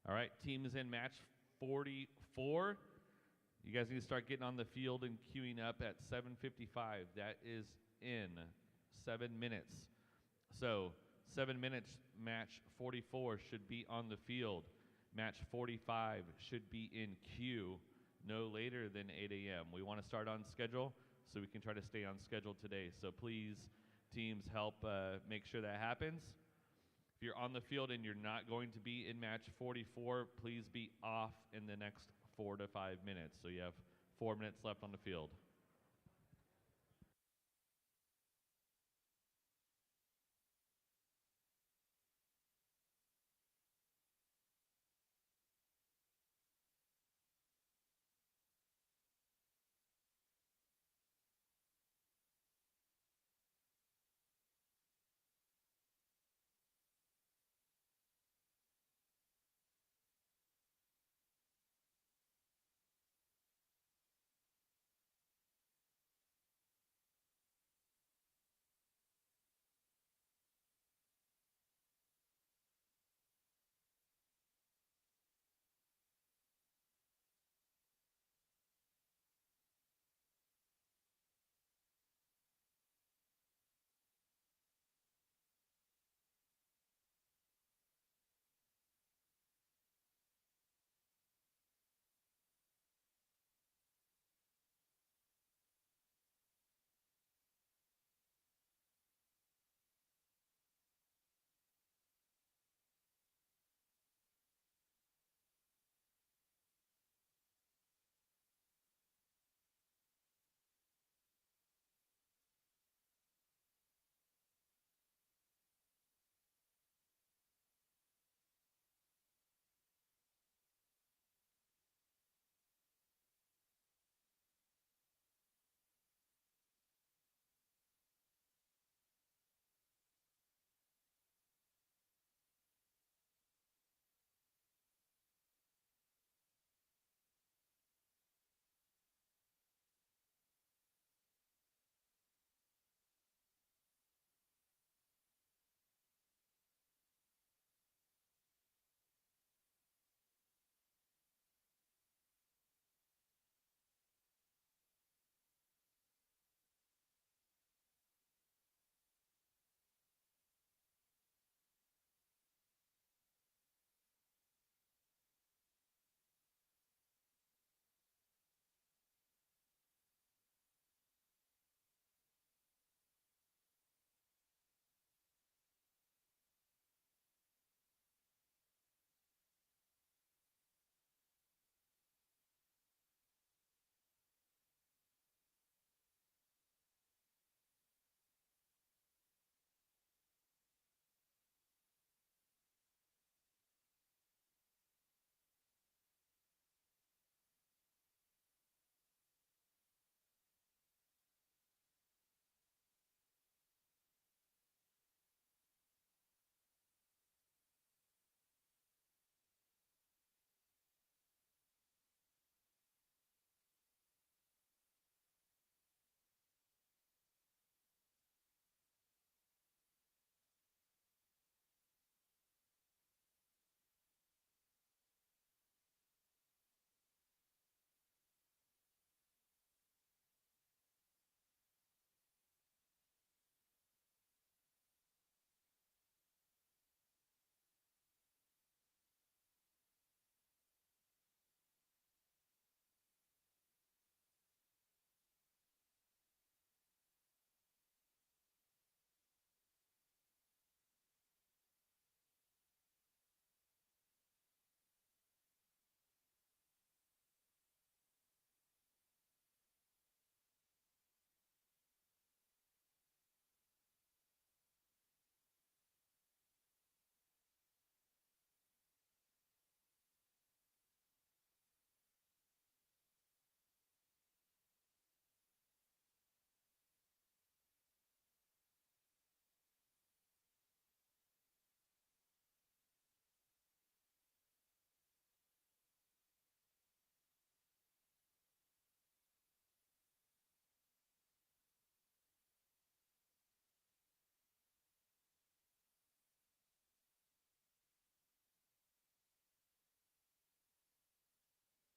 All right, teams in match 44. You guys need to start getting on the field and queuing up at 7:55. That is in 7 minutes. So 7 minutes, match 44 should be on the field. Match 45 should be in queue no later than 8 a.m. We want to start on schedule so we can try to stay on schedule today. So please, teams, help make sure that happens. If you're on the field and you're not going to be in match 44, please be off in the next 4 to 5 minutes. So you have 4 minutes left on the field.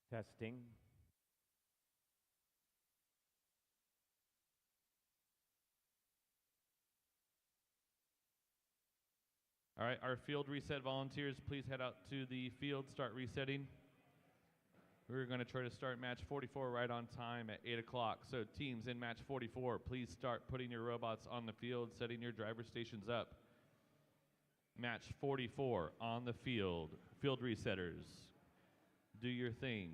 Testing. All right, our field reset volunteers, please head out to the field, start resetting. We're going to try to start match 44 right on time at 8 o'clock. So teams in match 44, please start putting your robots on the field, setting your driver stations up. Match 44 on the field. Field resetters, do your thing.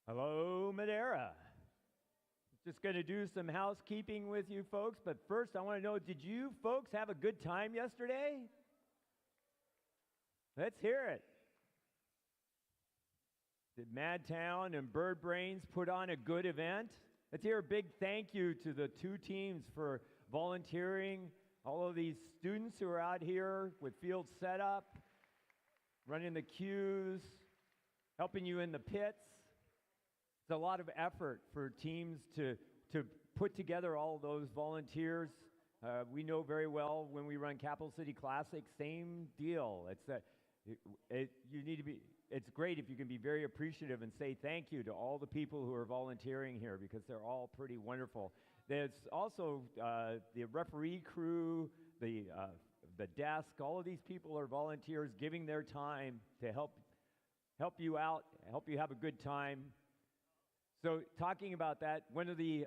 Hello, Madeira. Just going to do some housekeeping with you folks, but first I want to know, did you folks have a good time yesterday? Let's hear it. Did Madtown and Bird Brains put on a good event? Let's hear a big thank you to the two teams for volunteering, all of these students who are out here with field setup, running the cues, helping you in the pits. It's a lot of effort for teams to put together all those volunteers. We know very well when we run Capital City Classic, same deal. You need to be. It's great if you can be very appreciative and say thank you to all the people who are volunteering here because they're all pretty wonderful. There's also the referee crew, the desk. All of these people are volunteers giving their time to help you out, help you have a good time. So talking about that, one of the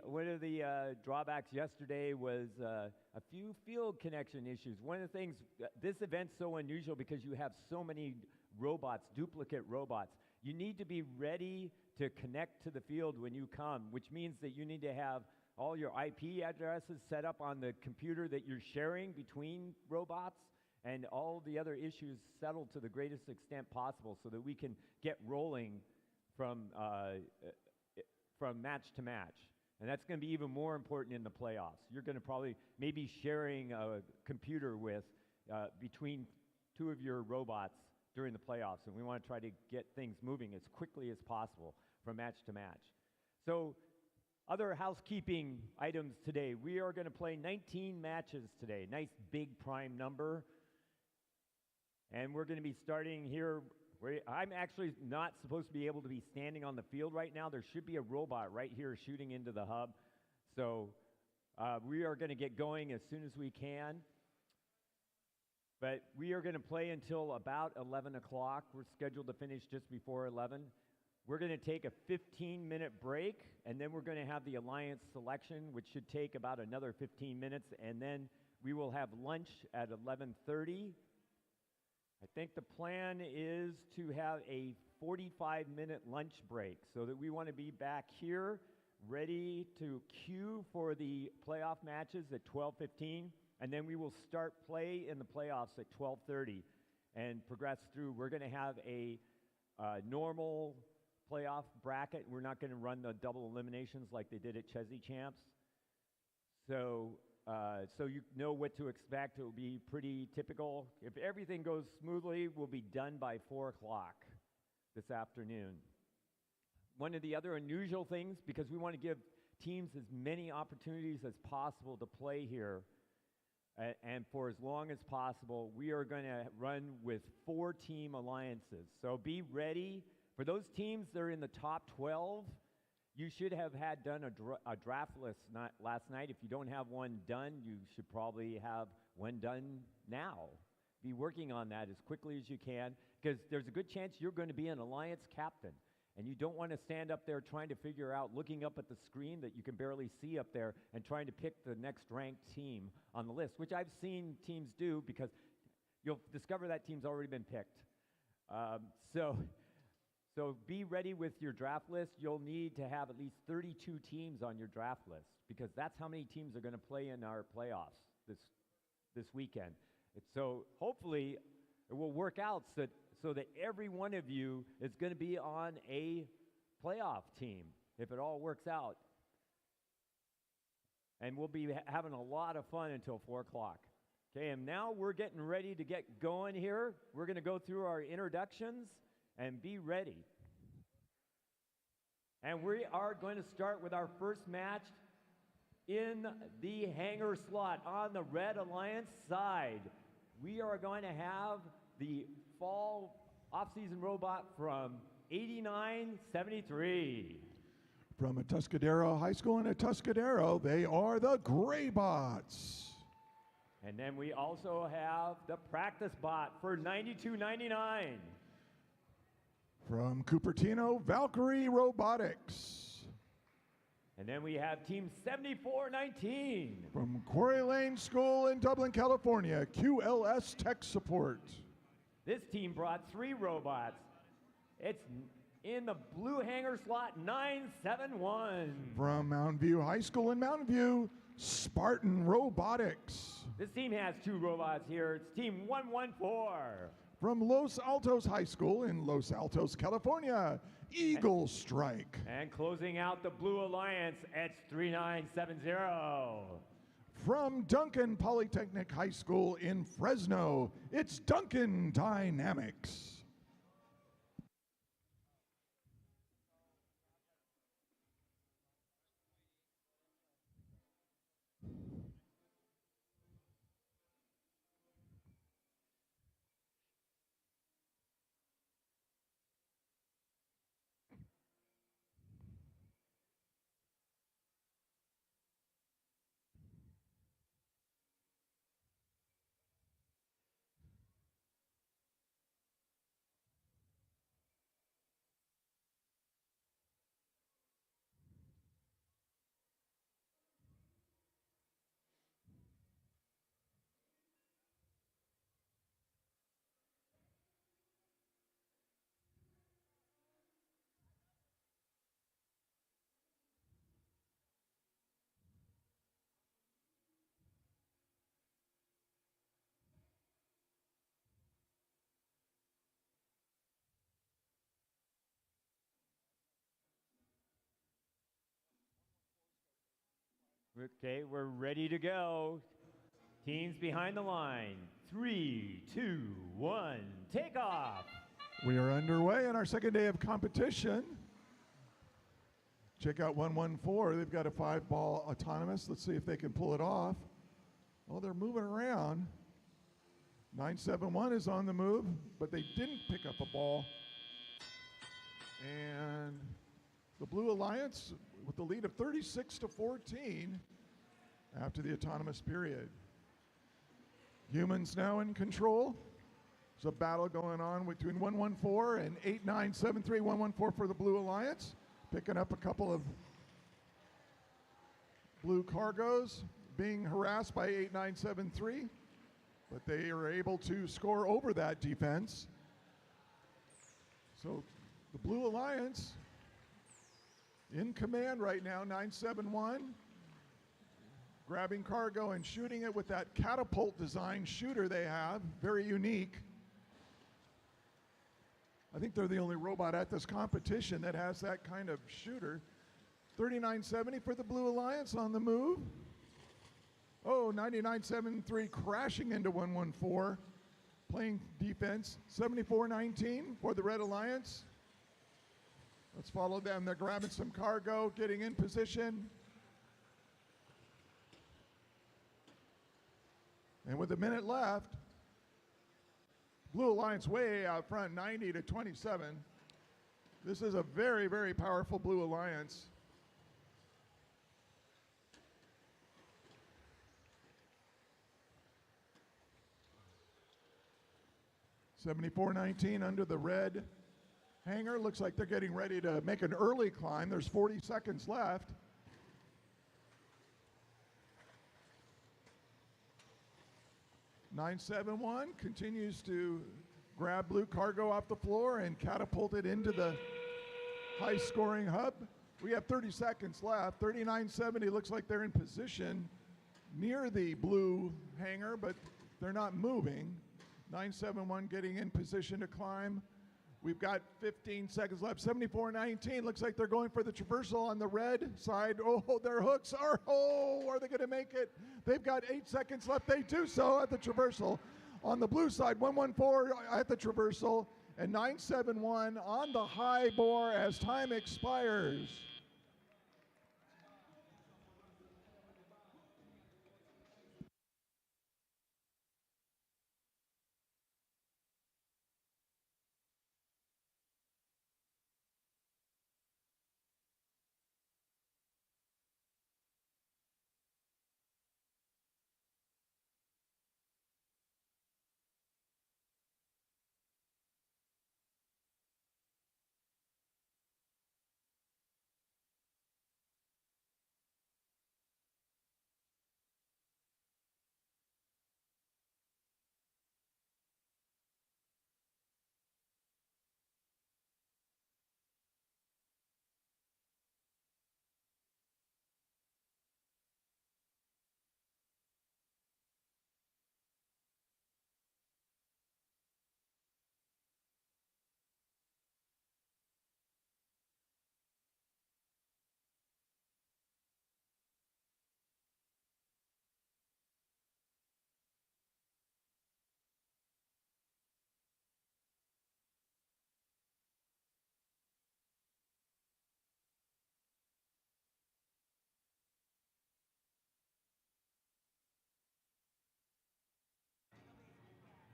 drawbacks yesterday was a few field connection issues. One of the things, this event's so unusual because you have so many robots, duplicate robots. You need to be ready to connect to the field when you come, which means that you need to have all your IP addresses set up on the computer that you're sharing between robots and all the other issues settled to the greatest extent possible so that we can get rolling from match to match. And that's going to be even more important in the playoffs. You're going to probably maybe sharing a computer with between two of your robots during the playoffs, and we want to try to get things moving as quickly as possible from match to match. So other housekeeping items today. We are going to play 19 matches today. Nice big prime number. And we're going to be starting here. I'm actually not supposed to be able to be standing on the field right now. There should be a robot right here shooting into the hub. So we are going to get going as soon as we can. But we are going to play until about 11 o'clock. We're scheduled to finish just before 11. We're going to take a 15-minute break, and then we're going to have the alliance selection, which should take about another 15 minutes, and then we will have lunch at 11:30. I think the plan is to have a 45-minute lunch break so that we want to be back here ready to queue for the playoff matches at 12:15, and then we will start play in the playoffs at 12:30 and progress through. We're going to have a normal playoff bracket. We're not going to run the double eliminations like they did at Chesney Champs. So you know what to expect. It will be pretty typical. If everything goes smoothly, we'll be done by 4 o'clock this afternoon. One of the other unusual things, because we want to give teams as many opportunities as possible to play here, and for as long as possible, we are going to run with 4-team alliances. So be ready. For those teams that are in the top 12, you should have had done a draft list last night. If you don't have one done, you should probably have one done now. Be working on that as quickly as you can, because there's a good chance you're going to be an alliance captain. And you don't want to stand up there trying to figure out, looking up at the screen that you can barely see up there and trying to pick the next ranked team on the list, which I've seen teams do, because you'll discover that team's already been picked. So be ready with your draft list. You'll need to have at least 32 teams on your draft list, because that's how many teams are going to play in our playoffs this weekend. So hopefully it will work out so that every one of you is going to be on a playoff team if it all works out. And we'll be having a lot of fun until 4 o'clock. Okay, and now we're getting ready to get going here. We're going to go through our introductions and be ready. And we are going to start with our first match in the hanger slot on the Red Alliance side. We are going to have the fall off-season robot from 8973. From Atascadero High School in Atascadero, they are the Graybots. And then we also have the practice bot for 9299. From Cupertino, Valkyrie Robotics. And then we have Team 7419. From Quarry Lane School in Dublin, California, QLS Tech Support. This team brought 3 robots. It's in the blue hanger slot 971. From Mountain View High School in Mountain View, Spartan Robotics. This team has 2 robots here. It's Team 114. From Los Altos High School in Los Altos, California, Eagle Strike. And closing out the Blue Alliance, it's 3970. From Duncan Polytechnic High School in Fresno, it's Duncan Dynamics. Okay, we're ready to go. Teams behind the line. 3, 2, 1, take off. We are underway in our second day of competition. Check out 114. They've got a 5-ball autonomous. Let's see if they can pull it off. Well, they're moving around. 971 is on the move, but they didn't pick up a ball. And the Blue Alliance with the lead of 36-14 after the autonomous period. Humans now in control. There's a battle going on between 114 and 8973. 114 for the Blue Alliance, picking up a couple of blue cargos, being harassed by 8973, but they are able to score over that defense. So the Blue Alliance in command right now, 971, grabbing cargo and shooting it with that catapult design shooter they have, very unique. I think they're the only robot at this competition that has that kind of shooter. 3970 for the Blue Alliance on the move. Oh, 9973 crashing into 114, playing defense. 7419 for the Red Alliance. Let's follow them. They're grabbing some cargo, getting in position. And with a minute left, Blue Alliance way out front, 90-27. This is a very, very powerful Blue Alliance. $74.19 under the red hanger. Looks like they're getting ready to make an early climb. There's 40 seconds left. $971 continues to grab blue cargo off the floor and catapult it into the high-scoring hub. We have 30 seconds left. 3970 looks like they're in position near the blue hanger, but they're not moving. 971 getting in position to climb. We've got 15 seconds left. 7419 looks like they're going for the traversal on the red side. Oh, their hooks are, are they going to make it? They've got 8 seconds left. They do so at the traversal. On the blue side, 114 at the traversal, and 971 on the high bore as time expires.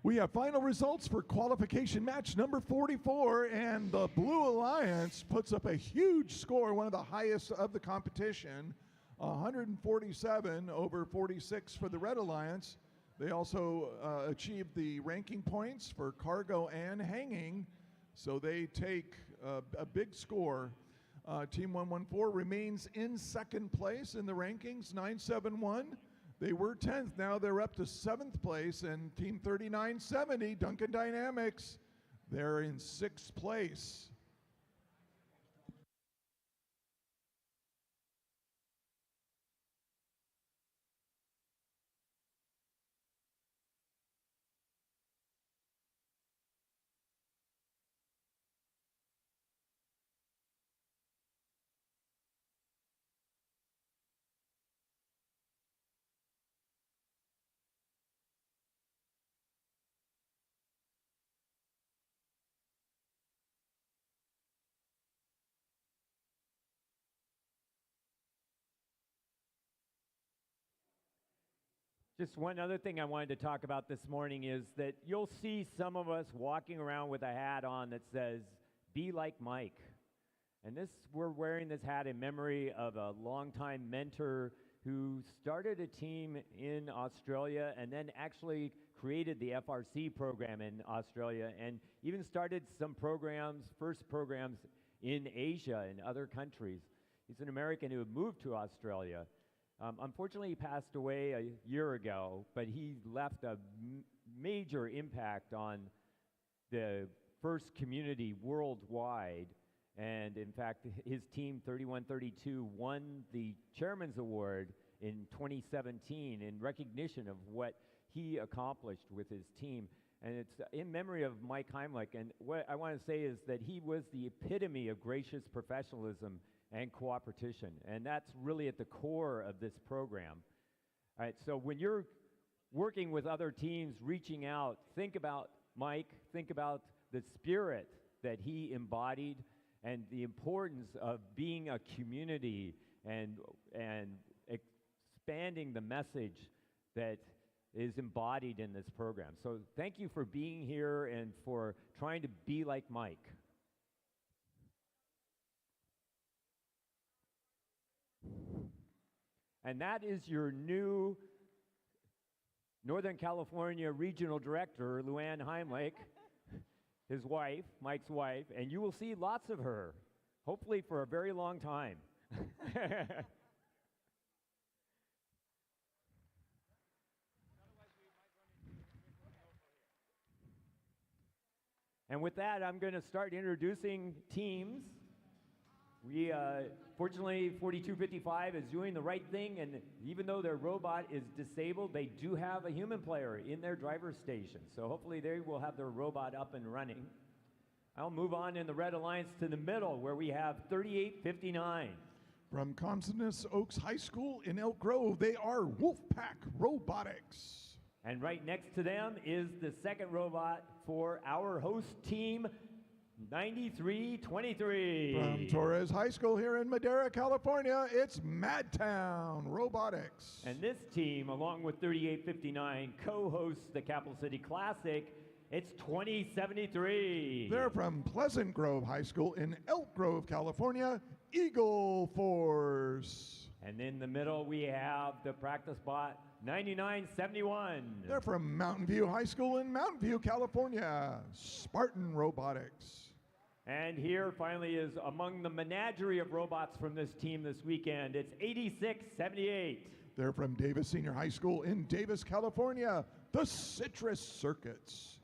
We have final results for qualification match number 44, and the Blue Alliance puts up a huge score, one of the highest of the competition, 147 over 46 for the Red Alliance. They also achieved the ranking points for cargo and hanging, so they take a big score. Team 114 remains in second place in the rankings, 971. They were 10th, now they're up to 7th place, and Team 3970, Duncan Dynamics, they're in 6th place. Just one other thing I wanted to talk about this morning is that you'll see some of us walking around with a hat on that says, "Be like Mike." And we're wearing this hat in memory of a longtime mentor who started a team in Australia and then actually created the FRC program in Australia and even started some programs, first programs in Asia and other countries. He's an American who moved to Australia. Unfortunately, he passed away a year ago, but he left a major impact on the first community worldwide. And in fact, his team, 3132, won the Chairman's Award in 2017 in recognition of what he accomplished with his team. And it's in memory of Mike Heimlich. And what I want to say is that he was the epitome of gracious professionalism and cooperation. And that's really at the core of this program. All right, so when you're working with other teams, reaching out, think about Mike, think about the spirit that he embodied and the importance of being a community and expanding the message that is embodied in this program. So thank you for being here and for trying to be like Mike. And that is your new Northern California Regional Director, Luann Heimlich, his wife, Mike's wife, and you will see lots of her, hopefully for a very long time. And with that, I'm going to start introducing teams. We, fortunately, 4255 is doing the right thing, and even though their robot is disabled, they do have a human player in their driver's station. So hopefully they will have their robot up and running. I'll move on in the Red Alliance to the middle, where we have 3859. From Consonance Oaks High School in Elk Grove, they are Wolfpack Robotics. And right next to them is the second robot for our host team, 9323. From Torres High School here in Madera, California, it's Madtown Robotics. And this team, along with 3859, co-hosts the Capital City Classic. It's 2073. They're from Pleasant Grove High School in Elk Grove, California, Eagle Force. And in the middle, we have the practice bot, 9971. They're from Mountain View High School in Mountain View, California, Spartan Robotics. And here finally is among the menagerie of robots from this team this weekend. It's 8678. They're from Davis Senior High School in Davis, California, the Citrus Circuits.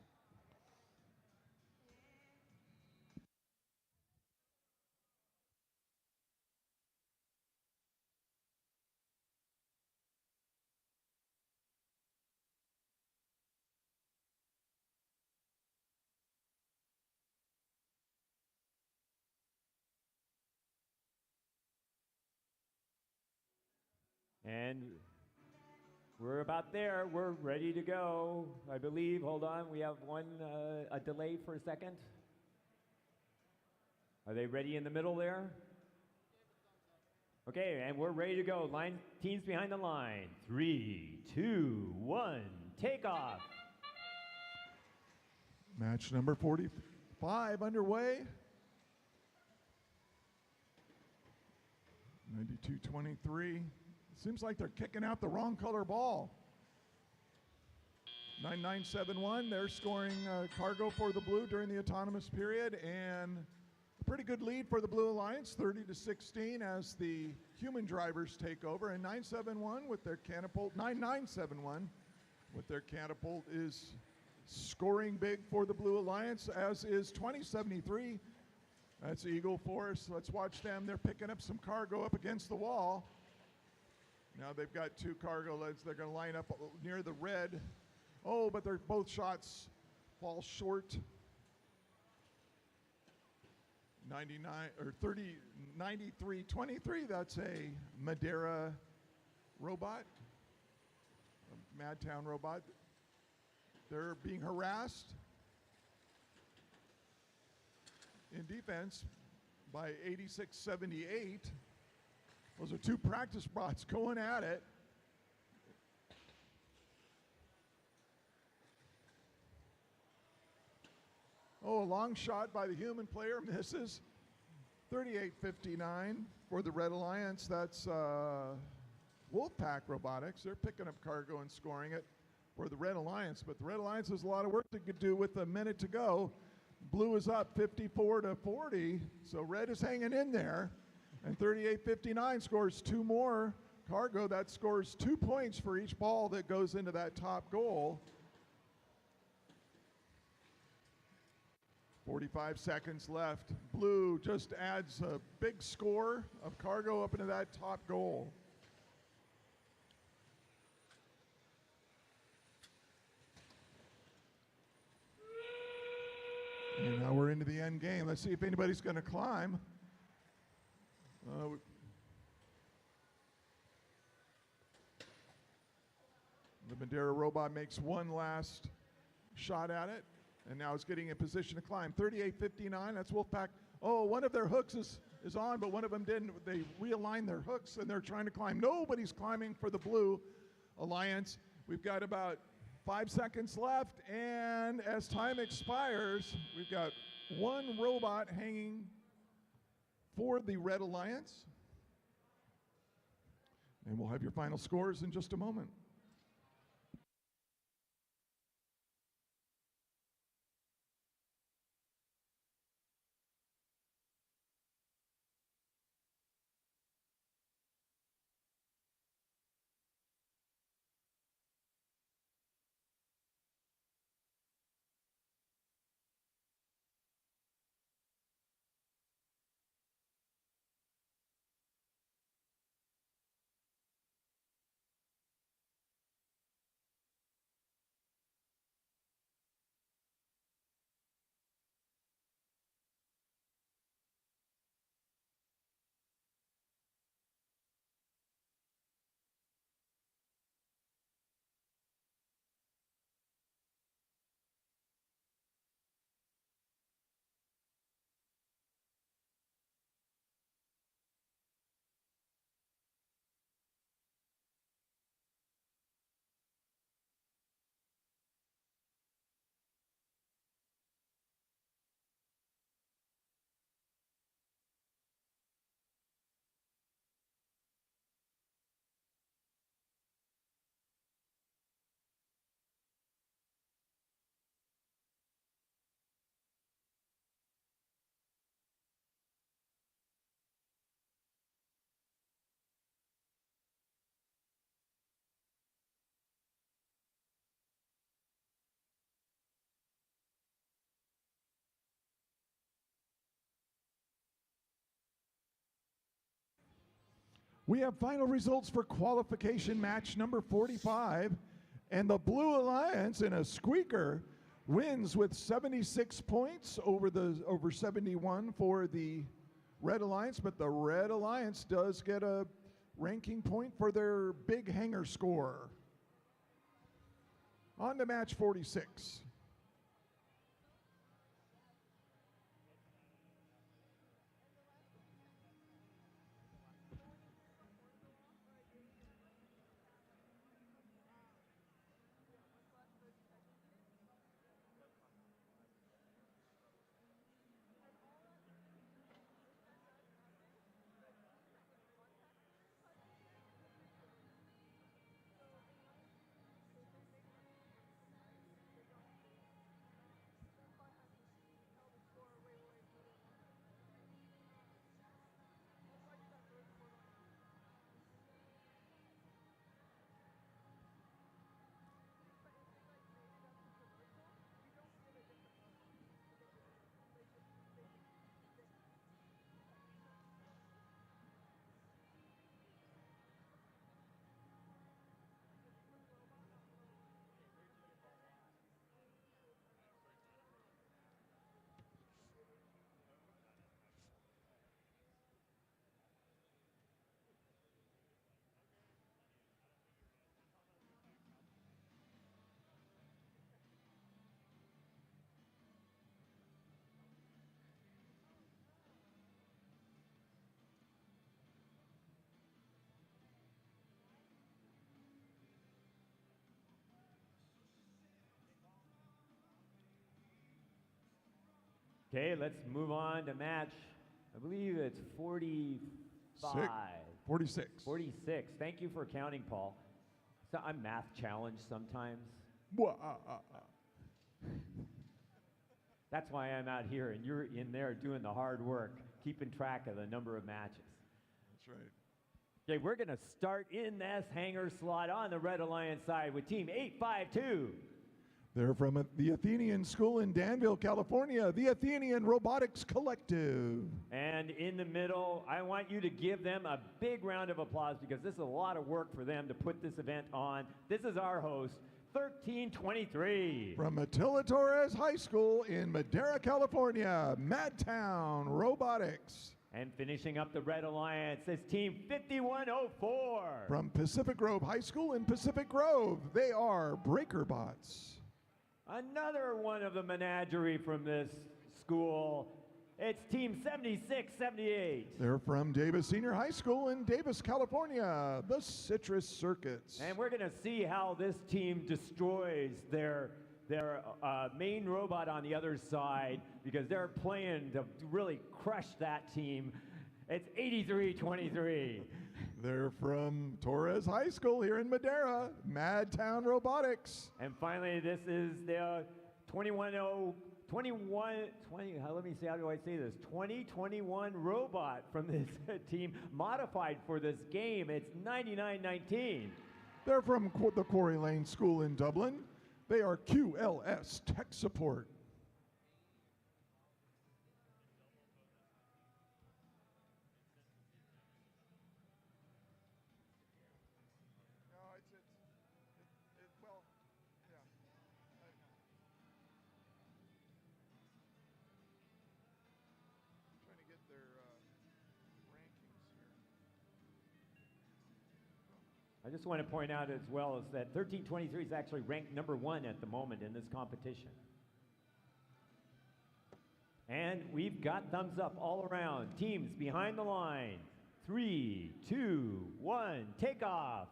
And we're about there. We're ready to go, I believe. Hold on, we have a delay for a second. Are they ready in the middle there? Okay, and we're ready to go. Teams behind the line. 3, 2, 1, take off. Match number 45 underway. 92-23. Seems like they're kicking out the wrong color ball. 9971, they're scoring cargo for the blue during the autonomous period, and a pretty good lead for the Blue Alliance, 30-16 as the human drivers take over, and 971 with their catapult, 9971 with their catapult is scoring big for the Blue Alliance, as is 2073. That's Eagle Force. Let's watch them. They're picking up some cargo up against the wall. Now they've got two cargo leads. They're going to line up near the red. Oh, but they're both shots fall short. 99 or 30, 93-23. That's a Madeira robot, a Madtown robot. They're being harassed in defense by 86-78. Those are two practice bots going at it. Oh, a long shot by the human player misses. 38-59 for the Red Alliance. That's Wolfpack Robotics. They're picking up cargo and scoring it for the Red Alliance. But the Red Alliance has a lot of work to do with a minute to go. Blue is up 54-40, so Red is hanging in there. And 38-59 scores two more cargo. That scores 2 points for each ball that goes into that top goal. 45 seconds left. Blue just adds a big score of cargo up into that top goal. And now we're into the end game. Let's see if anybody's going to climb. The Madeira robot makes one last shot at it, and now it's getting in position to climb. 38-59, that's Wolfpack. Oh, one of their hooks is on, but one of them didn't. They realigned their hooks, and they're trying to climb. Nobody's climbing for the Blue Alliance. We've got about 5 seconds left, and as time expires, we've got one robot hanging for the Red Alliance. And we'll have your final scores in just a moment. We have final results for qualification match number 45, and the Blue Alliance in a squeaker wins with 76 points over 71 for the Red Alliance, but the Red Alliance does get a ranking point for their big hanger score. On to match 46. Okay, let's move on to match, I believe it's 45. 46. 46. Thank you for counting, Paul. So I'm math challenged sometimes. That's why I'm out here and you're in there doing the hard work, keeping track of the number of matches. That's right. Okay, we're going to start in this hanger slot on the Red Alliance side with Team 852. They're from the Athenian School in Danville, California, the Athenian Robotics Collective. And in the middle, I want you to give them a big round of applause because this is a lot of work for them to put this event on. This is our host, 1323. From Attila Torres High School in Madera, California, Madtown Robotics. And finishing up the Red Alliance is Team 5104. From Pacific Grove High School in Pacific Grove, they are BreakerBots. Another one of the menagerie from this school, it's Team 7678. They're from Davis Senior High School in Davis, California, the Citrus Circuits. And we're going to see how this team destroys their main robot on the other side because they're playing to really crush that team. It's 83-23. They're from Torres High School here in Madera, Madtown Robotics. And finally, this is the 2021 robot from this team, modified for this game. It's 9919. They're from the Quarry Lane School in Dublin. They are QLS Tech Support. I just want to point out as well is that 1323 is actually ranked #1 at the moment in this competition. And we've got thumbs up all around. Teams behind the line. 3, 2, 1, take off.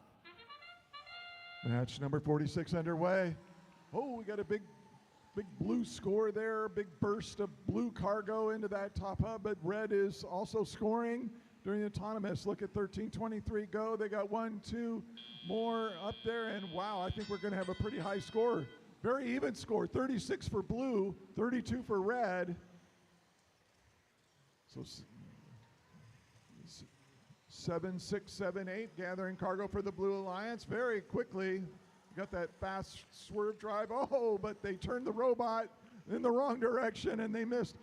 Match number 46 underway. Oh, we got a big blue score there, big burst of blue cargo into that top hub, but red is also scoring during the autonomous. Look at 1323 go. They got 1, 2 more up there, and wow, I think we're going to have a pretty high score. Very even score, 36 for blue, 32 for red. So 7, 6, 7, 8 gathering cargo for the Blue Alliance very quickly. Got that fast swerve drive. Oh, but they turned the robot in the wrong direction and they missed.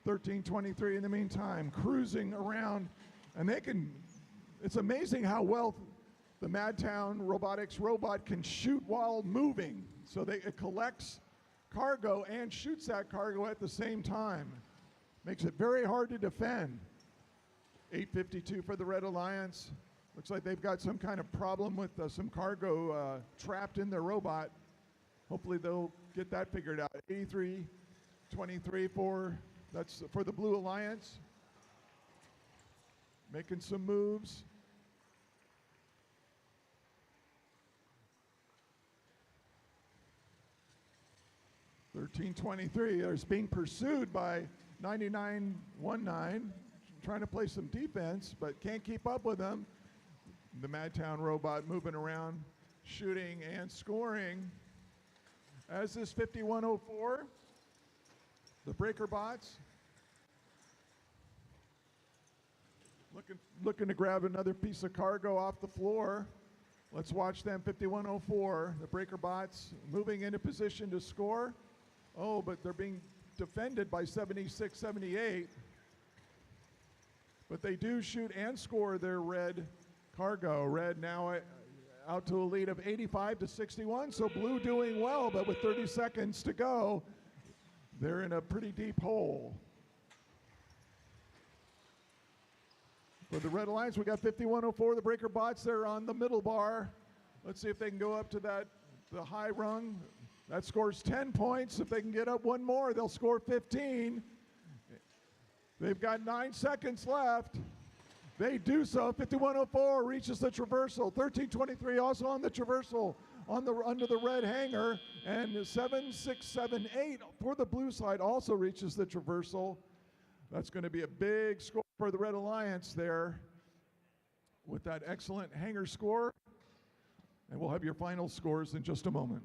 1323 in the meantime, cruising around. And they can, it's amazing how well the Madtown Robotics robot can shoot while moving. So it collects cargo and shoots that cargo at the same time. Makes it very hard to defend. 852 for the Red Alliance. Looks like they've got some kind of problem with some cargo trapped in their robot. Hopefully they'll get that figured out. 83-23 that's for the Blue Alliance. Making some moves. $13.23 is being pursued by 9919, trying to play some defense, but can't keep up with them. The Madtown robot moving around, shooting and scoring. As is 5104, the BreakerBots. Looking to grab another piece of cargo off the floor. Let's watch them. 5104, the BreakerBots moving into position to score. Oh, but they're being defended by 76-78. But they do shoot and score their red cargo. Red now out to a lead of 85-61. So blue doing well, but with 30 seconds to go, they're in a pretty deep hole. For the Red Alliance, we got 5104, the BreakerBots. They're on the middle bar. Let's see if they can go up to the high rung. That scores 10 points. If they can get up one more, they'll score 15. They've got 9 seconds left. They do so. 5104 reaches the traversal. 1323 also on the traversal. under the red hanger, and 7, 6, 7, 8 for the blue side also reaches the traversal. That's going to be a big score for the Red Alliance there with that excellent hanger score. And we'll have your final scores in just a moment.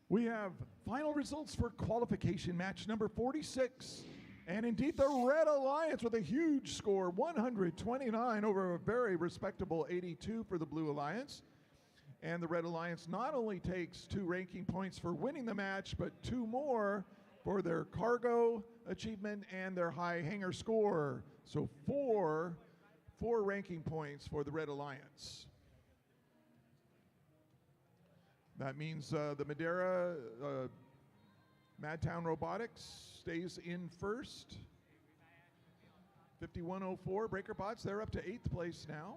We have final results for qualification match number 46. And indeed, the Red Alliance with a huge score, 129 over a very respectable 82 for the Blue Alliance. And the Red Alliance not only takes 2 ranking points for winning the match, but 2 more for their cargo achievement and their high hanger score. So four ranking points for the Red Alliance. That means the Madeira Madtown Robotics stays in first. 5104 Breaker Bots, they're up to 8th place now.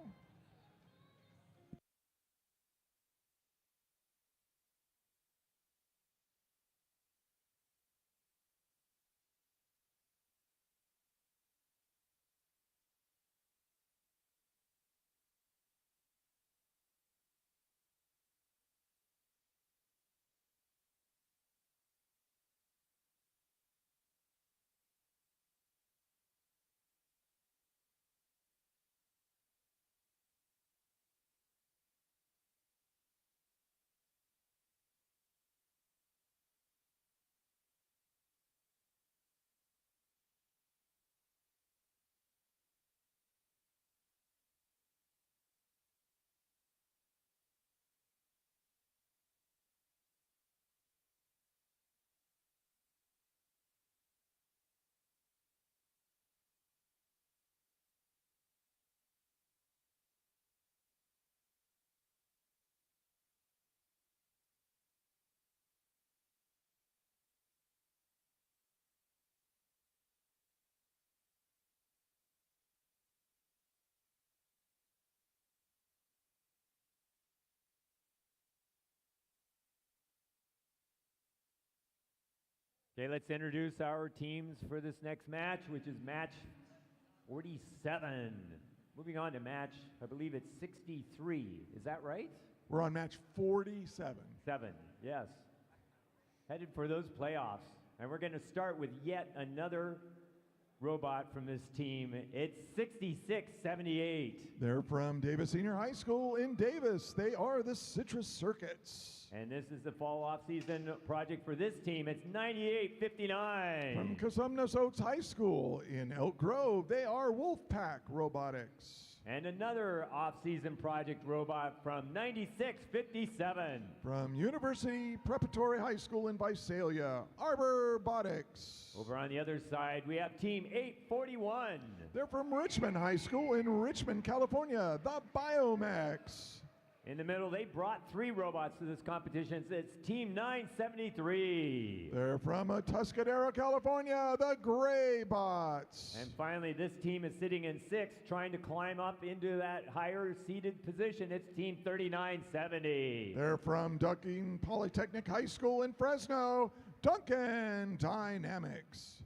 Okay, let's introduce our teams for this next match, which is match 47. Moving on to match, I believe it's 63. Is that right? We're on match 47. 7, yes. Headed for those playoffs. And we're going to start with yet another robot from this team. It's 6678. They're from Davis Senior High School in Davis. They are the Citrus Circuits. And this is the fall off-season project for this team. It's 9859. From Cosumnes Oaks High School in Elk Grove, they are Wolfpack Robotics. And another off-season project robot from 9657. From University Preparatory High School in Visalia, Arbor Botics. Over on the other side, we have Team 841. They're from Richmond High School in Richmond, California, the Biomax. In the middle, they brought 3 robots to this competition. It's Team 973. They're from Tuscadero, California, the Gray Bots. And finally, this team is sitting in 6th, trying to climb up into that higher seated position. It's Team 3970. They're from Duncan Polytechnic High School in Fresno, Duncan Dynamics.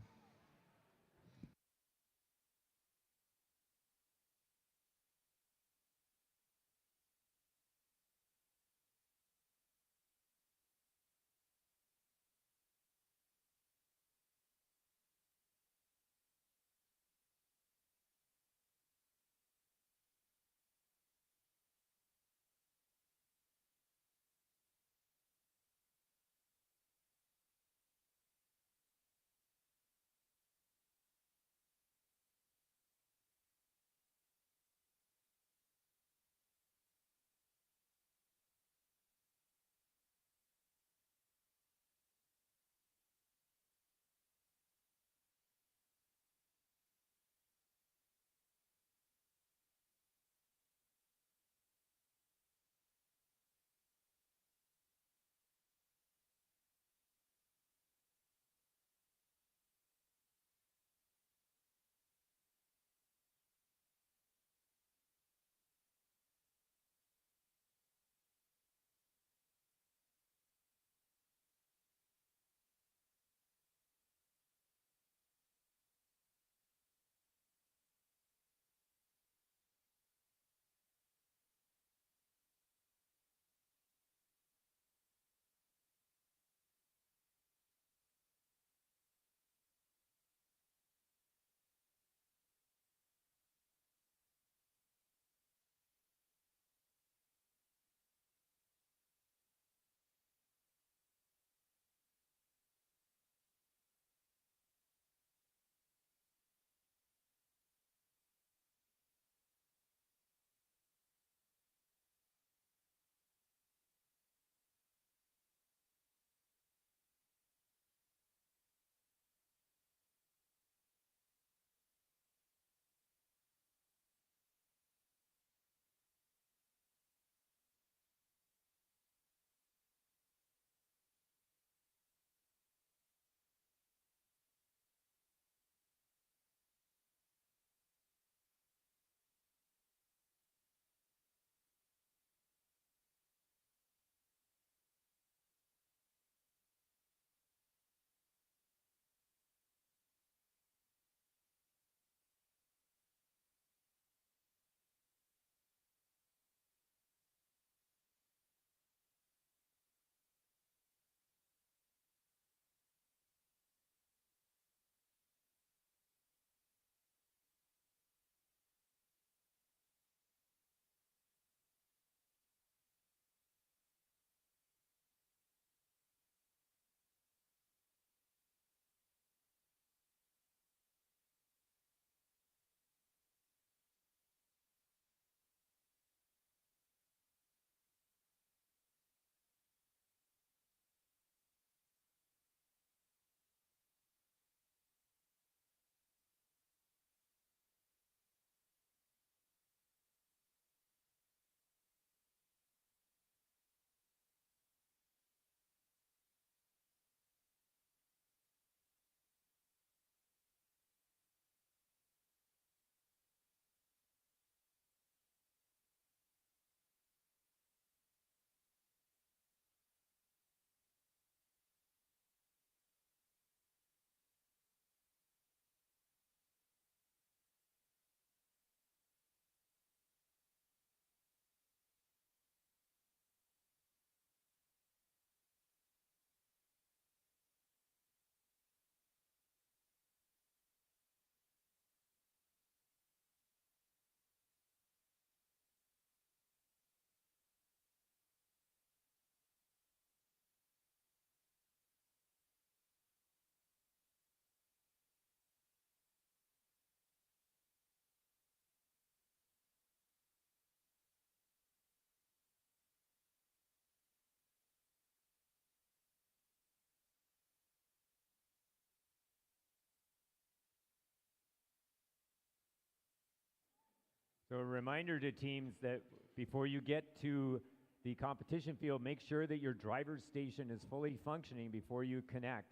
So a reminder to teams that before you get to the competition field, make sure that your driver's station is fully functioning before you connect,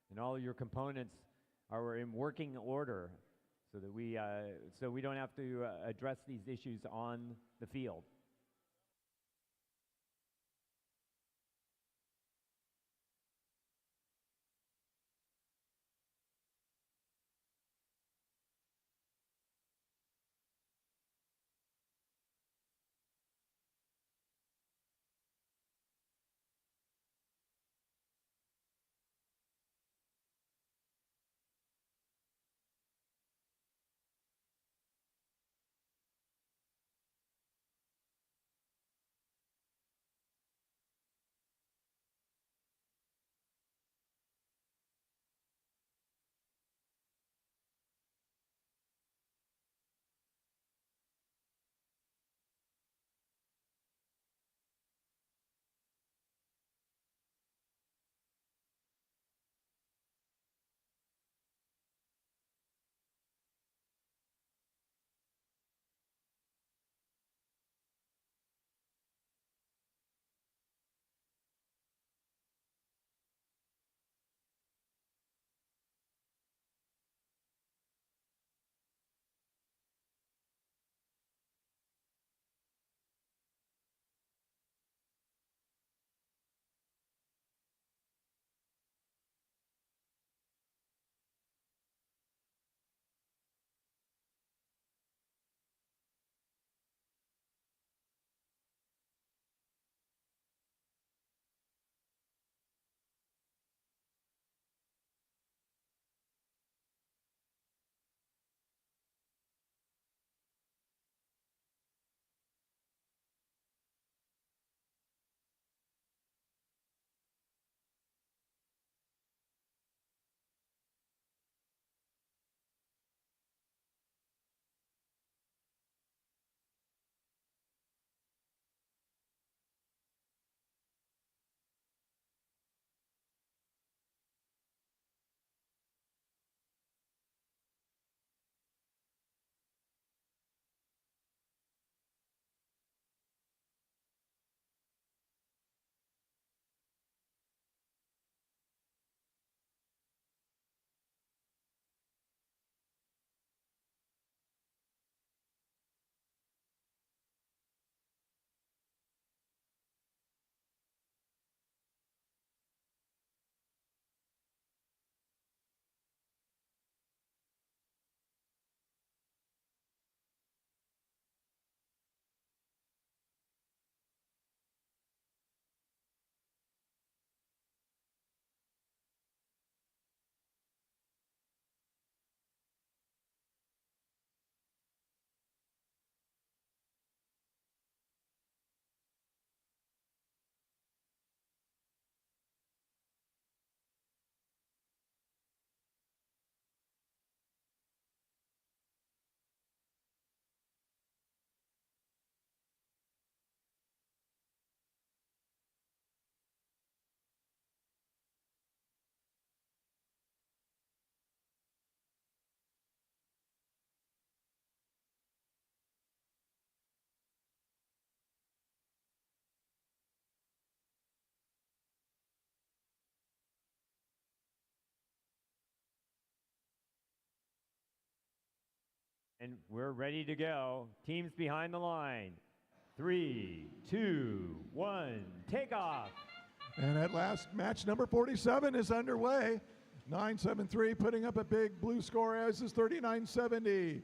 and all your components are in working order, so that we don't have to address these issues on the field. And we're ready to go. Teams behind the line. 3, 2, 1, take off. And at last, match number 47 is underway. 973 putting up a big blue score, as is 3970.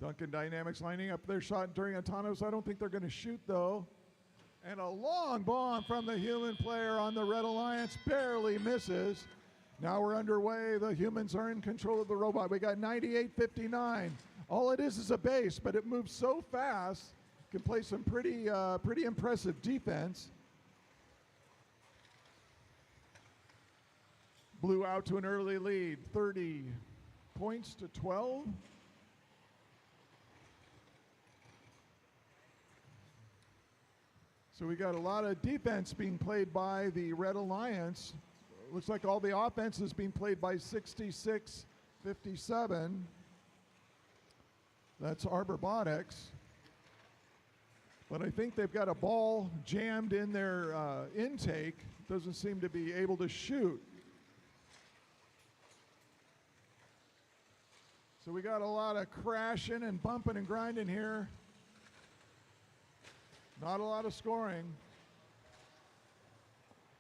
Duncan Dynamics lining up their shot during autonomous. I don't think they're going to shoot, though. And a long bomb from the human player on the Red Alliance barely misses. Now we're underway. The humans are in control of the robot. We got 98-59. All it is a base, but it moves so fast, can play some pretty impressive defense. Blue out to an early lead, 30 points to 12. So we got a lot of defense being played by the Red Alliance. Looks like all the offense is being played by 66-57. That's Arborbotics. But I think they've got a ball jammed in their intake. Doesn't seem to be able to shoot. So we got a lot of crashing and bumping and grinding here. Not a lot of scoring.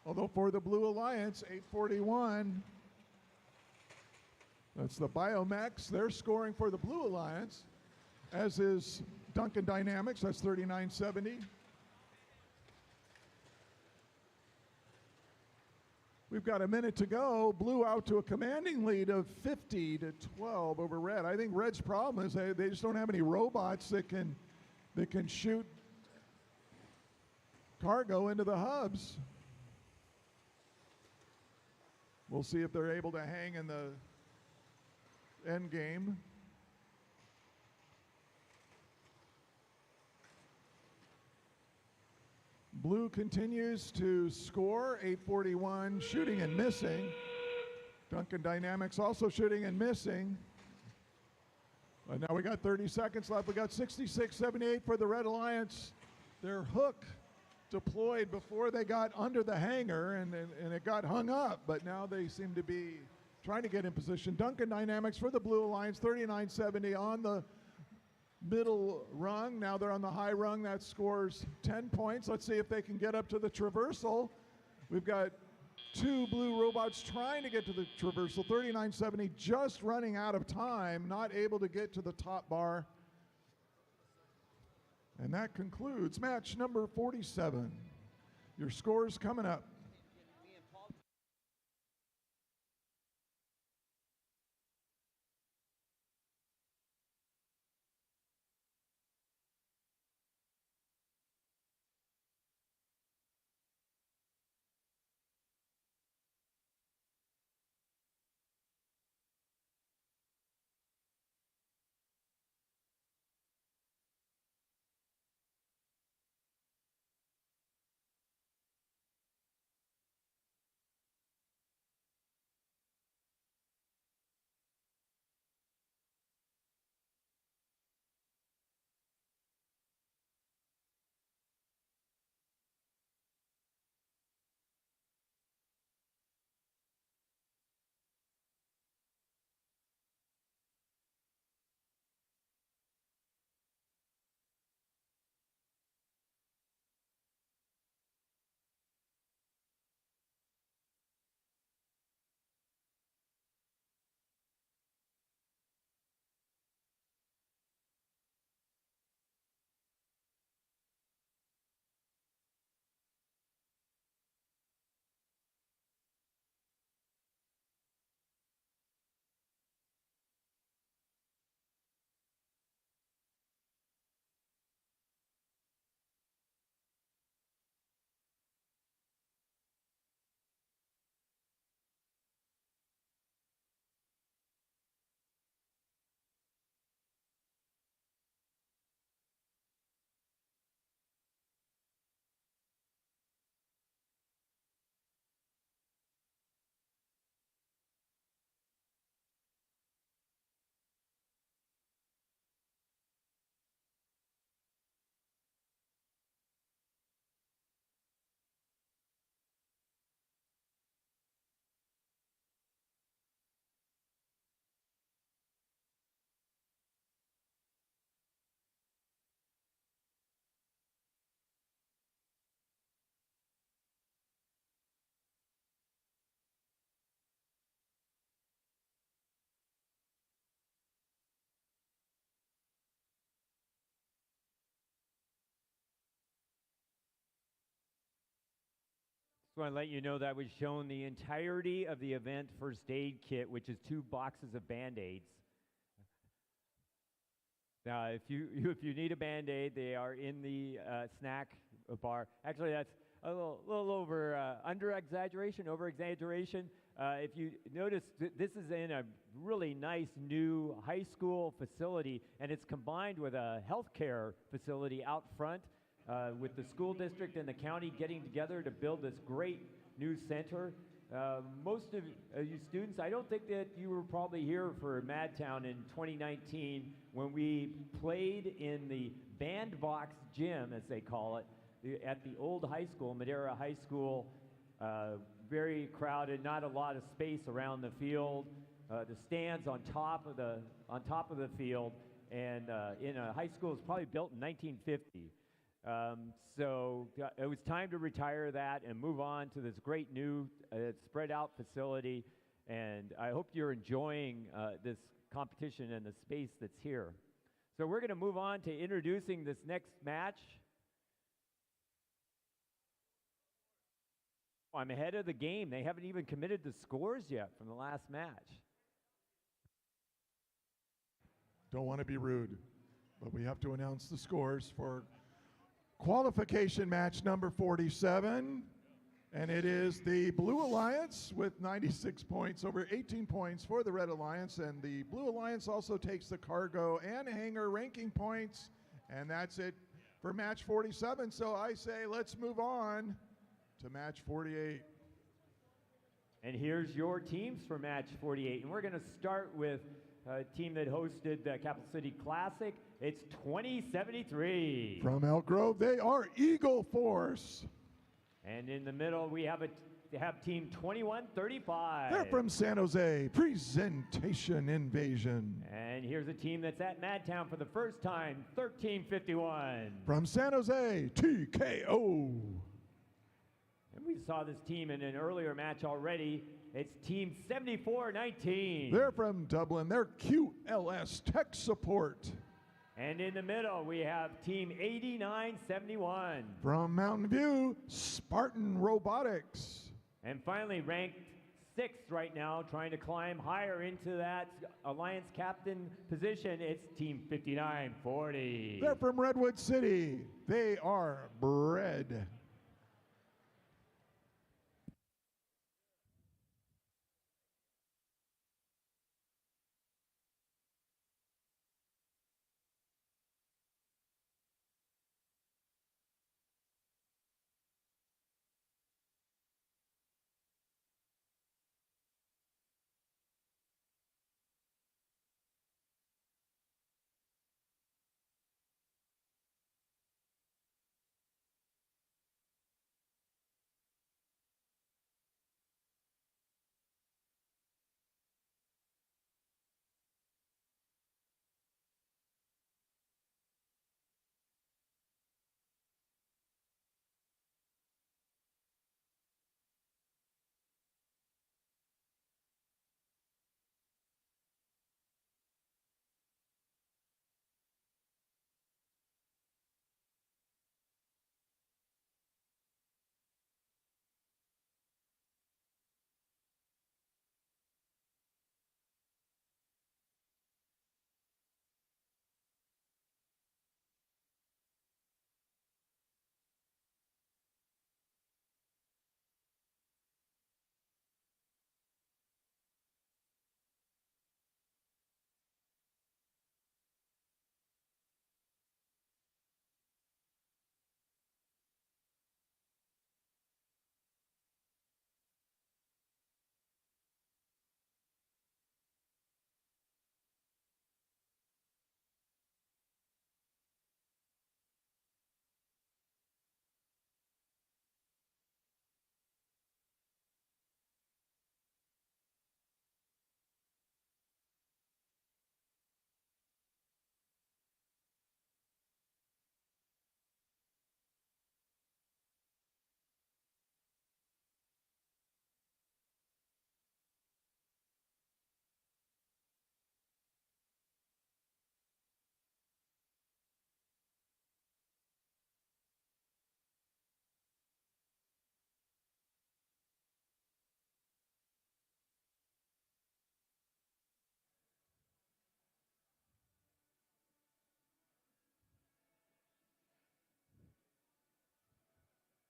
Although for the Blue Alliance, 841. That's the Biomex. They're scoring for the Blue Alliance, as is Duncan Dynamics. That's 3970. We've got a minute to go. Blue out to a commanding lead of 50-12 over Red. I think Red's problem is they just don't have any robots that can shoot cargo into the hubs. We'll see if they're able to hang in the end game. Blue continues to score, 841, shooting and missing. Duncan Dynamics also shooting and missing. Now we got 30 seconds left. We got 66-78 for the Red Alliance. Their hook deployed before they got under the hanger, and it got hung up, but now they seem to be trying to get in position. Duncan Dynamics for the Blue Alliance, 39-70 on the middle rung. Now they're on the high rung. That scores 10 points. Let's see if they can get up to the traversal. We've got two blue robots trying to get to the traversal. 39-70, just running out of time, not able to get to the top bar. And that concludes match number 47. Your scores coming up. Just want to let you know that we've shown the entirety of the event first aid kit, which is 2 boxes of Band-Aids. Now, if you need a Band-Aid, they are in the snack bar. Actually, that's a little over under-exaggeration, over-exaggeration. If you notice, this is in a really nice new high school facility, and it's combined with a healthcare facility out front, with the school district and the county getting together to build this great new center. Most of you students, I don't think that you were probably here for Madtown in 2019 when we played in the bandbox gym, as they call it, at the old high school, Madera High School. Very crowded, not a lot of space around the field. The stands on top of the field, and in a high school, it was probably built in 1950. So it was time to retire that and move on to this great new spread out facility. And I hope you're enjoying this competition and the space that's here. So we're going to move on to introducing this next match. I'm ahead of the game. They haven't even committed the scores yet from the last match. Don't want to be rude, but we have to announce the scores for qualification match number 47. And it is the Blue Alliance with 96 points over 18 points for the Red Alliance. And the Blue Alliance also takes the cargo and hanger ranking points. And that's it for match 47. So I say let's move on to match 48. And here's your teams for match 48. And we're going to start with a team that hosted the Capital City Classic. It's 2073. From Elk Grove, they are Eagle Force. And in the middle, we have team 2135. They're from San Jose, Presentation Invasion. And here's a team that's at Madtown for the first time, 1351. From San Jose, TKO. And we saw this team in an earlier match already. It's team 7419. They're from Dublin. They're QLS Tech Support. And in the middle, we have team 8971. From Mountain View, Spartan Robotics. And finally, ranked 6th right now, trying to climb higher into that Alliance captain position, it's team 5940. They're from Redwood City. They are Bread.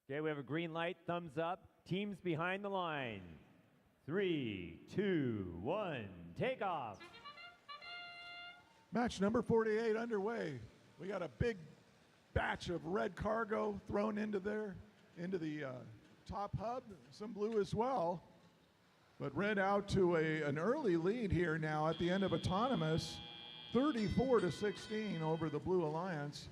Okay, we have a green light, thumbs up. Teams behind the line. 3, 2, 1, take off. Match number 48 underway. We got a big batch of red cargo thrown into the top hub, some blue as well. But Red out to an early lead here now at the end of autonomous, 34-16 over the Blue Alliance.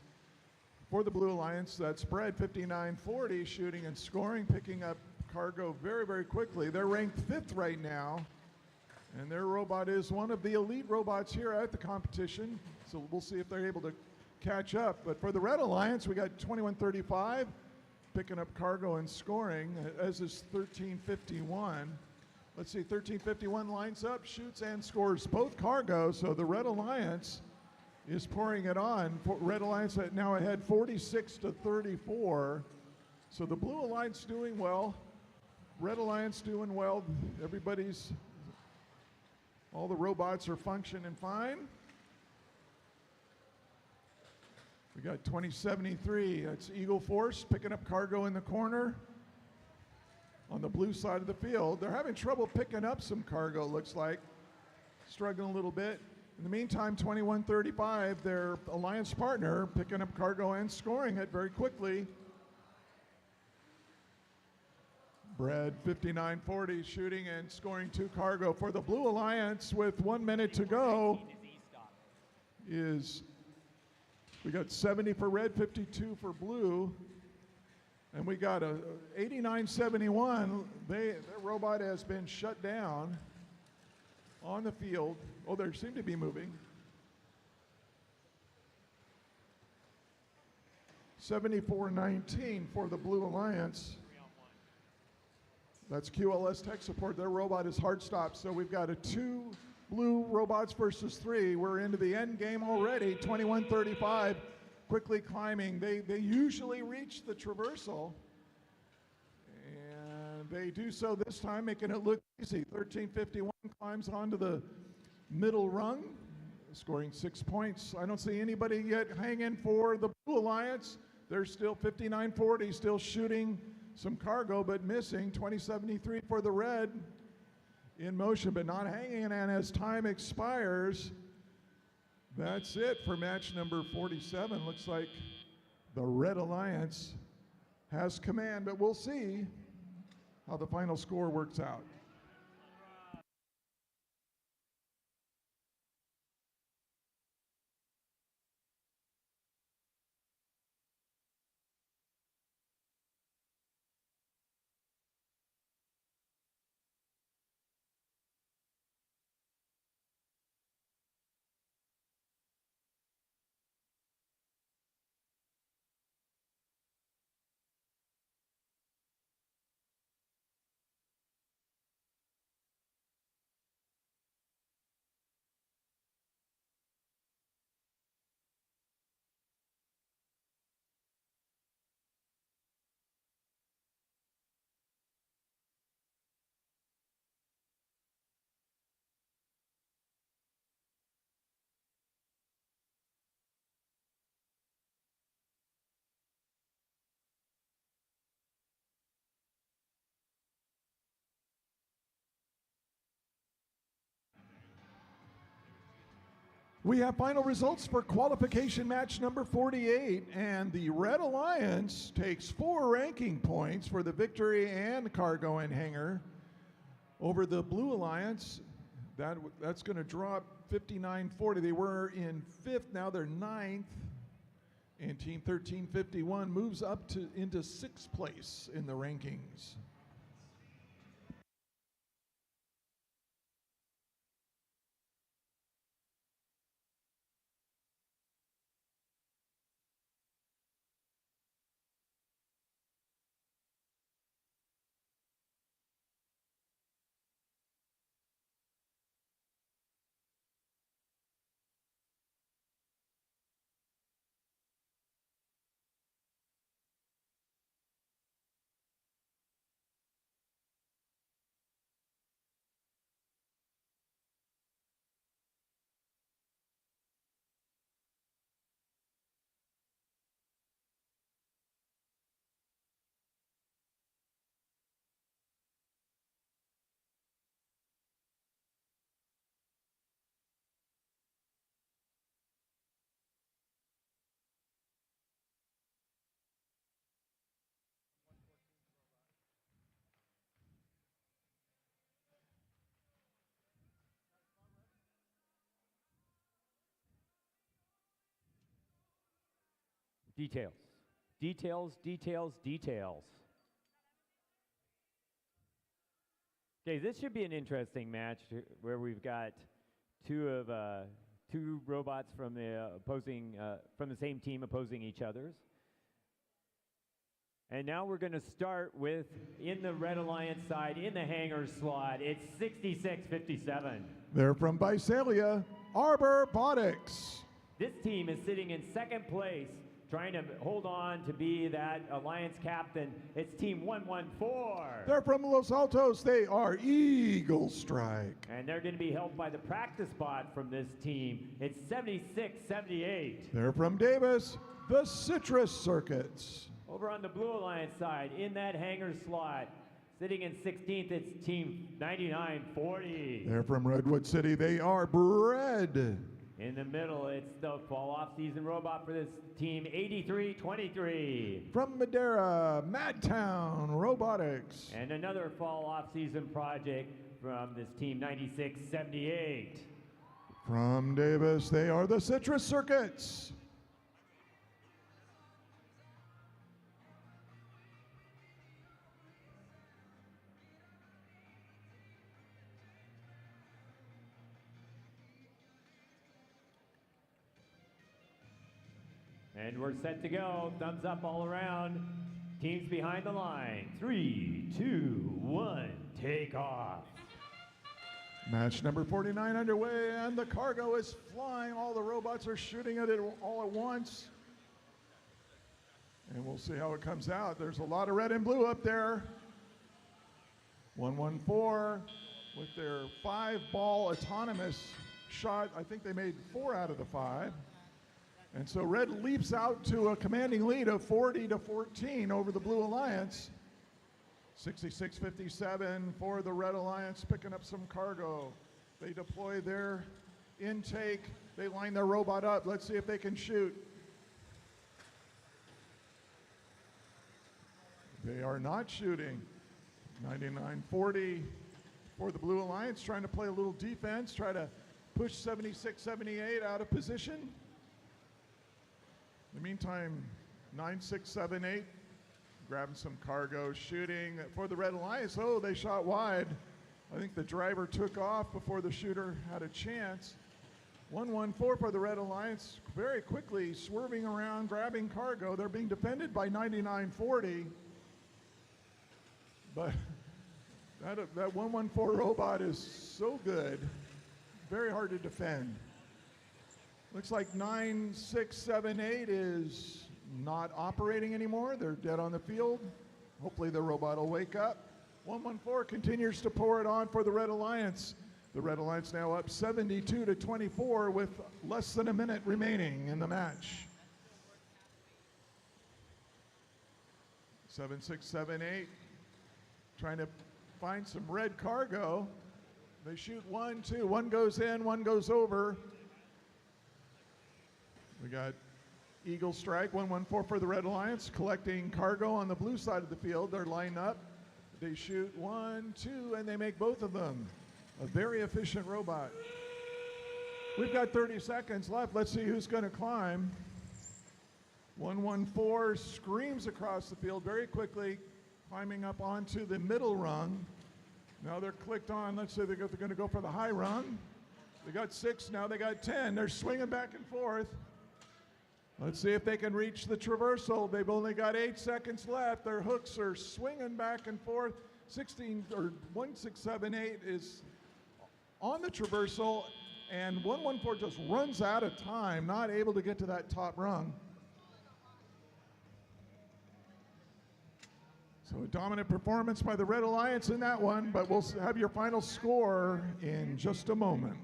For the Blue Alliance, that spread 59-40, shooting and scoring, picking up cargo very, very quickly. They're ranked 5th right now, and their robot is one of the elite robots here at the competition, so we'll see if they're able to catch up. But for the Red Alliance, we got 21-35, picking up cargo and scoring, as is 13-51. Let's see, 13-51 lines up, shoots and scores both cargo, so the Red Alliance is pouring it on. Red Alliance now ahead 46-34. So the Blue Alliance doing well. Red Alliance doing well. All the robots are functioning fine. We got 2073, that's Eagle Force picking up cargo in the corner on the blue side of the field. They're having trouble picking up some cargo, looks like. Struggling a little bit. In the meantime, 21-35, their alliance partner, picking up cargo and scoring it very quickly. Brad, 59-40, shooting and scoring 2 cargo. For the Blue Alliance, with 1 minute to go, we got 70 for red, 52 for blue. And we got a 89-71. Their robot has been shut down on the field. Oh, they seem to be moving. 74-19 for the Blue Alliance. That's QLS tech support. Their robot is hard stop. So we've got 2 blue robots versus 3. We're into the end game already. 21-35, quickly climbing. They usually reach the traversal. And they do so this time, making it look easy. 13-51 climbs onto the middle rung, scoring 6 points. I don't see anybody yet hanging for the Blue Alliance. They're still 59-40, still shooting some cargo, but missing. 20-73 for the red, in motion, but not hanging. And as time expires, that's it for match number 47. Looks like the Red Alliance has command, but we'll see how the final score works out. We have final results for qualification match number 48, and the Red Alliance takes 4 ranking points for the victory and cargo and hangar over the Blue Alliance. That's going to drop 59-40. They were in 5th, now they're 9th. And Team 1351 moves up into 6th place in the rankings. Details. Details, details, details. Okay, this should be an interesting match where we've got two robots from the from the same team opposing each other's. And now we're going to start with, in the Red Alliance side, in the hangar slot, it's 6657. They're from Visalia, Arbor Botics. This team is sitting in second place, trying to hold on to be that Alliance captain. It's Team 114. They're from Los Altos. They are Eagle Strike. And they're going to be helped by the practice bot from this team. It's 7678. They're from Davis, the Citrus Circuits. Over on the Blue Alliance side, in that hangar slot, sitting in 16th, it's Team 9940. They're from Redwood City. They are Bread. In the middle, it's the fall-off season robot for this team, 8323. From Madera, Madtown Robotics. And another fall-off season project from this team, 9678. From Davis, they are the Citrus Circuits. And we're set to go. Thumbs up all around. Teams behind the line. 3, 2, 1, take off. Match number 49 underway, and the cargo is flying. All the robots are shooting at it all at once. And we'll see how it comes out. There's a lot of red and blue up there. 114 with their 5-ball autonomous shot. I think they made 4 out of the 5. And so red leaps out to a commanding lead of 40-14 over the Blue Alliance. 66-57 for the Red Alliance, picking up some cargo. They deploy their intake. They line their robot up. Let's see if they can shoot. They are not shooting. 99-40 for the Blue Alliance, trying to play a little defense, try to push 76-78 out of position. In the meantime, 9678 grabbing some cargo, shooting for the Red Alliance. Oh, they shot wide. I think the driver took off before the shooter had a chance. 114 for the Red Alliance, very quickly swerving around, grabbing cargo. They're being defended by 9940. But that 114 robot is so good, very hard to defend. Looks like 9678 is not operating anymore. They're dead on the field. Hopefully the robot will wake up. 114 continues to pour it on for the Red Alliance. The Red Alliance now up 72-24 with less than a minute remaining in the match. 7678 trying to find some red cargo. They shoot 1, 2. One goes in, one goes over. We got Eagle Strike, 114 for the Red Alliance, collecting cargo on the blue side of the field. They're lined up. They shoot 1, 2, and they make both of them. A very efficient robot. We've got 30 seconds left. Let's see who's going to climb. 114 screams across the field very quickly, climbing up onto the middle rung. Now they're clicked on. Let's say they're going to go for the high rung. They got 6, now they got 10. They're swinging back and forth. Let's see if they can reach the traversal. They've only got 8 seconds left. Their hooks are swinging back and forth. 1678 is on the traversal, and 114 just runs out of time, not able to get to that top rung. So a dominant performance by the Red Alliance in that one, but we'll have your final score in just a moment.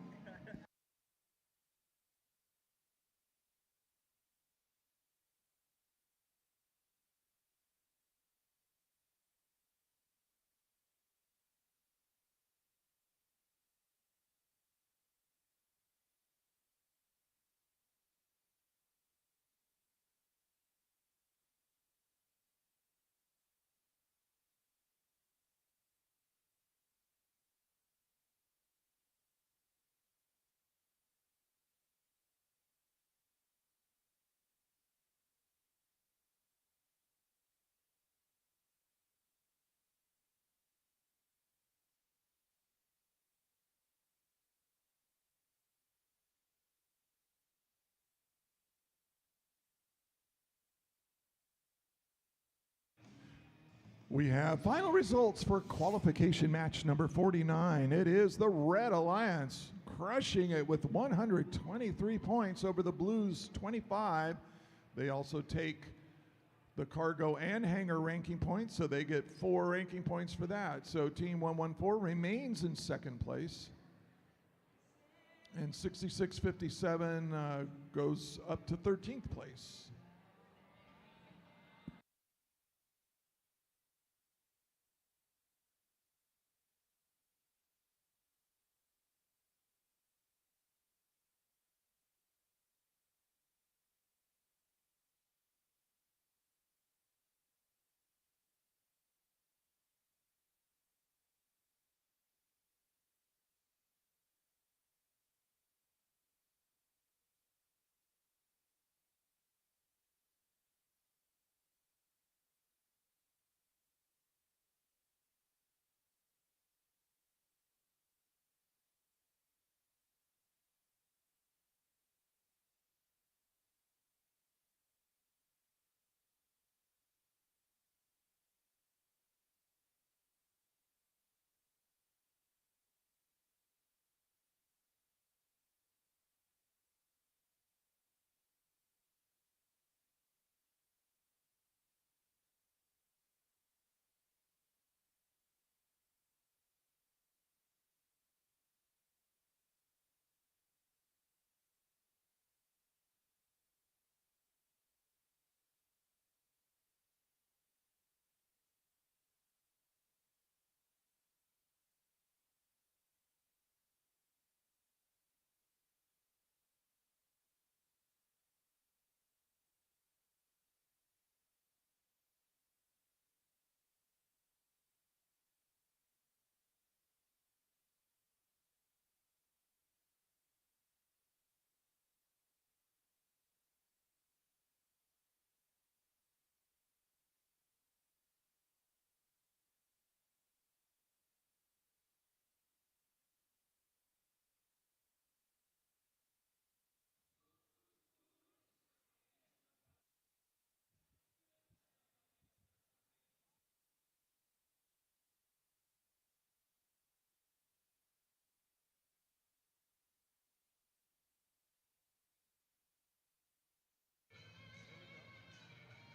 We have final results for qualification match number 49. It is the Red Alliance crushing it with 123 points over the Blues 25. They also take the cargo and hangar ranking points, so they get 4 ranking points for that. So Team 114 remains in second place. And 6657 goes up to 13th place.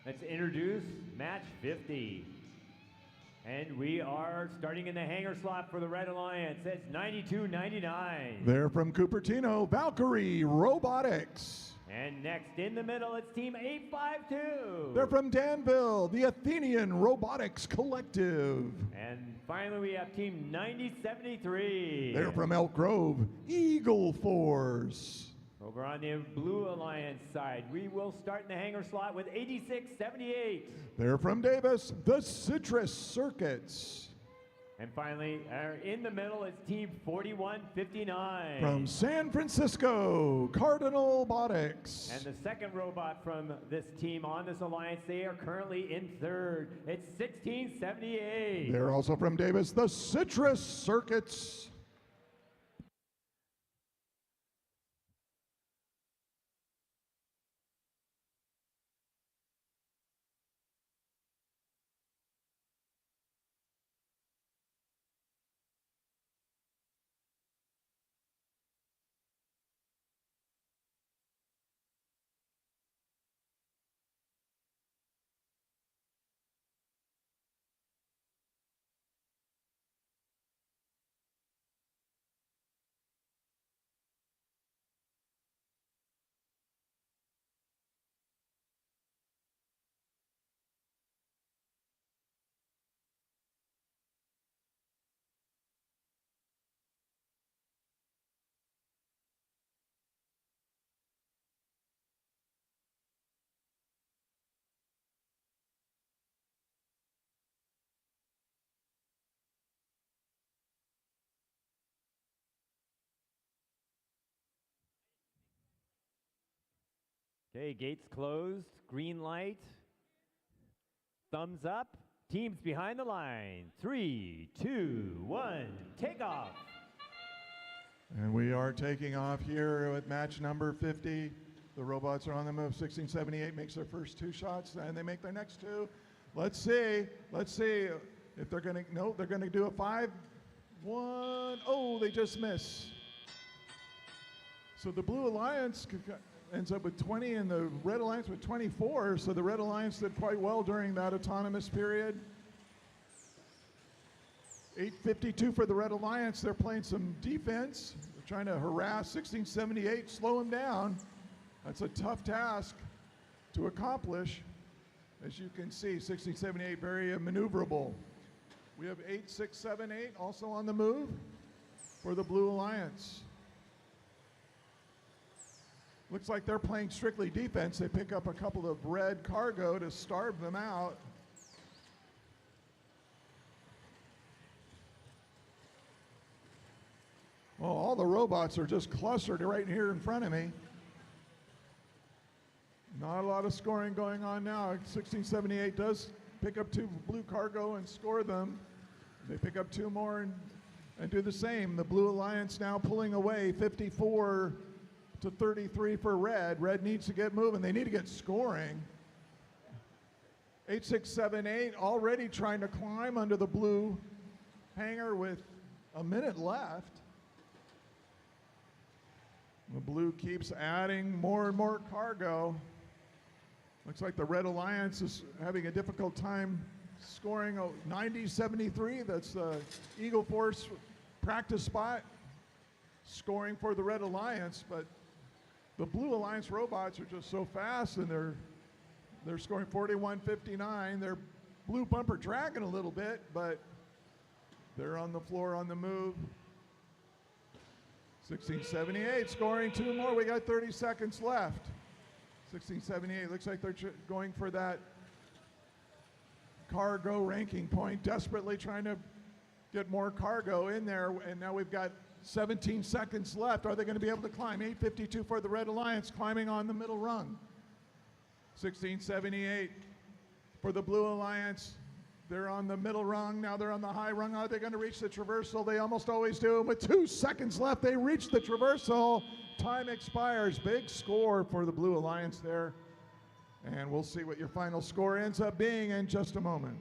Let's introduce match 50. And we are starting in the hangar slot for the Red Alliance. It's 92-99. They're from Cupertino, Valkyrie Robotics. And next in the middle, it's Team 852. They're from Danville, the Athenian Robotics Collective. And finally, we have Team 9073. They're from Elk Grove, Eagle Force. Over on the Blue Alliance side, we will start in the hangar slot with 8678. They're from Davis, the Citrus Circuits. And finally, in the middle, it's Team 4159. From San Francisco, Cardinal Robotics. And the second robot from this team on this alliance, they are currently in third. It's 1678. They're also from Davis, the Citrus Circuits. Okay, gates closed, green light, thumbs up, teams behind the line. 3, 2, 1, take off. And we are taking off here with match number 50. The robots are on the move. 1678 makes their first 2 shots, and they make their next 2. Let's see. Let's see if they're going to. No, they're going to do a 5-1. Oh, they just miss. So the Blue Alliance ends up with 20 and the Red Alliance with 24. So the Red Alliance did quite well during that autonomous period. 8:52 for the Red Alliance. They're playing some defense. They're trying to harass 1678, slow them down. That's a tough task to accomplish. As you can see, 1678 very maneuverable. We have 8678 also on the move for the Blue Alliance. Looks like they're playing strictly defense. They pick up a couple of red cargo to starve them out. Well, all the robots are just clustered right here in front of me. Not a lot of scoring going on now. 1678 does pick up 2 blue cargo and score them. They pick up 2 more and do the same. The Blue Alliance now pulling away 54-33 for Red. Red needs to get moving. They need to get scoring. 8678 already trying to climb under the blue hangar with a minute left. The blue keeps adding more and more cargo. Looks like the Red Alliance is having a difficult time scoring. 90-73, that's the Eagle Force practice spot. Scoring for the Red Alliance, but the Blue Alliance robots are just so fast, and they're scoring 41-59. They're blue bumper dragging a little bit, but they're on the floor on the move. 1678 scoring 2 more. We got 30 seconds left. 1678 looks like they're going for that cargo ranking point, desperately trying to get more cargo in there, and now we've got 17 seconds left. Are they going to be able to climb? 8:52 for the Red Alliance, climbing on the middle rung. 1678 for the Blue Alliance. They're on the middle rung. Now they're on the high rung. Are they going to reach the traversal? They almost always do. With 2 seconds left, they reach the traversal. Time expires. Big score for the Blue Alliance there. And we'll see what your final score ends up being in just a moment.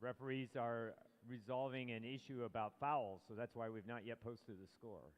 Referees are resolving an issue about fouls, so that's why we've not yet posted the score.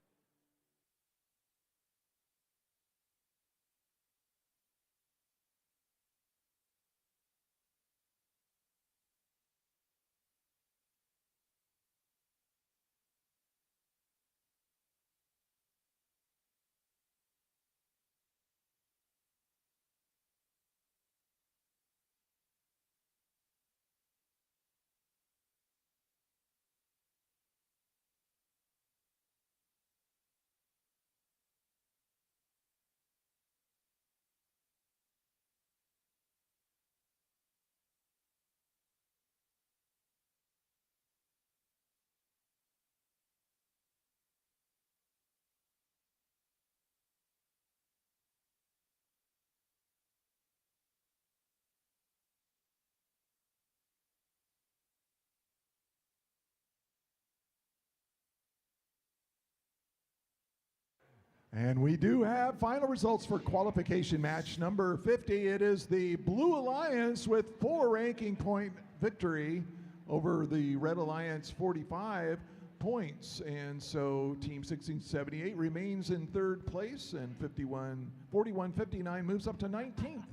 And we do have final results for qualification match number 50. It is the Blue Alliance with 4 ranking point victory over the Red Alliance 45 points. And so Team 1678 remains in 3rd place, and 41-59 moves up to 19th.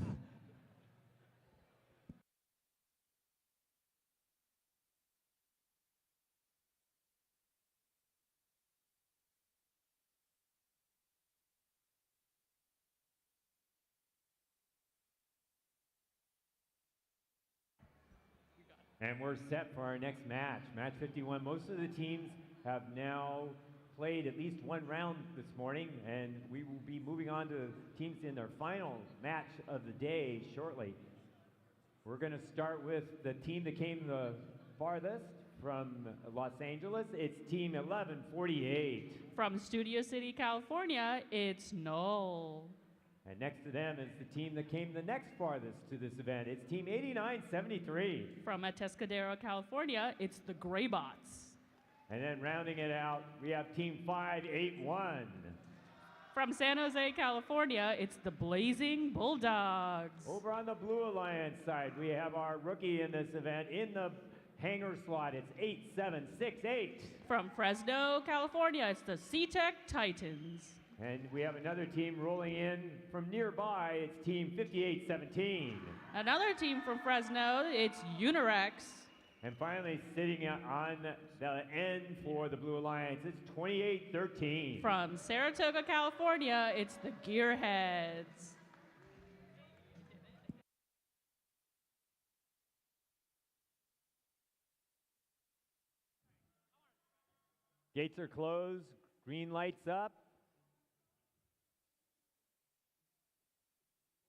And we're set for our next match, match 51. Most of the teams have now played at least one round this morning, and we will be moving on to teams in their final match of the day shortly. We're going to start with the team that came the farthest from Los Angeles. It's Team 1148. From Studio City, California, it's Null. And next to them is the team that came the next farthest to this event. It's Team 8973. From Atascadero, California, it's the Graybots. And then rounding it out, we have Team 581. From San Jose, California, it's the Blazing Bulldogs. Over on the Blue Alliance side, we have our rookie in this event in the hanger slot. It's 8768. From Fresno, California, it's the SeaTech Titans. And we have another team rolling in from nearby. It's Team 5817. Another team from Fresno, it's Unirex. And finally, sitting on the end for the Blue Alliance, it's 2813. From Saratoga, California, it's the Gearheads. Gates are closed, green lights up.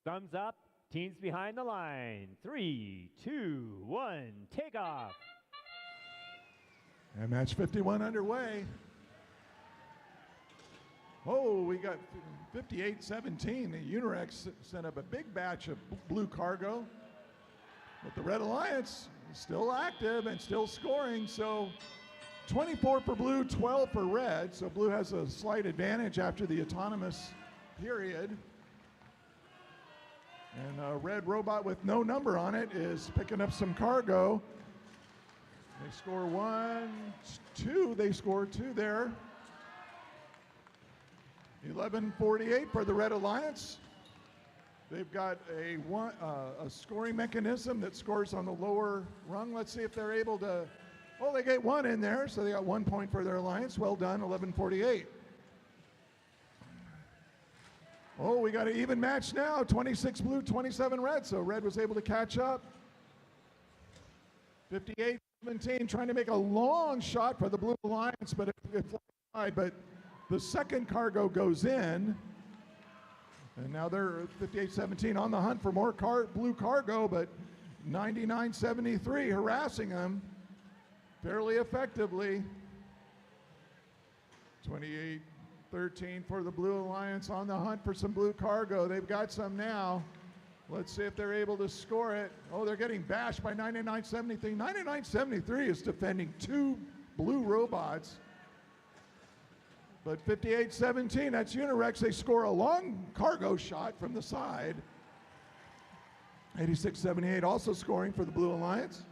Thumbs up, teams behind the line. 3, 2, 1, take off. And match 51 underway. Oh, we got 58-17. The Unirex sent up a big batch of blue cargo. But the Red Alliance is still active and still scoring. So 24 for blue, 12 for red. So blue has a slight advantage after the autonomous period. And a red robot with no number on it is picking up some cargo. They score 1, 2. They score 2 there. 11:48 for the Red Alliance. They've got a scoring mechanism that scores on the lower rung. Let's see if they're able to. Oh, they get 1 in there, so they got 1 point for their alliance. Well done, 11:48. Oh, we got an even match now, 26 blue, 27 red, so red was able to catch up. 58-17, trying to make a long shot for the Blue Alliance, but it flies, but the second cargo goes in. And now they're 58-17 on the hunt for more blue cargo, but 99-73 harassing them fairly effectively. 28-13 for the Blue Alliance on the hunt for some blue cargo. They've got some now. Let's see if they're able to score it. Oh, they're getting bashed by 99-73. 99-73 is defending 2 blue robots. But 58-17, that's Unirex. They score a long cargo shot from the side. 86-78 also scoring for the Blue Alliance.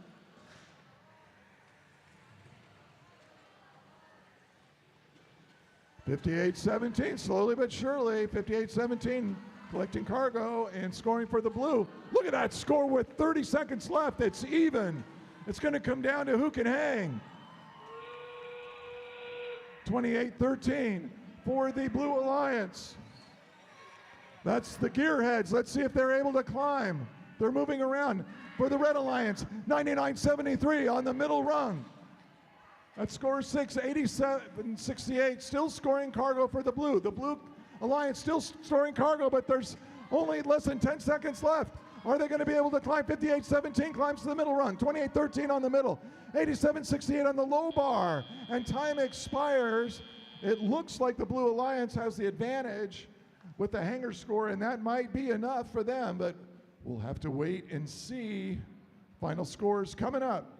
58-17, slowly but surely. 58-17, collecting cargo and scoring for the blue. Look at that score with 30 seconds left. It's even. It's going to come down to who can hang. 28-13 for the Blue Alliance. That's the gearheads. Let's see if they're able to climb. They're moving around. For the Red Alliance, 99-73 on the middle rung. That score 6, 87-68, still scoring cargo for the blue. The Blue Alliance still storing cargo, but there's only less than 10 seconds left. Are they going to be able to climb? 58-17 climbs to the middle rung, 28-13 on the middle, 87-68 on the low bar, and time expires. It looks like the Blue Alliance has the advantage with the hanger score, and that might be enough for them, but we'll have to wait and see. Final scores coming up.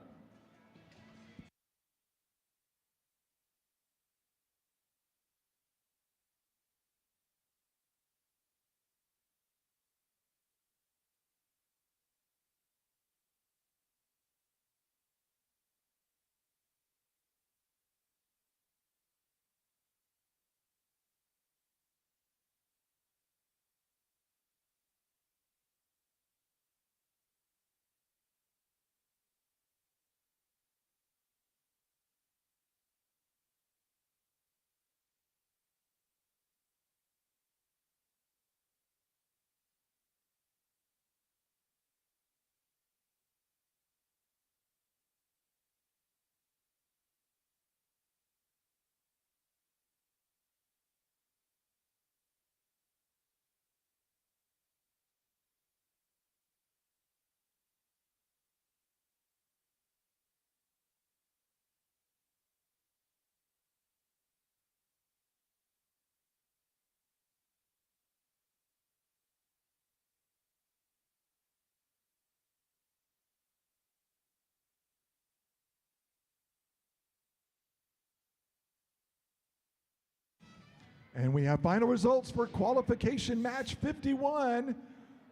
And we have final results for qualification match 51.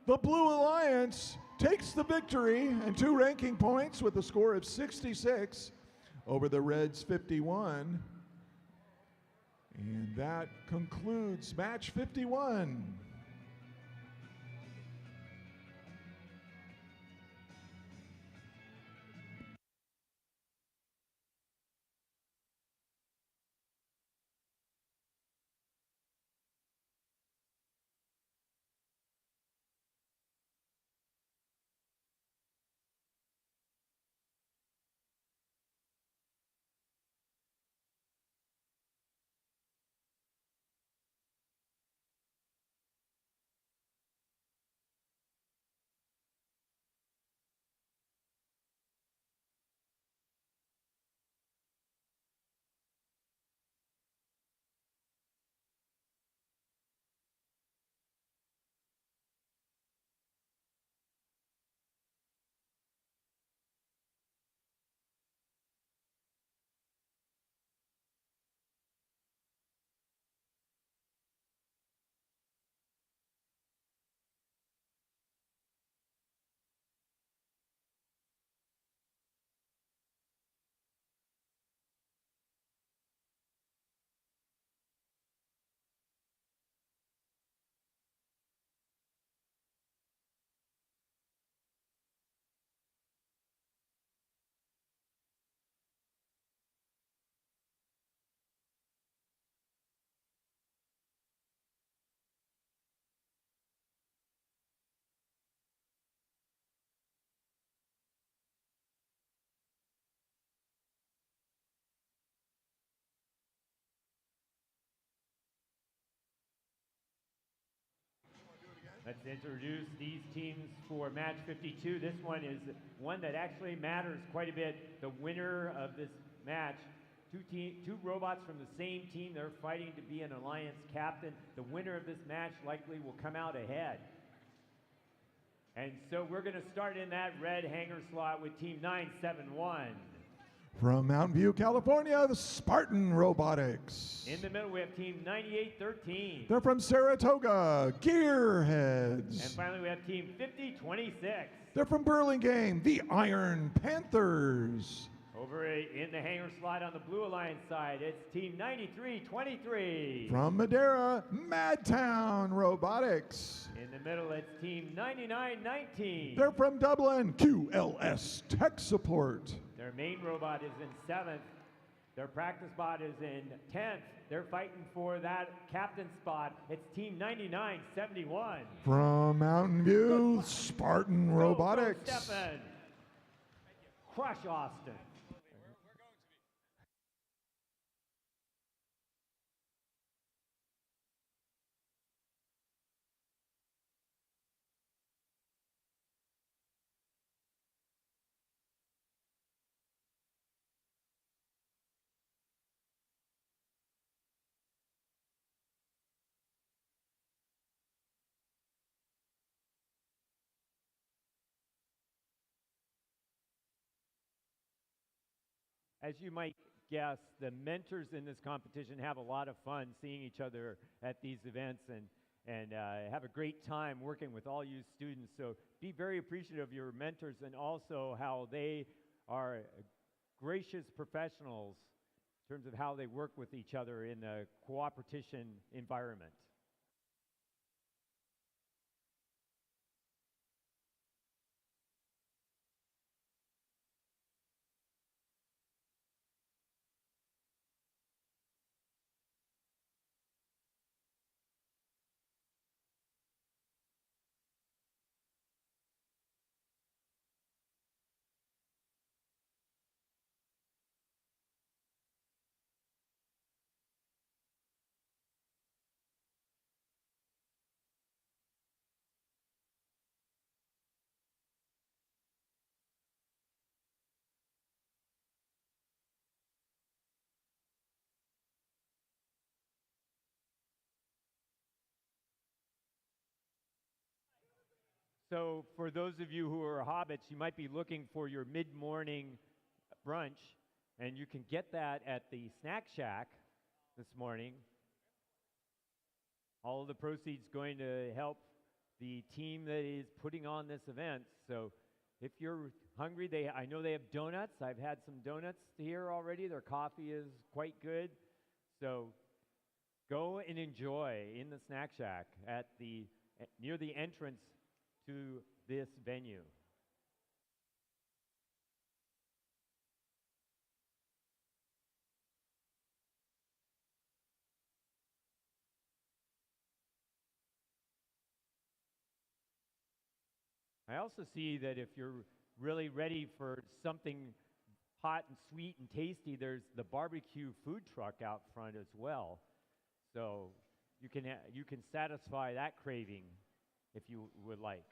The Blue Alliance takes the victory and 2 ranking points with a score of 66 over the Reds 51. And that concludes match 51. Let's introduce these teams for match 52. This one is one that actually matters quite a bit. The winner of this match, two robots from the same team, they're fighting to be an alliance captain. The winner of this match likely will come out ahead. And so we're going to start in that red hanger slot with team 971. From Mountain View, California, the Spartan Robotics. In the middle, we have team 9813. They're from Saratoga, Gearheads. And finally, we have team 5026. They're from Burlingame, the Iron Panthers. Over in the hanger slot on the Blue Alliance side, it's Team 9323. From Madeira, Madtown Robotics. In the middle, it's Team 9919. They're from Dublin, QLS Tech Support. Their main robot is in 7th. Their practice bot is in 10th. They're fighting for that captain spot. It's Team 9971. From Mountain View, Spartan Robotics. Go, Stefan. Crush Austin. As you might guess, the mentors in this competition have a lot of fun seeing each other at these events and have a great time working with all you students. So be very appreciative of your mentors and also how they are gracious professionals in terms of how they work with each other in a cooperation environment. So for those of you who are hobbits, you might be looking for your mid-morning brunch, and you can get that at the Snack Shack this morning. All of the proceeds going to help the team that is putting on this event. So if you're hungry, I know they have donuts. I've had some donuts here already. Their coffee is quite good. So go and enjoy in the Snack Shack at near the entrance to this venue. I also see that if you're really ready for something hot and sweet and tasty, there's the barbecue food truck out front as well. So you can satisfy that craving if you would like.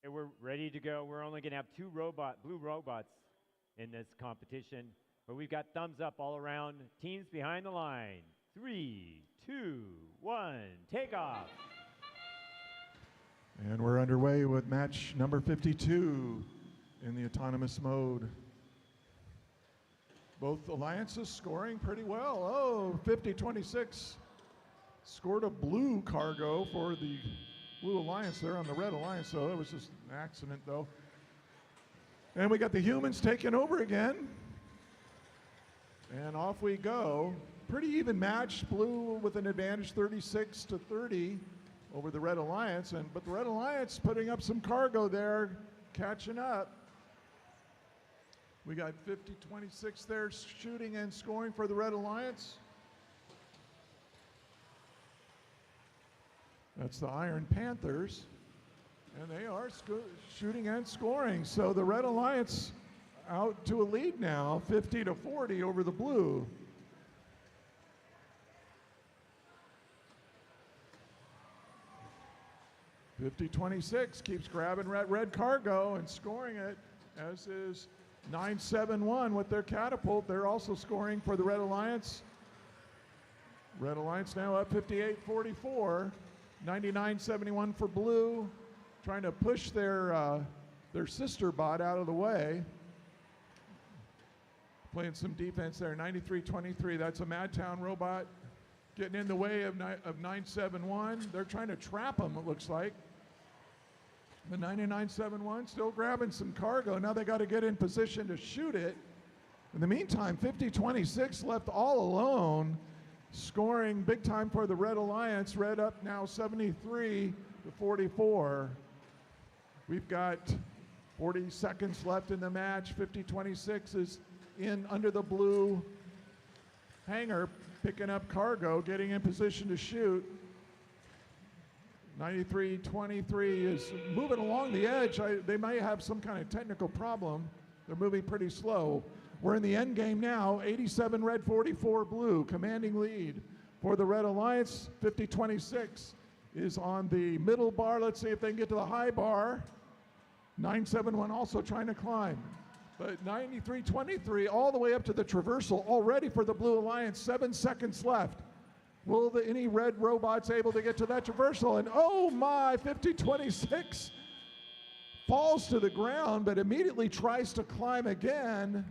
Okay, we're ready to go. We're only going to have two blue robots in this competition, but we've got thumbs up all around. Teams behind the line. 3, 2, 1, take off. And we're underway with match number 52 in the autonomous mode. Both alliances scoring pretty well. Oh, 50-26 scored a blue cargo for the Blue Alliance there on the Red Alliance, so it was just an accident though. And we got the humans taking over again. And off we go. Pretty even match, Blue with an advantage 36-30 over the Red Alliance, but the Red Alliance putting up some cargo there, catching up. We got 50-26 there, shooting and scoring for the Red Alliance. That's the Iron Panthers, and they are shooting and scoring. So the Red Alliance out to a lead now, 50-40 over the Blue. (50-26) keeps grabbing red cargo and scoring it, as is 971 with their catapult. They're also scoring for the Red Alliance. Red Alliance now up 58-44. 99-71 for Blue, trying to push their sister bot out of the way. Playing some defense there, 93-23. That's a Madtown robot getting in the way of 971. They're trying to trap them, it looks like. The 99-71 still grabbing some cargo. Now they got to get in position to shoot it. In the meantime, 50-26 left all alone, scoring big time for the Red Alliance. Red up now 73-44. We've got 40 seconds left in the match. 50-26 is in under the Blue hangar, picking up cargo, getting in position to shoot. 93-23 is moving along the edge. They may have some kind of technical problem. They're moving pretty slow. We're in the end game now. 87 red, 44 blue, commanding lead for the Red Alliance. 50-26 is on the middle bar. Let's see if they can get to the high bar. 971 also trying to climb. But 93-23 all the way up to the traversal already for the Blue Alliance. 7 seconds left. Will any red robots able to get to that traversal? And oh my, 50-26 falls to the ground, but immediately tries to climb again.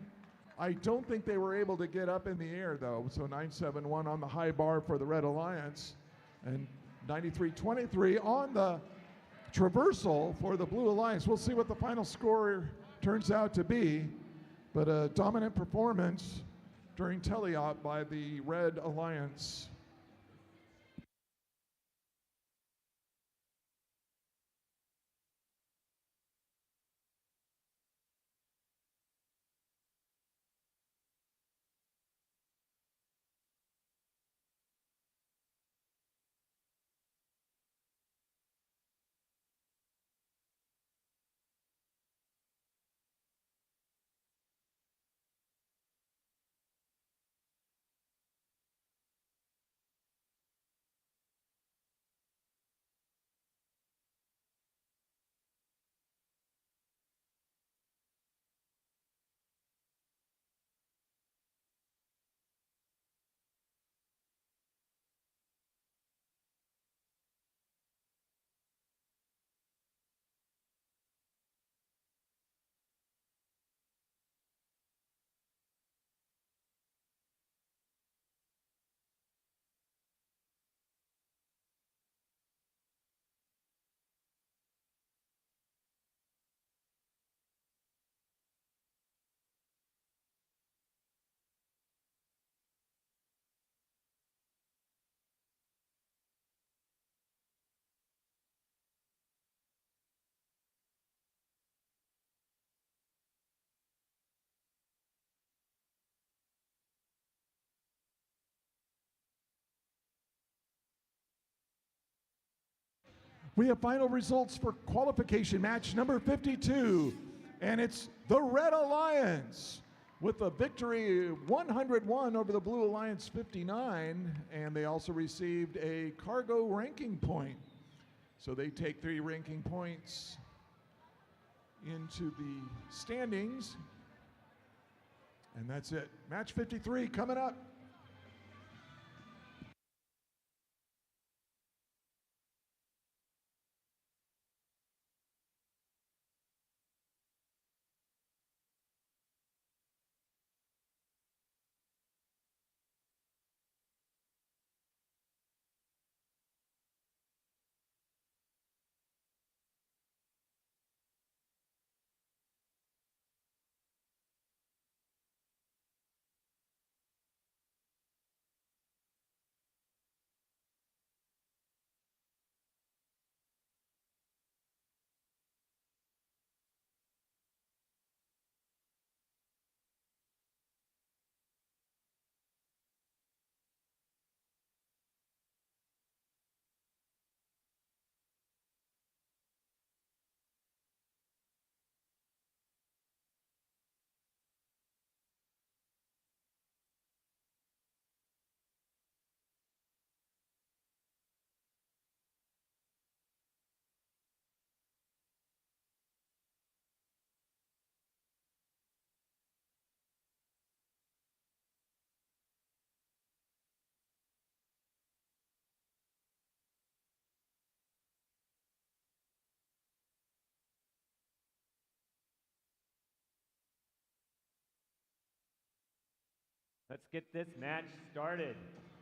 I don't think they were able to get up in the air though. So 971 on the high bar for the Red Alliance, and 93-23 on the traversal for the Blue Alliance. We'll see what the final score turns out to be, but a dominant performance during teleop by the Red Alliance. We have final results for qualification match number 52, and it's the Red Alliance with a victory 101 over the Blue Alliance 59, and they also received a cargo ranking point. So they take 3 ranking points into the standings. And that's it. Match 53 coming up. Let's get this match started.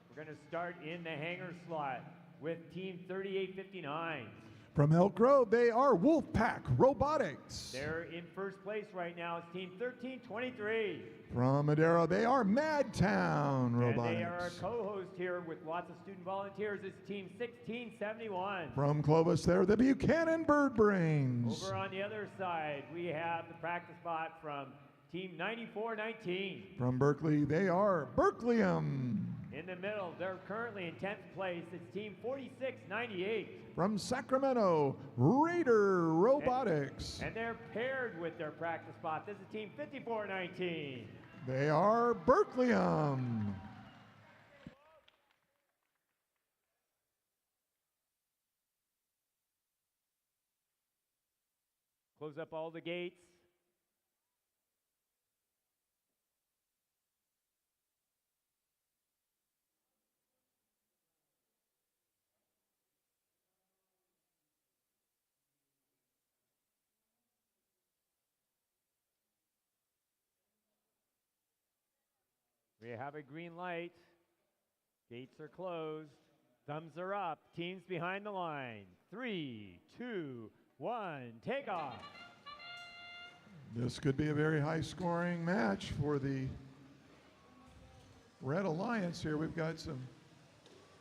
We're going to start in the hanger slot with Team 3859. From Elk Grove, they are Wolfpack Robotics. They're in first place right now. It's Team 1323. From Madera, they are Madtown Robotics. And they are our co-host here with lots of student volunteers. It's Team 1671. From Clovis, they're the Buchanan Bird Brains. Over on the other side, we have the practice bot from Team 9419. From Berkeley, they are Berkeleyum. In the middle, they're currently in 10th place. It's Team 4698. From Sacramento, Raider Robotics. And they're paired with their practice bot. This is Team 5419. They are Berkeleyum. Close up all the gates. We have a green light. Gates are closed. Thumbs are up. Teams behind the line. 3, 2, 1, take off. This could be a very high-scoring match for the Red Alliance here. We've got some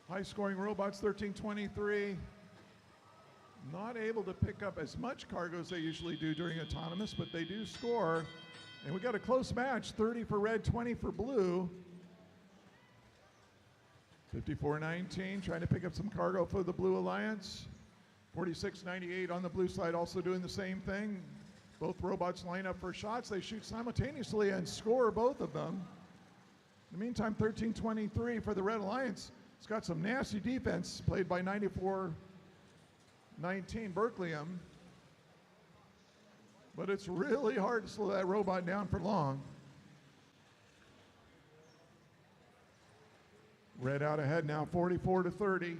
high-scoring robots, 1323. Not able to pick up as much cargo as they usually do during autonomous, but they do score. And we got a close match, 30 for red, 20 for blue. 5419 trying to pick up some cargo for the Blue Alliance. 4698 on the blue side also doing the same thing. Both robots line up for shots. They shoot simultaneously and score both of them. In the meantime, 1323 for the Red Alliance. It's got some nasty defense played by 9419 Berkeleyum. But it's really hard to slow that robot down for long. Red out ahead now, 44 to 30.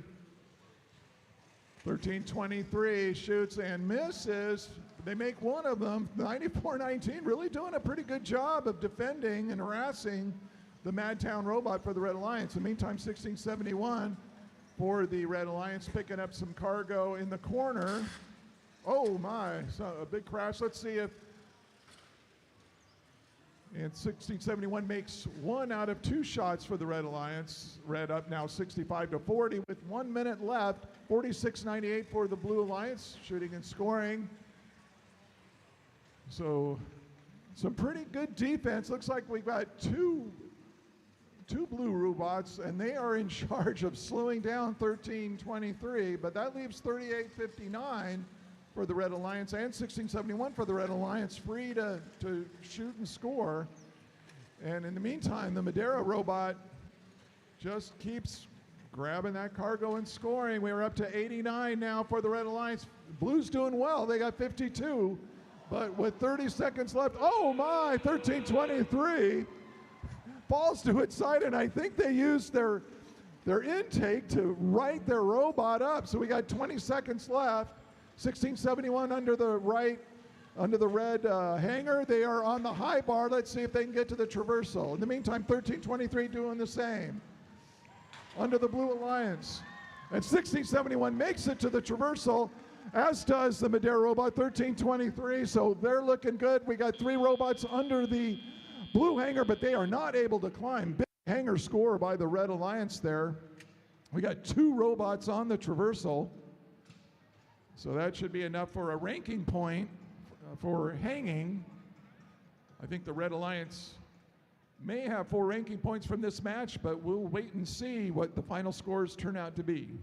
1323 shoots and misses. They make one of them. 9419 really doing a pretty good job of defending and harassing the Madtown robot for the Red Alliance. In the meantime, 1671 for the Red Alliance, picking up some cargo in the corner. Oh my, so a big crash. Let's see if, and 1671 makes 1 out of 2 shots for the Red Alliance. Red up now 65 to 40 with 1 minute left. 4698 for the Blue Alliance, shooting and scoring. So some pretty good defense. Looks like we've got two blue robots, and they are in charge of slowing down 1323, but that leaves 3859 for the Red Alliance and 1671 for the Red Alliance, free to shoot and score. And in the meantime, the Madera robot just keeps grabbing that cargo and scoring. We're up to 89 now for the Red Alliance. Blue's doing well. They got 52, But with 30 seconds left, oh my, 13:23 falls to its side, and I think they used their intake to right their robot up. So we got 20 seconds left. 1671 under the red hanger. They are on the high bar. Let's see if they can get to the traversal. In the meantime, 1323 doing the same. Under the Blue Alliance. And 1671 makes it to the traversal, as does the Madera robot, 1323. So they're looking good. We got 3 robots under the blue hanger, but they are not able to climb. Big hanger score by the Red Alliance there. We got 2 robots on the traversal. So that should be enough for a ranking point for hanging. I think the Red Alliance may have 4 ranking points from this match, but we'll wait and see what the final scores turn out to be.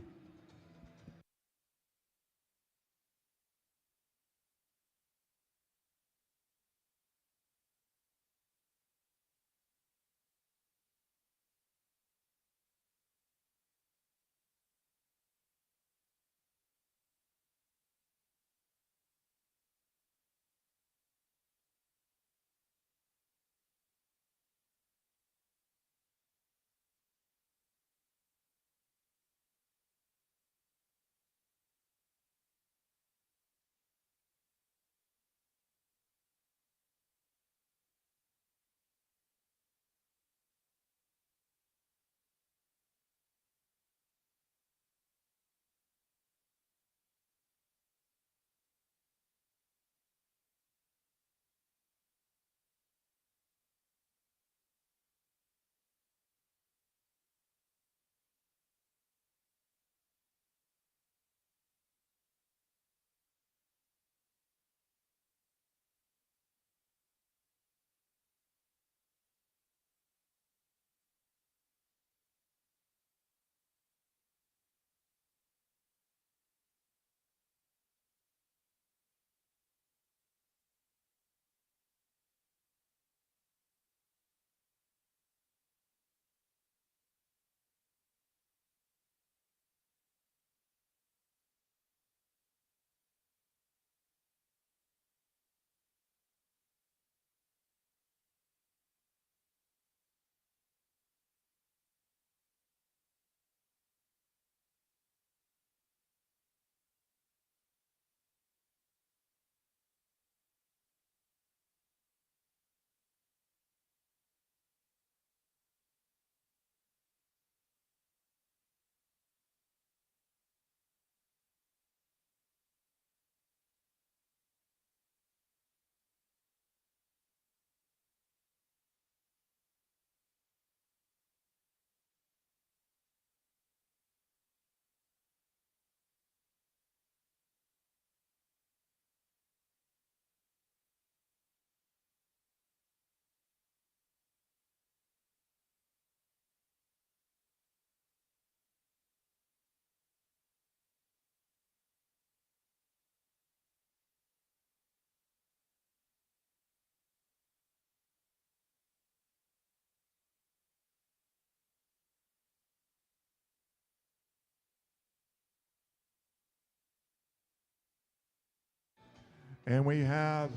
And we have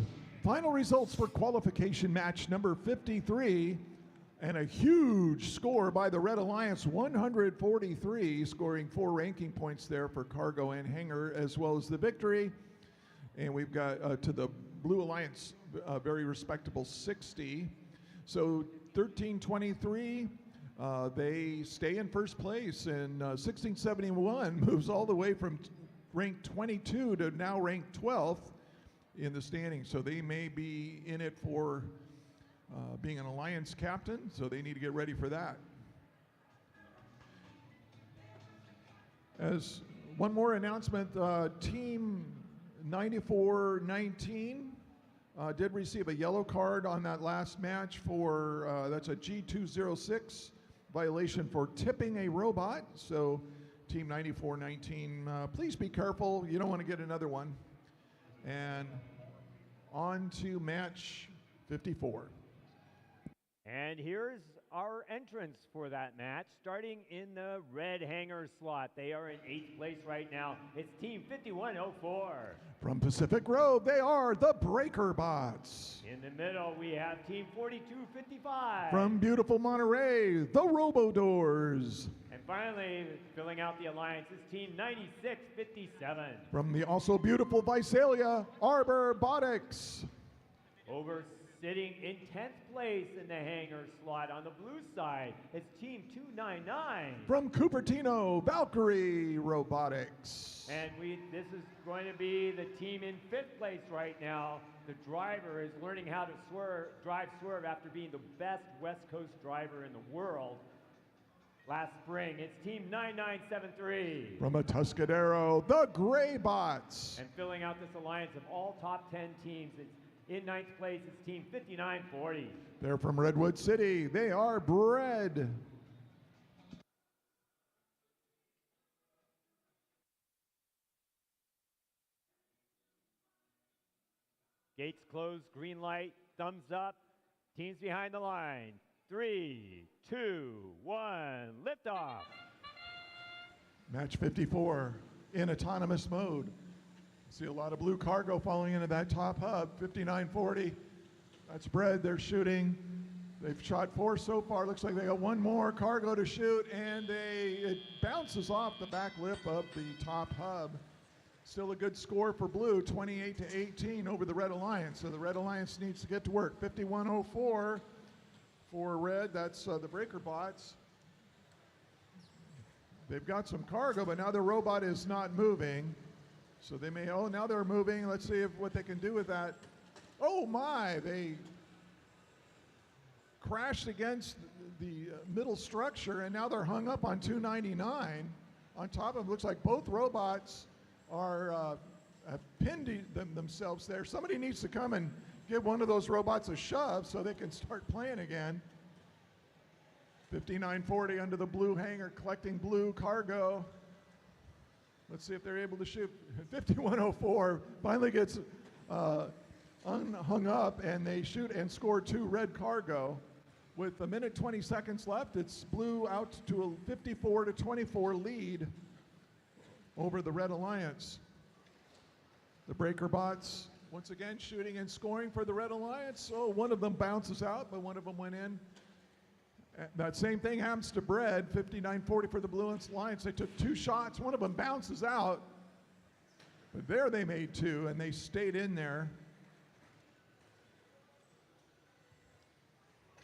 final results for qualification match number 53, and a huge score by the Red Alliance, 143, scoring 4 ranking points there for cargo and hangar, as well as the victory. And we've got to the Blue Alliance, a very respectable 60. So 1323, they stay in first place, and 1671 moves all the way from ranked 22 to now ranked 12th in the standings. So they may be in it for being an Alliance captain, so they need to get ready for that. As one more announcement, Team 9419 did receive a yellow card on that last match for, that's a G206 violation for tipping a robot. So Team 9419, please be careful. You don't want to get another one. And on to match 54. And here's our entrance for that match, starting in the red hanger slot. They are in 8th place right now. It's Team 5104. From Pacific Road, they are the Breaker Bots. In the middle, we have Team 4255. From beautiful Monterey, the Robo-Doors. And finally, filling out the alliance is Team 9657. From the also beautiful Visalia, Arbor Botics. Over sitting in 10th place in the hanger slot on the blue side, it's Team 299. From Cupertino, Valkyrie Robotics. And this is going to be the team in 5th place right now. The driver is learning how to drive swerve after being the best West Coast driver in the world last spring. It's Team 9973. From a Tuscadero, the Gray Bots. And filling out this alliance of all top 10 teams, it's in 9th place, it's Team 5940. They're from Redwood City. They are Bread. Gates closed, green light, thumbs up. Teams behind the line. 3, 2, 1, liftoff. Match 54 in autonomous mode. See a lot of blue cargo falling into that top hub. 5940. That's Bread. They're shooting. They've shot 4 so far. Looks like they got 1 more cargo to shoot, and it bounces off the back lip of the top hub. Still a good score for blue, 28-18 over the Red Alliance. So the Red Alliance needs to get to work. 5104 for Red. That's the Breaker Bots. They've got some cargo, but now their robot is not moving. So they may, now they're moving. Let's see what they can do with that. Oh my, they crashed against the middle structure, and now they're hung up on 299. On top of them, looks like both robots are have pinned themselves there. Somebody needs to come and give one of those robots a shove so they can start playing again. 5940 under the blue hangar, collecting blue cargo. Let's see if they're able to shoot. 5104 finally gets hung up, and they shoot and score 2 red cargo. With a minute 20 seconds left, it's blue out to a 54-24 lead over the Red Alliance. The Breaker Bots once again shooting and scoring for the Red Alliance. Oh, one of them bounces out, but one of them went in. That same thing happens to Bread. 5940 for the Blue Alliance. They took 2 shots. One of them bounces out. But there they made 2, and they stayed in there.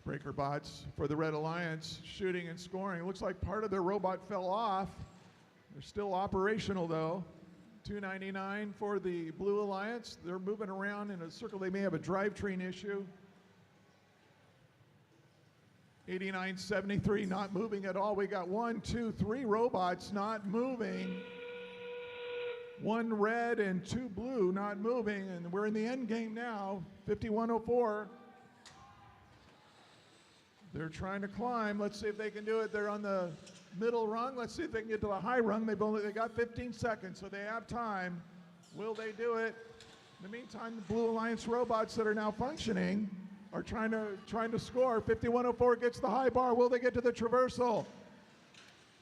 Breaker Bots for the Red Alliance shooting and scoring. It looks like part of their robot fell off. They're still operational though. 299 for the Blue Alliance. They're moving around in a circle. They may have a drivetrain issue. 8973 not moving at all. We got 1, 2, 3 robots not moving. 1 red and 2 blue not moving, and we're in the end game now. 5104. They're trying to climb. Let's see if they can do it. They're on the middle rung. Let's see if they can get to the high rung. They got 15 seconds, so they have time. Will they do it? In the meantime, the Blue Alliance robots that are now functioning are trying to score. 5104 gets the high bar. Will they get to the traversal?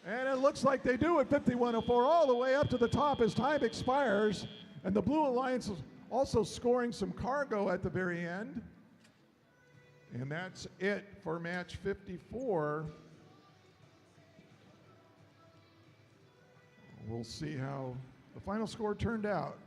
And it looks like they do at 5104 all the way up to the top as time expires. And the Blue Alliance is also scoring some cargo at the very end. And that's it for match 54. We'll see how the final score turned out.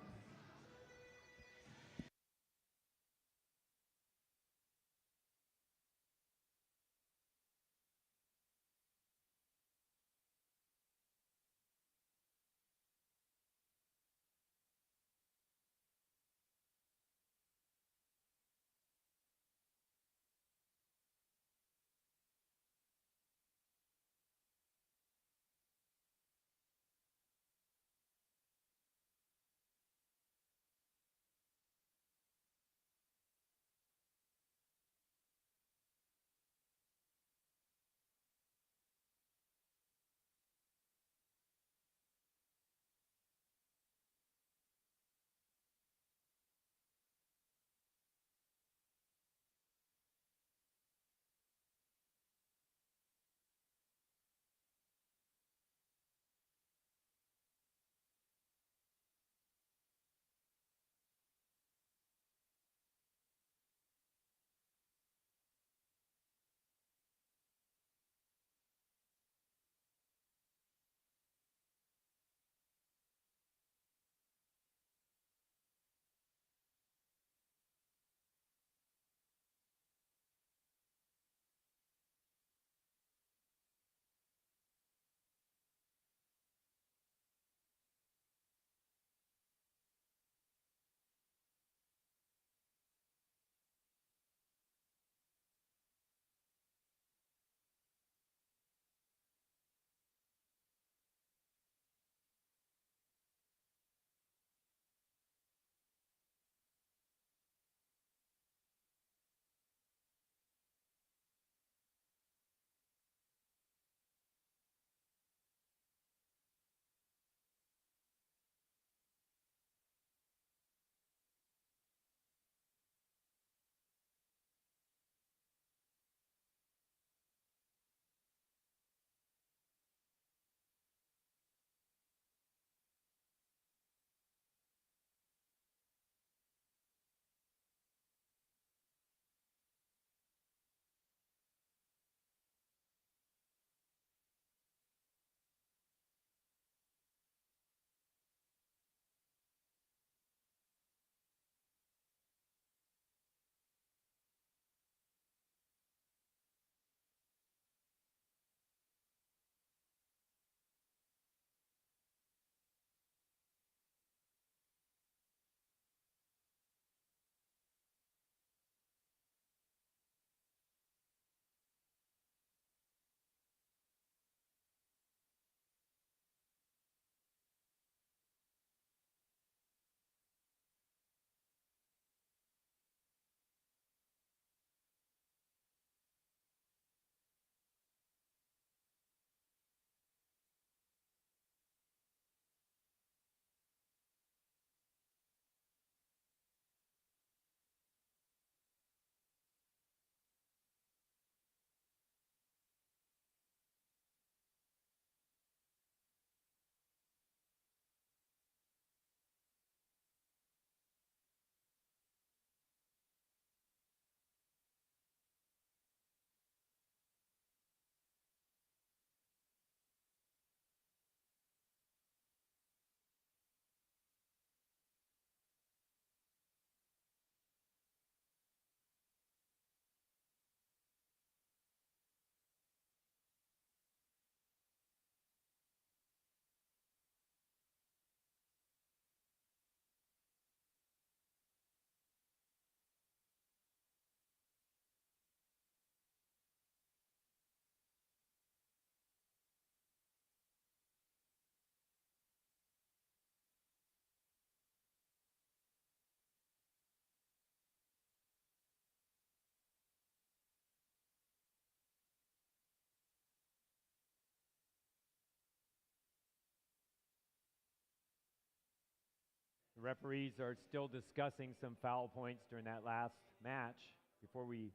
The referees are still discussing some foul points during that last match before we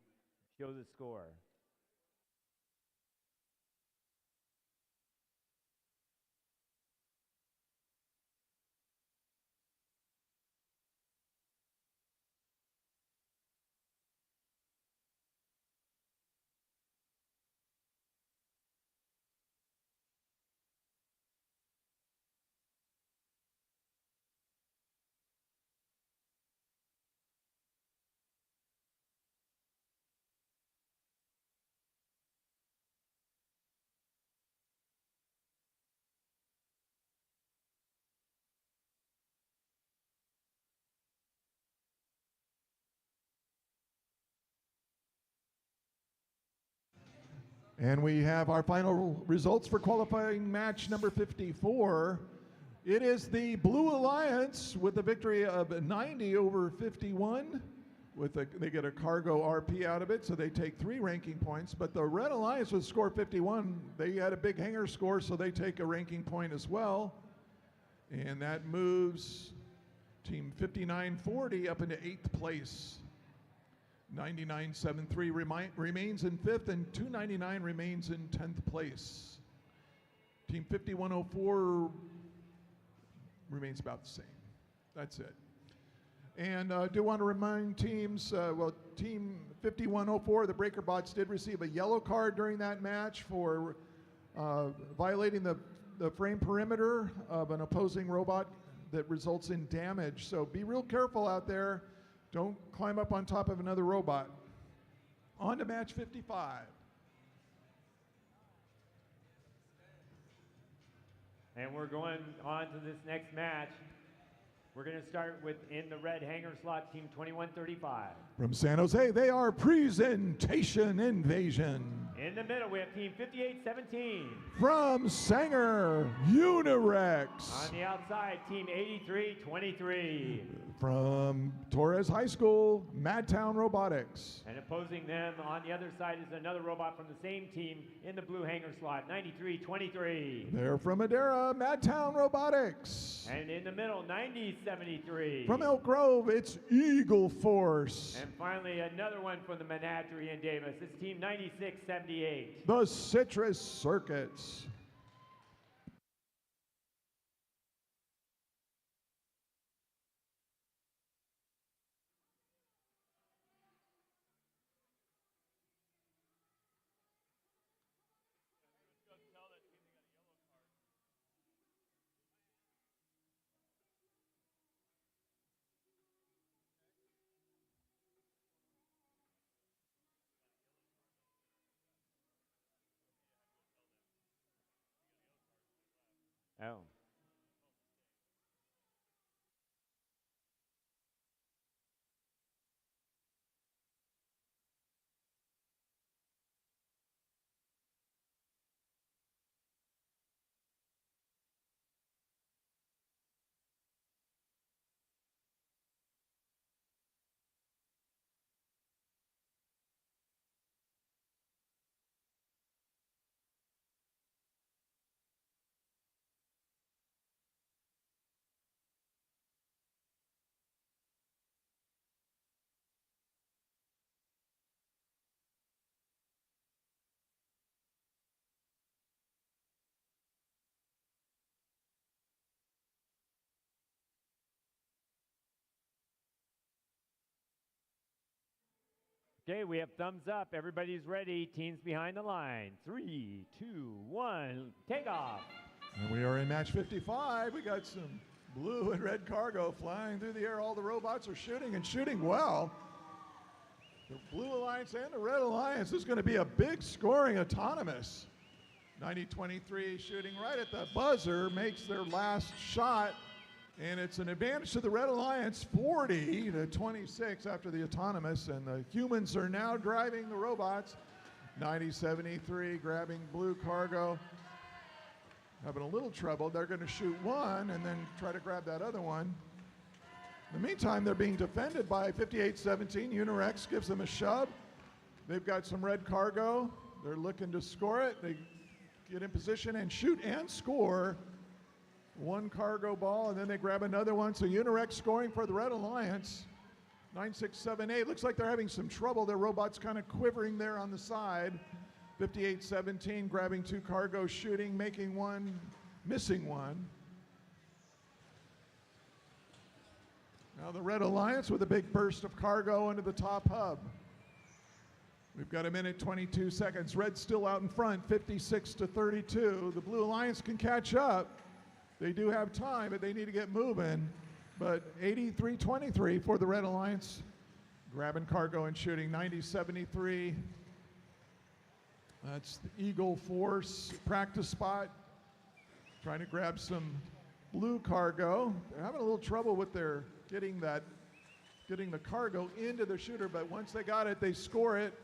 show the score. And we have our final results for qualifying match number 54. It is the Blue Alliance with a victory of 90 over 51. They get a cargo RP out of it, so they take 3 ranking points. But the Red Alliance with score 51, they had a big hanger score, so they take a ranking point as well. And that moves team 5940 up into 8th place. 9973 remains in 5th, and 299 remains in 10th place. Team 5104 remains about the same. That's it. And I do want to remind teams, Team 5104, the Breaker Bots did receive a yellow card during that match for violating the frame perimeter of an opposing robot that results in damage. So be real careful out there. Don't climb up on top of another robot. On to match 55. And we're going on to this next match. We're going to start with, in the red hanger slot, team 2135. From San Jose, they are Presentation Invasion. In the middle, we have team 5817. From Sanger, Unirex. On the outside, team 8323. From Torres High School, Madtown Robotics. And opposing them on the other side is another robot from the same team in the blue hanger slot, 9323. They're from Madera, Madtown Robotics. And in the middle, 9073. From Elk Grove, it's Eagle Force. And finally, another one from the Menagerie in Davis. It's team 9678. The Citrus Circuits. Oh. Okay, we have thumbs up. Everybody's ready. Teams behind the line. 3, 2, 1, take off. And we are in match 55. We got some blue and red cargo flying through the air. All the robots are shooting and shooting well. The Blue Alliance and the Red Alliance is going to be a big scoring autonomous. 9023 shooting right at the buzzer, makes their last shot. And it's an advantage to the Red Alliance, 40 to 26 after the autonomous. And the humans are now driving the robots. 9073 grabbing blue cargo. Having a little trouble. They're going to shoot one and then try to grab that other one. In the meantime, they're being defended by 5817. Unirex gives them a shove. They've got some red cargo. They're looking to score it. They get in position and shoot and score. one cargo ball, and then they grab another one. So Unirex scoring for the Red Alliance. 9-6-7-8. Looks like they're having some trouble. Their robot's kind of quivering there on the side. 58-17, grabbing two cargo, shooting, making one, missing one. Now the Red Alliance with a big burst of cargo into the top hub. We've got 1:22 seconds. Red's still out in front, 56-32. The Blue Alliance can catch up. They do have time, but they need to get moving. But 83-23 for the Red Alliance. Grabbing cargo and shooting, 90-73. That's the Eagle Force practice spot. Trying to grab some blue cargo. They're having a little trouble with their getting the cargo into the shooter, but once they got it, they score it.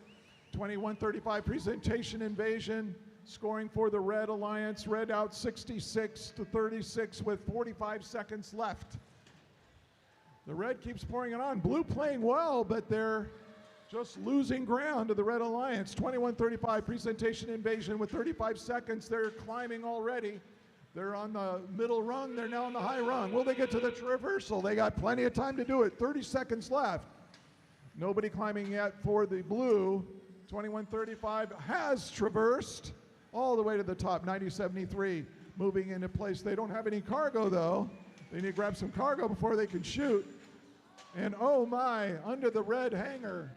21-35 presentation invasion, scoring for the Red Alliance. Red out 66-36 with 45 seconds left. The Red keeps pouring it on. Blue playing well, but they're just losing ground to the Red Alliance. 21-35 presentation invasion with 35 seconds. They're climbing already. They're on the middle rung. They're now on the high rung. Will they get to the traversal? They got plenty of time to do it. 30 seconds left. Nobody climbing yet for the blue. 21-35 has traversed all the way to the top. 90-73 moving into place. They don't have any cargo though. They need to grab some cargo before they can shoot. And oh my, under the red hanger.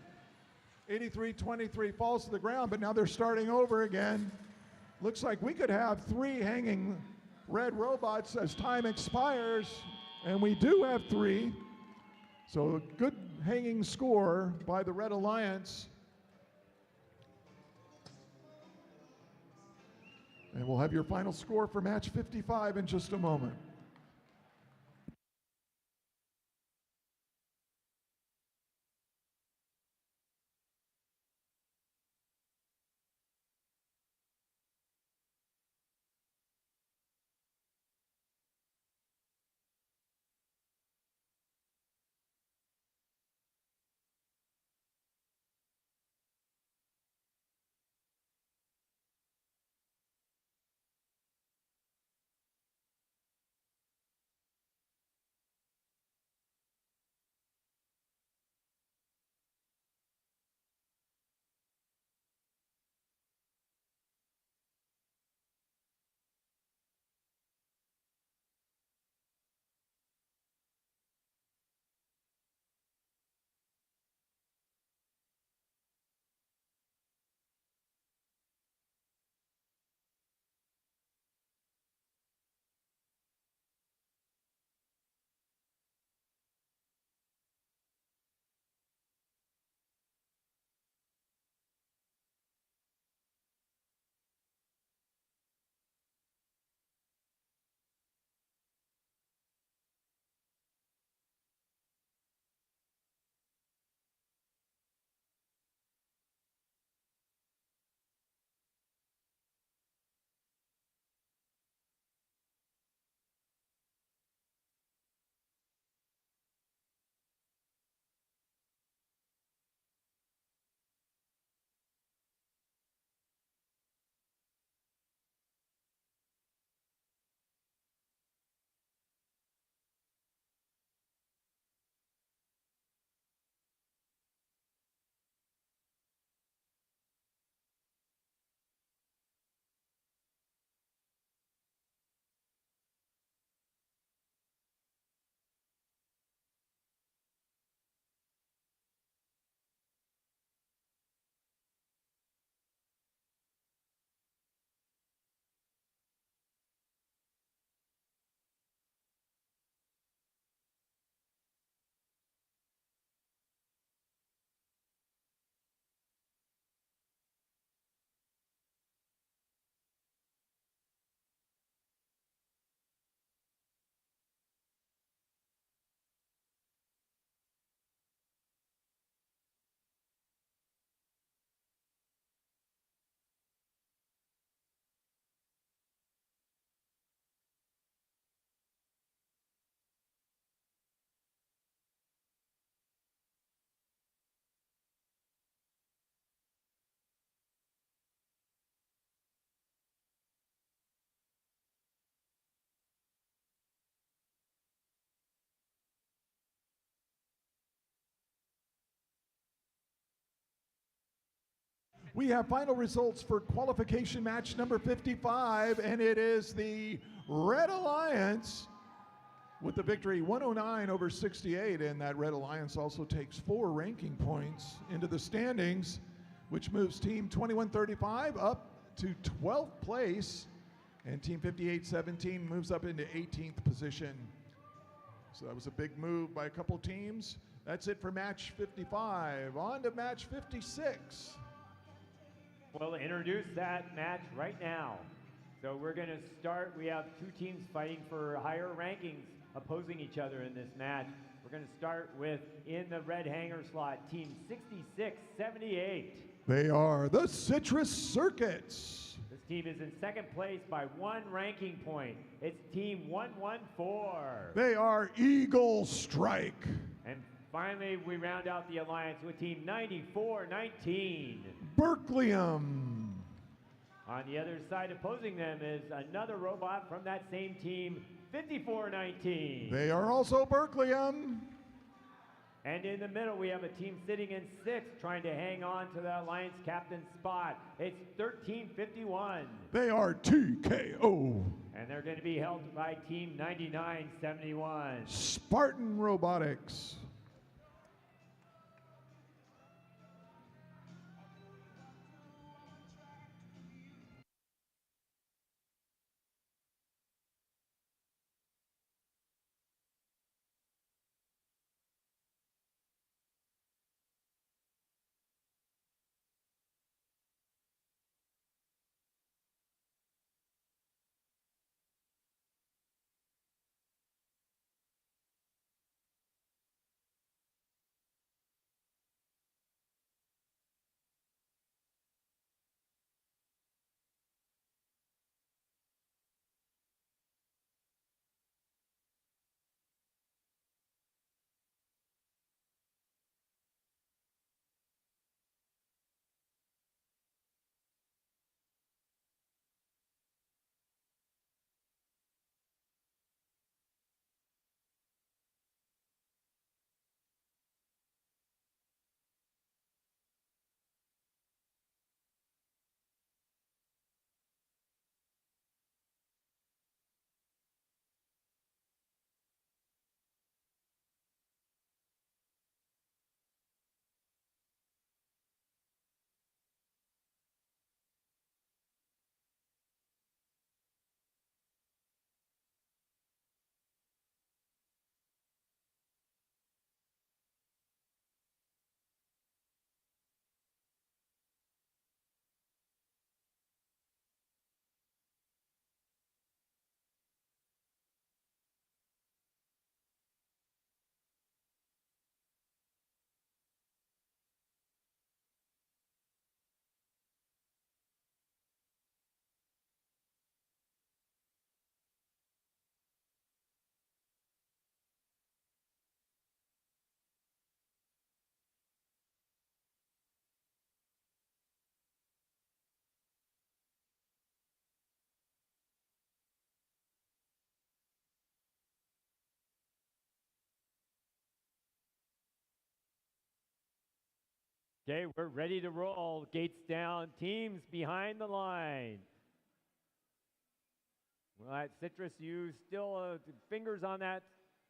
83-23 falls to the ground, but now they're starting over again. Looks like we could have 3 hanging red robots as time expires, and we do have 3. So a good hanging score by the Red Alliance. And we'll have your final score for match 55 in just a moment. We have final results for qualification match number 55, and it is the Red Alliance with the victory 109 over 68, and that Red Alliance also takes 4 ranking points into the standings, which moves Team 2135 up to 12th place, and Team 5817 moves up into 18th position. So that was a big move by a couple teams. That's it for match 55. On to match 56. We'll introduce that match right now. So we're going to start. We have 2 teams fighting for higher rankings, opposing each other in this match. We're going to start with, in the red hanger slot, Team 6678. They are the Citrus Circuits. This team is in second place by 1 ranking point. It's Team 114. They are Eagle Strike. And finally, we round out the alliance with Team 9419. Berkeleyum. On the other side, opposing them is another robot from that same team, 5419. They are also Berkeleyum. And in the middle, we have a team sitting in 6th, trying to hang on to the alliance captain spot. It's 1351. They are TKO. And they're going to be held by Team 9971. Spartan Robotics. Okay, we're ready to roll. Gates down, teams behind the line. Well, at Citrus, you still fingers on that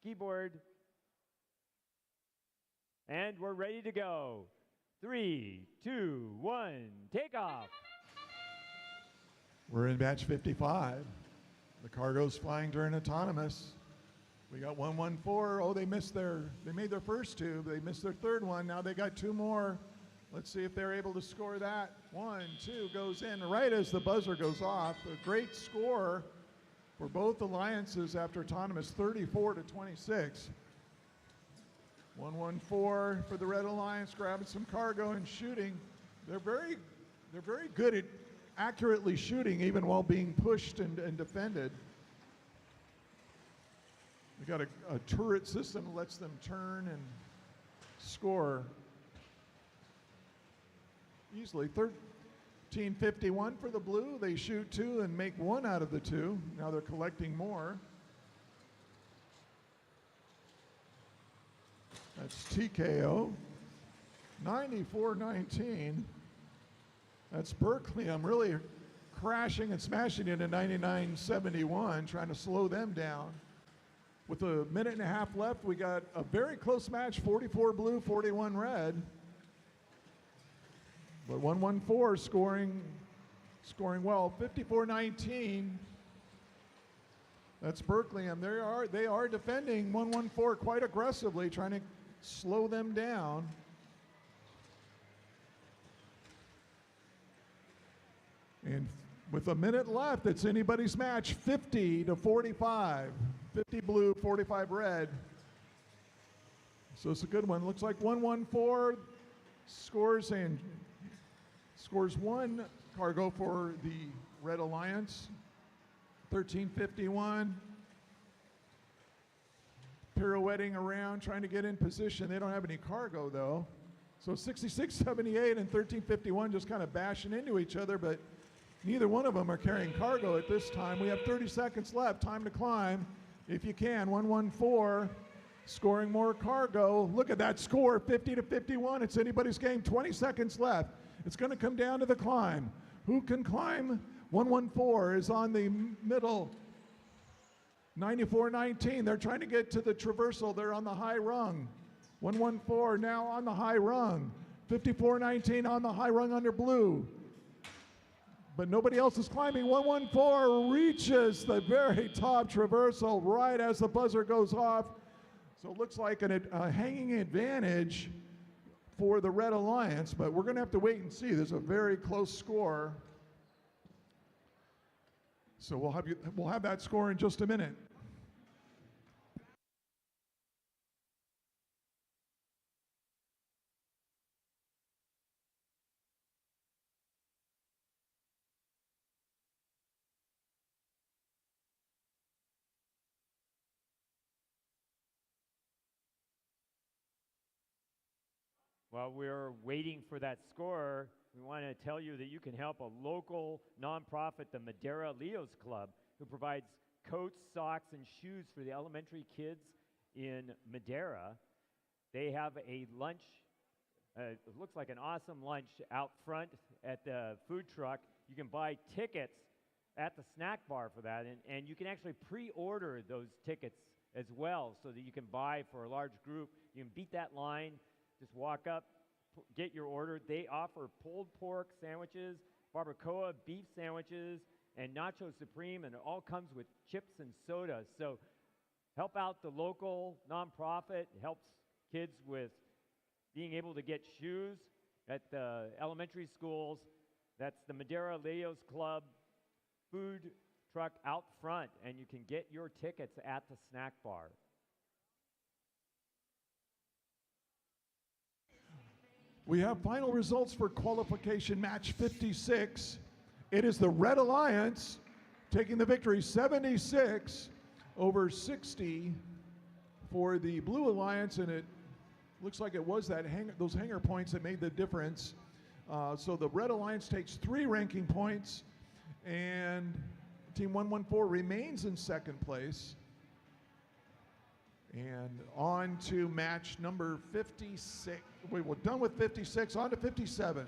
keyboard. And we're ready to go. 3, 2, 1, take off. We're in match 55. The cargo's flying during autonomous. We got 114. Oh, they made their first 2, but they missed their 3rd one. Now they got 2 more. Let's see if they're able to score that. 1, 2 goes in right as the buzzer goes off. A great score for both alliances after autonomous, 34-26. 114 for the Red Alliance, grabbing some cargo and shooting. They're very good at accurately shooting even while being pushed and defended. They got a turret system that lets them turn and score easily. 1351 for the blue. They shoot 2 and make 1 out of the 2. Now they're collecting more. That's TKO. 94-19. That's Berkeley. I'm really crashing and smashing into 99.71, trying to slow them down. With a minute and a half left, we got a very close match, 44 blue, 41 red. But 114 scoring well, 54-19. That's Berkeley, and they are defending 114 quite aggressively, trying to slow them down. And with a minute left, it's anybody's match, 50-45. 50 blue, 45 red. So it's a good one. Looks like 114 scores one cargo for the Red Alliance. 1351. Pirouetting around, trying to get in position. They don't have any cargo though. So 6678 and 1351 just kind of bashing into each other, but neither one of them are carrying cargo at this time. We have 30 seconds left. Time to climb. If you can, 114 scoring more cargo. Look at that score, 50-51. It's anybody's game. 20 seconds left. It's going to come down to the climb. Who can climb? 114 is on the middle. 94-19. They're trying to get to the traversal. They're on the high rung. 114 now on the high rung. 54-19 on the high rung under blue. But nobody else is climbing. 114 reaches the very top traversal right as the buzzer goes off. So it looks like a hanging advantage for the Red Alliance, but we're going to have to wait and see. There's a very close score. So we'll have that score in just a minute. While we're waiting for that score, we want to tell you that you can help a local nonprofit, the Madera Leos Club, who provides coats, socks, and shoes for the elementary kids in Madera. They have a lunch, it looks like an awesome lunch out front at the food truck. You can buy tickets at the snack bar for that, and you can actually pre-order those tickets as well so that you can buy for a large group. You can beat that line. Just walk up, get your order. They offer pulled pork sandwiches, barbacoa beef sandwiches, and nacho supreme, and it all comes with chips and soda. So help out the local nonprofit. It helps kids with being able to get shoes at the elementary schools. That's the Madera Leos Club food truck out front, and you can get your tickets at the snack bar. We have final results for qualification match 56. It is the Red Alliance taking the victory 76 over 60 for the Blue Alliance, and it looks like it was those hanger points that made the difference. So the Red Alliance takes 3 ranking points, and Team 114 remains in second place. And on to match number 56. We were done with 56, on to 57.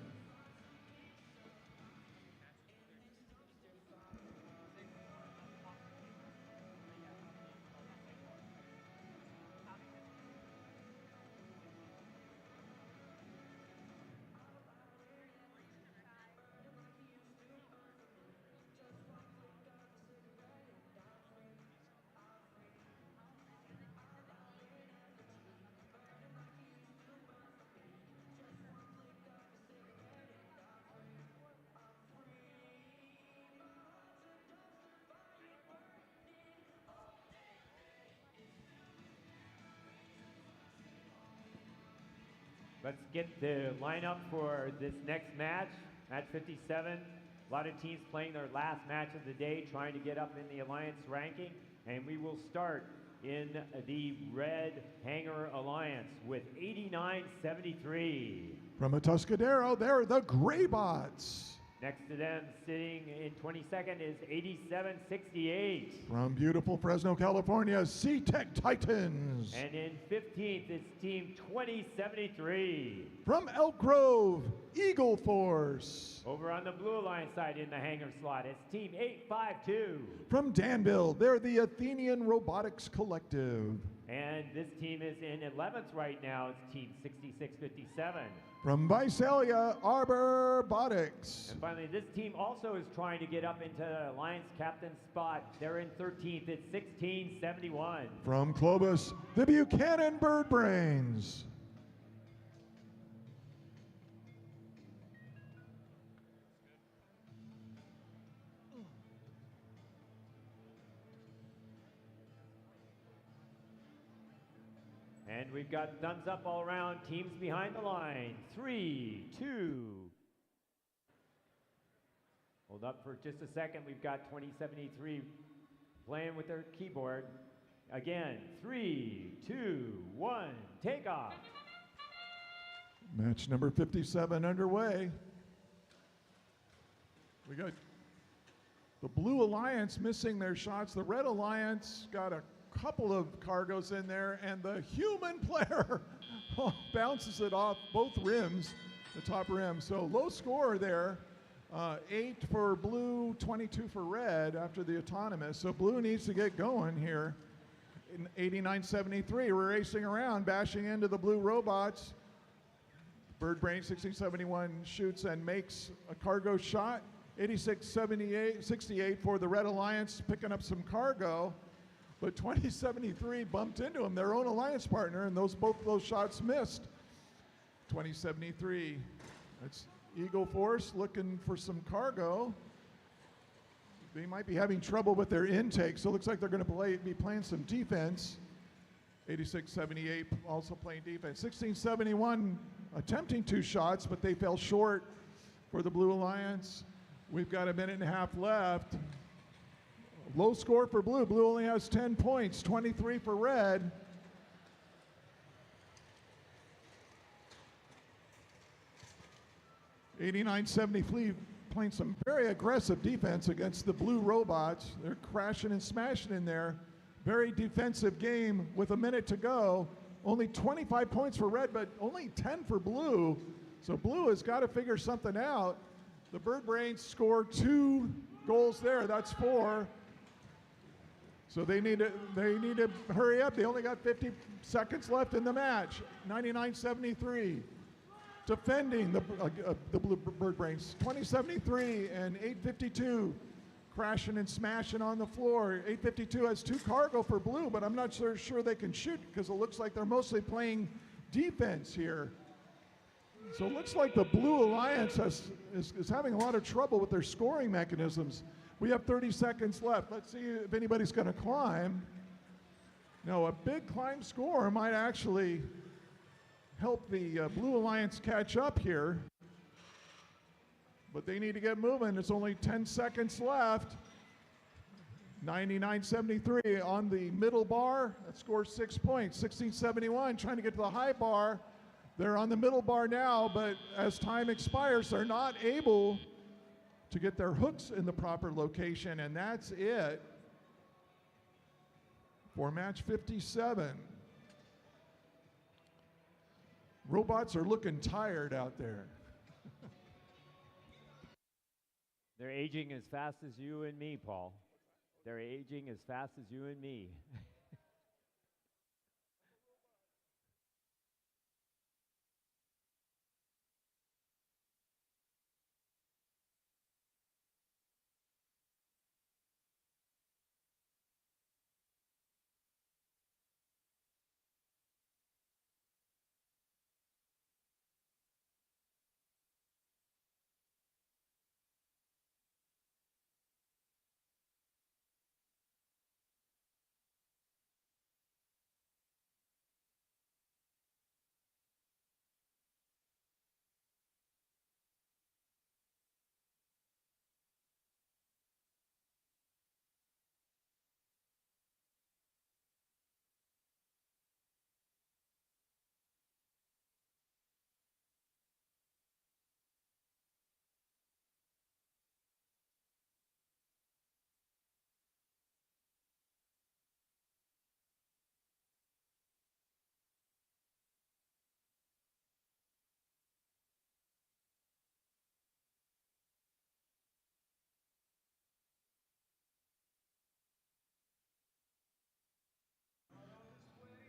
Let's get the lineup for this next match, match 57. A lot of teams playing their last match of the day, trying to get up in the Alliance ranking. And we will start in the Red Hanger Alliance with 89-73. From Atascadero, they're the Graybots. Next to them, sitting in 22nd, is 8768. From beautiful Fresno, California, C-Tech Titans. And in 15th, it's Team 2073. From Elk Grove, Eagle Force. Over on the Blue Alliance side in the hangar slot, it's Team 852. From Danville, they're the Athenian Robotics Collective. And this team is in 11th right now. It's Team 6657. From Visalia, Arbor Robotics. And finally, this team also is trying to get up into the Alliance captain spot. They're in 13th. It's 1671. From Clovis, the Buchanan Bird Brains. And we've got thumbs up all around. Teams behind the line. 3, 2. Hold up for just a second. We've got 2073 playing with their keyboard. Again, 3, 2, 1, take off. Match number 57 underway. We got the Blue Alliance missing their shots. The Red Alliance got a couple of cargoes in there, and the human player bounces it off both rims, the top rim. So low score there, 8 for blue, 22 for red after the autonomous. So blue needs to get going here. In 89.73, we're racing around, bashing into the blue robots. Bird Brain 1671 shoots and makes a cargo shot. 86.68 for the Red Alliance, picking up some cargo. But 2073 bumped into him, their own alliance partner, and both those shots missed. 2073, that's Eagle Force looking for some cargo. They might be having trouble with their intake, so it looks like they're going to be playing some defense. 86.78 also playing defense. 1671 attempting 2 shots, but they fell short for the Blue Alliance. We've got a minute and a half left. Low score for blue. Blue only has 10 points, 23 for red. $89.70 playing some very aggressive defense against the blue robots. They're crashing and smashing in there. Very defensive game with a minute to go. Only 25 points for red, but only 10 for blue. So blue has got to figure something out. The Bird Brains scored 2 goals there. That's 4. So they need to hurry up. They only got 50 seconds left in the match. 99.73. Defending the Blue Bird Brains. 20.73 and 8.52 crashing and smashing on the floor. 8.52 has 2 cargo for blue, but I'm not sure they can shoot because it looks like they're mostly playing defense here. So it looks like the Blue Alliance is having a lot of trouble with their scoring mechanisms. We have 30 seconds left. Let's see if anybody's going to climb. No, a big climb score might actually help the Blue Alliance catch up here. But they need to get moving. It's only 10 seconds left. 99.73 on the middle bar. That scores 6 points. 16.71 trying to get to the high bar. They're on the middle bar now, but as time expires, they're not able to get their hooks in the proper location, and that's it for match 57. Robots are looking tired out there. They're aging as fast as you and me, Paul. They're aging as fast as you and me.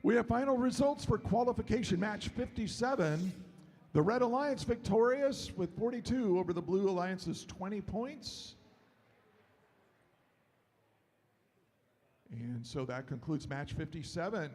We have final results for qualification match 57. The Red Alliance victorious with 42 over the Blue Alliance's 20 points. And so that concludes match 57.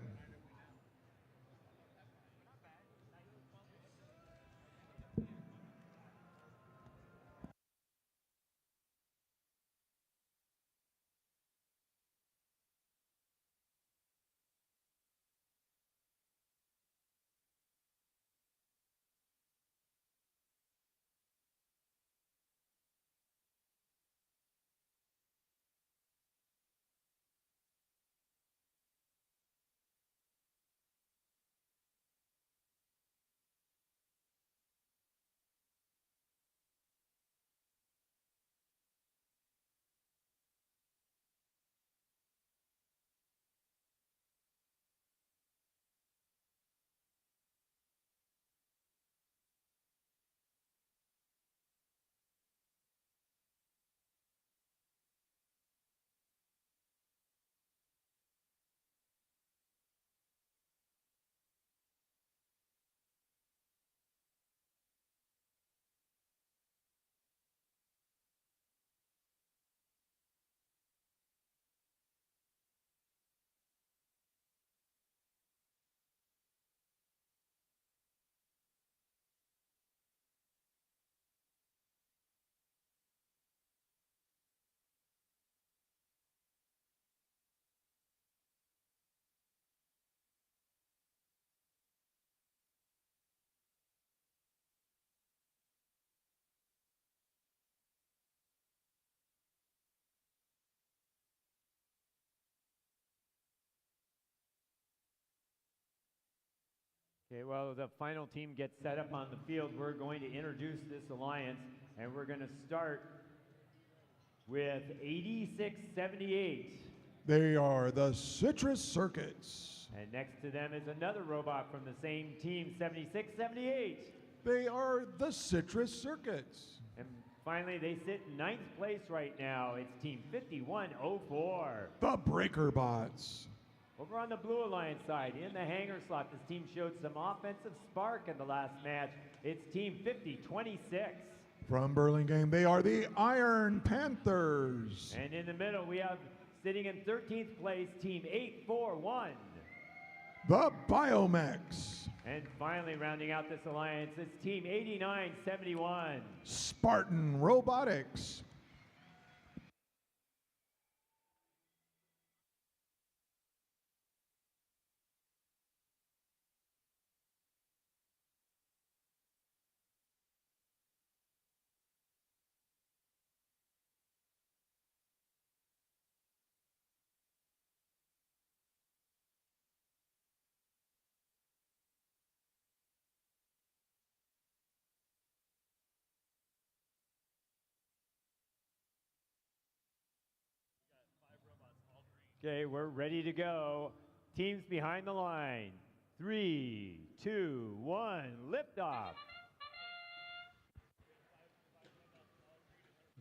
Okay, well, the final team gets set up on the field. We're going to introduce this alliance, and we're going to start with 8678. They are the Citrus Circuits. And next to them is another robot from the same team, 7678. They are the Citrus Circuits. And finally, they sit in 9th place right now. It's team 5104. The Breaker Bots. Over on the Blue Alliance side, in the hanger slot, this team showed some offensive spark in the last match. It's team 5026. From Burlingame, they are the Iron Panthers. And in the middle, we have sitting in 13th place, team 841. The Biomex. And finally, rounding out this alliance, it's team 8971. Spartan Robotics. Okay, we're ready to go. Teams behind the line. 3, 2, 1, liftoff.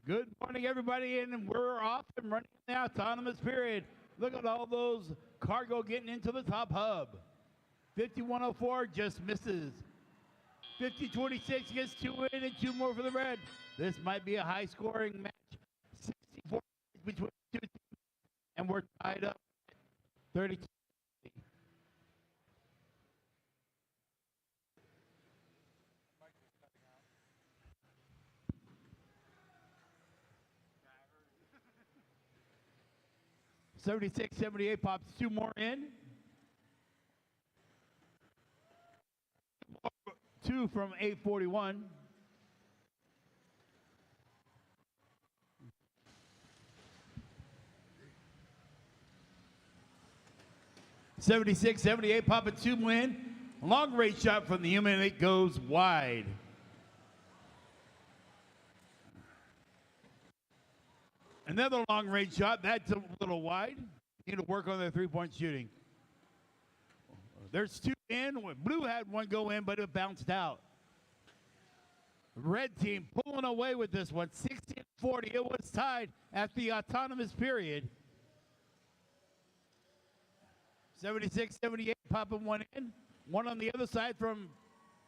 Good morning, everybody, and we're off and running the autonomous period. Look at all those cargo getting into the top hub. 5104 just misses. 5026 gets 2 in and 2 more for the red. This might be a high-scoring match. 64 between the two teams, and we're tied up 32. '76, '78 pops 2 more in. 2 from 841. '76, '78 popping 2 in. Long range shot from the human, and it goes wide. Another long range shot. That's a little wide. Need to work on their 3-point shooting. There's 2 in. Blue had 1 go in, but it bounced out. Red team pulling away with this one. 60-40. It was tied at the autonomous period. 76-78 popping one in. One on the other side from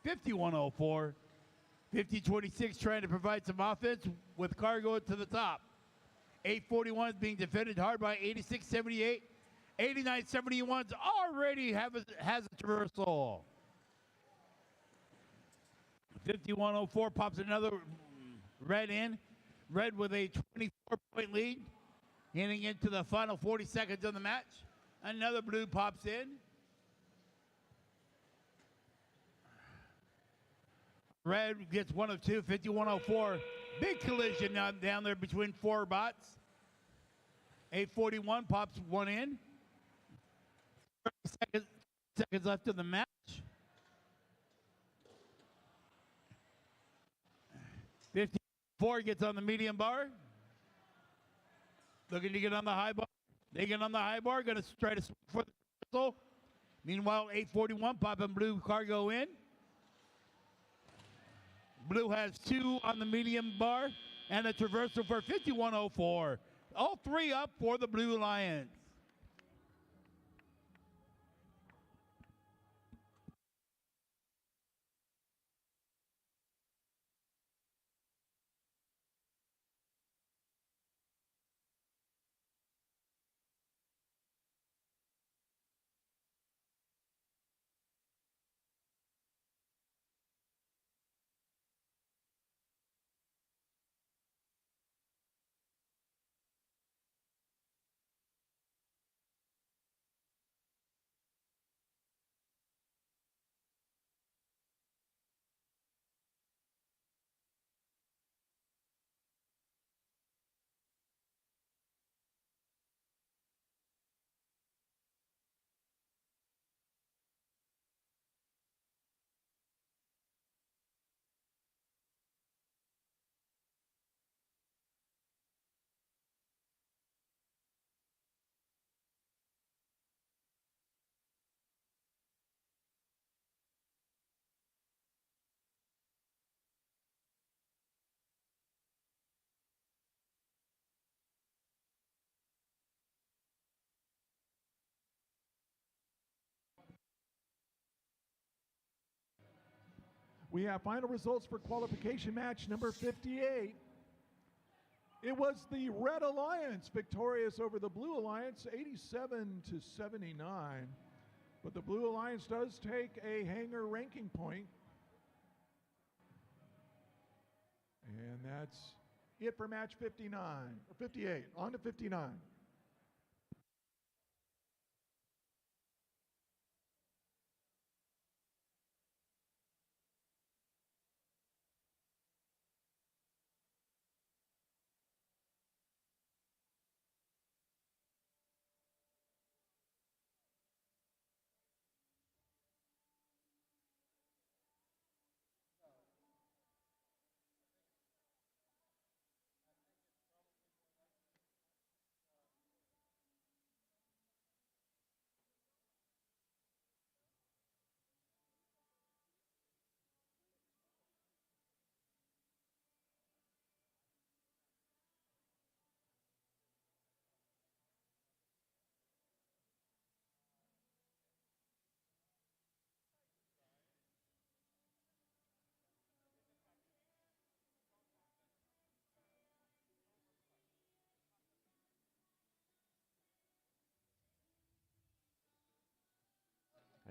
5104. 50-26 trying to provide some offense with Cargo to the top. 841 is being defended hard by 86-78. 89-71 already has a traversal. 5104 pops another red in. Red with a 24-point lead. Getting into the final 40 seconds of the match. Another blue pops in. Red gets one of two, 5104. Big collision down there between four bots. 841 pops one in. 30 seconds left in the match. 54 gets on the medium bar. Looking to get on the high bar. They get on the high bar, going to try to swing for the whistle. Meanwhile, 841 popping blue Cargo in. Blue has two on the medium bar and a traversal for 5104. All three up for the Blue Lions. We have final results for qualification match number 58. It was the Red Alliance victorious over the Blue Alliance, 87-79. But the Blue Alliance does take a hanger ranking point. And that's it for match 59, or 58. On to 59.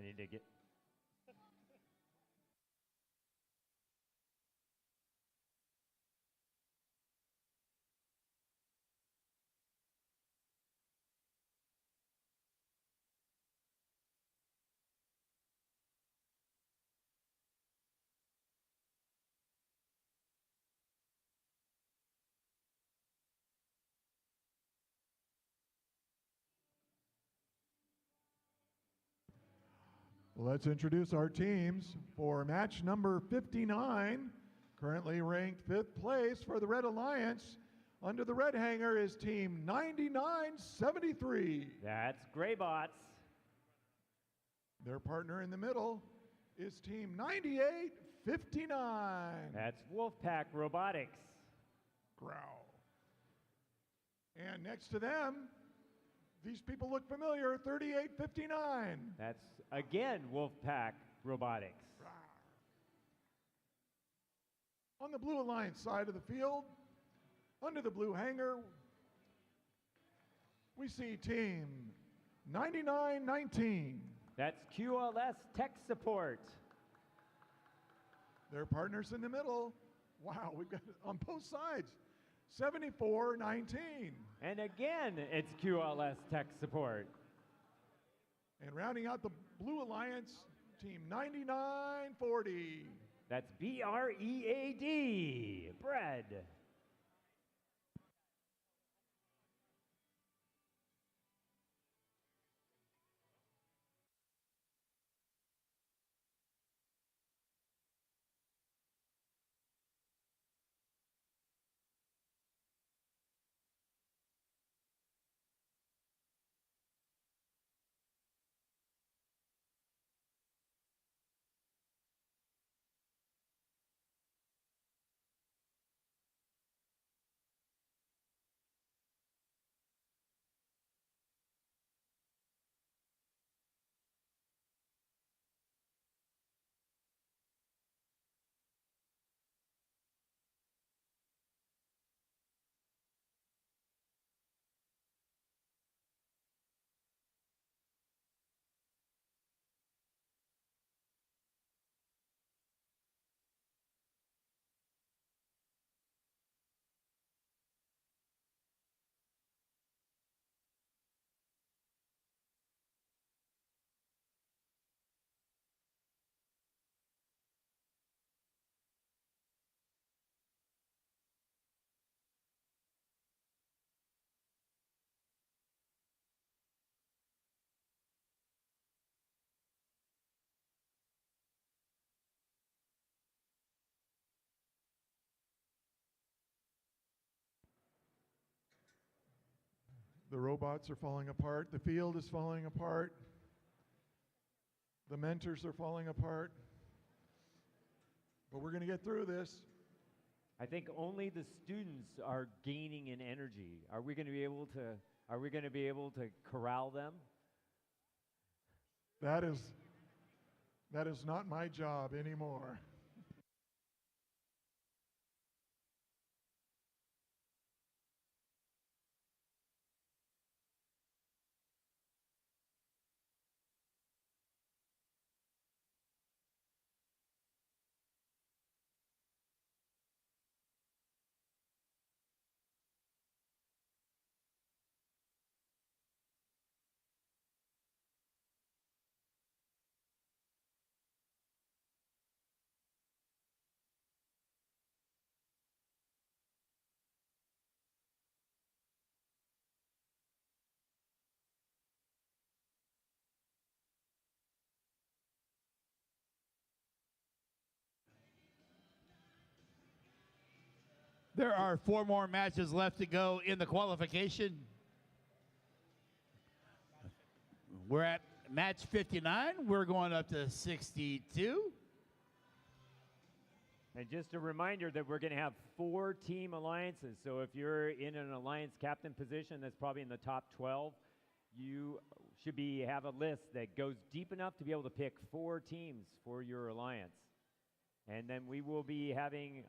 I need to get. Let's introduce our teams for match number 59. Currently ranked 5th place for the Red Alliance. Under the red hanger is team 9973. That's Graybots. Their partner in the middle is team 9859. That's Wolfpack Robotics. Growl. And next to them, These people look familiar, 38:59. That's again Wolfpack Robotics. On the Blue Alliance side of the field, under the blue hanger, we see team 9919. That's QLS Tech Support. Their partners in the middle. Wow, we've got on both sides. 7419. And again, it's QLS Tech Support. And rounding out the Blue Alliance, team 9940. That's BREAD, bread. The robots are falling apart. The field is falling apart. The mentors are falling apart. But we're going to get through this. I think only the students are gaining in energy. Are we going to be able to corral them? That is not my job anymore. There are 4 more matches left to go in the qualification. We're at match 59. We're going up to 62. And just a reminder that we're going to have 4 team alliances. So if you're in an alliance captain position that's probably in the top 12, you should have a list that goes deep enough to be able to pick 4 teams for your alliance. And then we will be having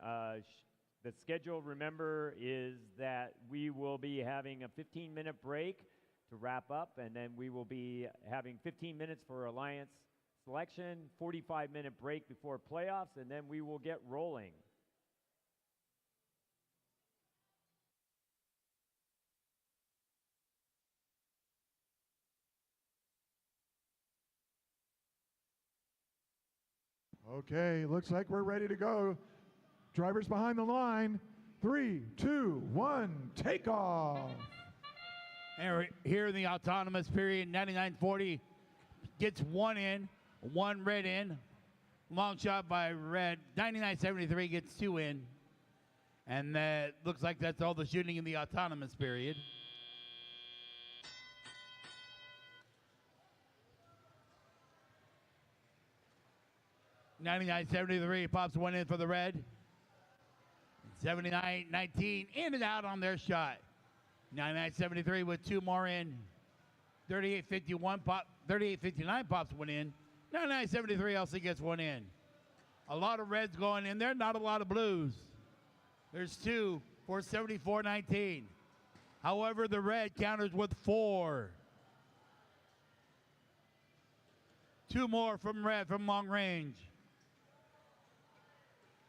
the schedule, remember, is that we will be having a 15-minute break to wrap up, and then we will be having 15 minutes for alliance selection, 45-minute break before playoffs, and then we will get rolling. Okay, looks like we're ready to go. Drivers behind the line. 3, 2, 1, take off. And we're here in the autonomous period, 9940 gets 1 in, 1 red in. Long shot by red. 9973 gets 2 in. And that looks like that's all the shooting in the autonomous period. $99.73 pops 1 in for the red. $79.19 in and out on their shot. $99.73 with 2 more in. 38-51 pop, 38-59 pops one in. 99-73 also gets one in. A lot of reds going in there, not a lot of blues. There's two for 74-19. However, the red counters with 4. 2 more from red from long range.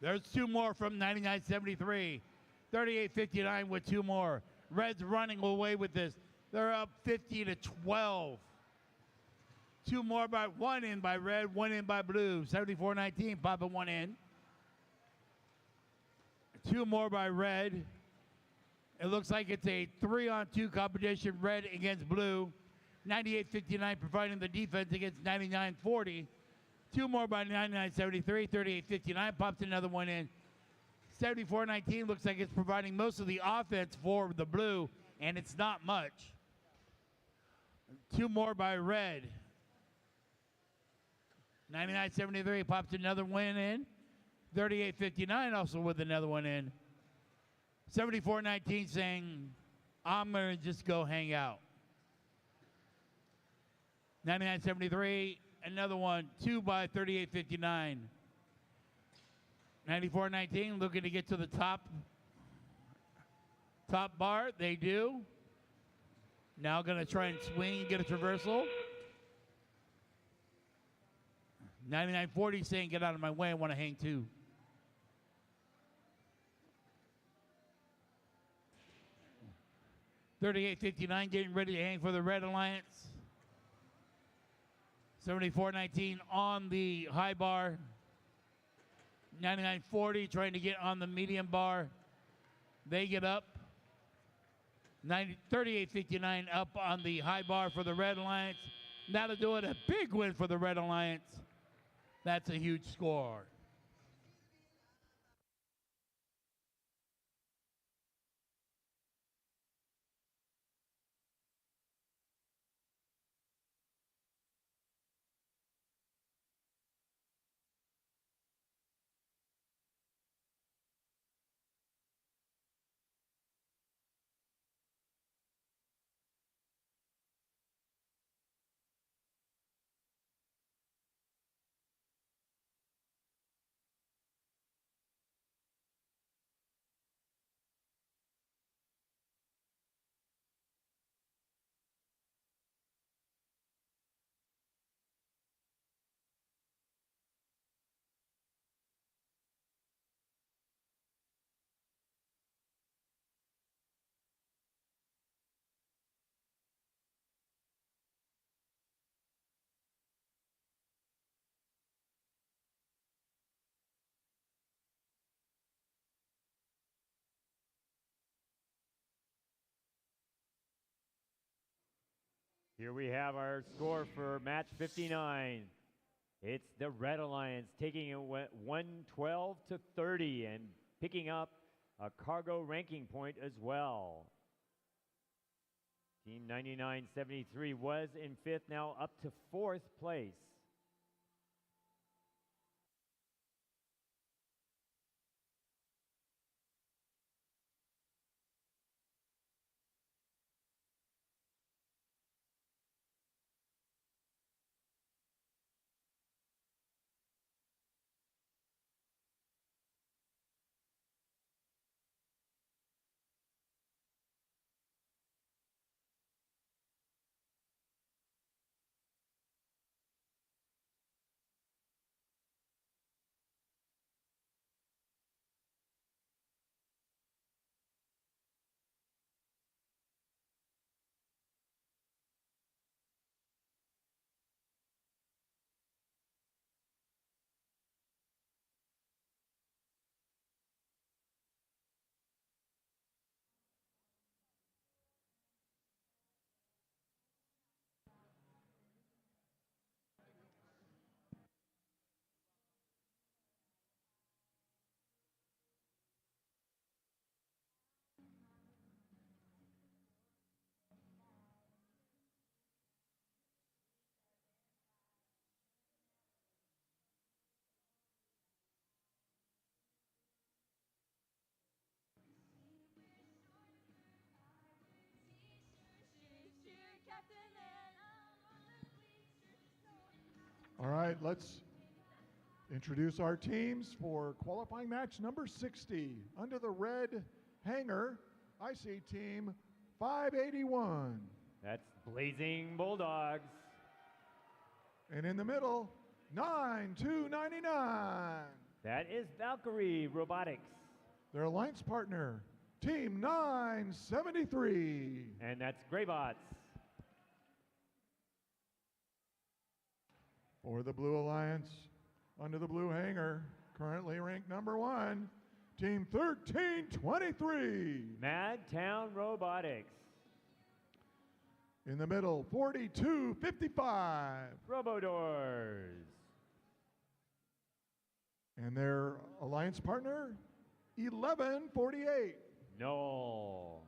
There's 2 more from 99-73. 38-59 with 2 more. Reds running away with this. They're up 50-12. 2 more by 1 in by red, 1 in by blue. 74-19, popping 1 in. 2 more by red. It looks like it's a 3-on-2 competition, red against blue. 98-59 providing the defense against 99-40. 2 more by 99-73. 38-59 pops another 1 in. 74-19 looks like it's providing most of the offense for the blue, and it's not much. 2 more by red. 99-73 pops another win in. 38-59 also with another one in. 74-19 saying, I'm going to just go hang out. 99-73, another one, 2 by 38-59. 94-19 looking to get to the top bar. They do. Now going to try and swing and get a traversal. 99-40 saying, get out of my way, I want to hang too. $38.59 getting ready to hang for the Red Alliance. 74-19 on the high bar. 99-40 trying to get on the medium bar. They get up. 38-59 up on the high bar for the Red Alliance. That'll do it. A big win for the Red Alliance. That's a huge score. Here we have our score for match 59. It's the Red Alliance taking it 112-30 and picking up a cargo ranking point as well. Team 99-73 was in 5th, now up to 4th place. Captain and All right, let's introduce our teams for qualifying match number 60. Under the red hanger, I see team 581. That's Blazing Bulldogs. And in the middle, 9299. That is Valkyrie Robotics. Their alliance partner, team 973. And that's Greybots. For the Blue Alliance, under the blue hanger, currently ranked number 1, team 1323. Madtown Robotics. In the middle, 4255. Robodoors. And their alliance partner, 1148. Null.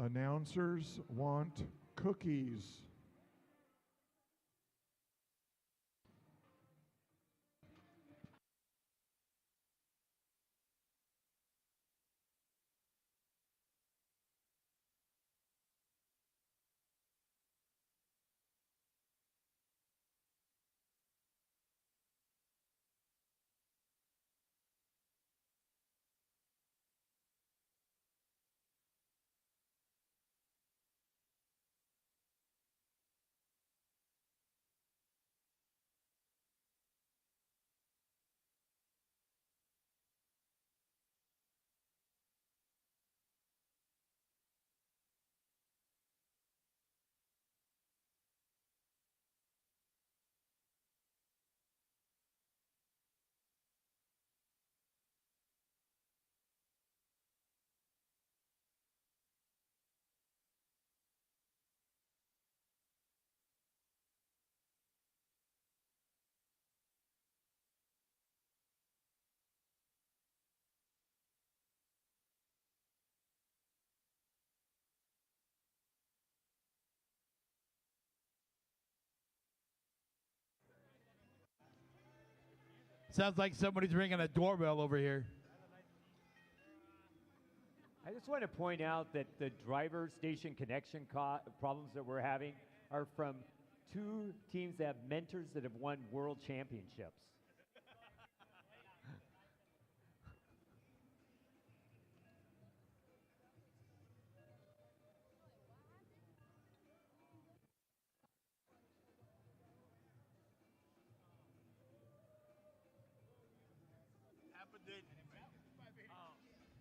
Announcers want cookies. Sounds like somebody's ringing a doorbell over here. I just want to point out that the driver station connection problems that we're having are from two teams that have mentors that have won world championships.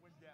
Went down.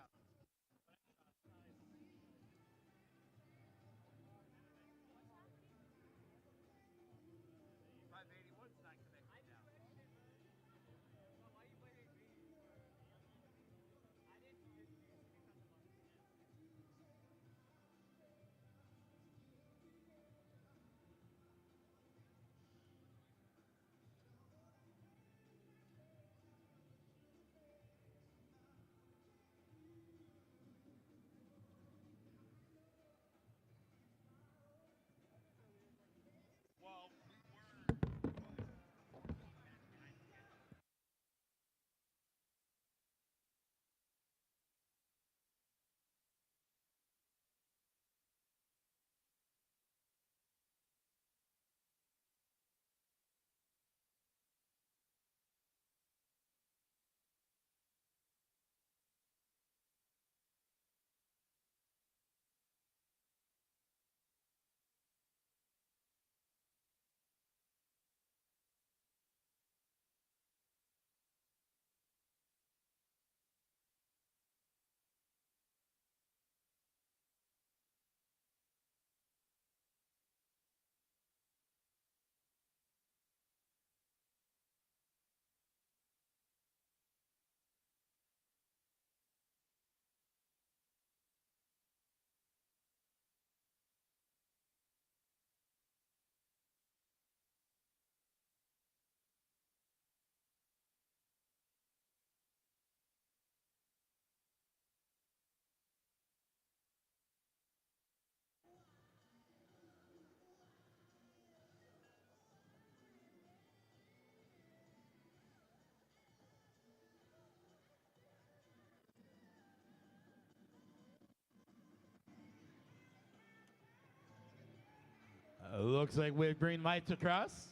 Looks like we have green lights across.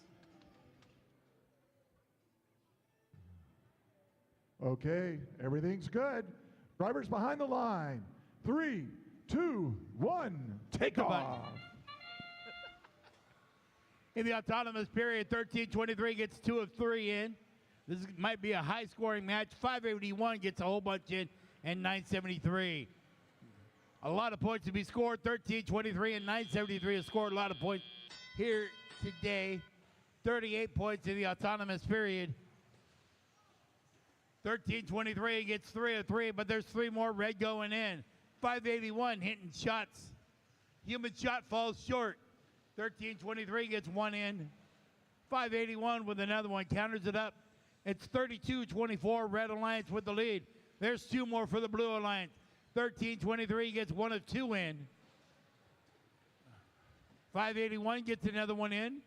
Okay, everything's good. Drivers behind the line. 3, 2, 1, take off. In the autonomous period, 13:23 gets 2 of 3 in. Might be a high-scoring match. 581 gets a whole bunch in, and 973. A lot of points to be scored. 13:23 and 973 have scored a lot of points here today. 38 points in the autonomous period. 13:23 gets 3 of 3, but there's 3 more red going in. 581 hitting shots. Human shot falls short. 13:23 gets 1 in. 581 with another one, counters it up. It's 32-24, Red Alliance with the lead. There's 2 more for the Blue Alliance. 13:23 gets 1 of 2 in. 581 gets another one in.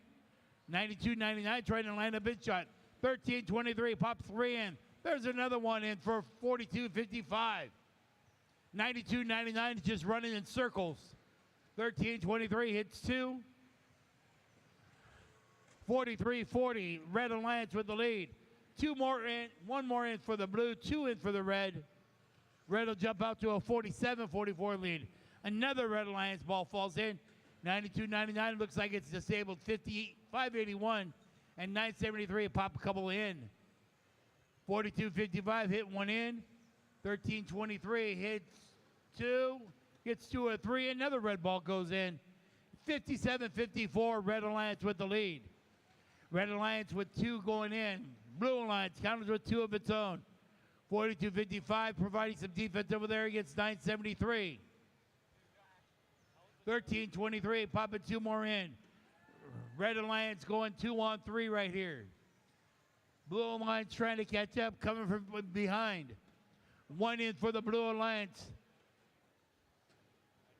92-99 trying to land a big shot. 13:23 pops 3 in. There's another one in for 42-55. 92-99 is just running in circles. 13:23 hits 2. 43-40, Red Alliance with the lead. 2 more in, 1 more in for the blue, 2 in for the red. Red will jump out to a 47-44 lead. Another Red Alliance ball falls in. 92-99 looks like it's disabled. 581 and 973 pop a couple in. 42-55 hit 1 in. 13:23 hits 2, gets 2 or 3. Another red ball goes in. 57-54, Red Alliance with the lead. Red Alliance with 2 going in. Blue Alliance counters with 2 of its own. 42-55, providing some defense over there against 973. 13:23, popping 2 more in. Red Alliance going 2-on-3 right here. Blue Alliance trying to catch up, coming from behind. 1 in for the Blue Alliance.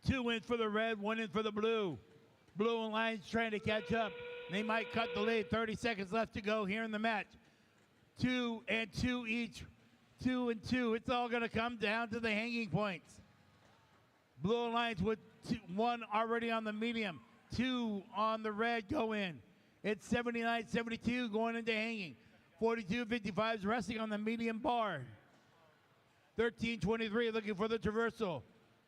2 in for the red, 1 in for the blue. Blue Alliance trying to catch up. They might cut the lead. 30 seconds left to go here in the match. 2 and 2 each. 2 and 2. It's all going to come down to the hanging points. Blue Alliance with 1 already on the medium. 2 on the red go in. It's 79-72 going into hanging. 42-55 is resting on the medium bar. 13-23 looking for the traversal.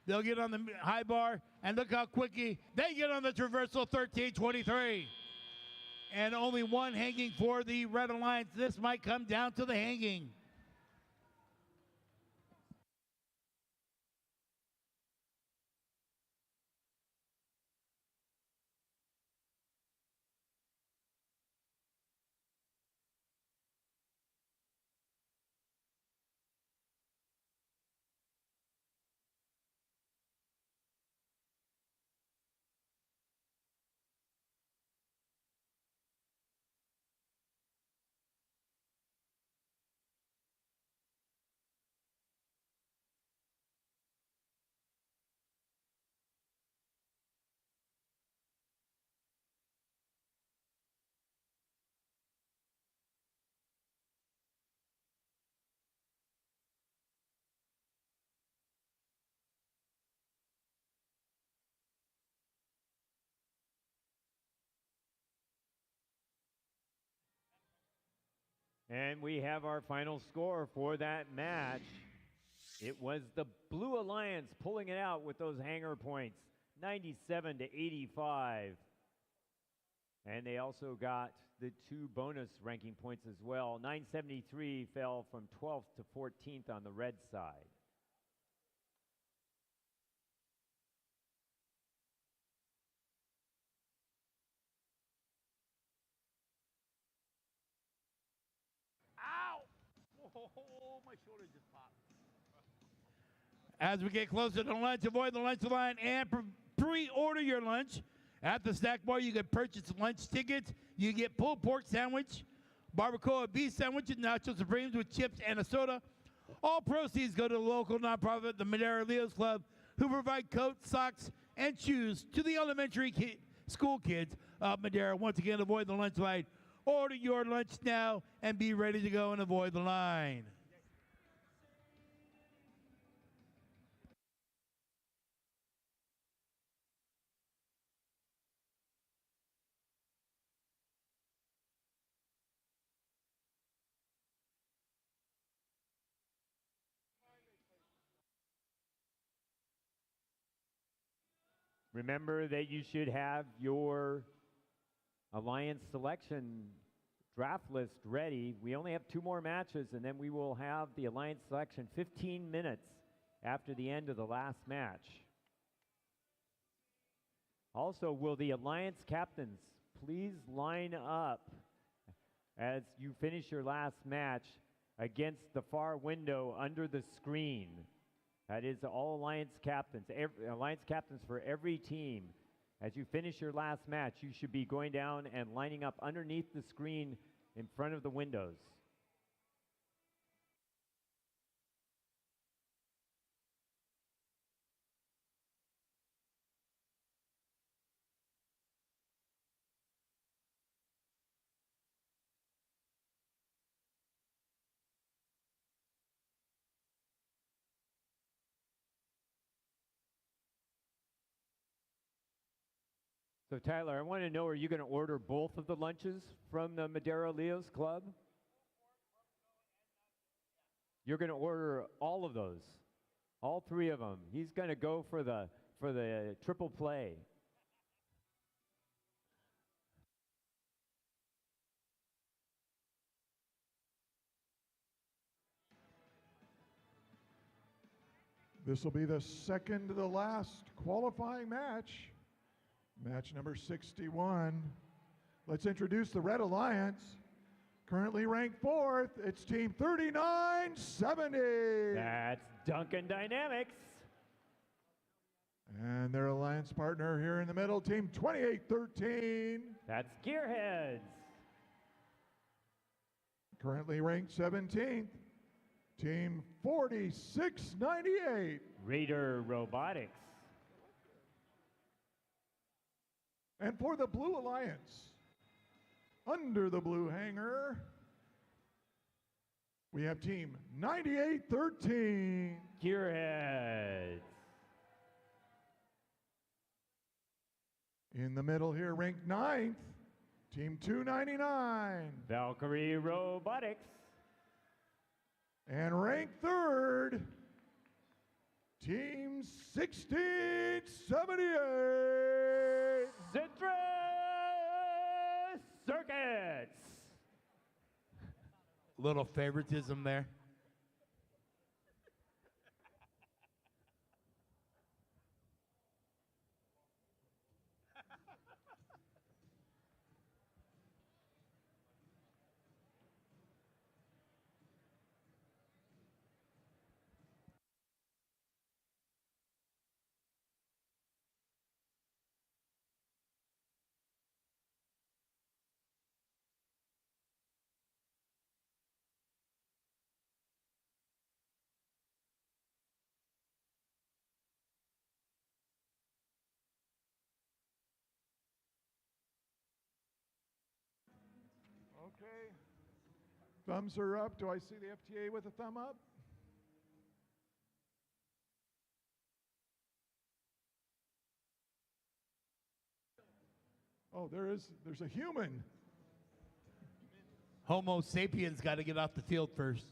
They'll get on the high bar, and look how quickly they get on the traversal, 13-23. And only 1 hanging for the Red Alliance. This might come down to the hanging. And we have our final score for that match. It was the Blue Alliance pulling it out with those hanger points, 97-85. And they also got the 2 bonus ranking points as well. 973 fell from 12th to 14th on the red side. Ow! Oh, my shoulder just popped. As we get closer to lunch, avoid the lunch line and pre-order your lunch. At the snack bar, you can purchase lunch tickets. You get pulled pork sandwich, barbacoa beef sandwich, and nacho supremes with chips and a soda. All proceeds go to the local nonprofit, the Madera Leos Club, who provide coats, socks, and shoes to the elementary school kids of Madera. Once again, avoid the lunch line. Order your lunch now and be ready to go and avoid the line. Remember that you should have your Alliance selection draft list ready. We only have 2 more matches, and then we will have the Alliance selection 15 minutes after the end of the last match. Also, will the Alliance captains please line up as you finish your last match against the far window under the screen? That is all Alliance captains, Alliance captains for every team. As you finish your last match, you should be going down and lining up underneath the screen in front of the windows. So Tyler, I want to know, are you going to order both of the lunches from the Madera Leos Club? You're going to order all of those, all 3 of them. He's going to go for the triple play. This will be the second to the last qualifying match. Match number 61. Let's introduce the Red Alliance. Currently ranked 4th, it's team 3970. That's Duncan Dynamics. And their alliance partner here in the middle, team 2813. That's Gearheads. Currently ranked 17th, team 4698. Raider Robotics. And for the Blue Alliance, under the blue hanger, We have team 98-13. Gearheads. In the middle here, ranked 9th, team 299. Valkyrie Robotics. And ranked 3rd, team 1678. Citrus Circuits. Little favoritism there. Okay. Thumbs are up. Do I see the FTA with a thumb up? Oh, there's a human. Homo sapiens got to get off the field first.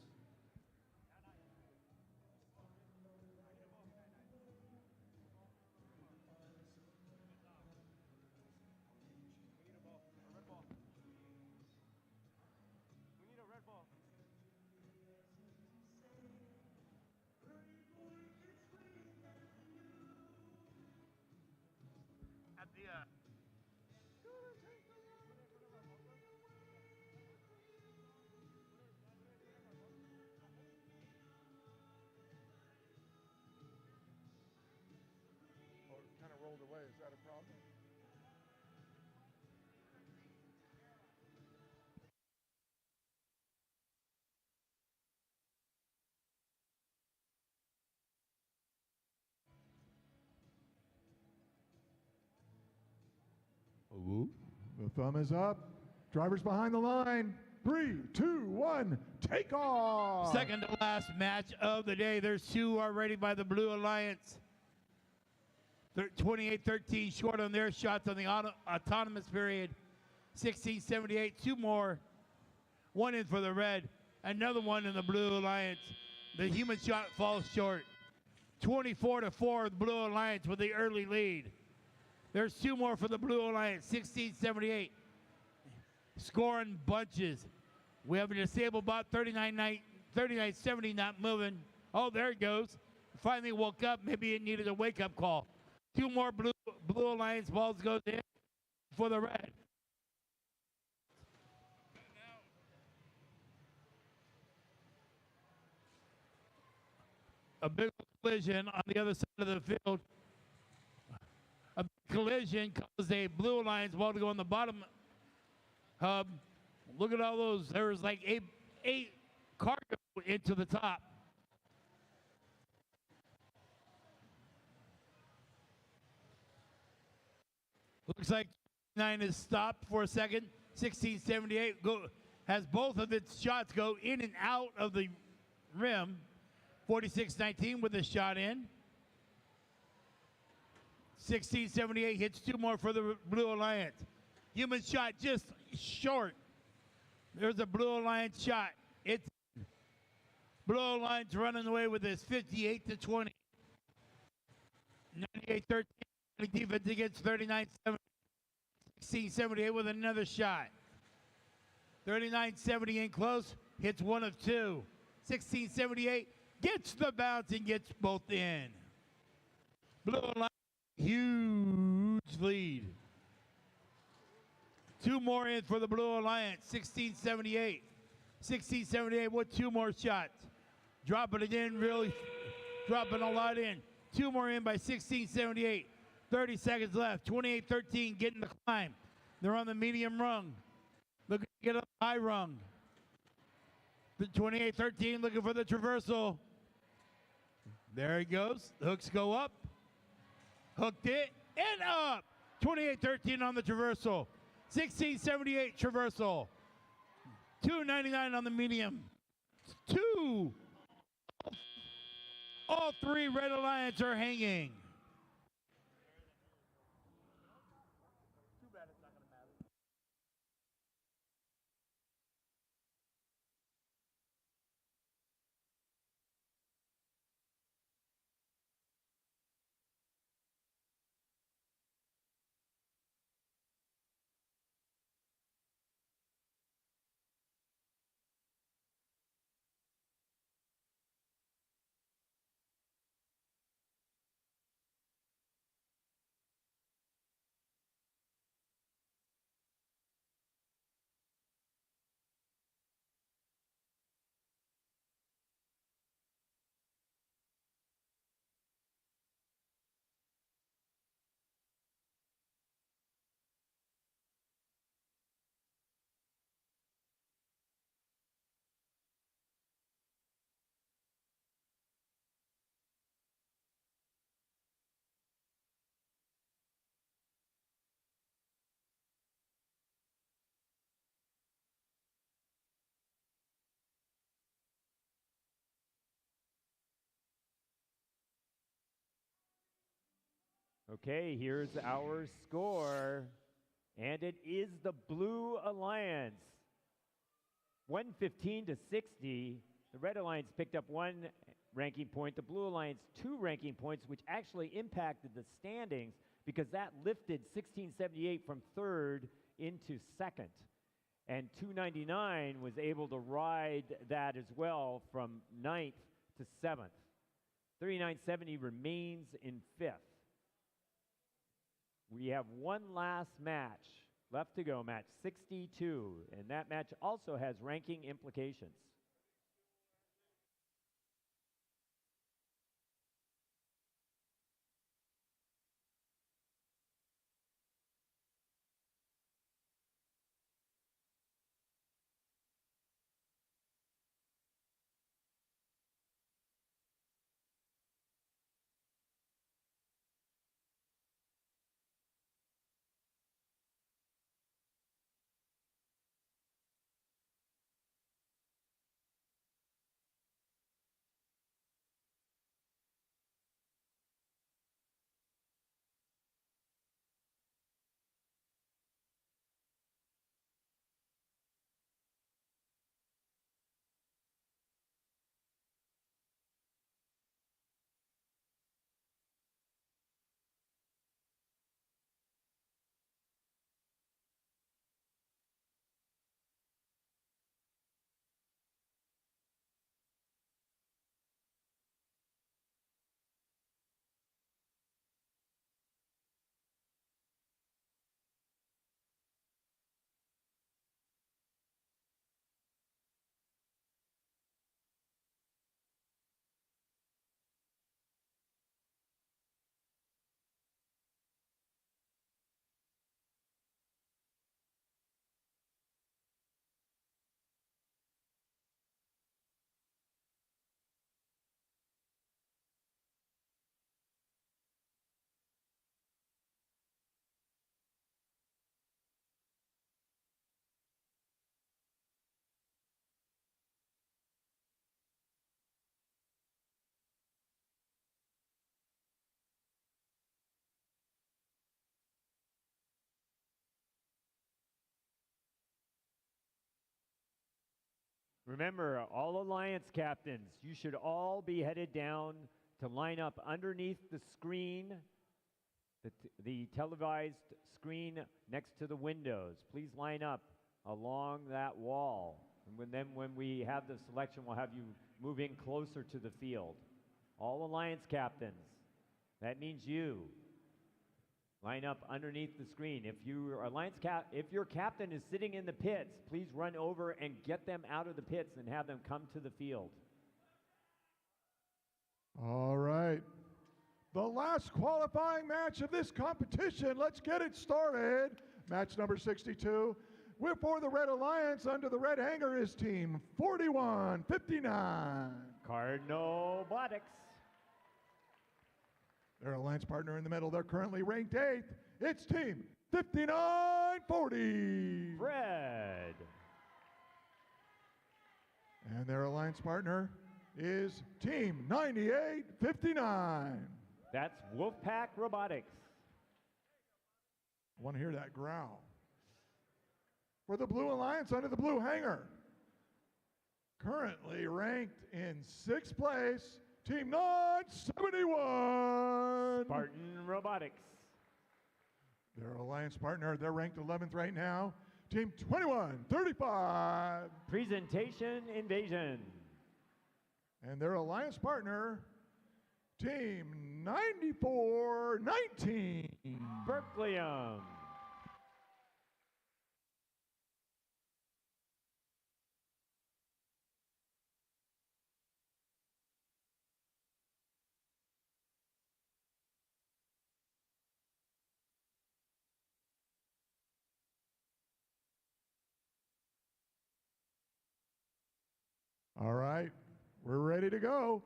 Oh, it kind of rolled away. Is that a problem? Ooh. The thumb is up. Drivers behind the line. 3, 2, 1, take off. Second to last match of the day. There's two already by the Blue Alliance. 28-13 short on their shots on the autonomous period. 16-78, two more. One in for the red, another one in the Blue Alliance. The human shot falls short. 24-4, the Blue Alliance with the early lead. There's two more for the Blue Alliance, 16-78. Scoring bunches. We have a disabled bot, 39-70 not moving. Oh, there it goes. Finally woke up. Maybe it needed a wake-up call. Two more Blue Alliance balls goes in for the red. A big collision on the other side of the field. A big collision caused a Blue Alliance ball to go on the bottom hub. Look at all those. There was like eight cargo into the top. Looks like 9 is stopped for a second. 1678 has both of its shots go in and out of the rim. 46-19 with the shot in. 1678 hits two more for the Blue Alliance. Human shot just short. There's a Blue Alliance shot. It's Blue Alliance running away with this 58-20. 98-13 defense against 39-7. 1678 with another shot. 39-70 in close, hits one of two. 1678 gets the bounce and gets both in. Blue Alliance, huge lead. Two more in for the Blue Alliance, 1678. 1678 with two more shots. Dropping it in, really dropping a lot in. Two more in by 1678. 30 seconds left. 28-13 getting the climb. They're on the medium rung. Looking to get up the high rung. The 28-13 looking for the traversal. There he goes. The hooks go up. Hooked it and up. 28-13 on the traversal. 1678 traversal. 299 on the medium. 2. All 3 Red Alliance are hanging. Okay, here's our score. And it is the Blue Alliance. 115 to 60. The Red Alliance picked up 1 ranking point. The Blue Alliance 2 ranking points, which actually impacted the standings because that lifted 1678 from 3rd into 2nd. And 299 was able to ride that as well from 9th to 7th. 3970 remains in 5th. We have one last match left to go, match 62, and that match also has ranking implications. Remember, all Alliance captains, you should all be headed down to line up underneath the screen, the televised screen next to the windows. Please line up along that wall. And then when we have the selection, we'll have you move in closer to the field. All Alliance captains, that means you. Line up underneath the screen. If your captain is sitting in the pits, please run over and get them out of the pits and have them come to the field. All right. The last qualifying match of this competition. Let's get it started. Match number 62. We're for the Red Alliance. Under the red hanger is team 4159. Cardinal Botics. Their alliance partner in the middle, they're currently ranked 8th. It's team 5940. Fred. And their alliance alliance partner is Team 9859. That's Wolfpack Robotics. I want to hear that growl. For the Blue Alliance under the blue hanger, currently ranked in 6th place, Team 971. Spartan Robotics. Their alliance partner, they're ranked 11th right now, Team 2135. Presentation Invasion. And their alliance partner, Team 9419. Berkeleum. All right, we're ready to go.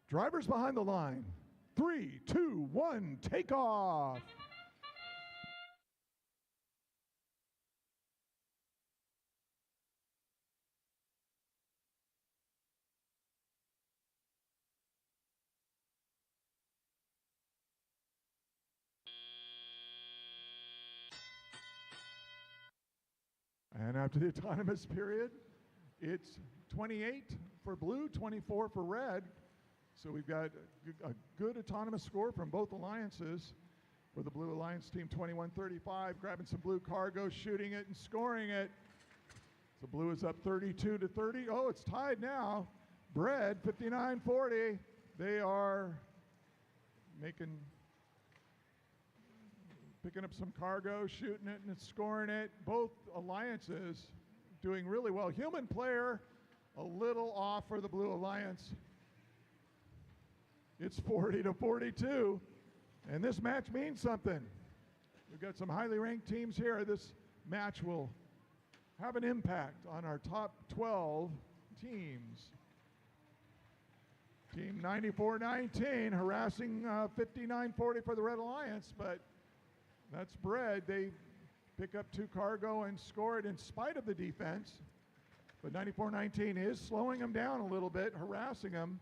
Drivers behind the line. 3, 2, 1, take off. And after the autonomous period, it's 28 for blue, 24 for red. So we've got a good autonomous score from both alliances. For the Blue Alliance team, 2135, grabbing some blue cargo, shooting it and scoring it. So blue is up 32 to 30. Oh, it's tied now. Bread, 59-40. They are picking up some cargo, shooting it and scoring it. Both alliances doing really well. Human player, a little off for the Blue Alliance. It's 40 to 42. And this match means something. We've got some highly ranked teams here. This match will have an impact on our top 12 teams. Team 9419 harassing 59-40 for the Red Alliance, but that's bread. They pick up 2 cargo and score it in spite of the defense. But 9419 is slowing them down a little bit, harassing them.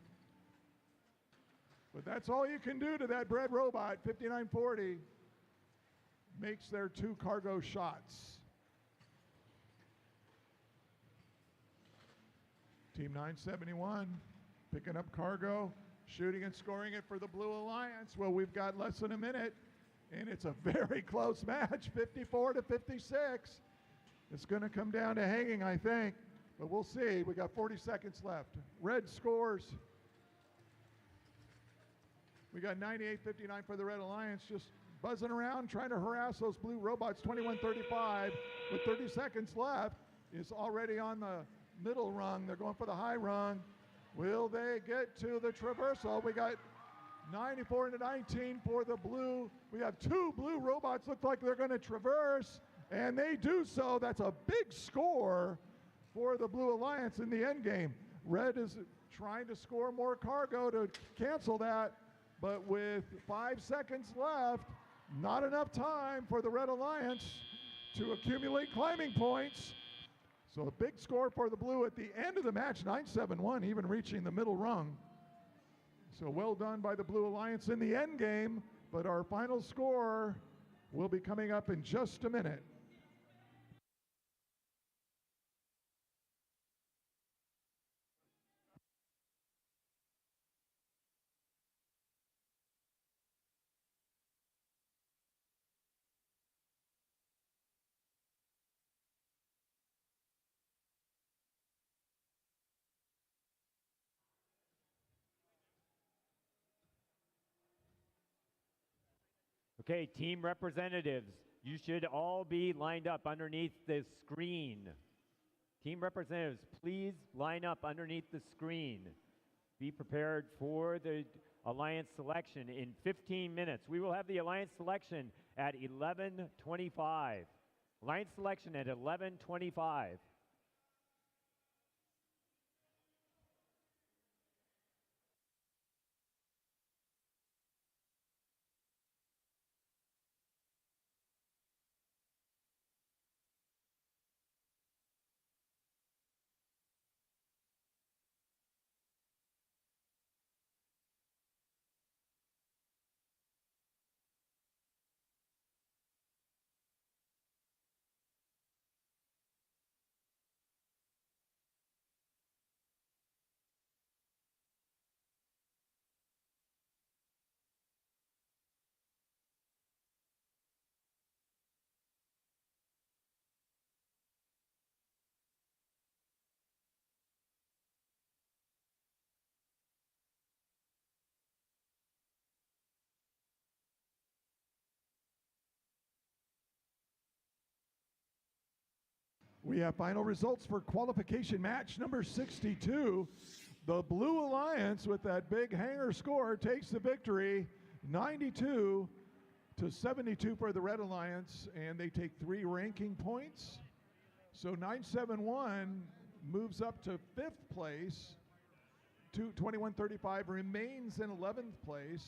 But that's all you can do to that bread robot. 59-40 makes their 2 cargo shots. Team 971 picking up cargo, shooting and scoring it for the Blue Alliance. Well, we've got less than a minute, and it's a very close match, 54 to 56. It's going to come down to hanging, I think, but we'll see. We got 40 seconds left. Red scores. We got 98-59 for the Red Alliance, just buzzing around, trying to harass those blue robots. 21-35 with 30 seconds left is already on the middle rung. They're going for the high rung. Will they get to the traversal? We got 94-19 for the blue. We have 2 blue robots look like they're going to traverse, and they do so. That's a big score for the Blue Alliance in the end game. Red is trying to score more cargo to cancel that. But with 5 seconds left, not enough time for the Red Alliance to accumulate climbing points. So a big score for the blue at the end of the match, 9-7-1, even reaching the middle rung. So well done by the Blue Alliance in the end game, but our final score will be coming up in just a minute. Okay, team representatives, you should all be lined up underneath the screen. Team representatives, please line up underneath the screen. Be prepared for the alliance selection in 15 minutes. We will have the alliance selection at 11:25. Alliance selection at 11:25. We have final results for qualification match number 62. The Blue Alliance, with that big hanger score, takes the victory, 92 to 72 for the Red Alliance, and they take 3 ranking points. So 971 moves up to 5th place. 2135 remains in 11th place.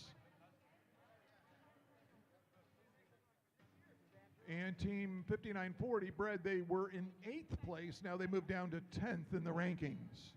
And team 5940, Bread, they were in 8th place. Now they move down to 10th in the rankings.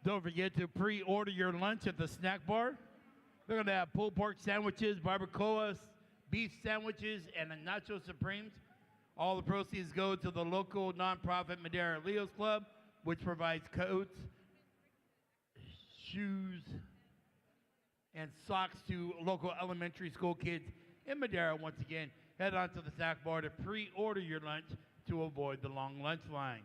Don't forget to pre-order your lunch at the snack bar. They're going to have pulled pork sandwiches, barbacoa, beef sandwiches, and a nacho supremes. All the proceeds go to the local nonprofit Madera Leos Club, which provides coats, shoes, and socks to local elementary school kids in Madera. Once again, head on to the snack bar to pre-order your lunch to avoid the long lunch lines.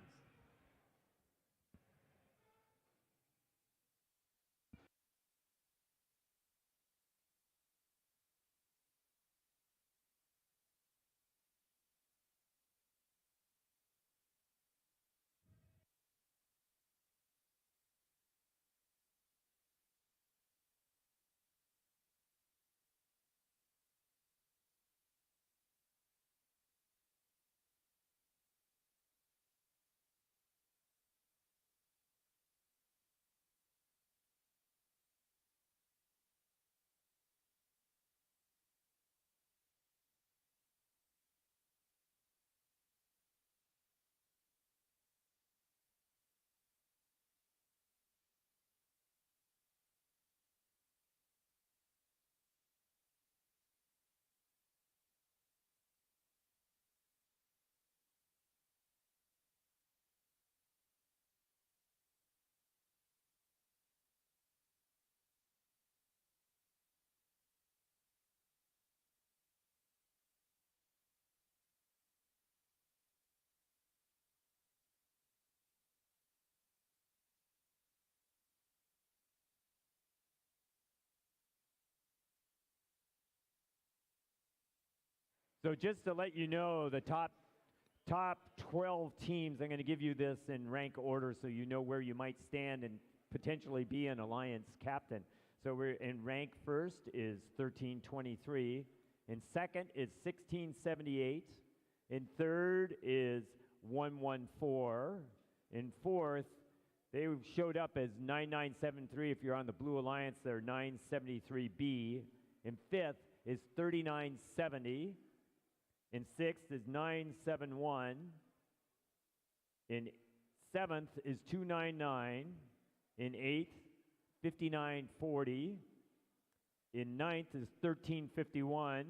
So just to let you know, the top 12 teams, I'm going to give you this in rank order so you know where you might stand and potentially be an alliance captain. So we're in rank first is 1323. In second is 1678. In third is 114. In fourth, they showed up as 9973. If you're on the Blue Alliance, they're 973B. In fifth is 3970. In sixth is 971. In seventh is 299. In 8th, 59.40. In 9th is 13.51.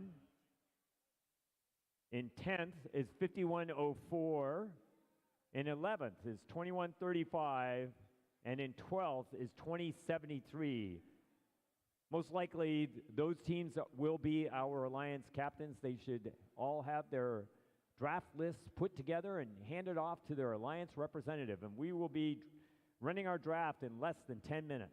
In 10th is 51.04. In 11th is 21.35. And in 12th is 20.73. Most likely, those teams will be our Alliance captains. They should all have their draft lists put together and handed off to their Alliance representative. And we will be running our draft in less than 10 minutes.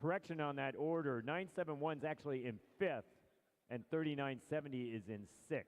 Correction on that order, 971 is actually in 5th, and 3970 is in 6th.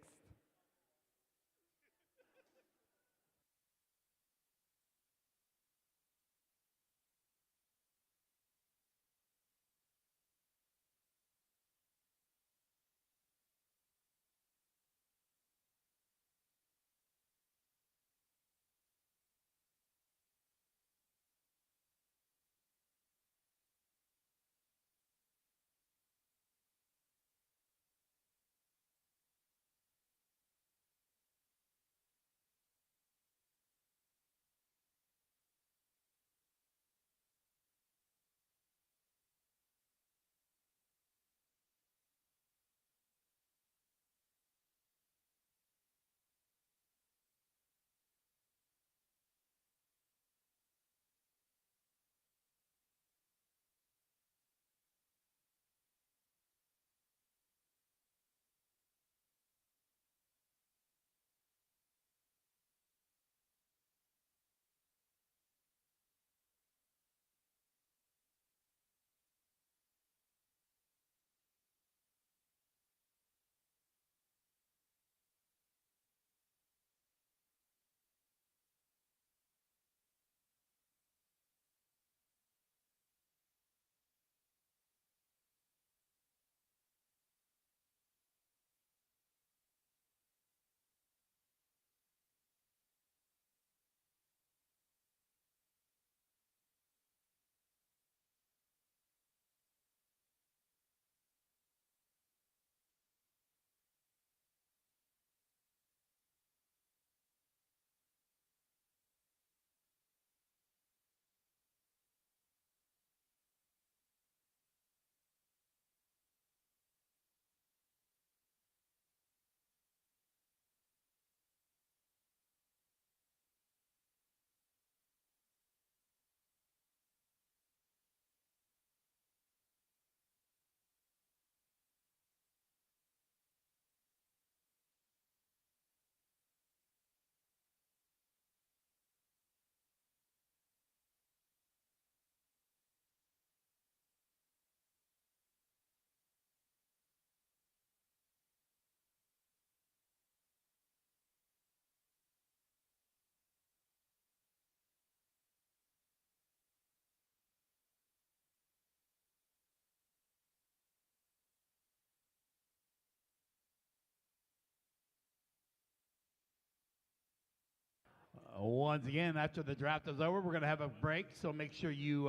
Once again, after the draft is over, we're going to have a break, so make sure you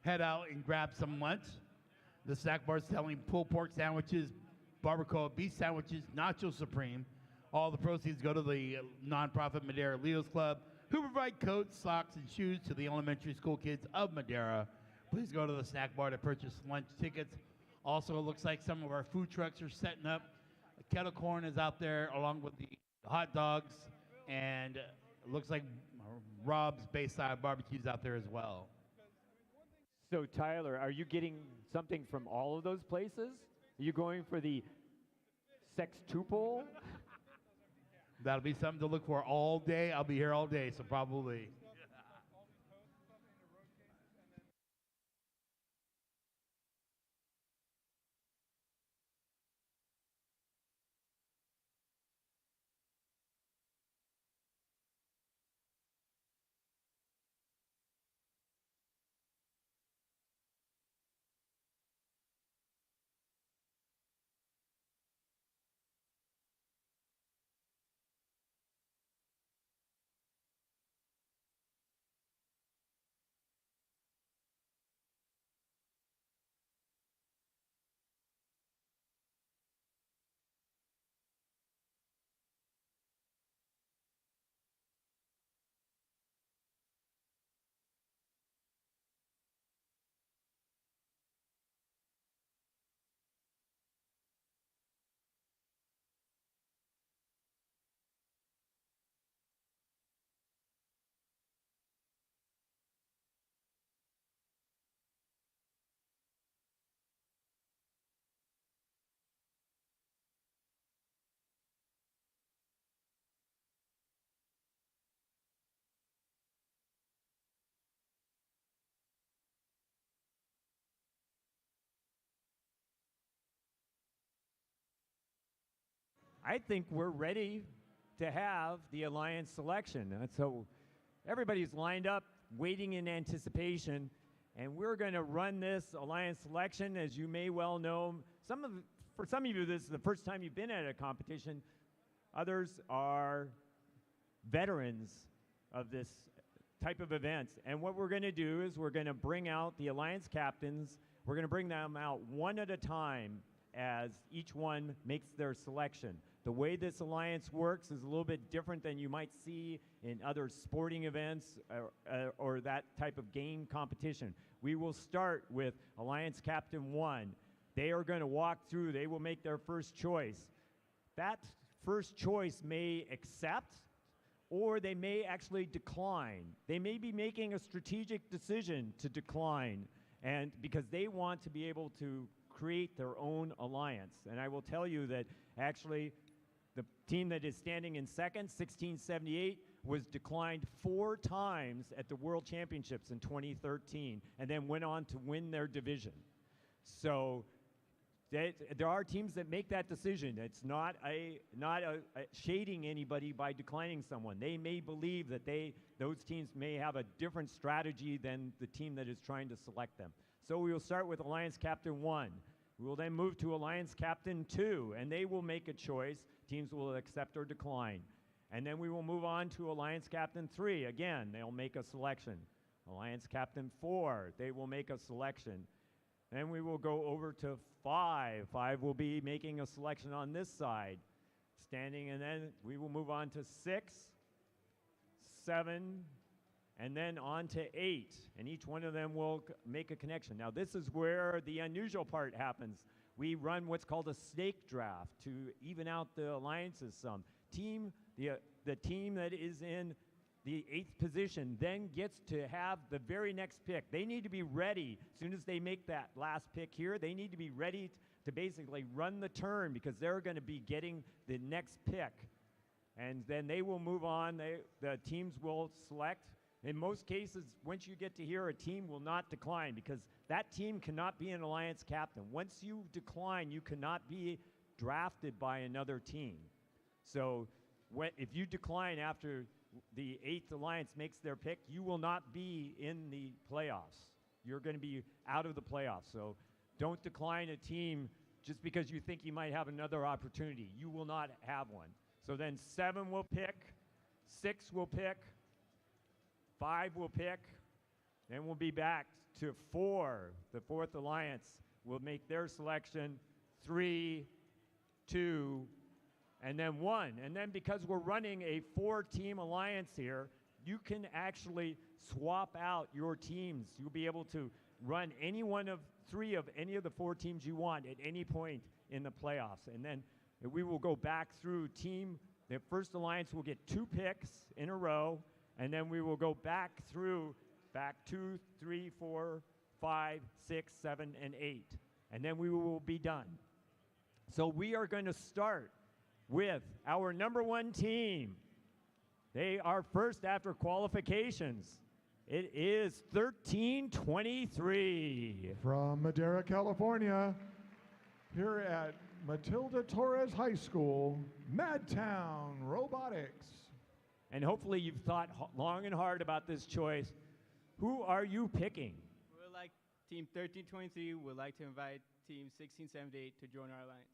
head out and grab some lunch. The snack bar is selling pulled pork sandwiches, barbacoa beef sandwiches, nacho supreme. All the proceeds go to the nonprofit Madera Leos Club, who provide coats, socks, and shoes to the elementary school kids of Madera. Please go to the snack bar to purchase lunch tickets. Also, it looks like some of our food trucks are setting up. Kettle corn is out there along with the hot dogs, and it looks like Rob's Bayside Barbecue's out there as well. So Tyler, are you getting something from all of those places? Are you going for the sextuple? That'll be something to look for all day. I'll be here all day, so probably. I think we're ready to have the alliance selection. So everybody's lined up, waiting in anticipation, and we're going to run this alliance selection. As you may well know, for some of you, this is the first time you've been at a competition. Others are veterans of this type of events. And what we're going to do is we're going to bring out the alliance captains. We're going to bring them out one at a time as each one makes their selection. The way this alliance works is a little bit different than you might see in other sporting events or that type of game competition. We will start with Alliance Captain 1. They are going to walk through. They will make their first choice. That first choice may accept or they may actually decline. They may be making a strategic decision to decline, and because they want to be able to create their own alliance. And I will tell you that actually the team that is standing in second, 1678, was declined 4 times at the World Championships in 2013 and then went on to win their division. So there are teams that make that decision. It's not a shading anybody by declining someone. They may believe that those teams may have a different strategy than the team that is trying to select them. So we will start with Alliance Captain 1. We will then move to Alliance Captain 2, and they will make a choice. Teams will accept or decline. And then we will move on to Alliance Captain 3. Again, they'll make a selection. Alliance Captain 4, they will make a selection. Then we will go over to 5. 5 will be making a selection on this side, standing, and then we will move on to 6, 7, and then on to 8. And each one of them will make a connection. Now, this is where the unusual part happens. We run what's called a snake draft to even out the alliances some. The team that is in the 8th position then gets to have the very next pick. They need to be ready. As soon as they make that last pick here, they need to be ready to basically run the turn because they're going to be getting the next pick. And then they will move on. The teams will select. In most cases, once you get to here, a team will not decline because that team cannot be an alliance captain. Once you decline, you cannot be drafted by another team. So if you decline after the 8th alliance makes their pick, you will not be in the playoffs. You're going to be out of the playoffs. So don't decline a team just because you think you might have another opportunity. You will not have one. So then 7 will pick, 6 will pick, 5 will pick, then we'll be back to 4. The 4th alliance will make their selection, 3, 2, and then 1. And then because we're running a 4-team alliance here, you can actually swap out your teams. You'll be able to run any one of 3 of any of the 4 teams you want at any point in the playoffs. And then we will go back through the first alliance will get 2 picks in a row, and then we will go back 2, 3, 4, 5, 6, 7, and 8. And then we will be done. So we are going to start with our number 1 team. They are first after qualifications. It is 1323. From Madera, California, here at Matilda Torres High School, Madtown Robotics. And hopefully you've thought long and hard about this choice. Who are you picking? We would like Team 1323 would like to invite Team 1678 to join our alliance.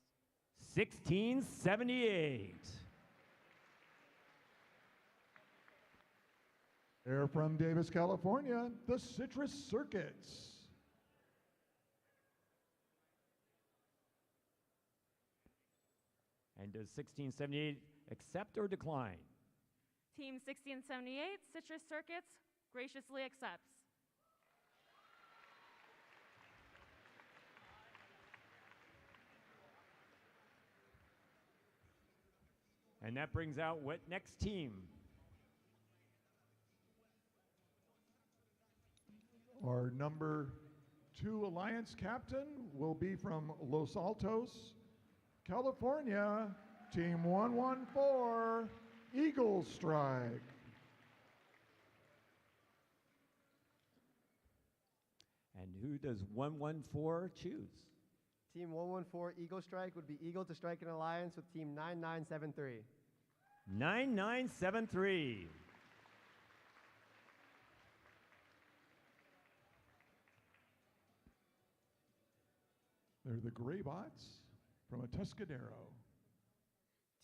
1678. They're from Davis, California, the Citrus Circuits. And does 1678 accept or decline? Team 1678, Citrus Circuits, graciously accepts. And that brings out what next team? Our number 2 alliance captain will be from Los Altos, California, Team 114, Eagle Strike. And who does 114 choose? Team 114 Eagle Strike would be Eagle to strike an alliance with Team 9973. 9973. They're the Gray Bots from a Tuscadero.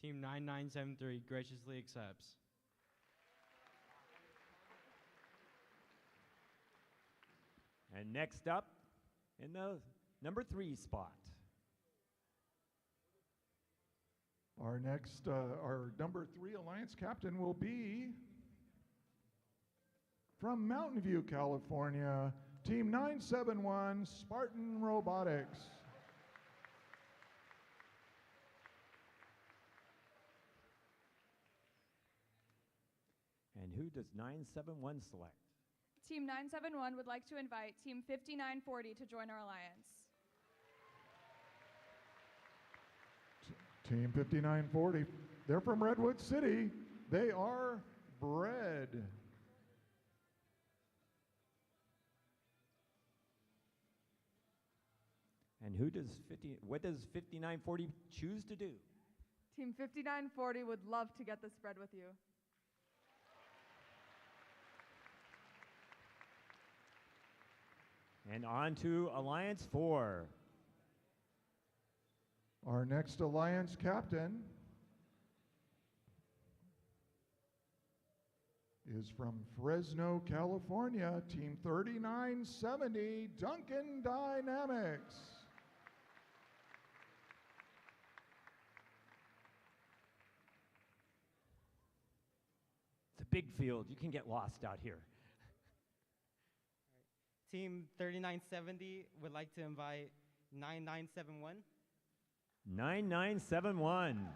Team 9973 graciously accepts. And next up, in the number 3 spot. Our number 3 Alliance captain will be from Mountain View, California, Team 971 Spartan Robotics. And who does 971 select? Team 971 would like to invite Team 5940 to join our alliance. Team 5940, they're from Redwood City. They are Bread. And what does 5940 choose to do? Team 5940 would love to get this spread with you. And on to Alliance 4. Our next Alliance captain is from Fresno, California, Team 3970 Duncan Dynamics. It's a big field. You can get lost out here. Team 3970 would like to invite 9971. 9971.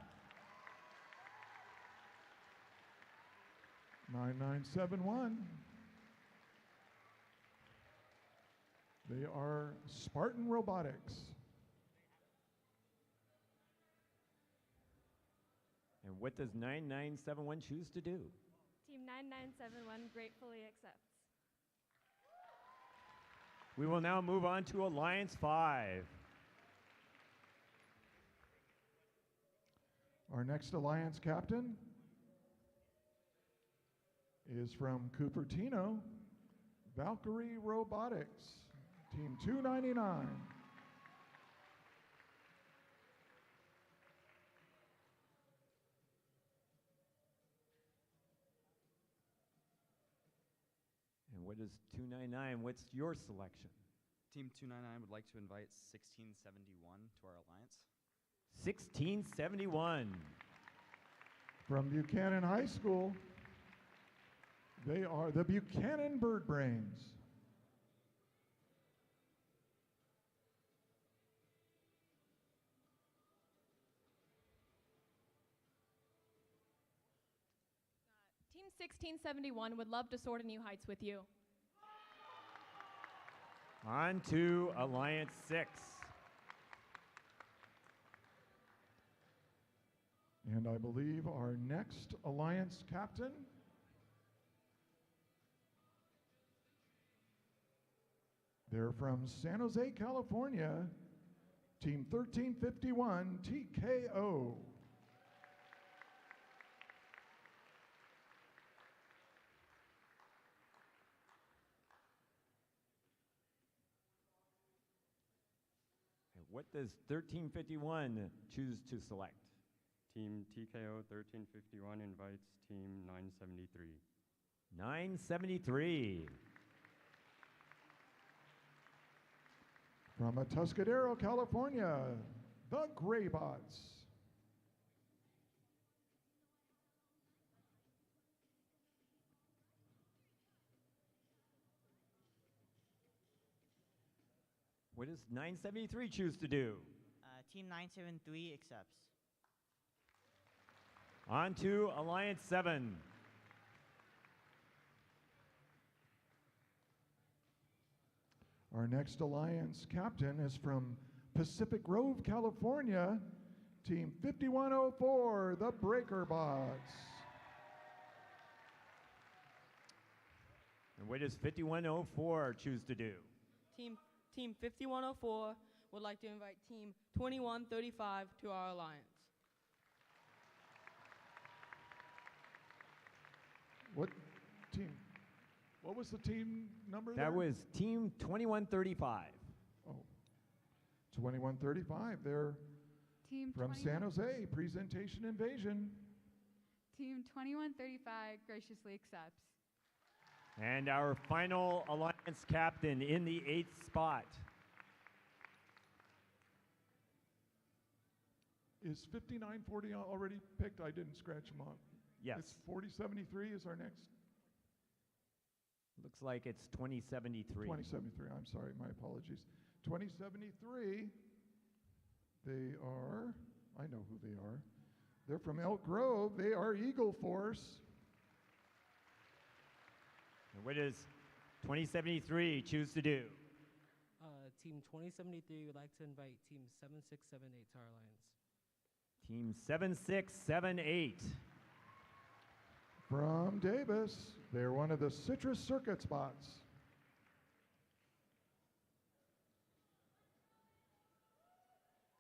9971. They are Spartan Robotics. And what does 9971 choose to do? Team 9971 gratefully accepts. We will now move on to Alliance 5. Our next Alliance captain is from Cupertino, Valkyrie Robotics, Team 299. And what is 299? What's your selection? Team 299 would like to invite 1671 to our alliance. 1671. From Buchanan High School, they are the Buchanan Bird Brains. Team 1671 would love to soar to new heights with you. On to Alliance 6. And I believe our next Alliance captain they're from San Jose, California, Team 1351 TKO. And what does 1351 choose to select? Team TKO 1351 invites Team 973. 973. From Tuscadero, California, the Gray Bots. What does 973 choose to do? Team 973 accepts. On to Alliance 7. Our next Alliance captain is from Pacific Grove, California, Team 5104, the Breaker Bots. And what does 5104 choose to do? Team 5104 would like to invite Team 2135 to our alliance. What team? What was the team number That there? was Team 2135. Oh, 2135. They're Team from 21 San Jose. Presentation Invasion. Team 2135 graciously accepts. And our final alliance captain in the 8th spot. Is 5940 already picked? I didn't scratch them off. Yes. It's 4073 is our next. Looks like it's 2073. 2073. I'm sorry. My apologies. 2073. They are. I know who they are. They're from Elk Grove. They are Eagle Force. And what does 2073 choose to do? Team 2073 would like to invite Team 7678 to our alliance. Team 7678. From Davis. They're one of the Citrus Circuit spots.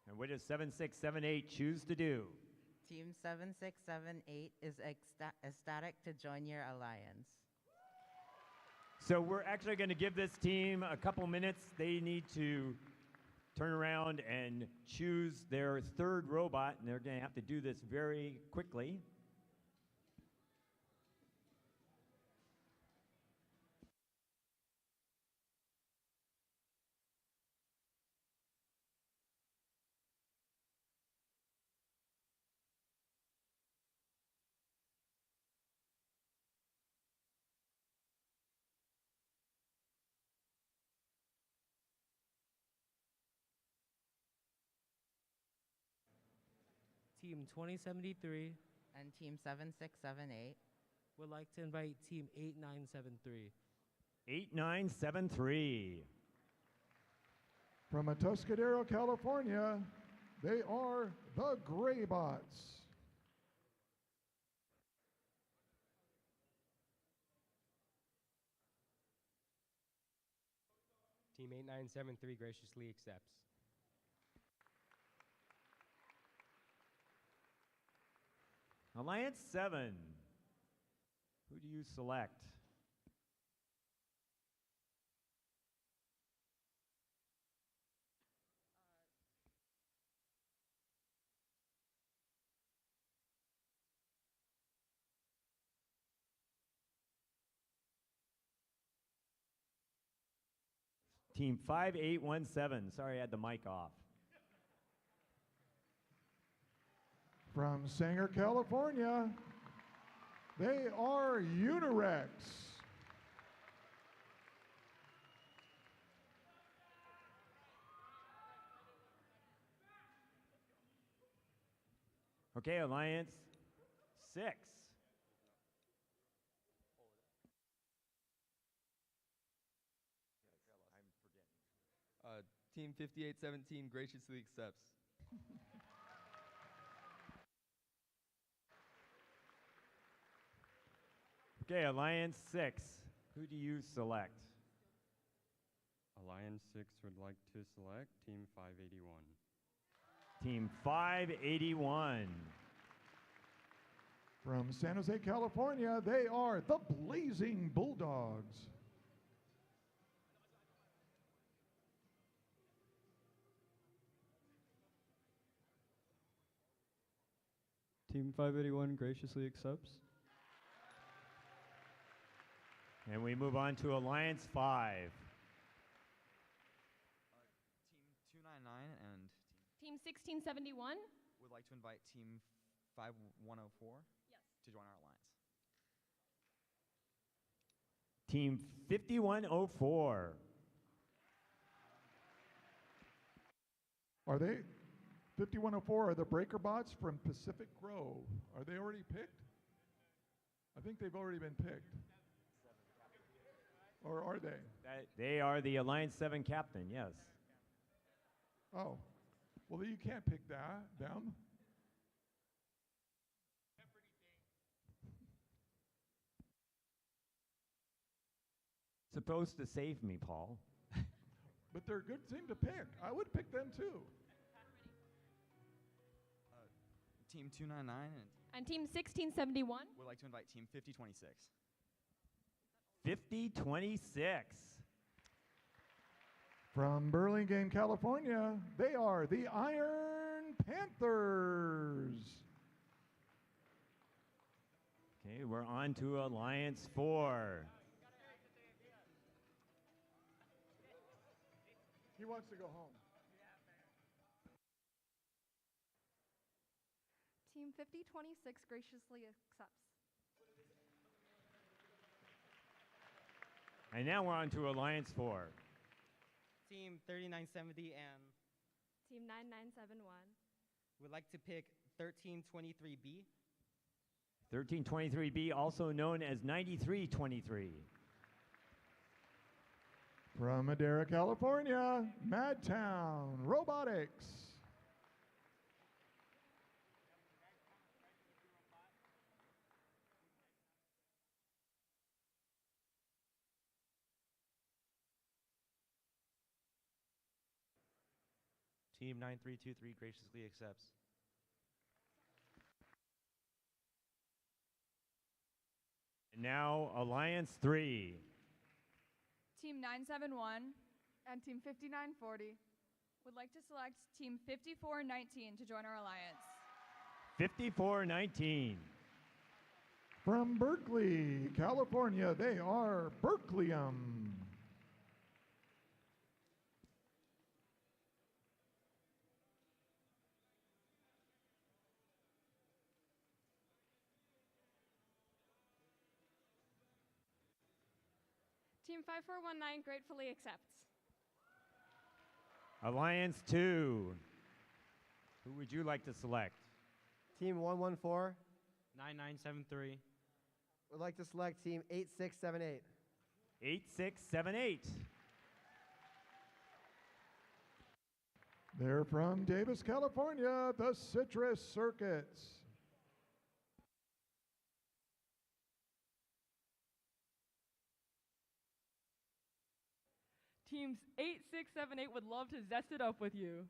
And what does 7678 choose to do? Team 7678 is ecstatic to join your alliance. So we're actually going to give this team a couple minutes. They need to turn around and choose their third robot, and they're going to have to do this very quickly. Team 2073 and Team 7678 would like to invite Team 8973. 8973. From Atascadero, California, they are the Graybots. Team 8973 graciously accepts. Alliance 7. Who do you select? Team 5817. Sorry, I had the mic off. From Sanger, California, they are Unirex. Okay, Alliance 6. Team 5817 graciously accepts. Okay, Alliance 6. Who do you select? Alliance 6 would like to select Team 581. Team 581. From San Jose, California, they are the Blazing Bulldogs. Team 581 graciously accepts. And we move on to Alliance 5. Team 299 and Team 1671. would like to invite Team 5104 to join our alliance. Team 5104. Are they 5104 are the Breaker Bots from Pacific Grove. Are they already picked? I think they've already been picked. Or are they? They are the Alliance 7 captain, yes. Oh. Well, you can't pick them. Supposed to save me, Paul. but they're a good team to pick. I would pick them too. Team 299 And Team 1671. would like to invite Team 5026. 5026. From Burlingame, California, they are the Iron Panthers. Okay, we're on to Alliance 4. He wants to go home. Team 5026 graciously accepts. And now we're on to Alliance 4. Team 3970 and Team 9971. would like to pick 1323B. 1323B, also known as 9323. From Madera, California, Madtown Robotics. Team 9323 graciously accepts. And now Alliance 3. Team 971 and Team 5940 would like to select Team 5419 to join our alliance. 5419. From Berkeley, California, they are Berkeleyum. Team 5419 gratefully accepts. Alliance 2. Who would you like to select? Team 114 9973. would like to select Team 8678. 8678. They're from Davis, California, the Citrus Circuits. Teams 8678 would love to zest it up with you.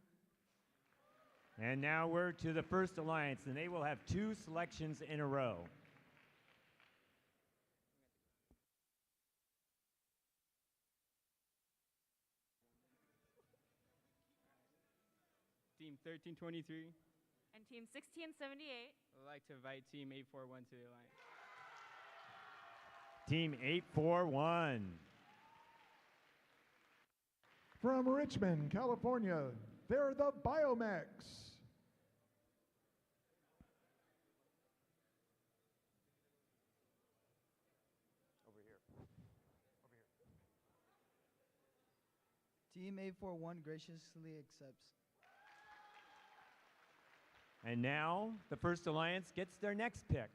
And now we're to the first alliance, and they will have 2 selections in a row. Team 1323 And Team 1678. would like to invite Team 841 to the alliance. Team 841. From Richmond, California, they're the Biomex. Team 841 graciously accepts. And now the first alliance gets their next pick.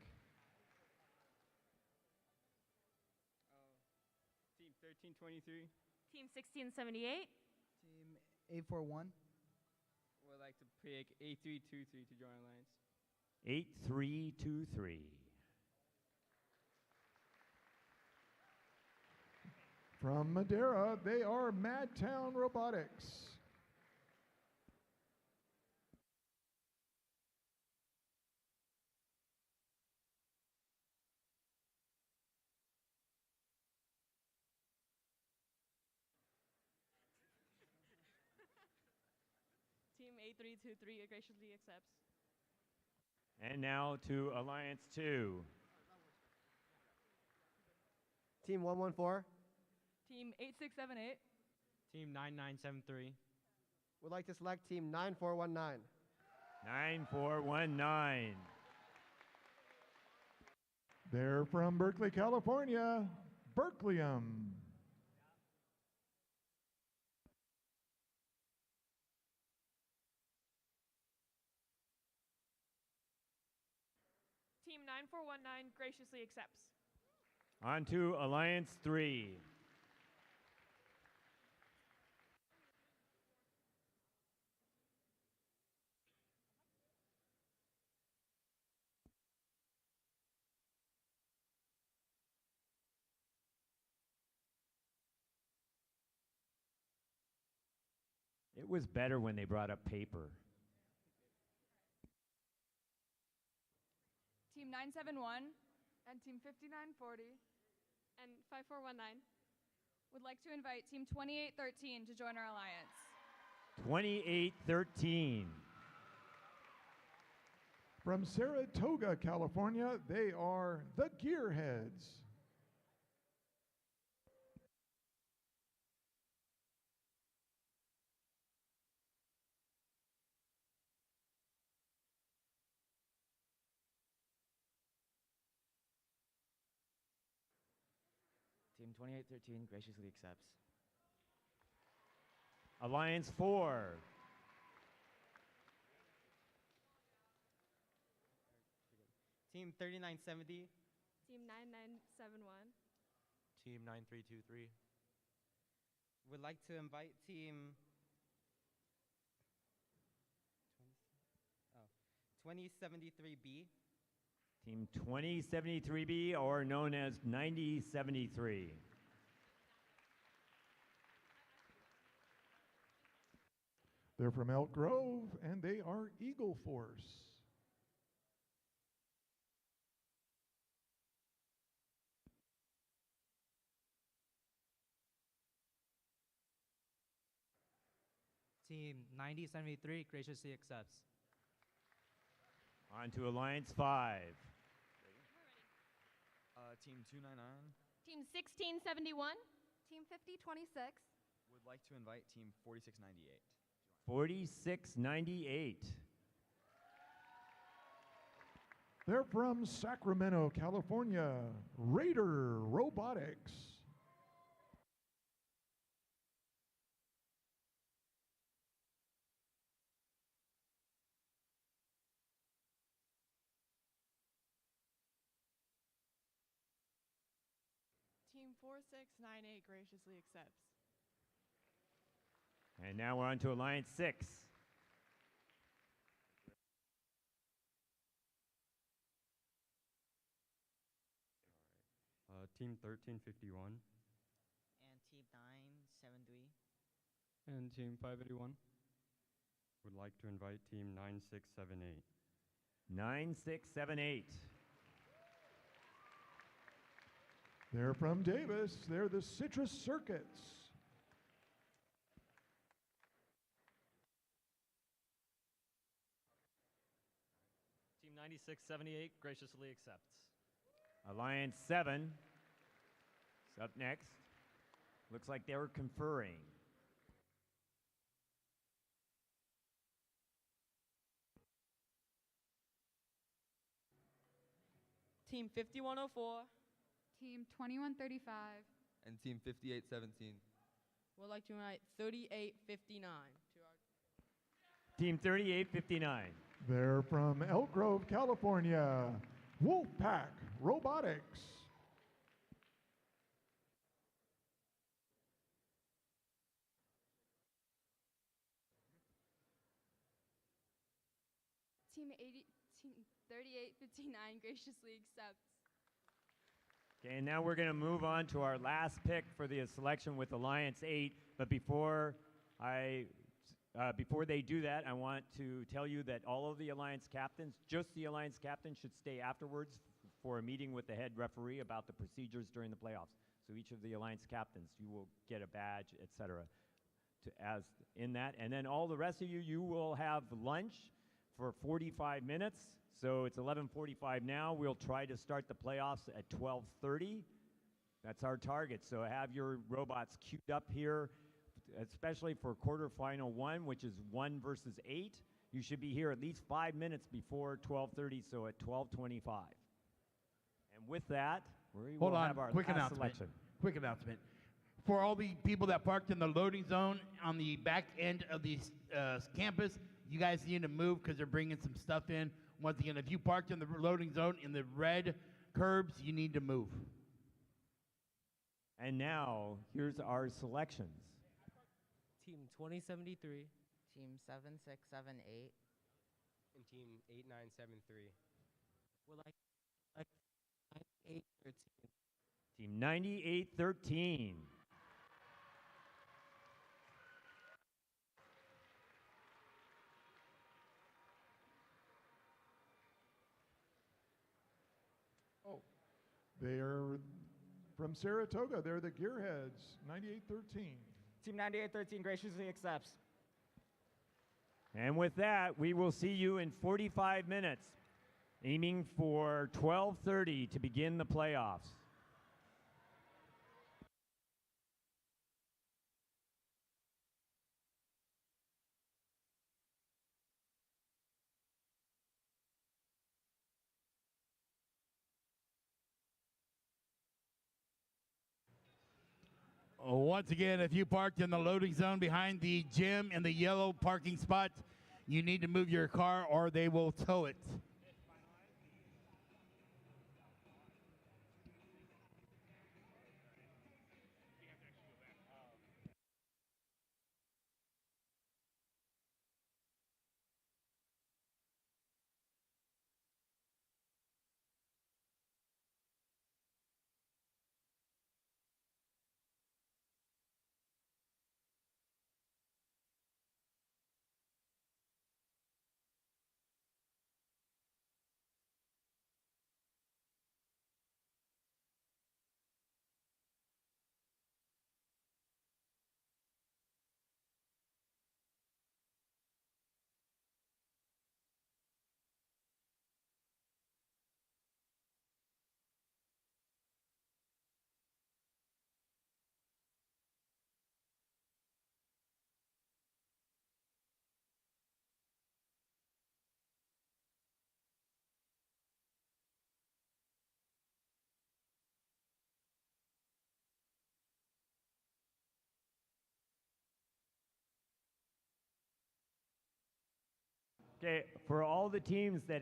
Team 1323 Team 1678. Team 841 would like to pick 8323 to join our alliance. 8323. From Madera, they are Madtown Robotics. Team 8323 graciously accepts. And now to Alliance 2. Team 114 Team 8678 Team 9973. would like to select Team 9419. 9419. They're from Berkeley, California, Berkeleyum. Team 9419 graciously accepts. On to Alliance 3. It was better when they brought up paper. Team 971 And Team 5940 and 5419 would like to invite Team 2813 to join our alliance. 28-13. From Saratoga, California, they are the Gearheads. Team 2813 graciously accepts. Alliance 4. Team 3970 Team 9971 Team 9323 would like to invite team 2073B. Team 2073B, or known as 9073. They're from Elk Grove, and they are Eagle Force. Team 9073 graciously accepts. On to Alliance 5. Team 299 Team 1671 Team 5026 would like to invite Team 4698. 4698. They're from Sacramento, California, Raider Robotics. Team 4698 graciously accepts. And now we're on to Alliance 6. Team 1351 And Team 973 And Team 581 would like to invite Team 9678. 9678. They're from Davis. They're the Citrus Circuits. Team 9678 graciously accepts. Alliance 7 is up next. Looks like they were conferring. Team 5104 Team 2135 And Team 5817. would like to invite 3859 to our. Team 3859. They're from Elk Grove, California, Wolfpack Robotics. Team 3859 graciously accepts. Okay, and now we're going to move on to our last pick for the selection with Alliance 8. But before they do that, I want to tell you that all of the Alliance captains, just the Alliance captains, should stay afterwards for a meeting with the head referee about the procedures during the playoffs. So each of the Alliance captains, you will get a badge, etc. As in that, and then all the rest of you, you will have lunch for 45 minutes. So it's 11:45 now. We'll try to start the playoffs at 12:30. That's our target. So have your robots queued up here, especially for quarterfinal 1, which is 1 versus 8. You should be here at least 5 minutes before 12:30, so at 12:25. And with that, we will have our quick last announcement. selection. Quick announcement. For all the people that parked in the loading zone on the back end of the campus, you guys need to move because they're bringing some stuff in. Once again, if you parked in the loading zone in the red curbs, you need to move. And now, here's our selections. Team 2073. Team 7678. And Team 8973. Would like 9813. Team 9813. They're from Saratoga. They're the Gearheads, 98-13. Team 9813 graciously accepts. And with that, we will see you in 45 minutes, aiming for 12:30 to begin the playoffs. Once again, if you parked in the loading zone behind the gym in the yellow parking spot, you need to move your car or they will tow it. Okay, for all the teams that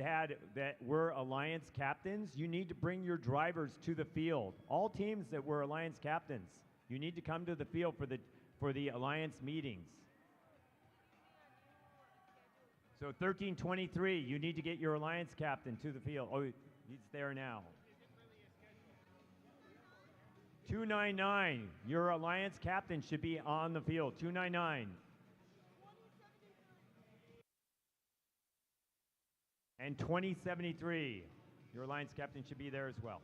were Alliance captains, you need to bring your drivers to the field. All teams that were Alliance captains, you need to come to the field for the Alliance meetings. So 1323, you need to get your Alliance captain to the field. Oh, he's there now. 299, your Alliance captain should be on the field. 299. And 2073, your Alliance captain should be there as well.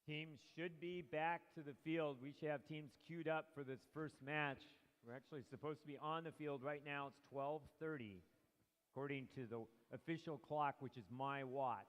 Teams should be back to the field. We should have teams queued up for this first match. We're actually supposed to be on the field right now. It's 12:30, according to the official clock, which is my watch.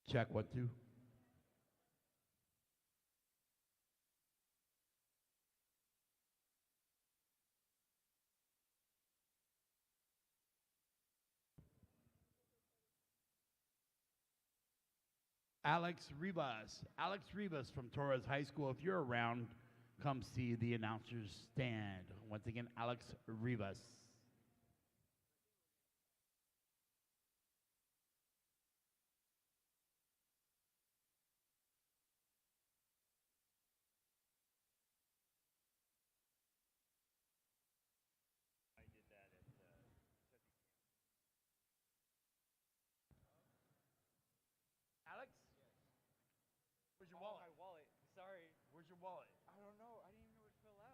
Check 1 2. Alex Rivas. Alex Rivas from Torres High School. If you're around, come see the announcers stand. Once again, Alex Rivas. Alex? Where's your wallet? My wallet. Sorry. Where's your wallet? I don't know. I didn't even know it fell out.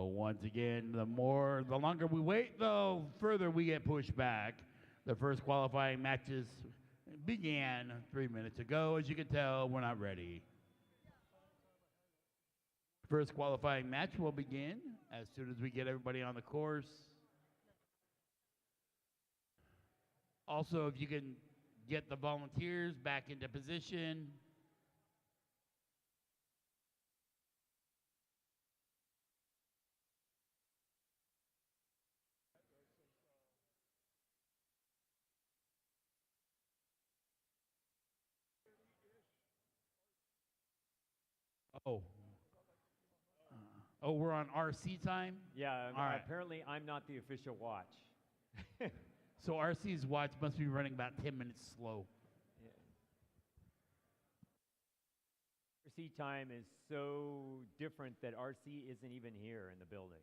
Once again, the longer we wait, the further we get pushed back. The first qualifying matches began 3 minutes ago. As you can tell, we're not ready. First qualifying match will begin as soon as we get everybody on the course. Also, if you can get the volunteers back into position. Oh. Oh, we're on RC time? Yeah, All right. apparently I'm not the official watch. So RC's watch must be running about 10 minutes slow. RC time is so different that RC isn't even here in the building.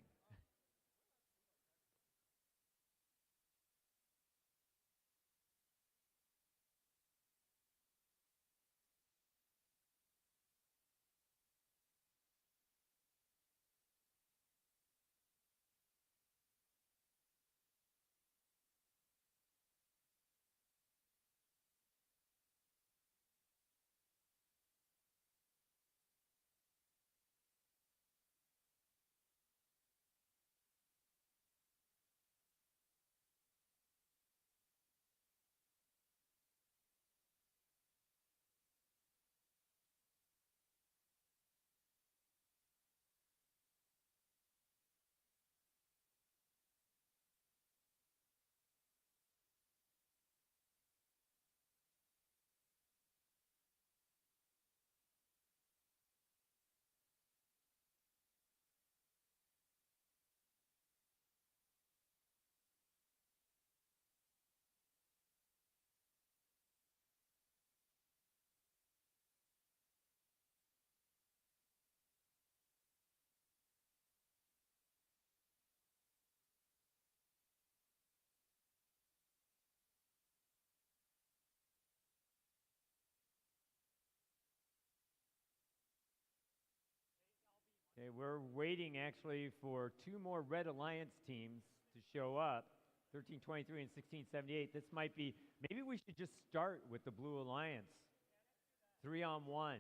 Okay, we're waiting actually for two more Red Alliance teams to show up, 1323 and 1678. This might be, maybe we should just start with the Blue Alliance. 3-on-1.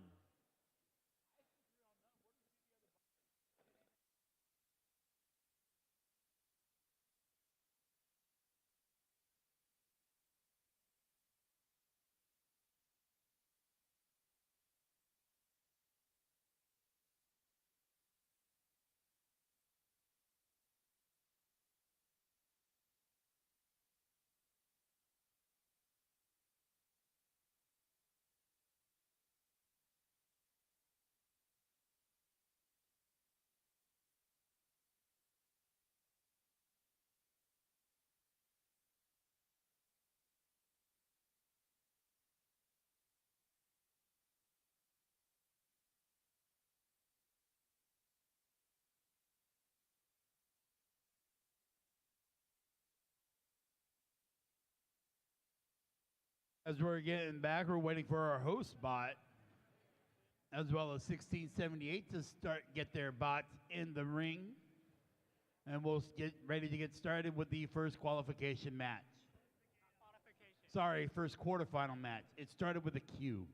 As we're getting back, we're waiting for our host bot, as well as 1678 to get their bots in the ring. And we'll get ready to get started with the first qualification match. Sorry, first quarterfinal match. It started with a Q.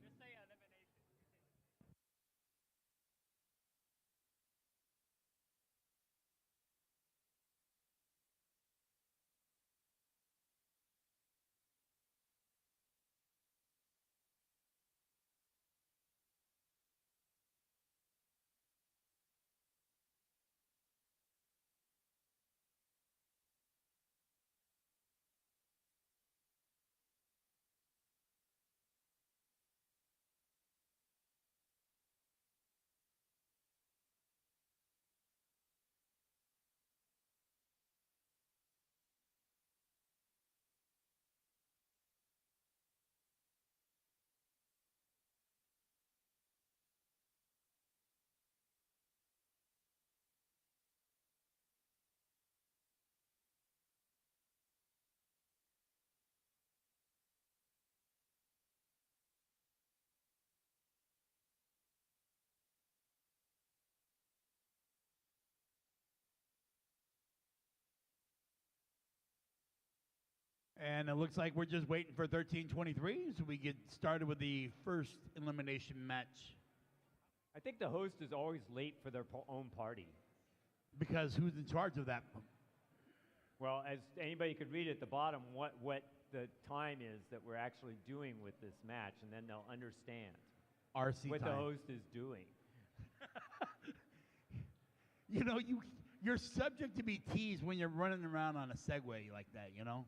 And it looks like we're just waiting for 1323, so we get started with the first elimination match. I think the host is always late for their own party. Because who's in charge of that? Well, as anybody could read at the bottom what the time is that we're actually doing with this match, and then they'll understand RC what time. the host is doing. You know, you're subject to be teased when you're running around on a Segway like that, you know?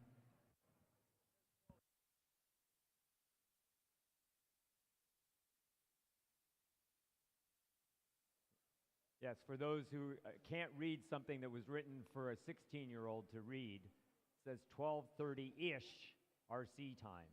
Yes, for those who can't read something that was written for a 16-year-old to read, it says 12:30-ish RC time.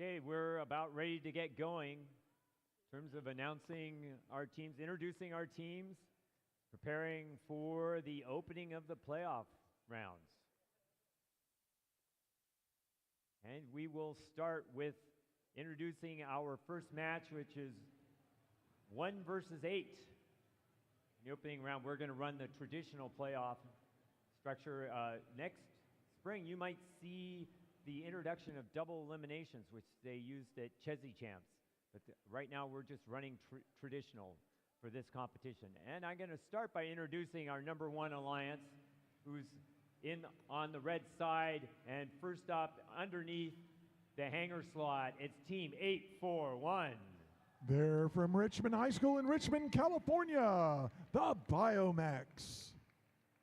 Okay, we're about ready to get going in terms of announcing our teams, introducing our teams, preparing for the opening of the playoff rounds. And we will start with introducing our first match, which is 1 versus 8. In the opening round, we're going to run the traditional playoff structure. Next spring, you might see the introduction of double eliminations, which they used at Chesney Champs. But right now, we're just running traditional for this competition. And I'm going to start by introducing our number 1 alliance, who's in on the red side. And first up, underneath the hanger slot, it's Team 841. They're from Richmond High School in Richmond, California, the Biomex.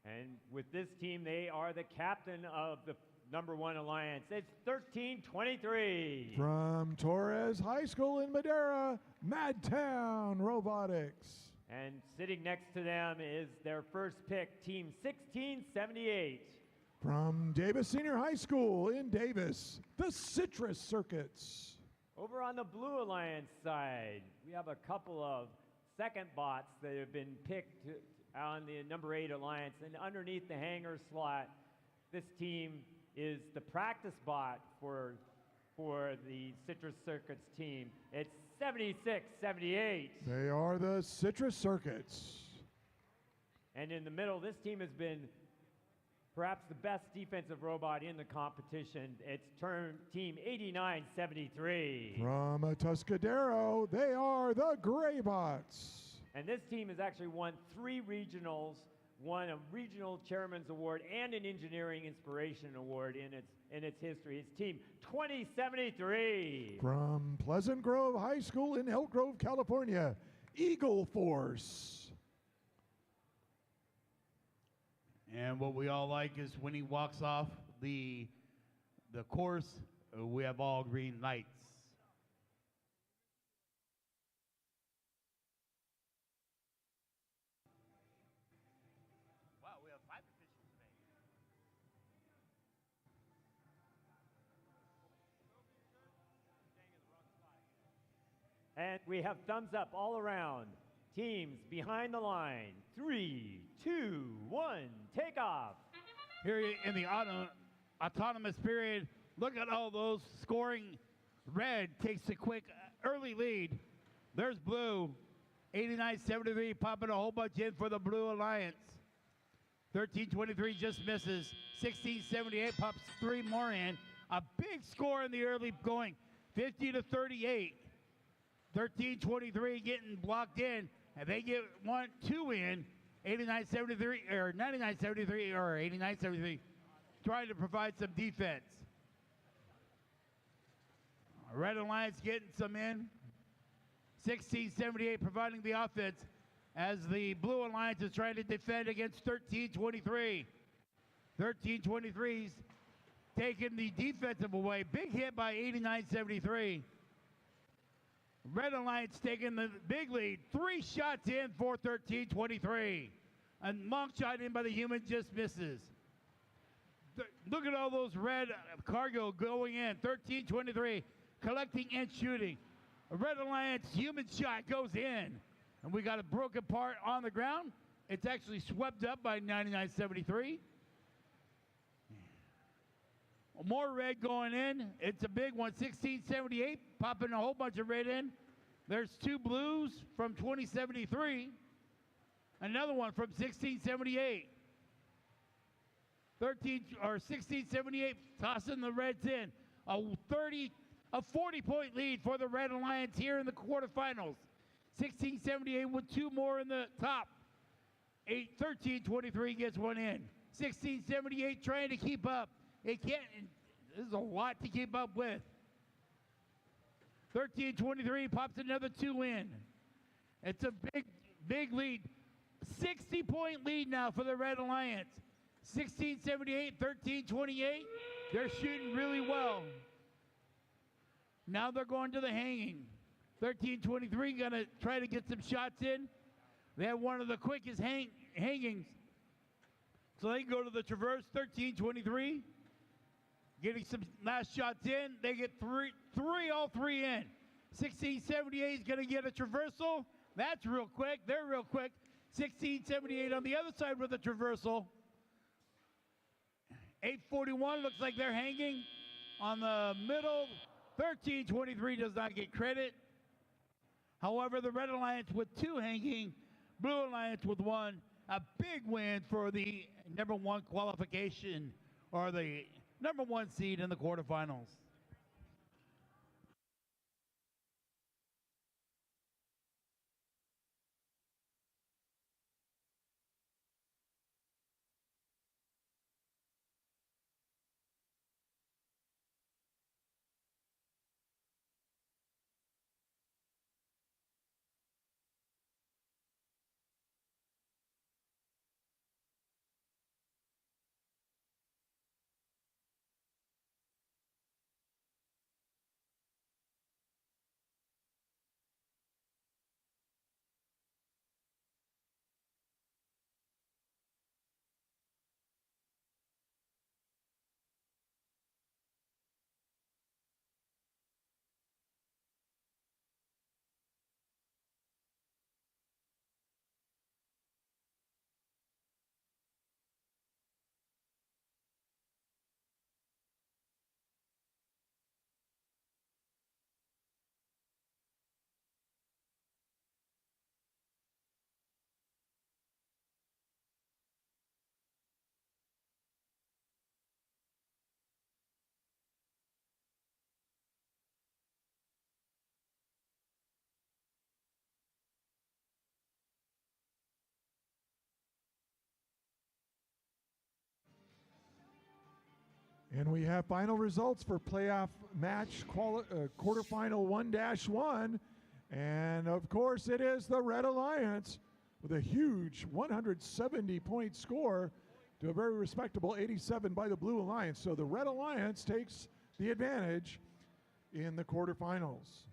And with this team, they are the captain of the number 1 alliance. It's 1323. From Torres High School in Madera, Madtown Robotics. And sitting next to them is their first pick, Team 1678. From Davis Senior High School in Davis, the Citrus Circuits. Over on the Blue Alliance side, we have a couple of second bots that have been picked on the number 8 alliance. And underneath the hanger slot, this team is the practice bot for the Citrus Circuits team. It's 7678. They are the Citrus Circuits. And in the middle, this team has been perhaps the best defensive robot in the competition. It's Team 8973. From Atascadero, they are the Graybots. And this team has actually won 3 regionals, won a regional chairman's award and an engineering inspiration award in its history. It's Team 2073. From Pleasant Grove High School in Elk Grove, California, Eagle Force. And what we all like is when he walks off the course, we have all green lights. Wow, we have 5 officials today. And we have thumbs up all around. Teams behind the line. 3, 2, 1, take off. Here in the autonomous period, look at all those scoring. Red takes a quick early lead. There's blue. 89-73, popping a whole bunch in for the Blue Alliance. 13-23 just misses. 16-78 pops 3 more in. A big score in the early going. 50-38. 13-23 getting blocked in, and they get 2 in. 89-73 or 99-73 or 89-73, trying to provide some defense. Red Alliance getting some in. 16-78 providing the offense as the Blue Alliance is trying to defend against 13-23. 13-23's taking the defensive away. Big hit by 89-73. Red Alliance taking the big lead. 3 shots in for 13-23. A long shot in by the human just misses. Look at all those red cargo going in. 13-23 collecting and shooting. A Red Alliance human shot goes in. And we got a broken part on the ground. It's actually swept up by 99-73. More red going in. It's a big one. 16-78, popping a whole bunch of red in. There's 2 blues from 20-73. Another one from 16-78. 16-78 tossing the reds in. A 40-point lead for the Red Alliance here in the quarterfinals. 16-78 with 2 more in the top. 13-23 gets 1 in. 16-78 trying to keep up. It can't. This is a lot to keep up with. 13-23 pops another 2 in. It's a big lead. 60-point lead now for the Red Alliance. 16-78, 13-28. They're shooting really well. Now they're going to the hanging. 13-23 gonna try to get some shots in. They have one of the quickest hangings. So they go to the traverse. 13-23. Getting some last shots in. They get all three in. 16-78 is going to get a traversal. That's real quick. They're real quick. 16-78 on the other side with a traversal. 8-41 looks like they're hanging on the middle. 13-23 does not get credit. However, the Red Alliance with 2 hanging. Blue Alliance with 1. A big win for the #1 qualification, or the #1 seed in the quarterfinals. And we have final results for playoff match quarterfinal 1-1. And of course, it is the Red Alliance with a huge 170-point score to a very respectable 87 by the Blue Alliance. So the Red Alliance takes the advantage in the quarterfinals.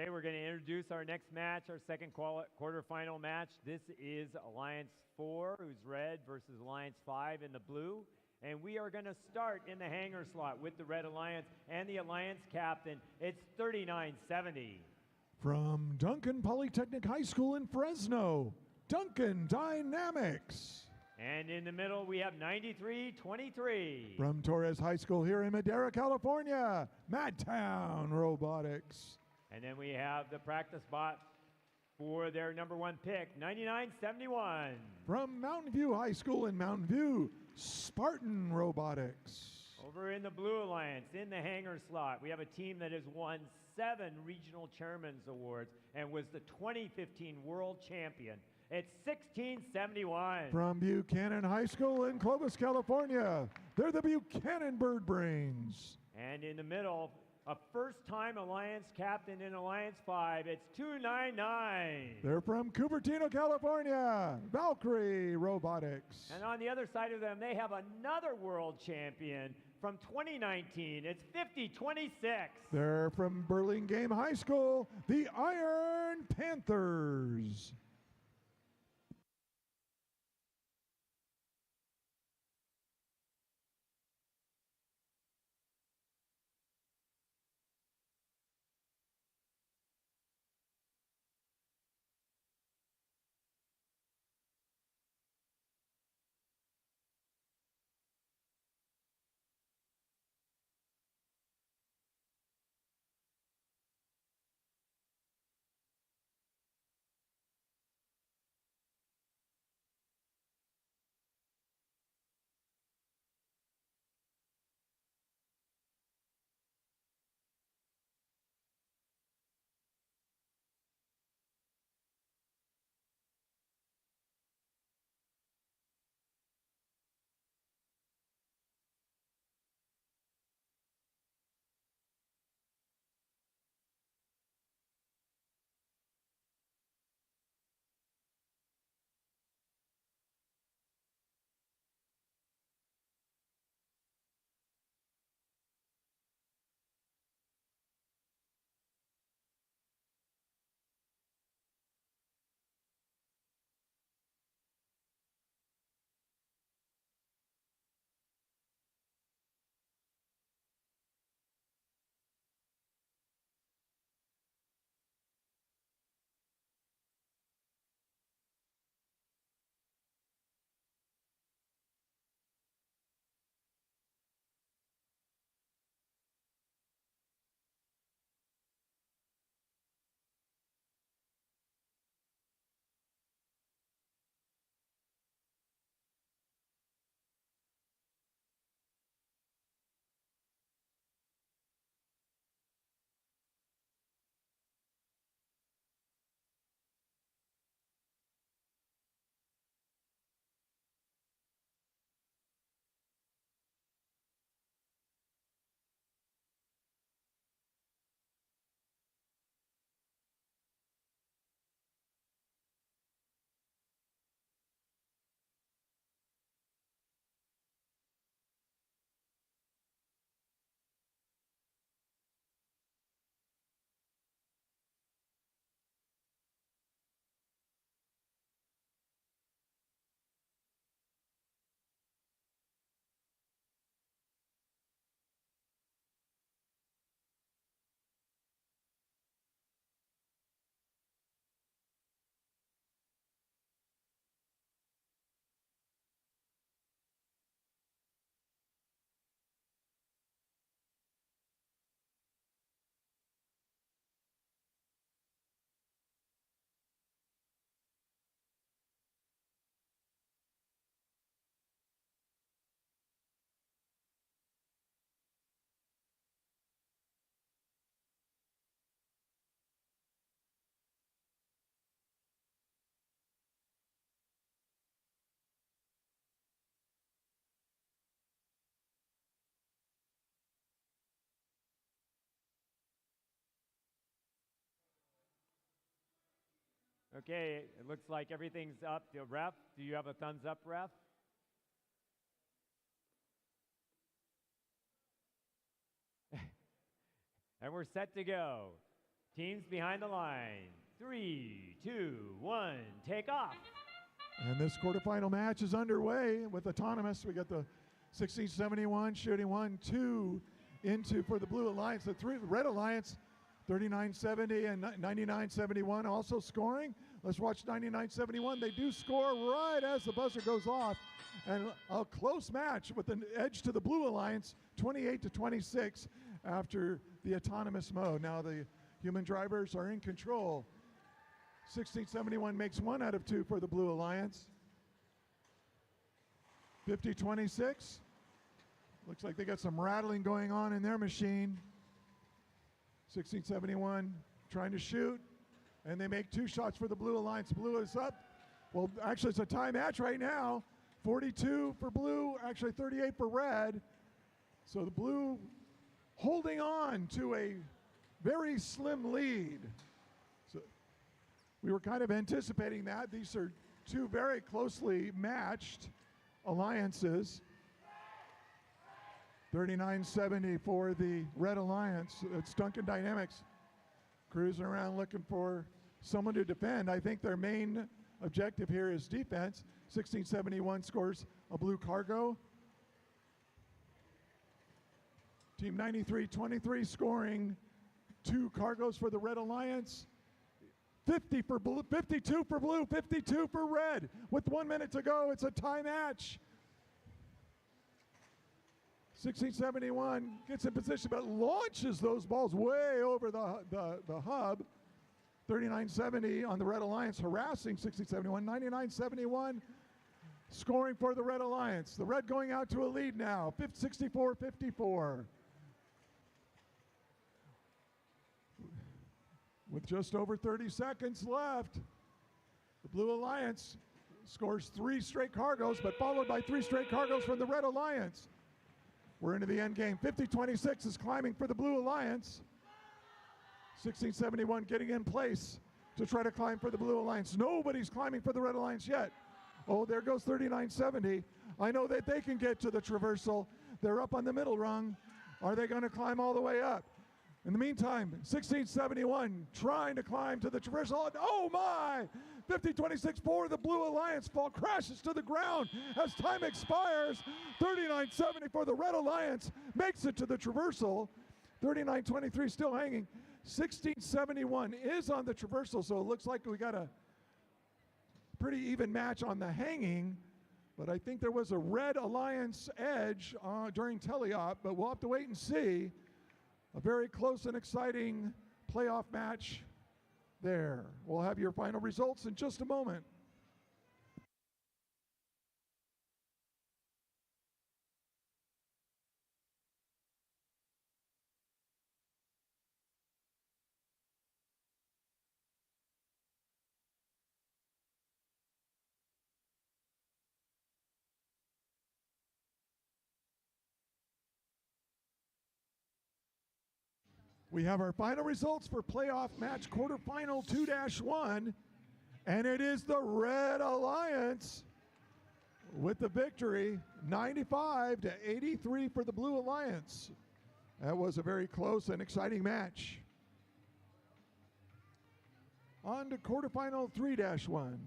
Okay, we're going to introduce our next match, our second quarterfinal match. This is Alliance 4, who's red, versus Alliance 5 in the blue. And we are going to start in the hanger slot with the Red Alliance and the Alliance captain. It's 3970. From Duncan Polytechnic High School in Fresno, Duncan Dynamics. And in the middle, we have 9323. From Torres High School here in Madera, California, Madtown Robotics. And then we have the practice bot for their number one pick, 9971. From Mountain View High School in Mountain View, Spartan Robotics. Over in the Blue Alliance, in the hanger slot, we have a team that has won 7 Regional Chairman's Awards and was the 2015 World Champion. It's 1671. From Buchanan High School in Clovis, California, they're the Buchanan Bird Brains. And in the middle, a first-time Alliance captain in Alliance 5, it's 299. They're from Cupertino, California, Valkyrie Robotics. And on the other side of them, they have another world champion from 2019. It's 5026. They're from Burlingame High School, the Iron Panthers. Okay, it looks like everything's up. The ref, do you have a thumbs up, ref? And we're set to go. Teams behind the line. 3, 2, 1, take off. And this quarterfinal match is underway with autonomous. We got the 1671 shooting 1-2 into for the Blue Alliance. The Red Alliance, 3970 and 9971 also scoring. Let's watch 9971. They do score right as the buzzer goes off. And a close match with an edge to the Blue Alliance, 28-26 after the autonomous mode. Now the human drivers are in control. 1671 makes 1 out of 2 for the Blue Alliance. 50-26. Looks like they got some rattling going on in their machine. 1671 trying to shoot, and they make 2 shots for the Blue Alliance. Blue is up. Well, actually, it's a tie match right now. 42 for blue, actually 38 for red. So the blue holding on to a very slim lead. So we were kind of anticipating that. These are 2 very closely matched alliances. 39-70 for the Red Alliance. It's Duncan Dynamics cruising around looking for someone to defend. I think their main objective here is defense. 1671 scores a blue cargo. Team 93-23 scoring 2 cargoes for the Red Alliance. 50 for blue, 52 for blue, 52 for red. With 1 minute to go, it's a tie match. 1671 gets in position but launches those balls way over the hub. 3970 on the Red Alliance harassing 1671. 9971 scoring for the Red Alliance. The red going out to a lead now, 64-54. With just over 30 seconds left, the Blue Alliance scores 3 straight cargoes, but followed by 3 straight cargoes from the Red Alliance. We're into the end game. 50-26 is climbing for the Blue Alliance. 1671 getting in place to try to climb for the Blue Alliance. Nobody's climbing for the Red Alliance yet. Oh, there goes 3970. I know that they can get to the traversal. They're up on the middle rung. Are they going to climb all the way up? In the meantime, 1671 trying to climb to the traversal. Oh my! 50-26 for the Blue Alliance. Fall crashes to the ground as time expires. 39-70 for the Red Alliance. Makes it to the traversal. 39-23 still hanging. 1671 is on the traversal, so it looks like we got a pretty even match on the hanging. But I think there was a Red Alliance edge during teleop, but we'll have to wait and see. A very close and exciting playoff match there. We'll have your final results in just a moment. We have our final results for playoff match quarterfinal 2-1, and it is the Red Alliance with the victory, 95-83 for the Blue Alliance. That was a very close and exciting match. On to quarterfinal 3-1.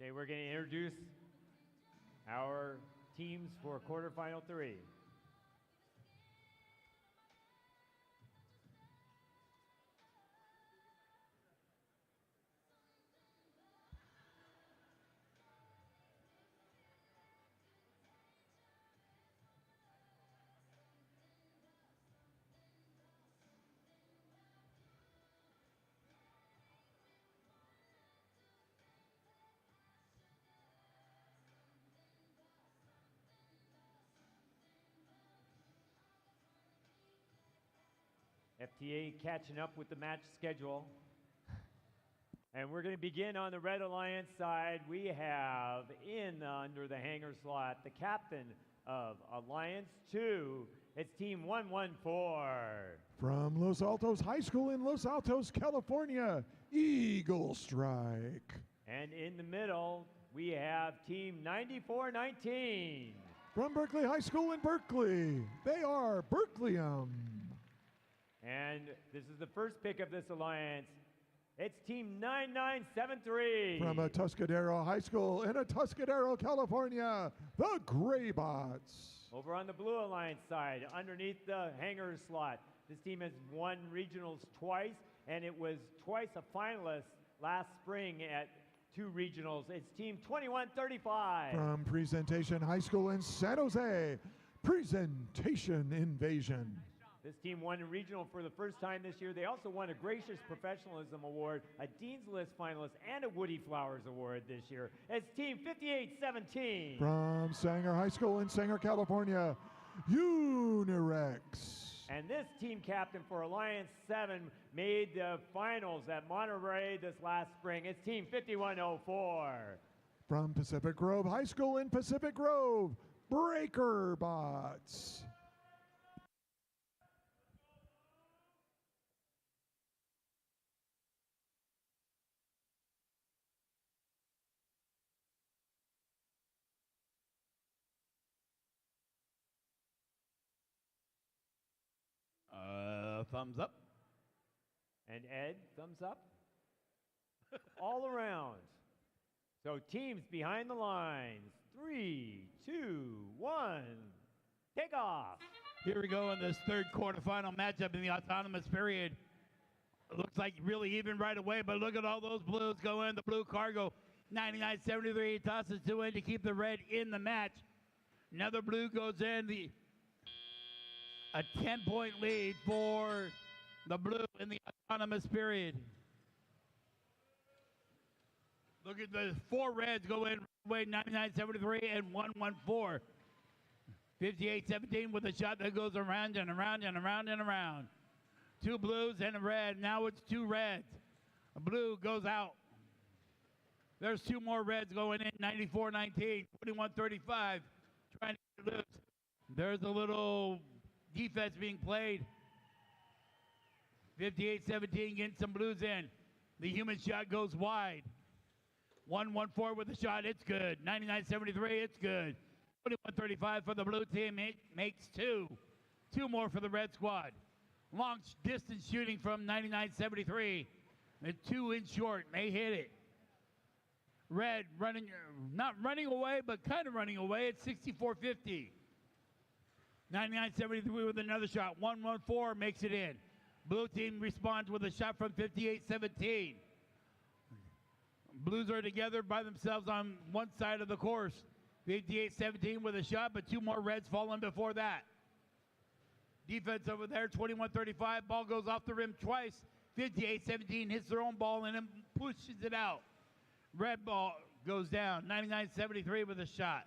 Okay, we're going to introduce our teams for quarterfinal 3. FTA catching up with the match schedule. And we're going to begin on the Red Alliance side. We have under the hanger slot the captain of Alliance 2. It's Team 114. From Los Altos High School in Los Altos, California, Eagle Strike. And in the middle, we have Team 9419. From Berkeley High School in Berkeley, they are Berkeleyum. And this is the first pick of this alliance. It's Team 9973. From Atascadero High School in Atascadero, California, the Graybots. Over on the Blue Alliance side, underneath the hanger slot, this team has won regionals twice, and it was twice a finalist last spring at 2 regionals. It's Team 2135. From Presentation High School in San Jose, Presentation Invasion. This team won a regional for the first time this year. They also won a Gracious Professionalism Award, a Dean's List finalist, and a Woody Flowers Award this year. It's Team 5817. From Sanger High School in Sanger, California, Unirex. And this team captain for Alliance 7 made the finals at Monterey this last spring. It's Team 5104. From Pacific Grove High School in Pacific Grove, Breaker Bots. Thumbs up. And Ed, thumbs up. All around. So teams behind the lines. 3, 2, 1. Take off. Here we go in this third quarterfinal matchup in the autonomous period. It looks like really even right away, but look at all those blues go in. The blue cargo, 99.73, tosses 2 in to keep the red in the match. Another blue goes in. A 10-point lead for the blue in the autonomous period. Look at the 4 reds go in, 99.73 and 114. 58.17 with a shot that goes around and around and around and around. 2 blues and a red. Now it's 2 reds. A blue goes out. There's 2 more reds going in, 94.19, 21.35, trying to get loose. There's a little defense being played. 58-17 getting some blues in. The human shot goes wide. 114 with the shot, it's good. 99-73, it's good. 21-35 for the blue team, it makes 2. 2 more for the red squad. Long distance shooting from 99-73. And 2 in short, may hit it. Red running, not running away, but kind of running away at 64-50. 99-73 with another shot. 114 makes it in. Blue team responds with a shot from 58-17. Blues are together by themselves on one side of the course. 58-17 with a shot, but 2 more reds fall in before that. Defense over there, 21-35. Ball goes off the rim twice. 58-17 hits their own ball and then pushes it out. Red ball goes down. 99-73 with a shot.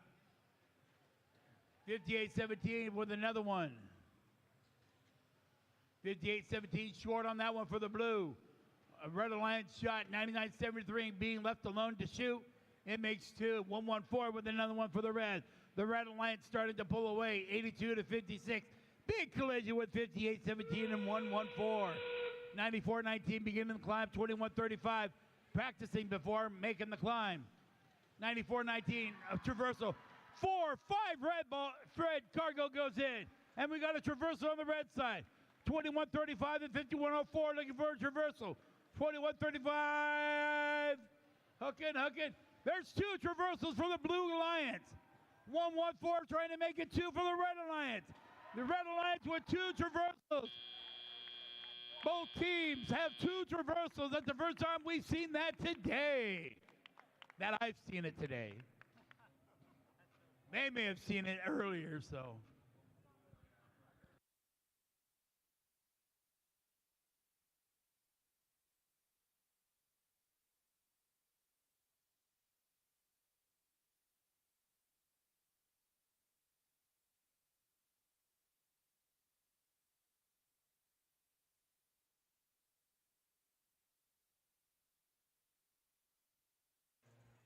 58-17 with another one. 58-17 short on that one for the blue. A Red Alliance shot, 99-73 being left alone to shoot. It makes 2. 114 with another one for the red. The Red Alliance started to pull away, 82-56. Big collision with 58-17 and 114. 94-19 beginning the climb, 21-35. Practicing before making the climb. 94-19, a traversal. 4, 5 red cargo goes in. And we got a traversal on the red side. 21-35 and 51-04 looking for a traversal. 21-35. Hooking. There's 2 traversals for the Blue Alliance. 114 trying to make it 2 for the Red Alliance. The Red Alliance with 2 traversals. Both teams have 2 traversals. That's the first time we've seen that today. That I've seen it today. They may have seen it earlier, so.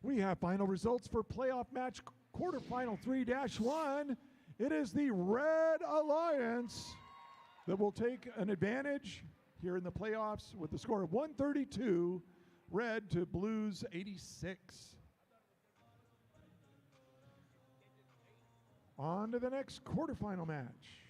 We have final results for playoff match quarterfinal 3-1. It is the Red Alliance that will take an advantage here in the playoffs with the score of 132, Red to Blues 86. On to the next quarterfinal match.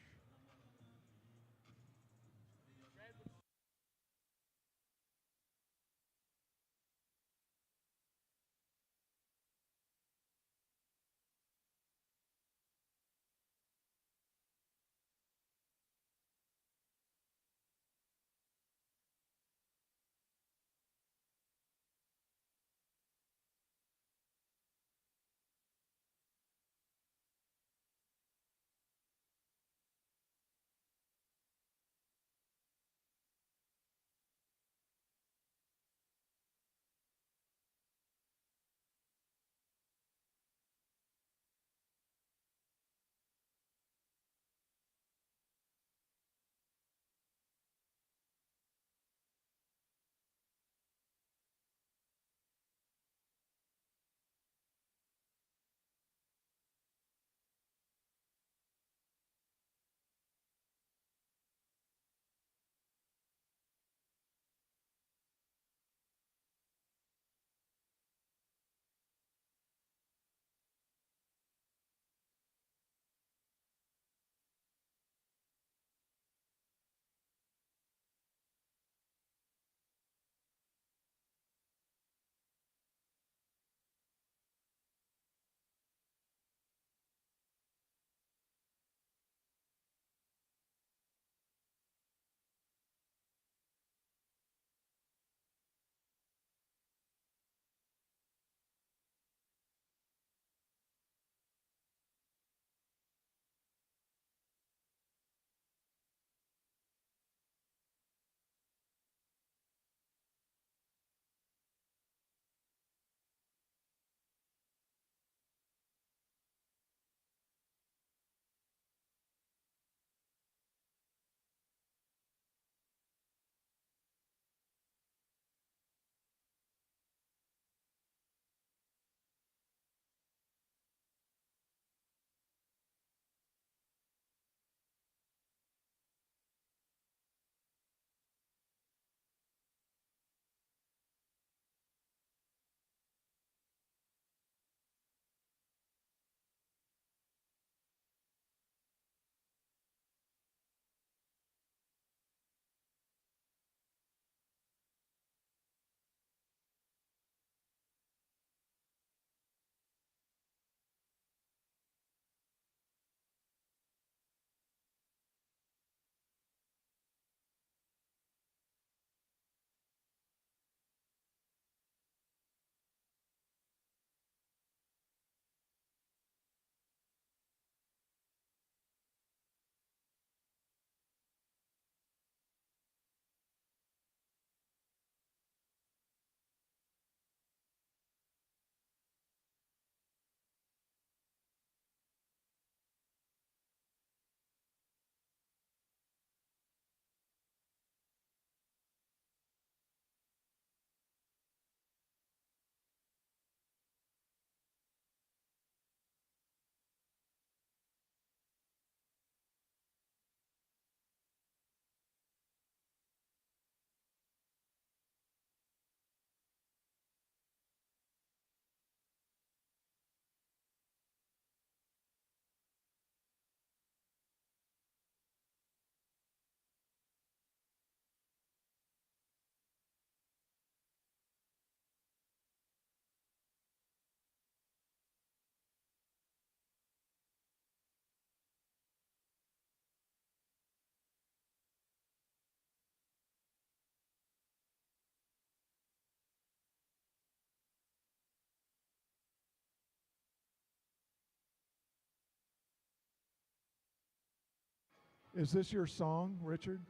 Is this your song, Richard?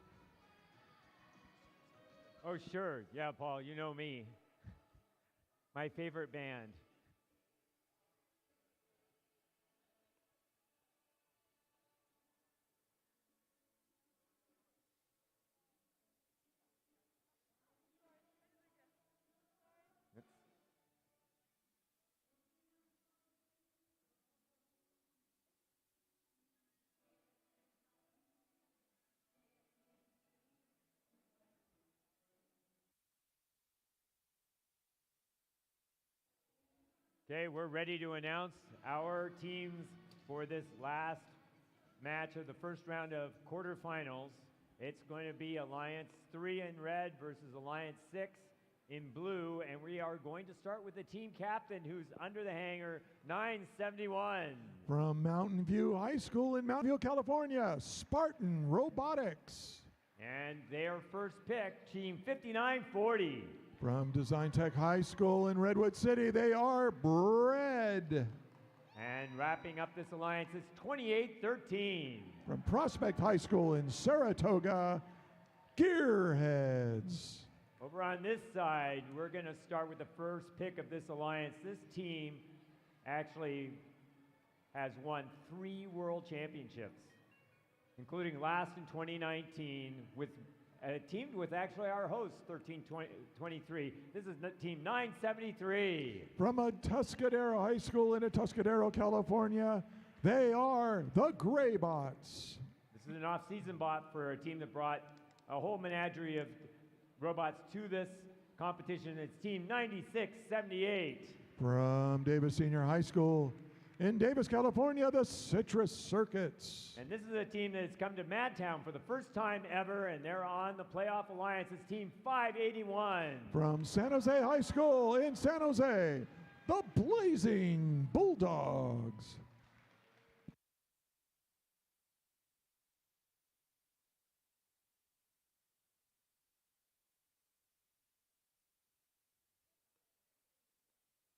Oh, sure. Yeah, Paul, you know me. My favorite band. Okay, we're ready to announce our teams for this last match of the first round of quarterfinals. It's going to be Alliance 3 in red versus Alliance 6 in blue, and we are going to start with the team captain who's under the hanger, 971. From Mountain View High School in Mountain View, California, Spartan Robotics. And their first pick, team 5940. From Design Tech High School in Redwood City, they are Bread. And wrapping up this alliance is 2813. From Prospect High School in Saratoga, Gearheads. Over on this side, we're going to start with the first pick of this alliance. This team actually has won 3 world championships, including last in 2019 with teamed with actually our host, 1323. This is team 973. From a Tuscadero High School in Tuscadero, California, they are the Graybots. This is an off-season bot for a team that brought a whole menagerie of robots to this competition. It's team 9678. From Davis Senior High School in Davis, California, the Citrus Circuits. And this is a team that has come to Madtown for the first time ever, and they're on the playoff alliance. It's team 581. From San Jose High School in San Jose, the Blazing Bulldogs.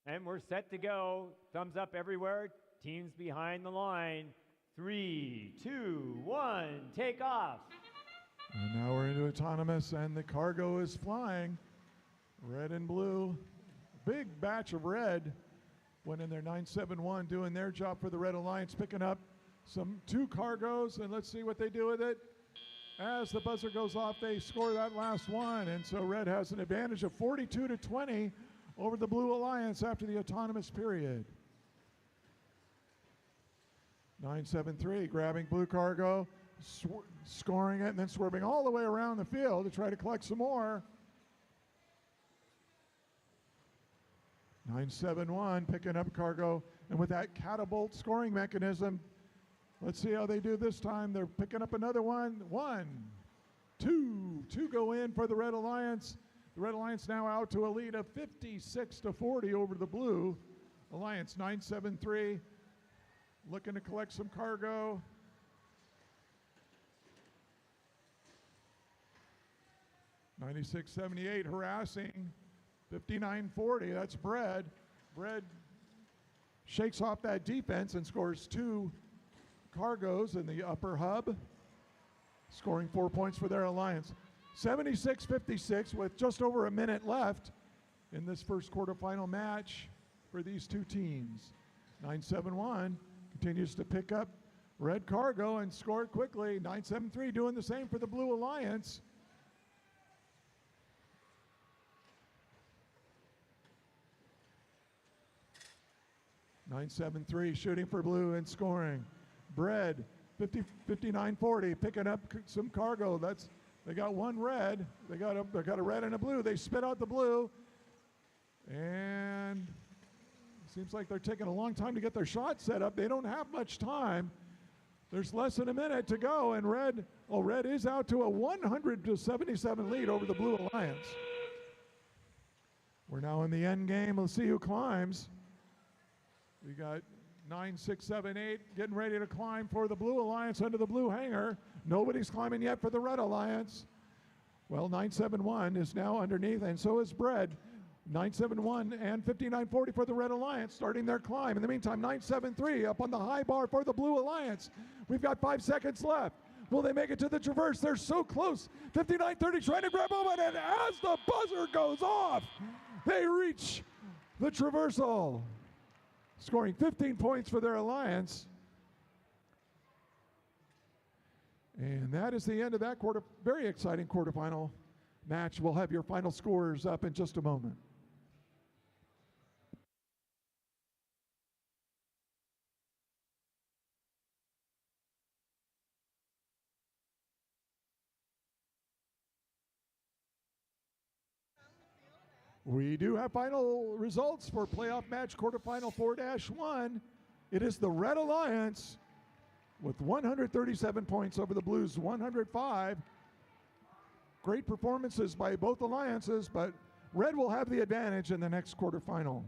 And we're set to go. Thumbs up everywhere. Teams behind the line. 3, 2, 1, take off. And now we're into autonomous, and the cargo is flying. Red and blue. Big batch of red went in there, 971, doing their job for the Red Alliance, picking up 2 cargos, and let's see what they do with it. As the buzzer goes off, they score that last one, and so Red has an advantage of 42-20 over the Blue Alliance after the autonomous period. 973 grabbing blue cargo, scoring it, and then swerving all the way around the field to try to collect some more. 971 picking up cargo, and with that catapult scoring mechanism, let's see how they do this time. They're picking up another one. 1, 2 go in for the Red Alliance. The Red Alliance now out to a lead of 56-40 over the Blue Alliance. 973 looking to collect some cargo. $96.78 harassing. 59-40, that's Bread. Bread shakes off that defense and scores 2 cargos in the upper hub, scoring 4 points for their alliance. 76-56 with just over a minute left in this first quarterfinal match for these 2 teams. 971 continues to pick up red cargo and score it quickly. 973 doing the same for the Blue Alliance. .973 shooting for blue and scoring. Bread 59-40 picking up some cargo. They got 1 red. They got a red and a blue. They spit out the blue, and it seems like they're taking a long time to get their shot set up. They don't have much time. There's less than a minute to go, and Red is out to a 100-77 lead over the Blue Alliance. We're now in the end game. Let's see who climbs. We got 9, 6, 7, 8 getting ready to climb for the Blue Alliance under the blue hanger. Nobody's climbing yet for the Red Alliance. Well, 971 is now underneath, and so is Bread. 971 and 59-40 for the Red Alliance, starting their climb. In the meantime, 973 up on the high bar for the Blue Alliance. We've got 5 seconds left. Will they make it to the traverse? They're so close. 59-30 trying to grab moment, and as the buzzer goes off, they reach the traversal, scoring 15 points for their alliance. And that is the end of that very exciting quarterfinal match. We'll have your final scores up in just a moment. We do have final results for playoff match quarterfinal 4-1. It is the Red Alliance with 137 points over the Blues 105. Great performances by both alliances, but Red will have the advantage in the next quarterfinal.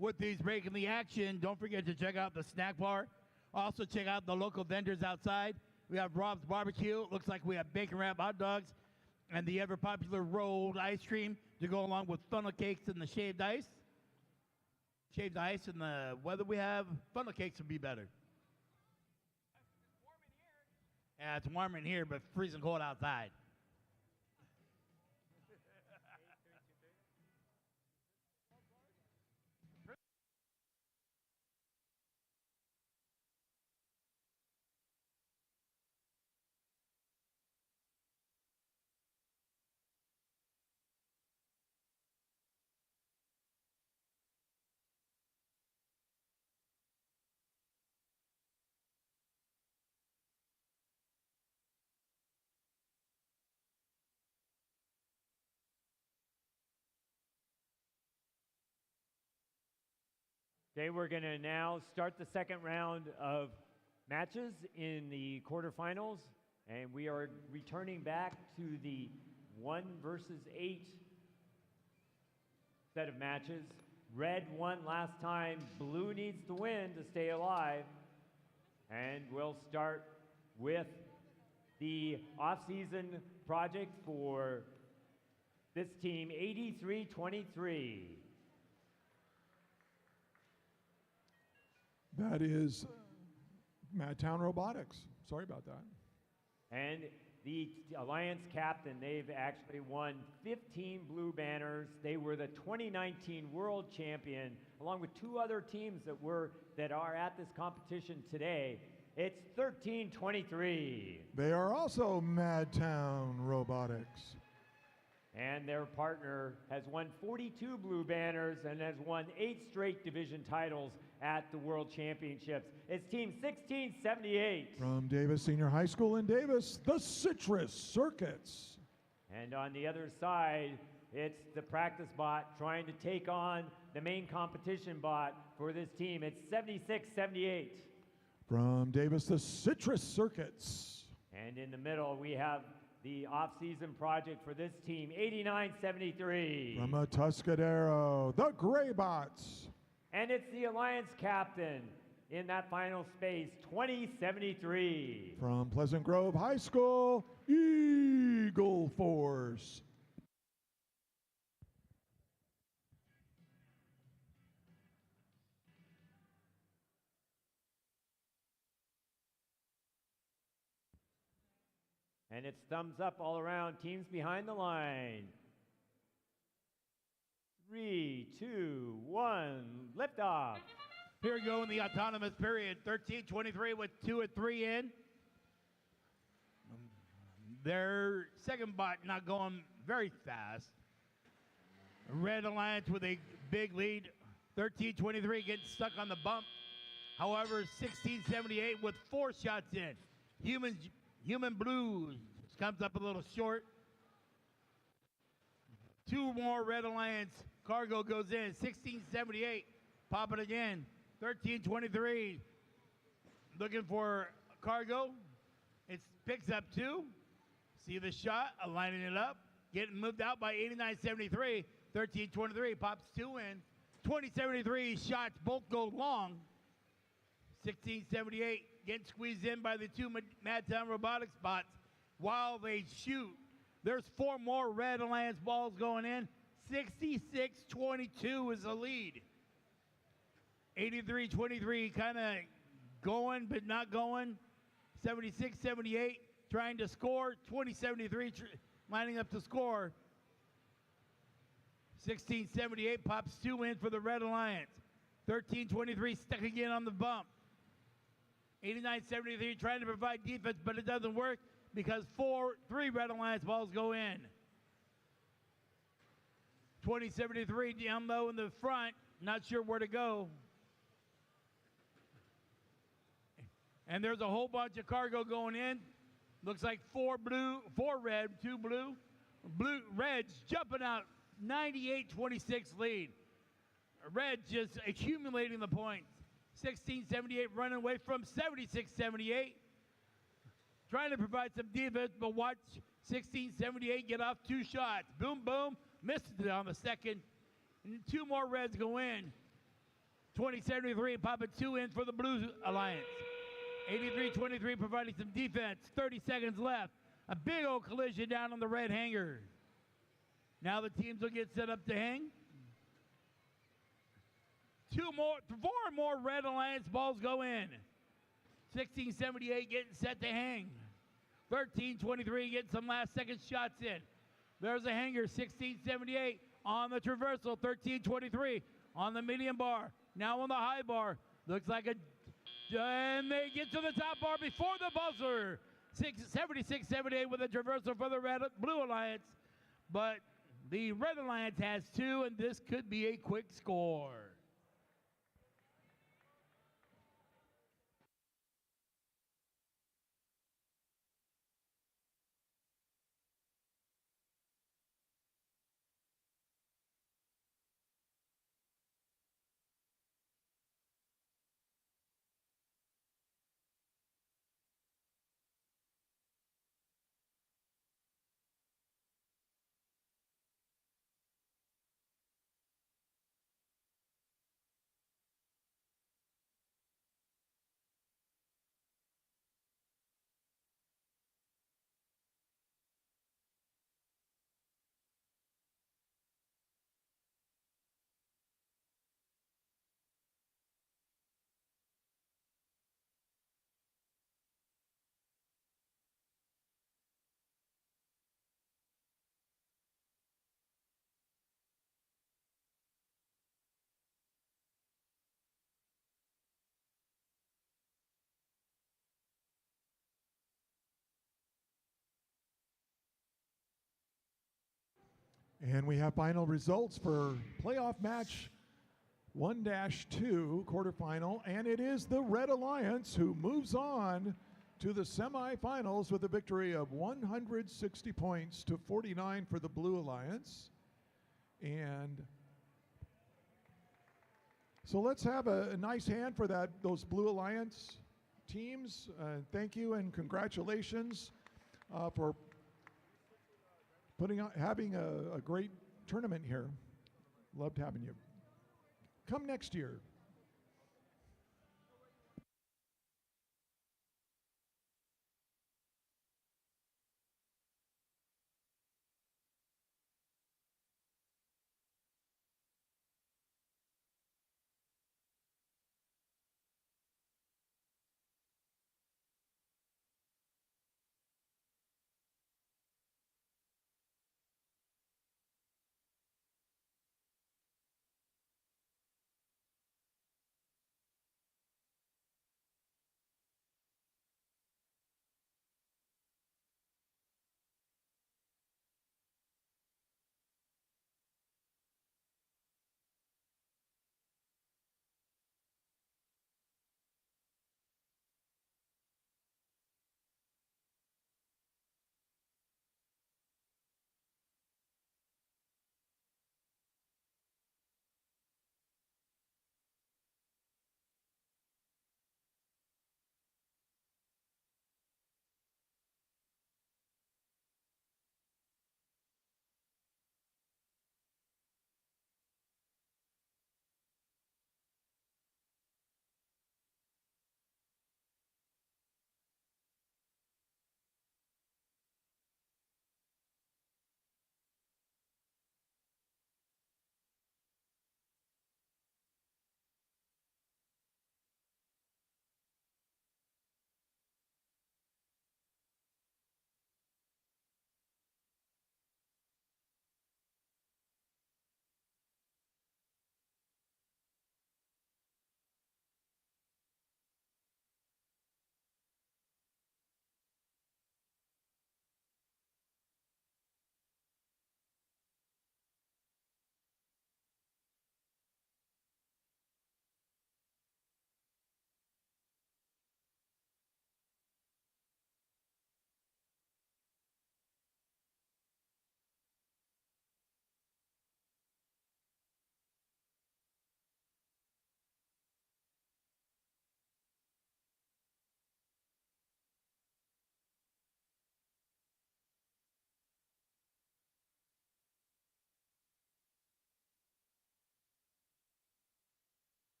With these breaking the action, don't forget to check out the snack bar. Also check out the local vendors outside. We have Rob's Barbecue. It looks like we have bacon wrap hot dogs and the ever popular rolled ice cream to go along with funnel cakes and the shaved ice. Shaved ice and the weather we have, funnel cakes would be better. Yeah, it's warm in here, but freezing cold outside. Okay, we're going to now start the second round of matches in the quarterfinals, and we are returning back to the 1 versus 8 set of matches. Red won last time. Blue needs to win to stay alive. And we'll start with the off-season project for this team, 8323. That is Madtown Robotics. Sorry about that. And the Alliance captain, they've actually won 15 blue banners. They were the 2019 world champion, along with two other teams that are at this competition today. It's 1323. They are also Madtown Robotics. And their partner has won 42 blue banners and has won 8 straight division titles at the World Championships. It's Team 1678. From Davis Senior High School in Davis, the Citrus Circuits. And on the other side, it's the practice bot trying to take on the main competition bot for this team. It's 7678. From Davis, the Citrus Circuits. And in the middle, we have the off-season project for this team, 8973. From Atuscadero, the Graybots. And it's the Alliance captain in that final space, 2073. From Pleasant Grove High School, Eagle Force. And it's thumbs up all around. Teams behind the line. 3, 2, 1, liftoff. Here we go in the autonomous period. 13:23 with 2 and 3 in. Their second bot not going very fast. Red Alliance with a big lead. 13:23 getting stuck on the bump. However, 1678 with 4 shots in. Human Blues comes up a little short. 2 more Red Alliance. Cargo goes in. 1678. Pop it again. 13:23. Looking for Cargo. It picks up 2. See the shot. Aligning it up. Getting moved out by 8973. 13:23. Pops 2 in. 2073 shots both go long. 1678 getting squeezed in by the 2 Madtown Robotics bots while they shoot. There's 4 more Red Alliance balls going in. 66-22 is the lead. 83-23 kind of going but not going. 76-78 trying to score. 20-73 lining up to score. 16-78 pops 2 in for the Red Alliance. 13-23 stuck again on the bump. 89-73 trying to provide defense, but it doesn't work because 3 Red Alliance balls go in. 20-73 down low in the front, not sure where to go. And there's a whole bunch of cargo going in. Looks like 4 red, 2 blue. Reds jumping out, 98-26 lead. Reds just accumulating the points. 16-78 running away from 76-78. Trying to provide some defense, but watch 16-78 get off 2 shots. Boom, boom, missed it on the second. And 2 more Reds go in. 20-73 popping 2 in for the Blues Alliance. 83-23 providing some defense. 30 seconds left. A big old collision down on the red hanger. Now the teams will get set up to hang. 4 more Red Alliance balls go in. 16-78 getting set to hang. 13-23 getting some last second shots in. There's a hanger. 16-78 on the traversal. 13-23 on the medium bar. Now on the high bar. Looks like and they get to the top bar before the buzzer. 76-78 with a traversal for the Blue Alliance. But the Red Alliance has 2, and this could be a quick score. And we have final results for playoff match 1-2 quarterfinal, and it is the Red Alliance who moves on to the semifinals with a victory of 160 points to 49 for the Blue Alliance. And so let's have a nice hand for those Blue Alliance teams. Thank you and congratulations for having a great tournament here. Loved having you. Come next year.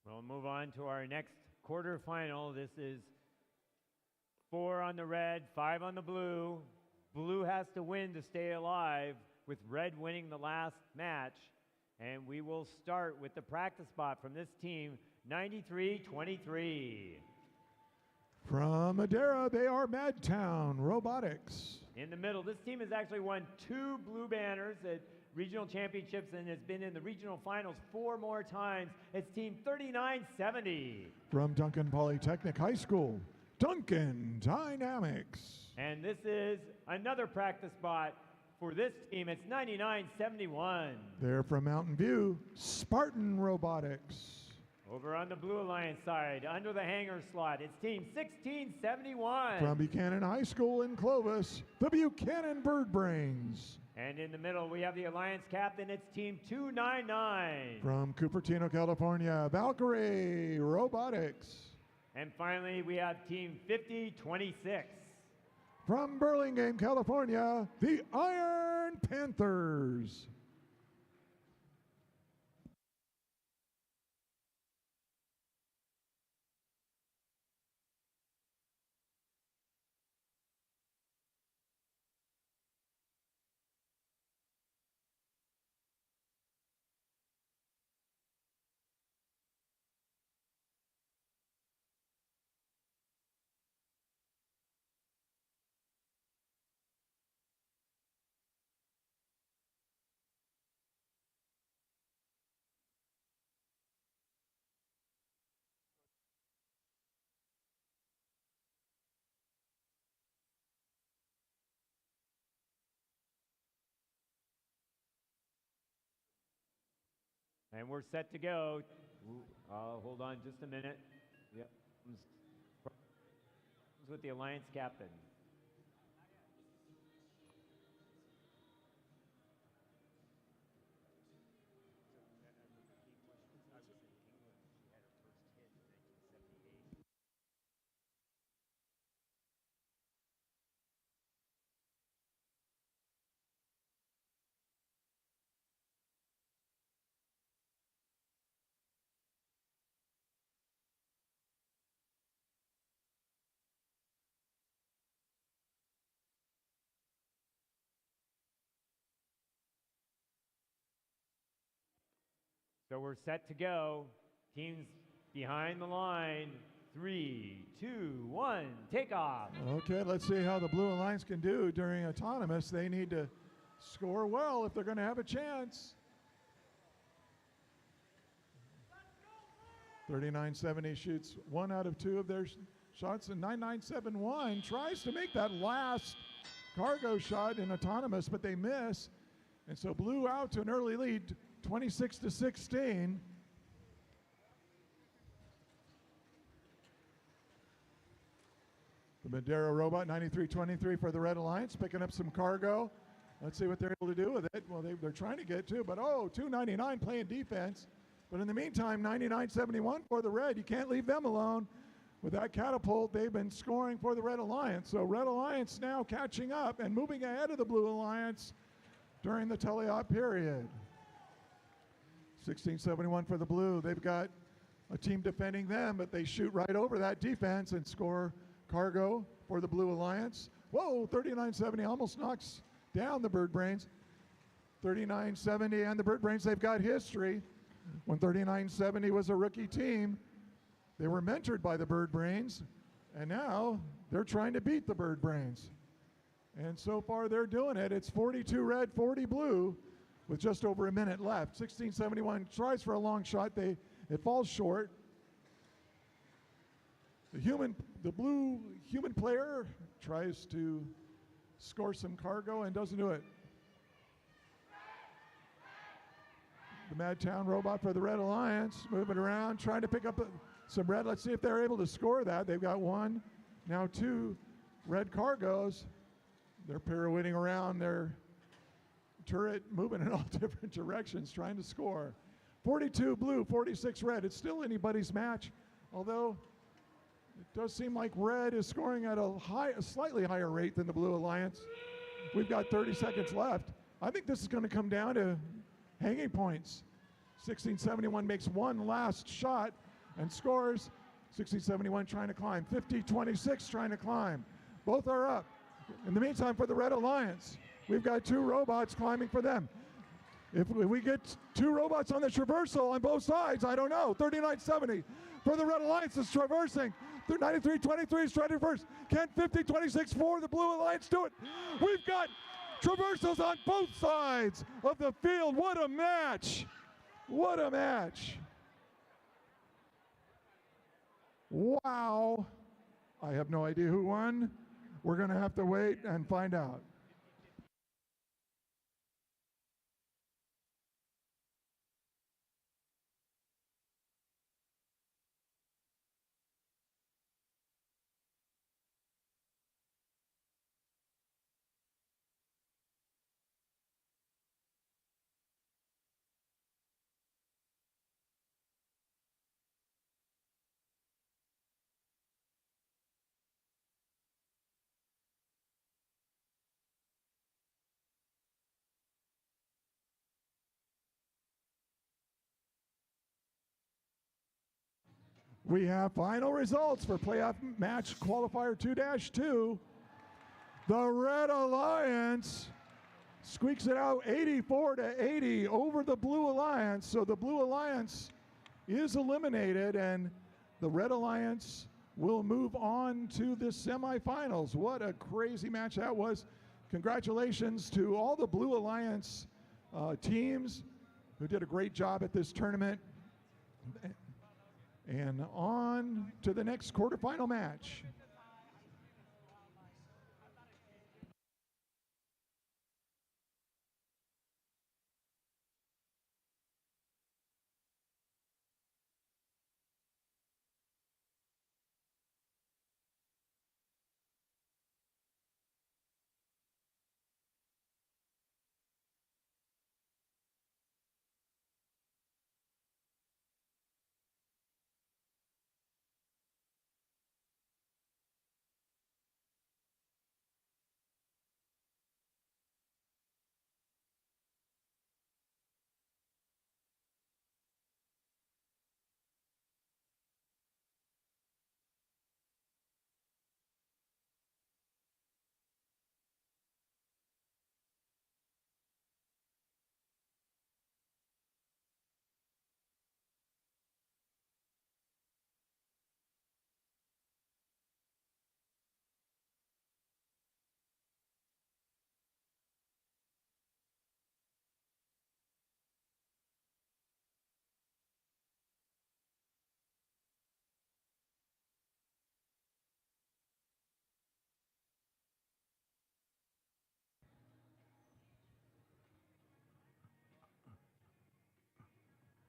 We'll move on to our next quarterfinal. This is 4 on the red, 5 on the blue. Blue has to win to stay alive, with red winning the last match. And we will start with the practice spot from this team, 93-23. From Madera, they are Madtown Robotics. In the middle, this team has actually won 2 blue banners at regional championships and has been in the regional finals 4 more times. It's team 3970. From Duncan Polytechnic High School, Duncan Dynamics. And this is another practice spot for this team. It's 9971. They're from Mountain View, Spartan Robotics. Over on the Blue Alliance side, under the hanger slot, it's team 1671. From Buchanan High School in Clovis, the Buchanan Bird Brains. And in the middle, we have the Alliance captain. It's team 299. From Cupertino, California, Valkyrie Robotics. And finally, we have team 5026. From Burlingame, California, the Iron Panthers. And we're set to go. Hold on just a minute. Yep. With the Alliance captain. So we're set to go. Teams behind the line. 3, 2, 1, take off. Okay, let's see how the Blue Alliance can do during autonomous. They need to score well if they're going to have a chance. 3970 shoots 1 out of 2 of their shots, and 9971 tries to make that last cargo shot in autonomous, but they miss. And so Blue out to an early lead, 26-16. The Madero robot, 9323 for the Red Alliance, picking up some cargo. Let's see what they're able to do with it. Well, they're trying to get to, but 299 playing defense. But in the meantime, 9971 for the Red. You can't leave them alone. With that catapult, they've been scoring for the Red Alliance. So Red Alliance now catching up and moving ahead of the Blue Alliance during the teleop period. 1671 for the Blue. They've got a team defending them, but they shoot right over that defense and score cargo for the Blue Alliance. Whoa, 3970 almost knocks down the Bird Brains. 3970 and the Bird Brains, they've got history. When 3970 was a rookie team, they were mentored by the Bird Brains, and now they're trying to beat the Bird Brains. And so far they're doing it. It's 42 red, 40 blue with just over a minute left. 1671 tries for a long shot. It falls short. The blue human player tries to score some cargo and doesn't do it. The Madtown robot for the Red Alliance moving around, trying to pick up some red. Let's see if they're able to score that. They've got 1, now 2 red cargos. They're pirouetting around their turret, moving in all different directions, trying to score. 42 blue, 46 red. It's still anybody's match, although it does seem like red is scoring at a slightly higher rate than the Blue Alliance. We've got 30 seconds left. I think this is going to come down to hanging points. 1671 makes one last shot and scores. 1671 trying to climb. 50-26 trying to climb. Both are up. In the meantime, for the Red Alliance, we've got 2 robots climbing for them. If we get 2 robots on the traversal on both sides, I don't know. 3970 for the Red Alliance is traversing. 9323 is trying to reverse. Can 50-26 for the Blue Alliance do it? We've got traversals on both sides of the field. What a match! What a match! Wow! I have no idea who won. We're going to have to wait and find out. We have final results for playoff match qualifier 2-2. The Red Alliance squeaks it out 84-80 over the Blue Alliance. So the Blue Alliance is eliminated and the Red Alliance will move on to the semifinals. What a crazy match that was. Congratulations to all the Blue Alliance teams who did a great job at this tournament. And on to the next quarterfinal match.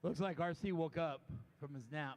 Looks like RC woke up from his nap.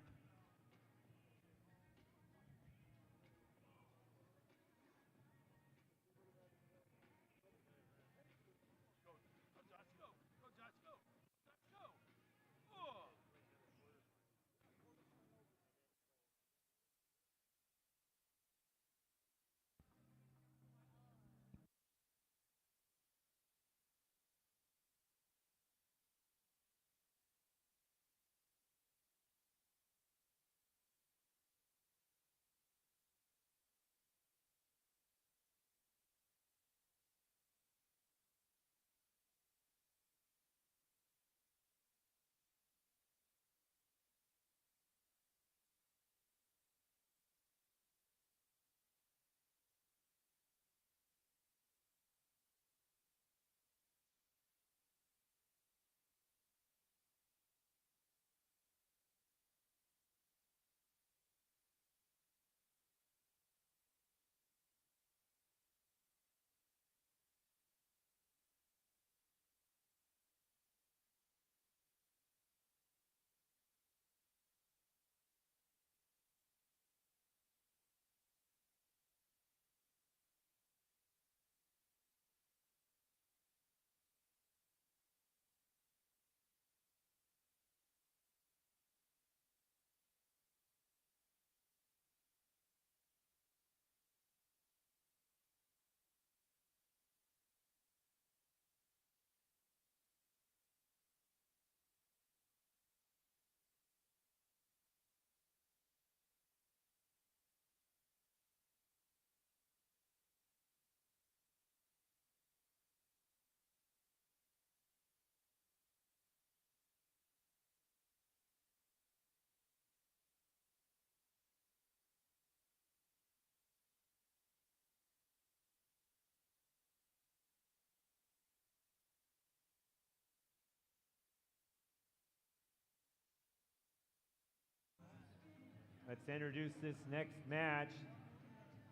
Let's introduce this next match.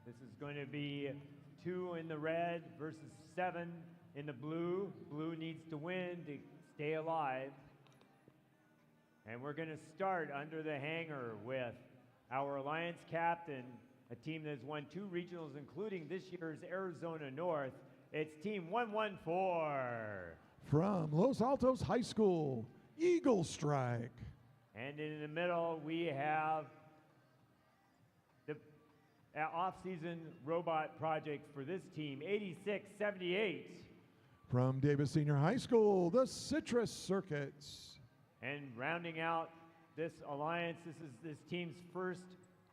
This is going to be 2 in the red versus 7 in the blue. Blue needs to win to stay alive. And we're going to start under the hanger with our Alliance captain, a team that has won 2 regionals, including this year's Arizona North. It's Team 114. From Los Altos High School, Eagle Strike. And in the middle, we have the off-season robot project for this team, 8678. From Davis Senior High School, the Citrus Circuits. And rounding out this alliance, this is this team's first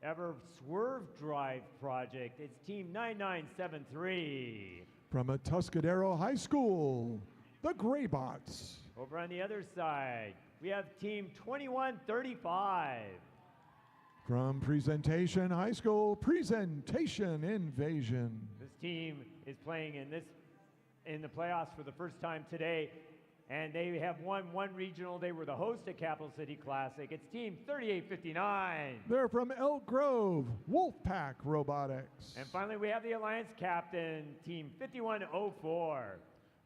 ever swerve drive project. It's Team 9973. From Atascadero High School, the Graybots. Over on the other side, we have Team 2135. From Presentation High School, Presentation Invasion. This team is playing in the playoffs for the first time today, and they have won 1 regional. They were the host at Capital City Classic. It's Team 3859. They're from Elk Grove, Wolfpack Robotics. And finally, we have the Alliance captain, Team 5104.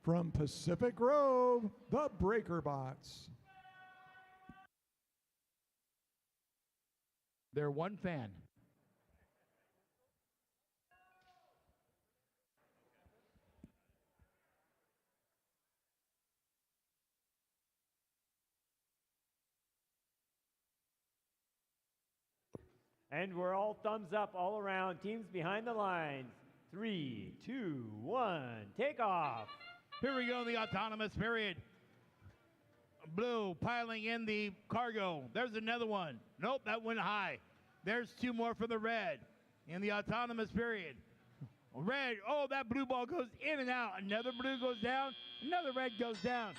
From Pacific Grove, the Breakerbots. They're one fan. And we're all thumbs up all around. Teams behind the lines. 3, 2, 1, take off. Here we go, the autonomous period. Blue piling in the cargo. There's another one. Nope, that went high. There's 2 more for the red in the autonomous period. Red, oh, that blue ball goes in and out. Another blue goes down. Another red goes down.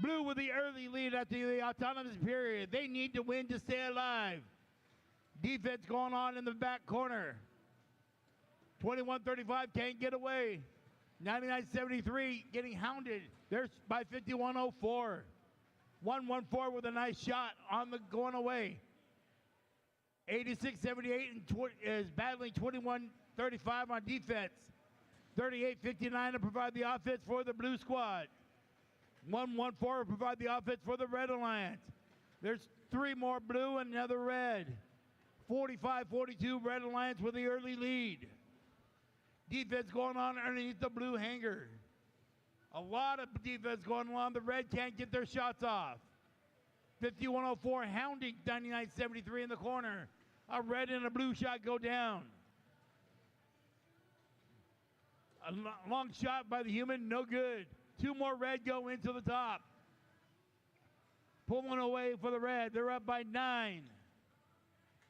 Blue with the early lead at the autonomous period. They need to win to stay alive. Defense going on in the back corner. 2135 can't get away. 9973 getting hounded. There's by 5104. 114 with a nice shot on the going away. 8678 is battling 2135 on defense. 3859 to provide the offense for the blue squad. 114 will provide the offense for the red alliance. There's 3 more blue and another red. 45-42, Red Alliance with the early lead. Defense going on underneath the blue hanger. A lot of defense going on. The red can't get their shots off. 51-04, hounding 99-73 in the corner. A red and a blue shot go down. A long shot by the human, no good. 2 more red go into the top. Pulling away for the red. They're up by 9.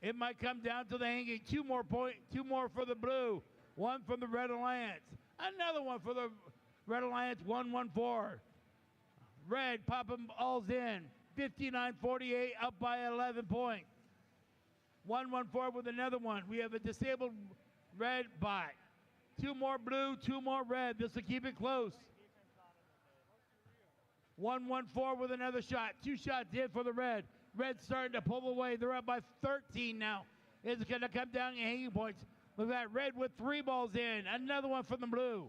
It might come down to the hanging. 2 more for the blue. 1 from the Red Alliance. Another one for the Red Alliance. 1-1-4. Red popping alls in. 59-48, up by 11 points. 1-1-4 with another one. We have a disabled red bot. 2 more blue, 2 more red. This will keep it close. 1-1-4 with another shot. 2 shots in for the red. Red's starting to pull away. They're up by 13 now. It's going to come down to hanging points. Look at that. Red with 3 balls in. Another one from the blue.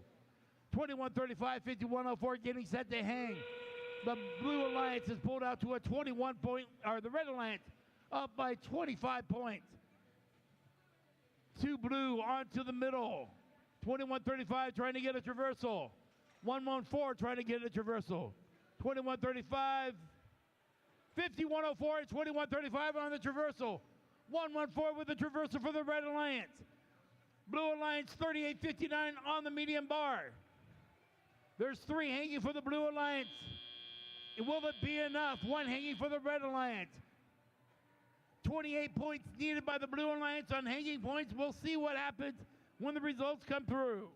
21-35, 51-04, getting set to hang. The Blue Alliance is pulled out to a 21 point, or the Red Alliance up by 25 points. 2 blue onto the middle. 21-35 trying to get a traversal. 1-1-4 trying to get a traversal. 21-35. 51-04 and 21-35 on the traversal. 1-1-4 with the traversal for the Red Alliance. Blue Alliance 38-59 on the medium bar. There's 3 hanging for the Blue Alliance. Will it be enough? 1 hanging for the Red Alliance. 28 points needed by the Blue Alliance on hanging points. We'll see what happens when the results come through.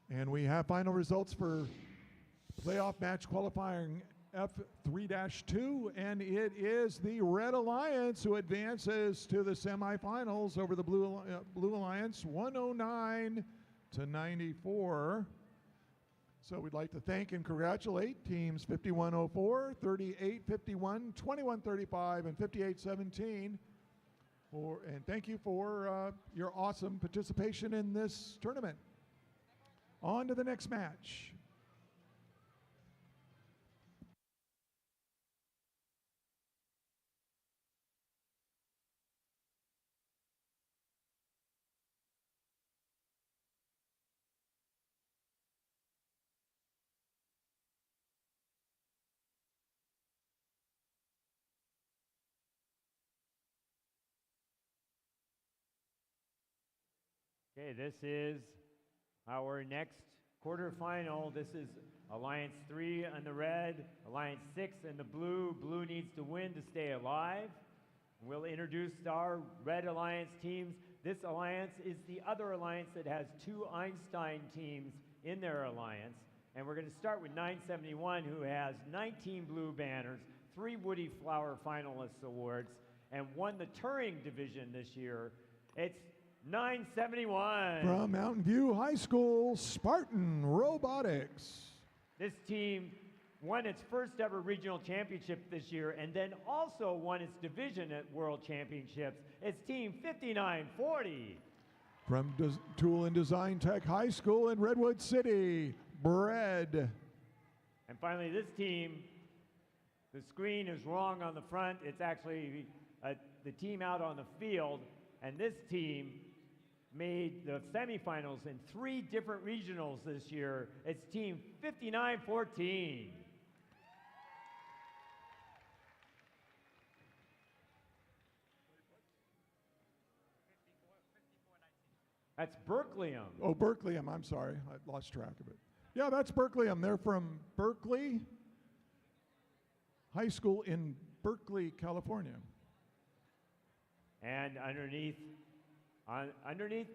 And we have final results for playoff match qualifying F3-2, and it is the Red Alliance who advances to the semifinals over the Blue Alliance, 109-94. So we'd like to thank and congratulate teams 51-04, 38-51, 21-35, and 58-17. And thank you for your awesome participation in this tournament. On to the next match. Okay, this is our next quarterfinal. This is Alliance 3 on the red, Alliance 6 in the blue. Blue needs to win to stay alive. We'll introduce our Red Alliance teams. This alliance is the other alliance that has 2 Einstein teams in their alliance. And we're going to start with 971, who has 19 blue banners, 3 Woody Flower Finalists Awards, and won the Turing division this year. It's 971. From Mountain View High School, Spartan Robotics. This team won its first ever regional championship this year and then also won its division at World Championships. It's Team 5940. From Tool and Design Tech High School in Redwood City, Bread. And finally, this team, the screen is wrong on the front. It's actually the team out on the field. And this team made the semifinals in 3 different regionals this year. It's Team 5914. That's Berkeleyum. Oh, Berkeleyum, I'm sorry. I lost track of it. Yeah, that's Berkeleyum. They're from Berkeley High School in Berkeley, California. And underneath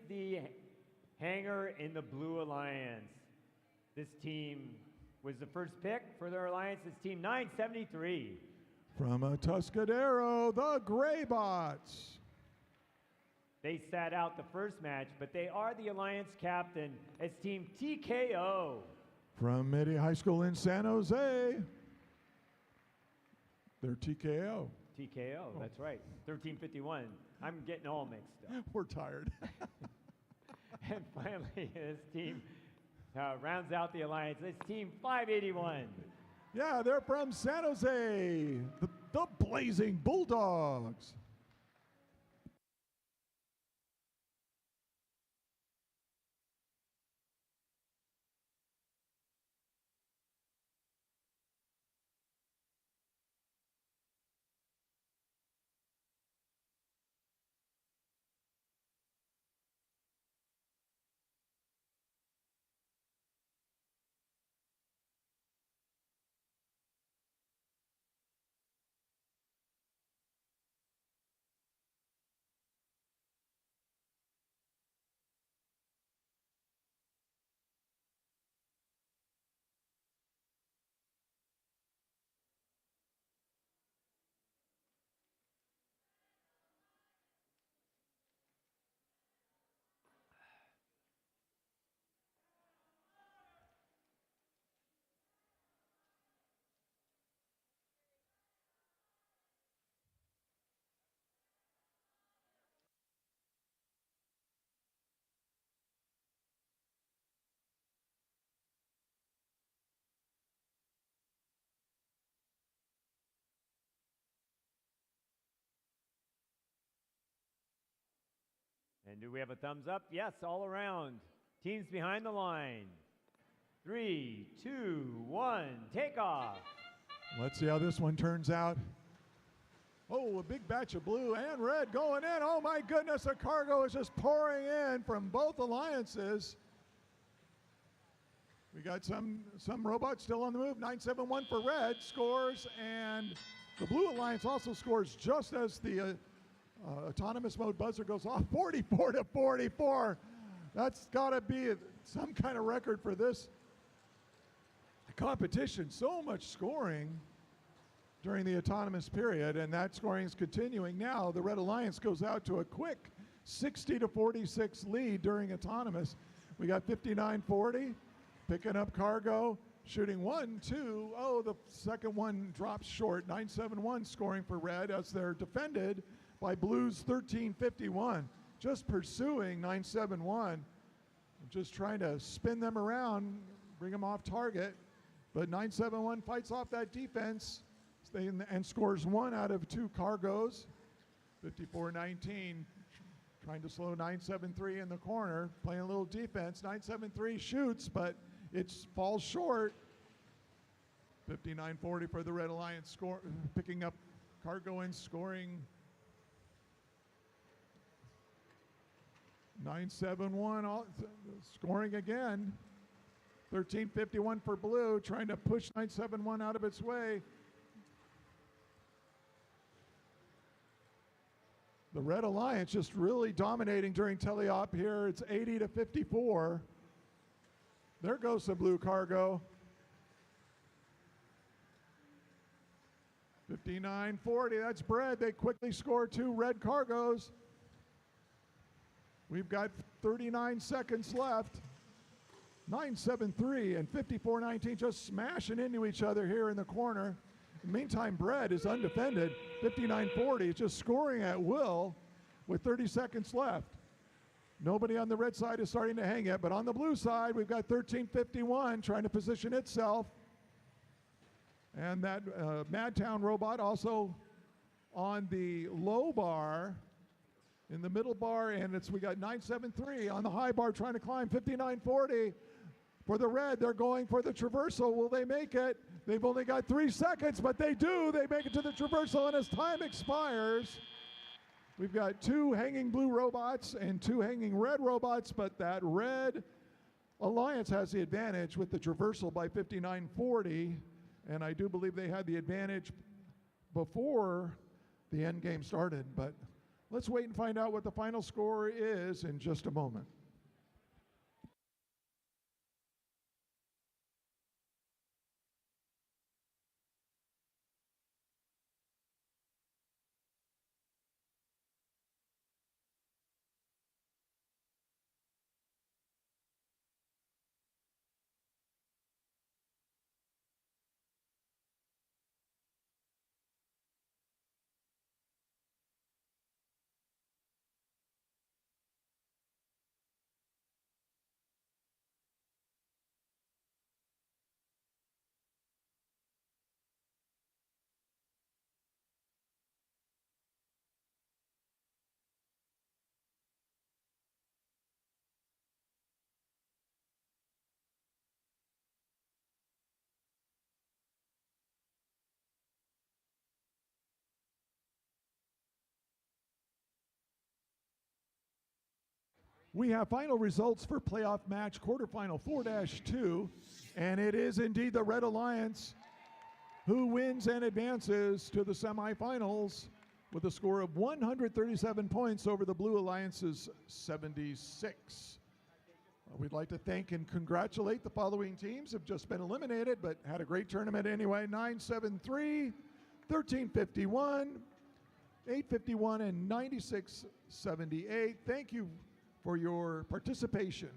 the hangar in the Blue Alliance, this team was the first pick for their alliance. It's Team 973. From Tuscadero, the Graybots. They sat out the first match, but they are the alliance captain. It's Team TKO. From Midi High School in San Jose, they're TKO. TKO, that's right. 1351. I'm getting all mixed up. We're tired. And finally, this team rounds out the alliance. It's Team 581. Yeah, they're from San Jose, the Blazing Bulldogs. And do we have a thumbs up? Yes, all around. Teams behind the line. 3, 2, 1, take off. Let's see how this one turns out. Oh, a big batch of blue and red going in. Oh my goodness, the cargo is just pouring in from both alliances. We got some robots still on the move. 971 for red scores, and the blue alliance also scores just as the autonomous mode buzzer goes off. 44 to 44. That's got to be some kind of record for this competition. So much scoring during the autonomous period, and that scoring is continuing now. The Red Alliance goes out to a quick 60 to 46 lead during autonomous. We got 5940 picking up cargo, shooting 1, 2. Oh, the second one drops short. 971 scoring for red as they're defended by blues 1351. Just pursuing 971, just trying to spin them around, bring them off target. But 971 fights off that defense and scores 1 out of 2 cargoes. 54-19, trying to slow 973 in the corner, playing a little defense. 973 shoots, but it falls short. 59-40 for the Red Alliance, picking up cargo and scoring 971 scoring again. 1351 for blue, trying to push 971 out of its way. The Red Alliance just really dominating during teleop here. It's 80-54. There goes the blue cargo. 59-40, that's Bread. They quickly score 2 red cargos. We've got 39 seconds left. 9-7-3 and 54-19 just smashing into each other here in the corner. In the meantime, Bread is undefended. 59-40, just scoring at will with 30 seconds left. Nobody on the red side is starting to hang it, but on the blue side, we've got 1351 trying to position itself. And that Madtown robot also on the low bar, in the middle bar, and we got 973 on the high bar trying to climb. 59-40 for the red. They're going for the traversal. Will they make it? They've only got 3 seconds, but they do. They make it to the traversal, and as time expires, we've got 2 hanging blue robots and 2 hanging red robots, but that Red Alliance has the advantage with the traversal by 59-40, and I do believe they had the advantage before the end game started, but let's wait and find out what the final score is in just a moment. We have final results for playoff match quarterfinal 4-2, and it is indeed the Red Alliance who wins and advances to the semifinals with a score of 137 points over the Blue Alliance's 76. We'd like to thank and congratulate the following teams have just been eliminated, but had a great tournament anyway. 973, 1351, 851, and 9678. Thank you for your participation.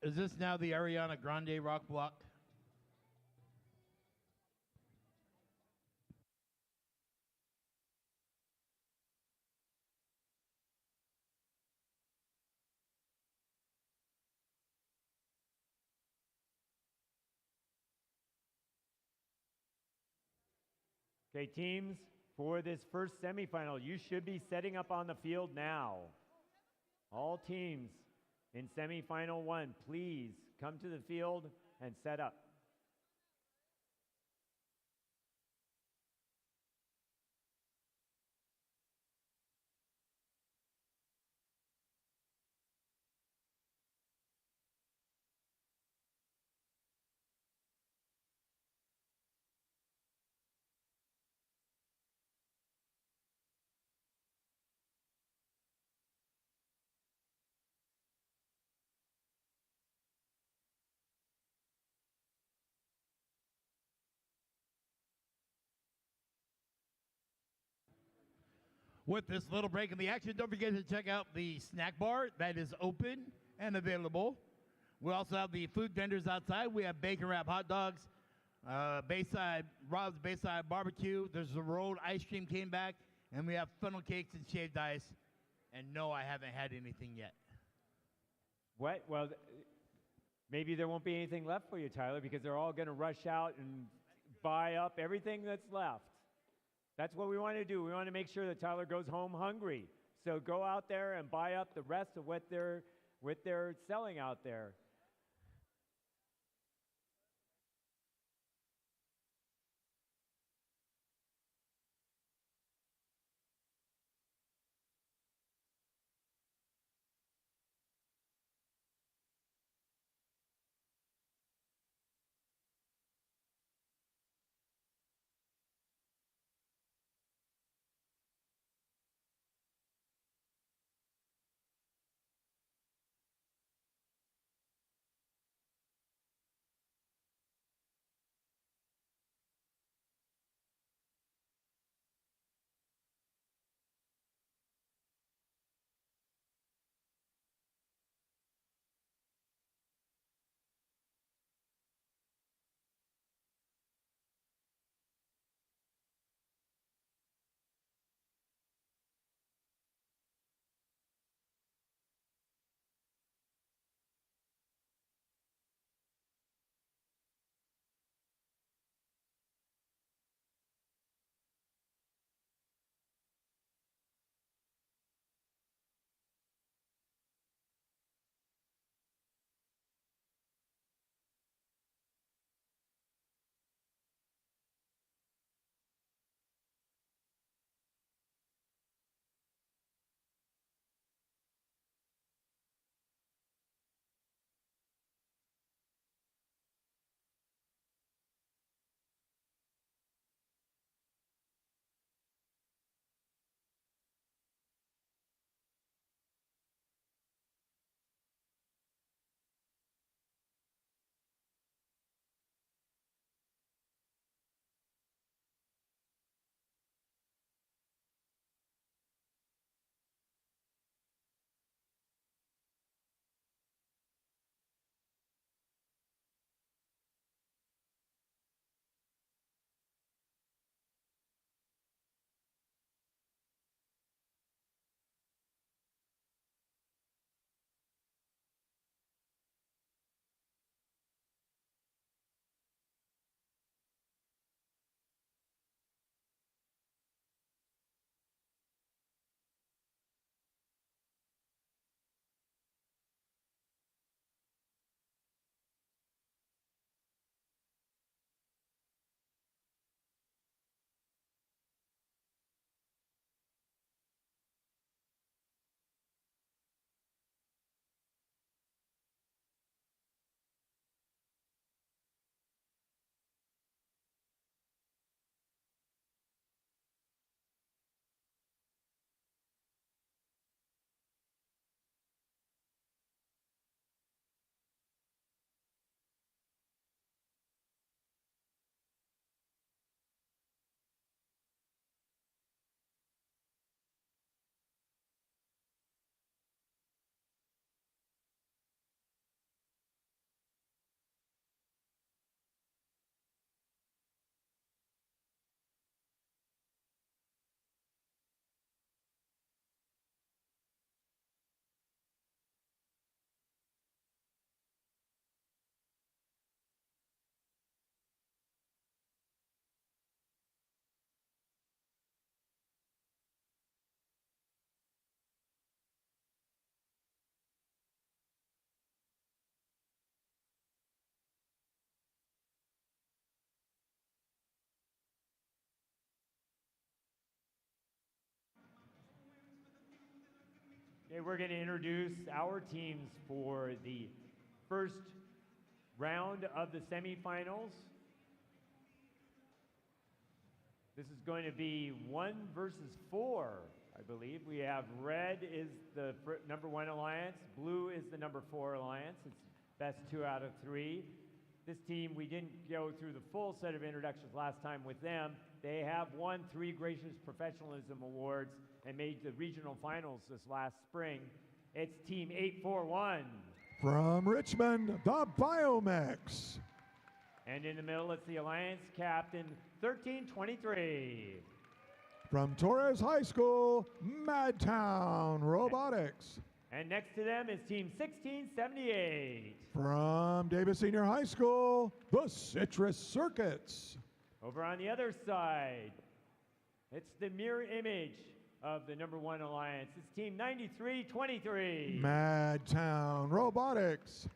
Is this now the Ariana Grande rock block? Okay, teams, for this first semifinal, you should be setting up on the field now. All teams in semifinal 1, please come to the field and set up. With this little break in the action, don't forget to check out the snack bar that is open and available. We also have the food vendors outside. We have bacon wrap hot dogs, Rob's Bayside Barbecue. There's the rolled ice cream came back, and we have funnel cakes and shaved ice. And no, I haven't had anything yet. What? Well, maybe there won't be anything left for you, Tyler, because they're all going to rush out and buy up everything that's left. That's what we want to do. We want to make sure that Tyler goes home hungry. So go out there and buy up the rest of what they're selling out there. Okay, we're going to introduce our teams for the first round of the semifinals. This is going to be 1 versus 4, I believe. We have red is the number 1 alliance, blue is the number 4 alliance. It's best 2 out of 3. This team, we didn't go through the full set of introductions last time with them. They have won 3 Gracious Professionalism Awards and made the regional finals this last spring. It's Team 841. From Richmond, the Biomex. And in the middle, it's the Alliance captain, 1323. From Torres High School, Madtown Robotics. And next to them is Team 1678. From Davis Senior High School, the Citrus Circuits. Over on the other side, it's the mirror image of the #1 Alliance. It's Team 9323. Madtown Robotics.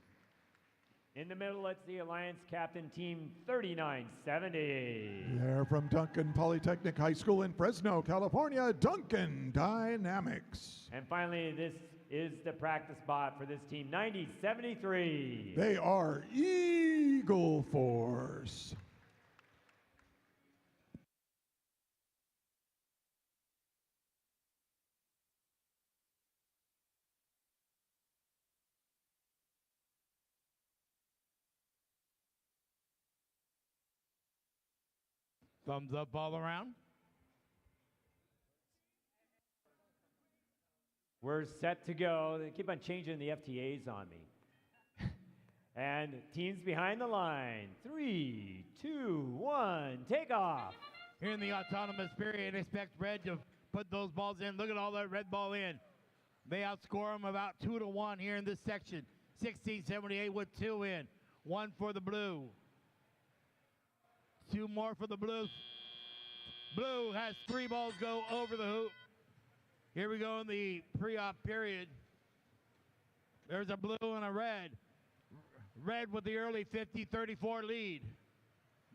In the middle, it's the Alliance captain, Team 3970. They're from Duncan Polytechnic High School in Fresno, California, Duncan Dynamics. And finally, this is the practice bot for this Team 9073. They are Eagle Force. Thumbs up all around. We're set to go. They keep on changing the FTAs on me. And teams behind the line. 3, 2, 1, take off. Here in the autonomous period, expect red to put those balls in. Look at all that red ball in. They outscore them about 2-1 here in this section. 1678 with 2 in. 1 for the blue. 2 more for the blue. Blue has 3 balls go over the hoop. Here we go in the pre-op period. There's a blue and a red. Red with the early 50-34 lead.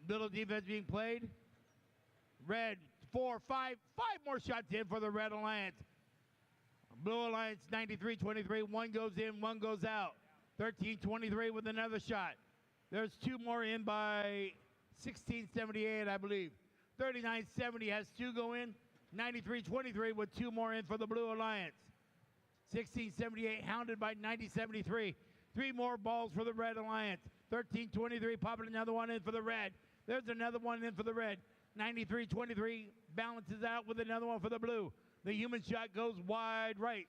Little defense being played. Red, 4, 5 more shots in for the Red Alliance. Blue Alliance 93-23. 1 goes in, 1 goes out. 13-23 with another shot. There's 2 more in by 1678, I believe. 3970 has 2 go in. 93-23 with 2 more in for the Blue Alliance. 1678 hounded by 90-73. 3 more balls for the Red Alliance. 13-23 popping another one in for the Red. There's another one in for the Red. 93-23 balances out with another one for the Blue. The human shot goes wide right.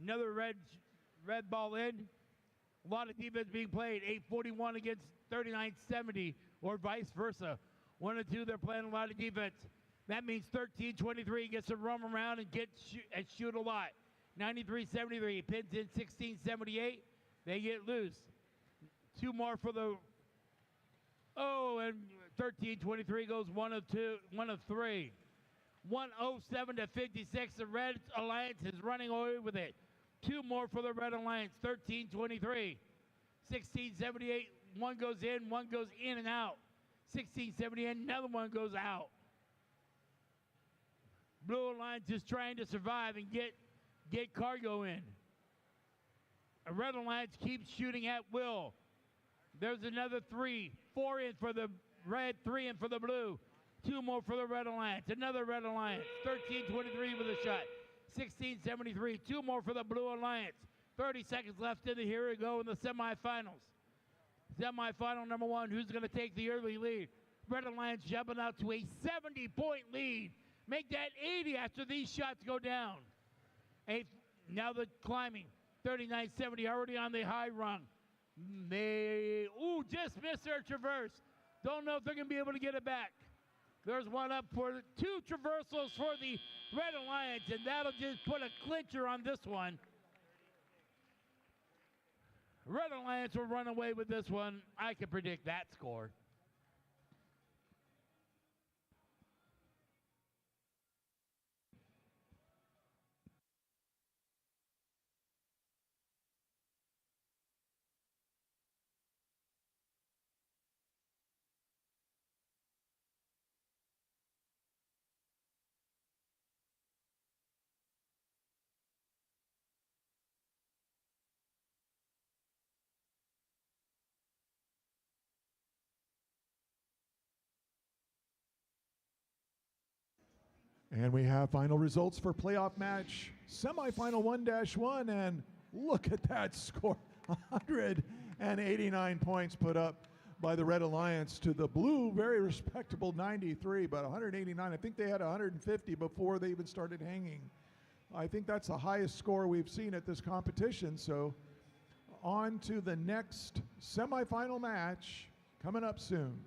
Another red ball in. A lot of defense being played. 841 against 3970 or vice versa. 1 and 2, they're playing a lot of defense. That means 13-23 gets to roam around and shoot a lot. 93-73 pins in 16-78. They get loose. 2 more for the. Oh, and 13-23 goes 1 of 3. 107-56. The Red Alliance is running away with it. 2 more for the Red Alliance. 13-23. 16-78. 1 goes in, 1 goes in and out. 16-78. Another one goes out. Blue Alliance is trying to survive and get cargo in. A Red Alliance keeps shooting at will. There's another 3. 4 in for the Red, 3 in for the Blue. 2 more for the Red Alliance. Another Red Alliance. 13-23 with a shot. 16-73. 2 more for the Blue Alliance. 30 seconds left in the here we go in the semifinals. Semifinal number 1. Who's going to take the early lead? Red Alliance jumping out to a 70-point lead. Make that 80 after these shots go down. Now they're climbing. 39-70 already on the high rung. They just missed their traverse. Don't know if they're going to be able to get it back. There's one up for 2 traversals for the Red Alliance, and that'll just put a clincher on this one. Red Alliance will run away with this one. I can predict that score. And we have final results for playoff match semifinal 1-1, and look at that score. 189 points put up by the Red Alliance to the Blue, very respectable 93, but 189. I think they had 150 before they even started hanging. I think that's the highest score we've seen at this competition. So on to the next semifinal match coming up soon.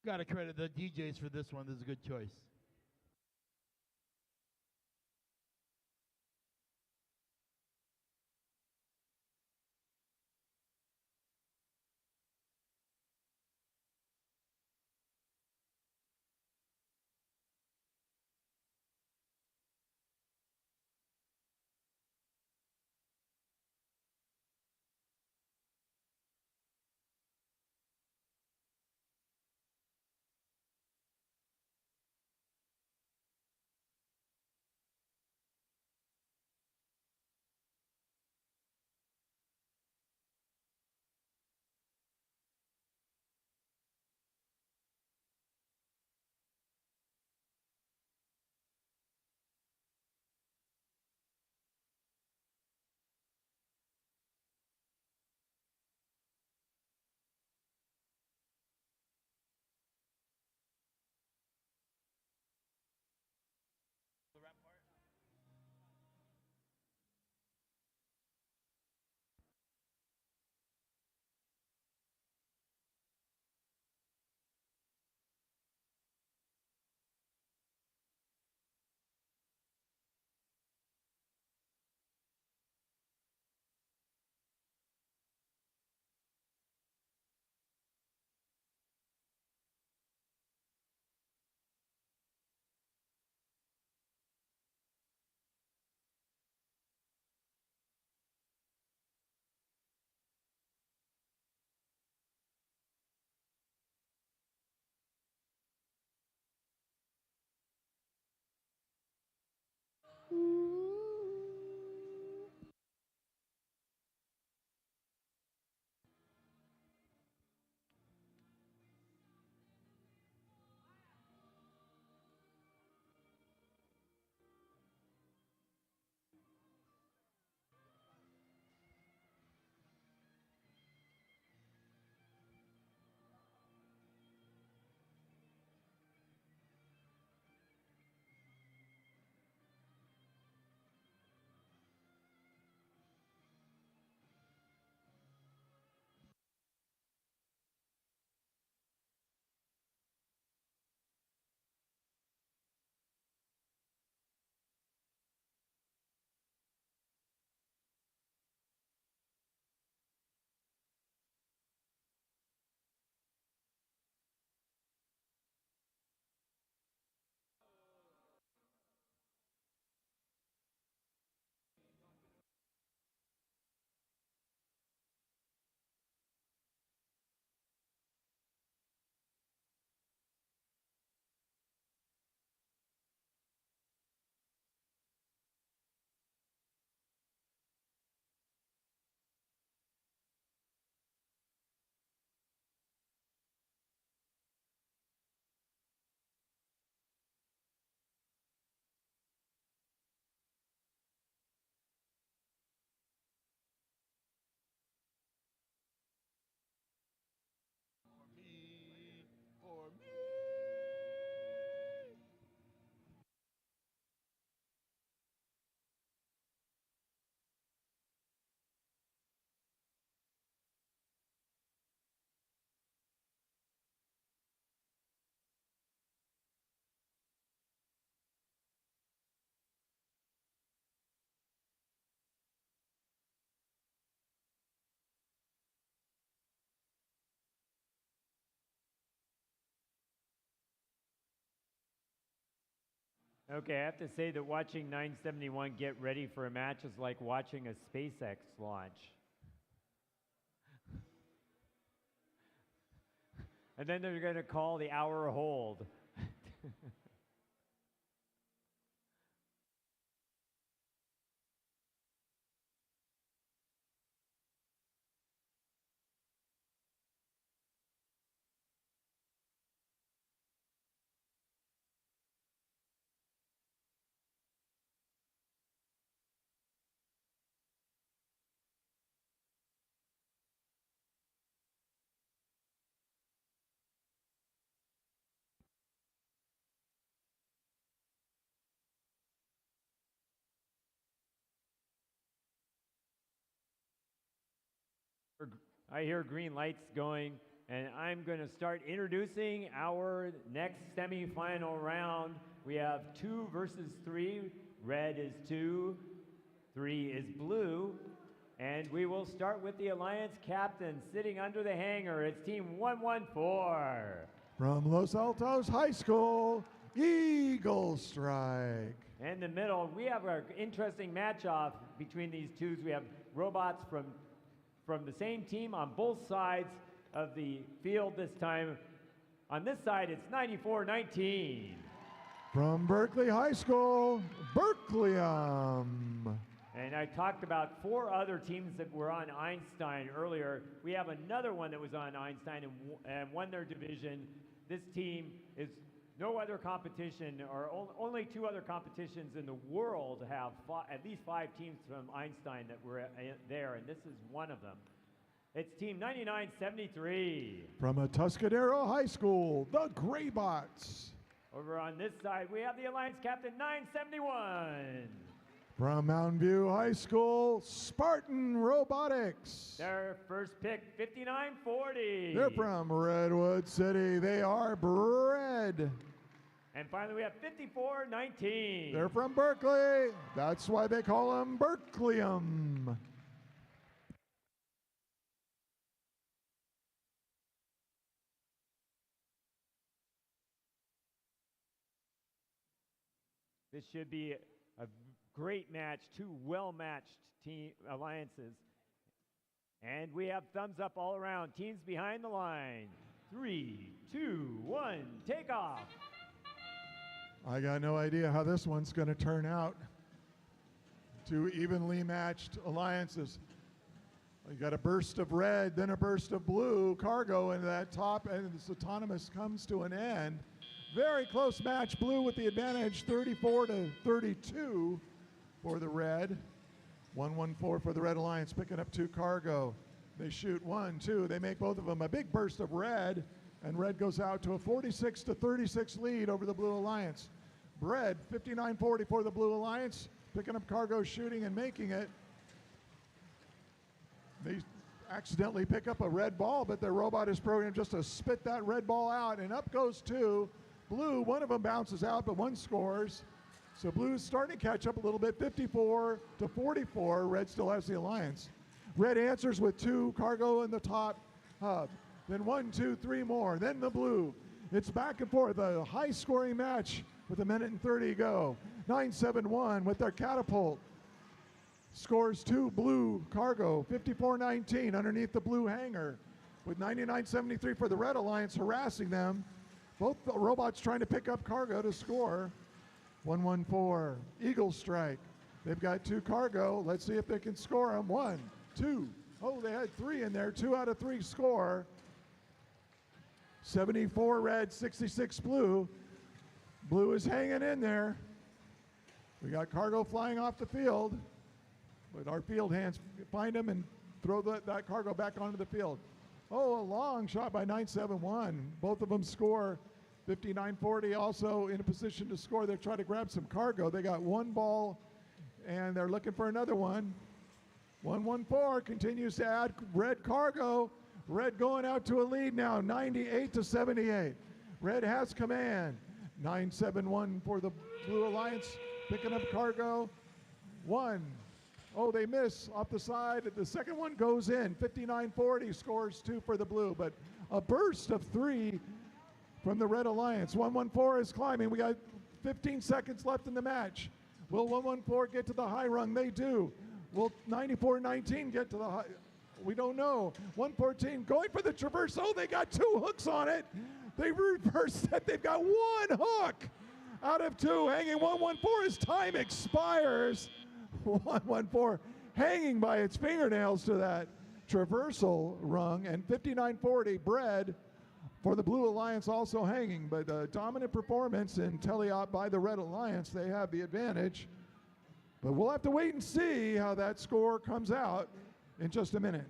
Got to credit the DJs for this one. This is a good choice. Okay, I have to say that watching 971 get ready for a match is like watching a SpaceX launch. And then they're going to call the hour hold. I hear green lights going, and I'm going to start introducing our next semifinal round. We have 2 versus 3. Red is 2, 3 is blue. And we will start with the Alliance captain sitting under the hanger. It's Team 114. From Los Altos High School, Eagle Strike. In the middle, we have an interesting match-off between these twos. We have robots from the same team on both sides of the field this time. On this side, it's 94-19. From Berkeley High School, Berkeleyum. And I talked about 4 other teams that were on Einstein earlier. We have another one that was on Einstein and won their division. This team is no other competition, or only 2 other competitions in the world have at least 5 teams from Einstein that were there, and this is one of them. It's Team 99-73. From Atascadero High School, the Graybots. Over on this side, we have the Alliance captain, 971. From Mountain View High School, Spartan Robotics. Their first pick, 59-40. They're from Redwood City. They are Bread. And finally, we have 54-19. They're from Berkeley. That's why they call them Berkeleyum. This should be a great match, 2 well-matched team alliances. And we have thumbs up all around. Teams behind the line. 3, 2, 1, take off. I got no idea how this one's going to turn out. 2 evenly matched alliances. You got a burst of red, then a burst of blue cargo into that top, and this autonomous comes to an end. Very close match, blue with the advantage, 34-32 for the red. 114 for the Red Alliance, picking up 2 cargo. They shoot 1, 2, they make both of them a big burst of red, and red goes out to a 46-36 lead over the Blue Alliance. Bread, 59-40 for the Blue Alliance, picking up cargo, shooting, and making it. They accidentally pick up a red ball, but their robot is programmed just to spit that red ball out, and up goes 2. Blue, one of them bounces out, but 1 scores. So blue's starting to catch up a little bit, 54-44. Red still has the alliance. Red answers with 2 cargo in the top hub. Then 1, 2, 3 more. Then the blue. It's back and forth, a high-scoring match with 1:30 to go. 971 with their catapult. Scores 2 blue cargo, 54-19 underneath the blue hangar. With 99-73 for the Red Alliance harassing them. Both the robots trying to pick up cargo to score. 114, Eagle Strike. They've got 2 cargo. Let's see if they can score them. 1, 2. Oh, they had 3 in there. 2 out of 3 score. 74 red, 66 blue. Blue is hanging in there. We got cargo flying off the field. But our field hands find them and throw that cargo back onto the field. Oh, a long shot by 971. Both of them score. 59-40 also in a position to score. They're trying to grab some cargo. They got 1 ball, and they're looking for another one. 114 continues to add red cargo. Red going out to a lead now, 98-78. Red has command. 971 for the Blue Alliance, picking up cargo. 1. Oh, they miss off the side. The second one goes in. 59-40 scores 2 for the blue, but a burst of 3 from the Red Alliance. 114 is climbing. We got 15 seconds left in the match. Will 114 get to the high rung? They do. Will 94-19 get to the high? We don't know. 114 going for the traverse. Oh, they got 2 hooks on it. They reversed it. They've got 1 hook out of 2. Hanging 114 as time expires. 114 hanging by its fingernails to that traversal rung. And 59-40 Bread for the Blue Alliance also hanging. But a dominant performance in teleop by the Red Alliance. They have the advantage. But we'll have to wait and see how that score comes out in just a minute.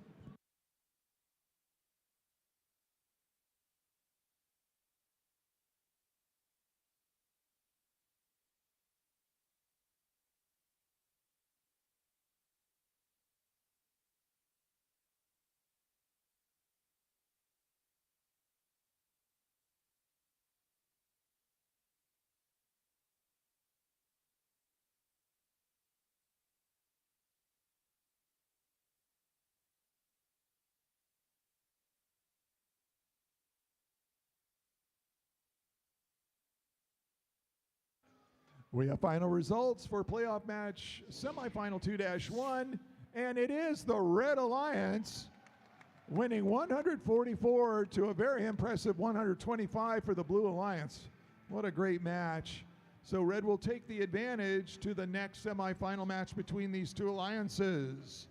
We have final results for playoff match semifinal 2-1, and it is the Red Alliance winning 144 to a very impressive 125 for the Blue Alliance. What a great match. So Red will take the advantage to the next semifinal match between these two alliances.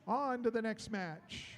On to the next match.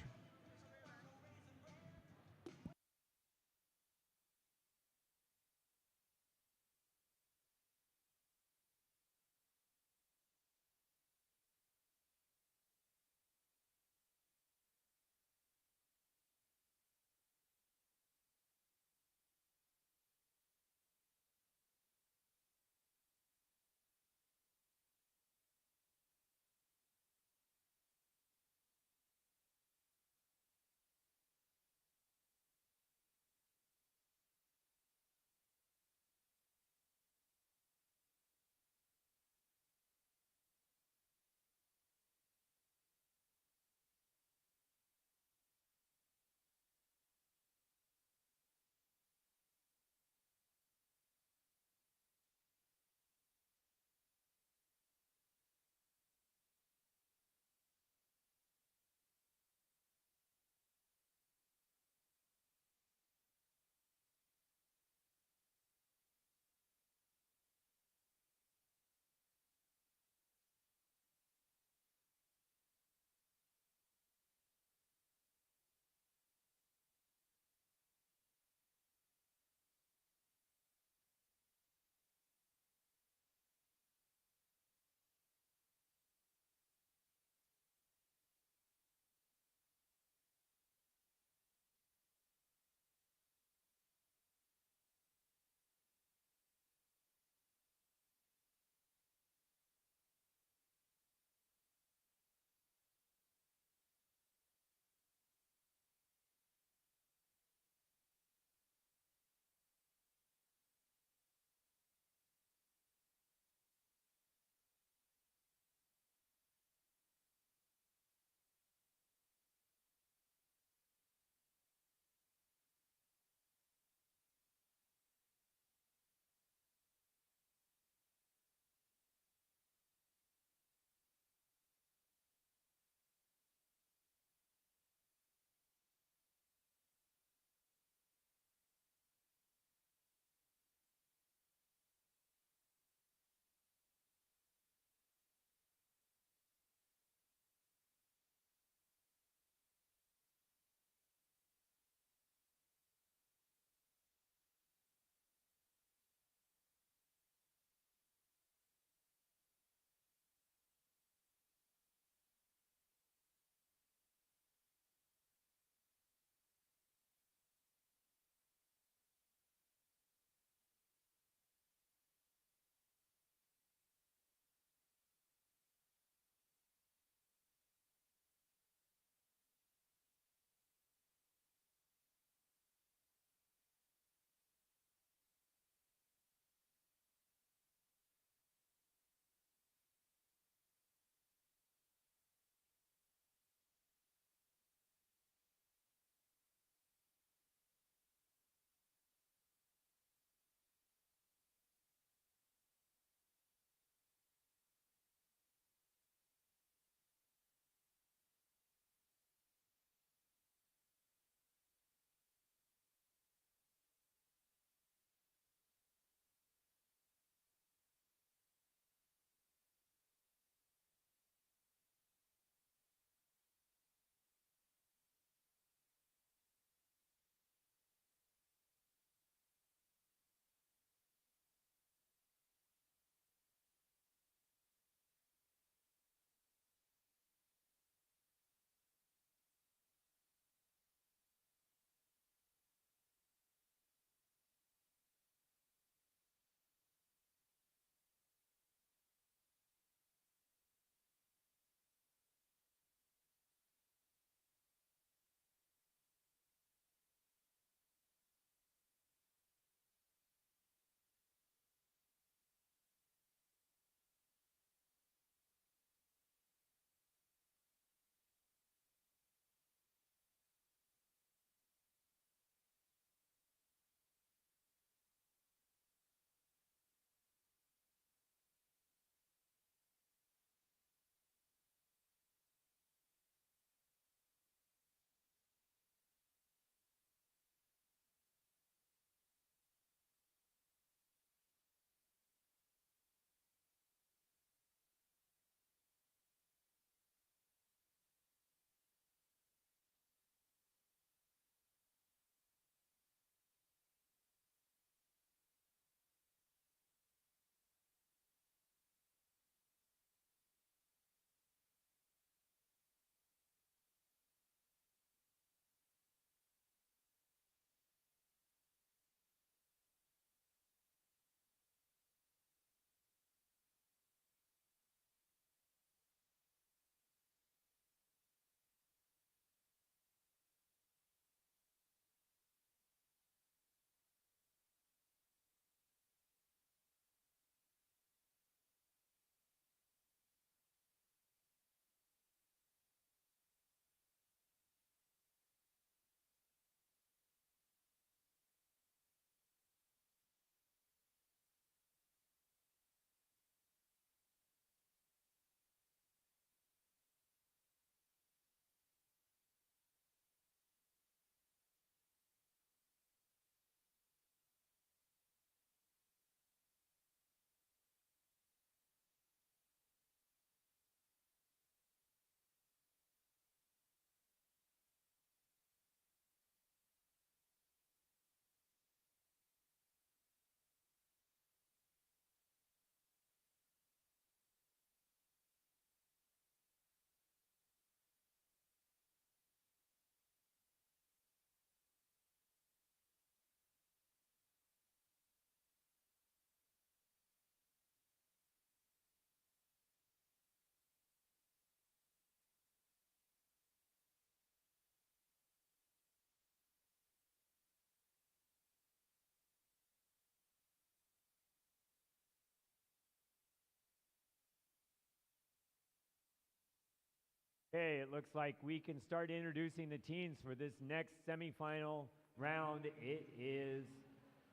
Okay, it looks like we can start introducing the teams for this next semifinal round. It is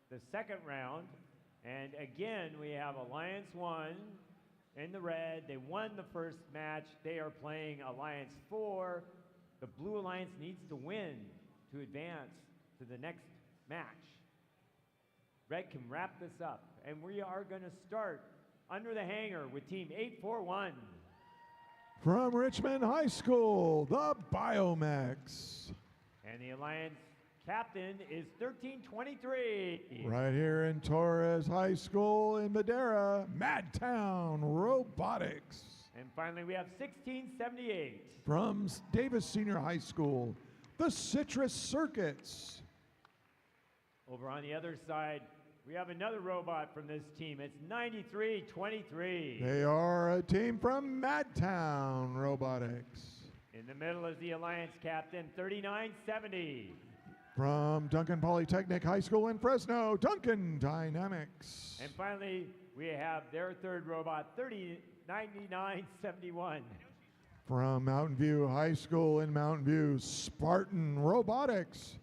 the second round. And again, we have Alliance 1 in the red. They won the first match. They are playing Alliance 4. The Blue Alliance needs to win to advance to the next match. Red can wrap this up. And we are going to start under the hanger with team 841. From Richmond High School, the Biomex. And the Alliance captain is 1323. Right here in Torres High School in Madera, Madtown Robotics. And finally, we have 1678. From Davis Senior High School, the Citrus Circuits. Over on the other side, we have another robot from this team. It's 9323. They are a team from Madtown Robotics. In the middle is the Alliance captain, 3970. From Duncan Polytechnic High School in Fresno, Duncan Dynamics. And finally, we have their third robot, 9971. From Mountain View High School in Mountain View, Spartan Robotics.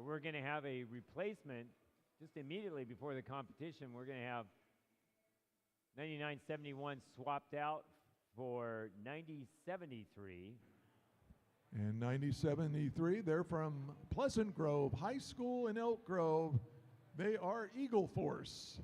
So we're going to have a replacement just immediately before the competition. We're going to have 9971 swapped out for 9073. And 9073, they're from Pleasant Grove High School in Elk Grove. They are Eagle Force.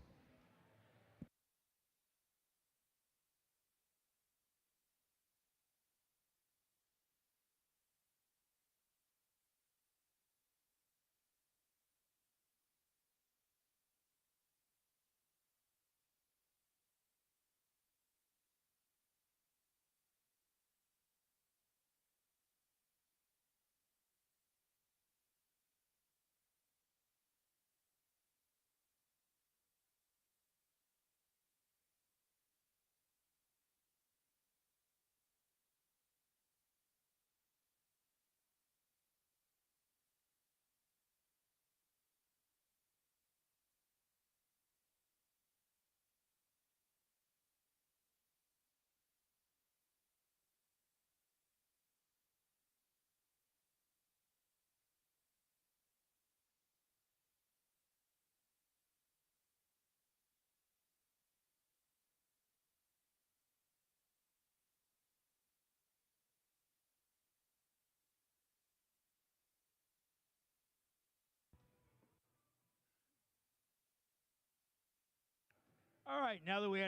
All right, now that we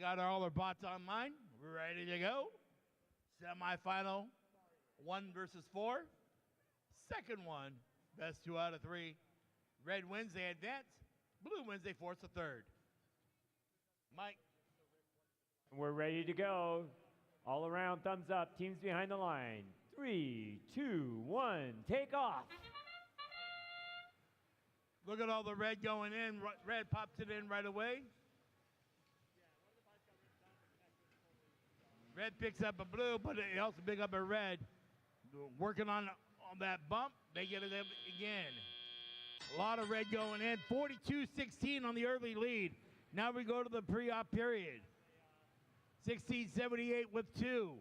got all our bots online, we're ready to go. Semifinal, 1 versus 4. Second one, best 2 out of 3. Red wins, they advance. Blue wins, they force a third. Mike. We're ready to go. All around, thumbs up. Teams behind the line. 3, 2, 1, take off. Look at all the red going in. Red pops it in right away. Red picks up a blue, but it also picks up a red. Working on that bump, they get it again. A lot of red going in. 42-16 on the early lead. Now we go to the pre-op period. 1678 with 2.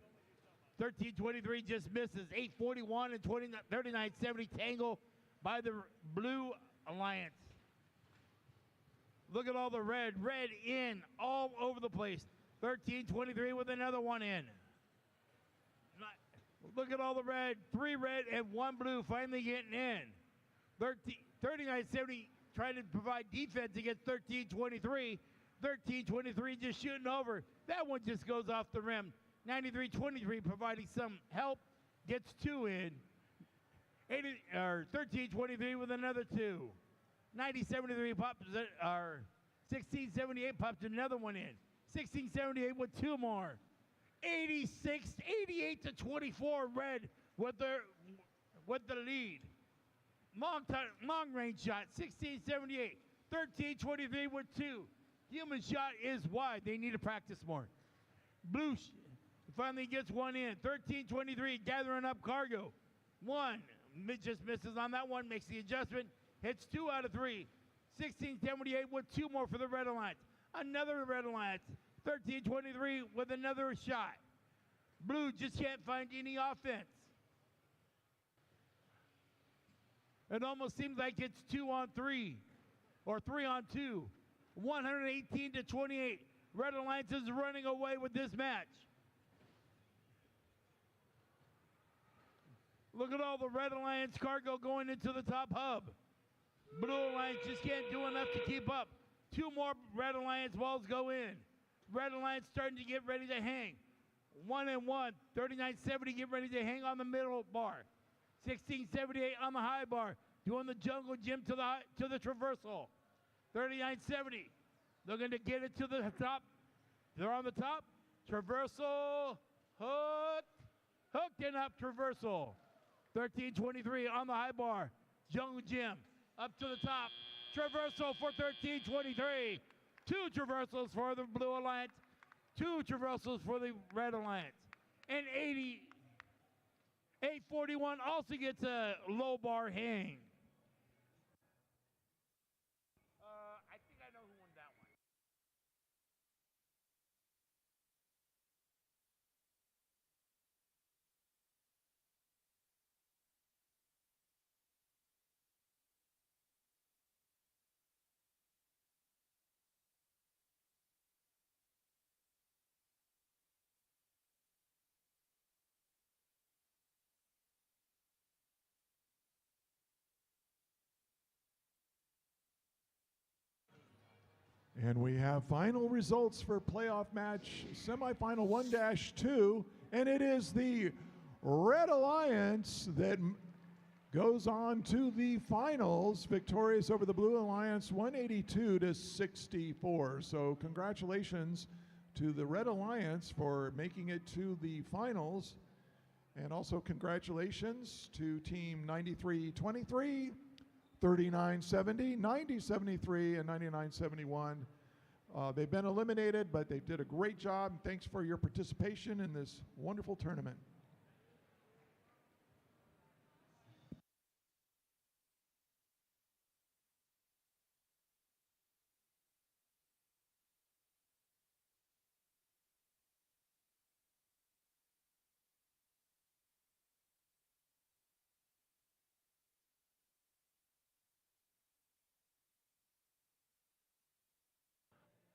1323 just misses. 841 and 3970 tangle by the blue alliance. Look at all the red. Red in all over the place. 1323 with another one in. Look at all the red. 3 red and 1 blue finally getting in. 3970 trying to provide defense against 1323. 1323 just shooting over. That one just goes off the rim. 9323 providing some help. Gets 2 in. 1323 with another 2. 9073 pops, 1678 pops another one in. 1678 with 2 more. 88 to 24 red with the lead. Long range shot, 1678. 1323 with 2. Human shot is wide. They need to practice more. Blue finally gets 1 in. 1323 gathering up cargo. 1 just misses on that one, makes the adjustment. Hits 2 out of 3. 1678 with 2 more for the Red Alliance. Another Red Alliance. 1323 with another shot. Blue just can't find any offense. It almost seems like it's 2 on 3 or 3 on 2. 118 to 28. Red Alliance is running away with this match. Look at all the Red Alliance cargo going into the top hub. Blue Alliance just can't do enough to keep up. 2 more Red Alliance balls go in. Red Alliance starting to get ready to hang. 1 and 1. 3970 get ready to hang on the middle bar. 1678 on the high bar. Doing the jungle gym to the traversal. 3970. They're going to get it to the top. They're on the top. Traversal. Hooked and up traversal. 1323 on the high bar. Jungle gym. Up to the top. Traversal for 1323. 2 traversals for the Blue Alliance. 2 traversals for the Red Alliance. And 841 also gets a low bar hang. And we have final results for playoff match semifinal 1-2, and it is the Red Alliance that goes on to the finals, victorious over the Blue Alliance 182-64. So congratulations to the Red Alliance for making it to the finals, and also congratulations to Team 93-23, 39-70, 90-73, and 99-71. They've been eliminated, but they did a great job. Thanks for your participation in this wonderful tournament.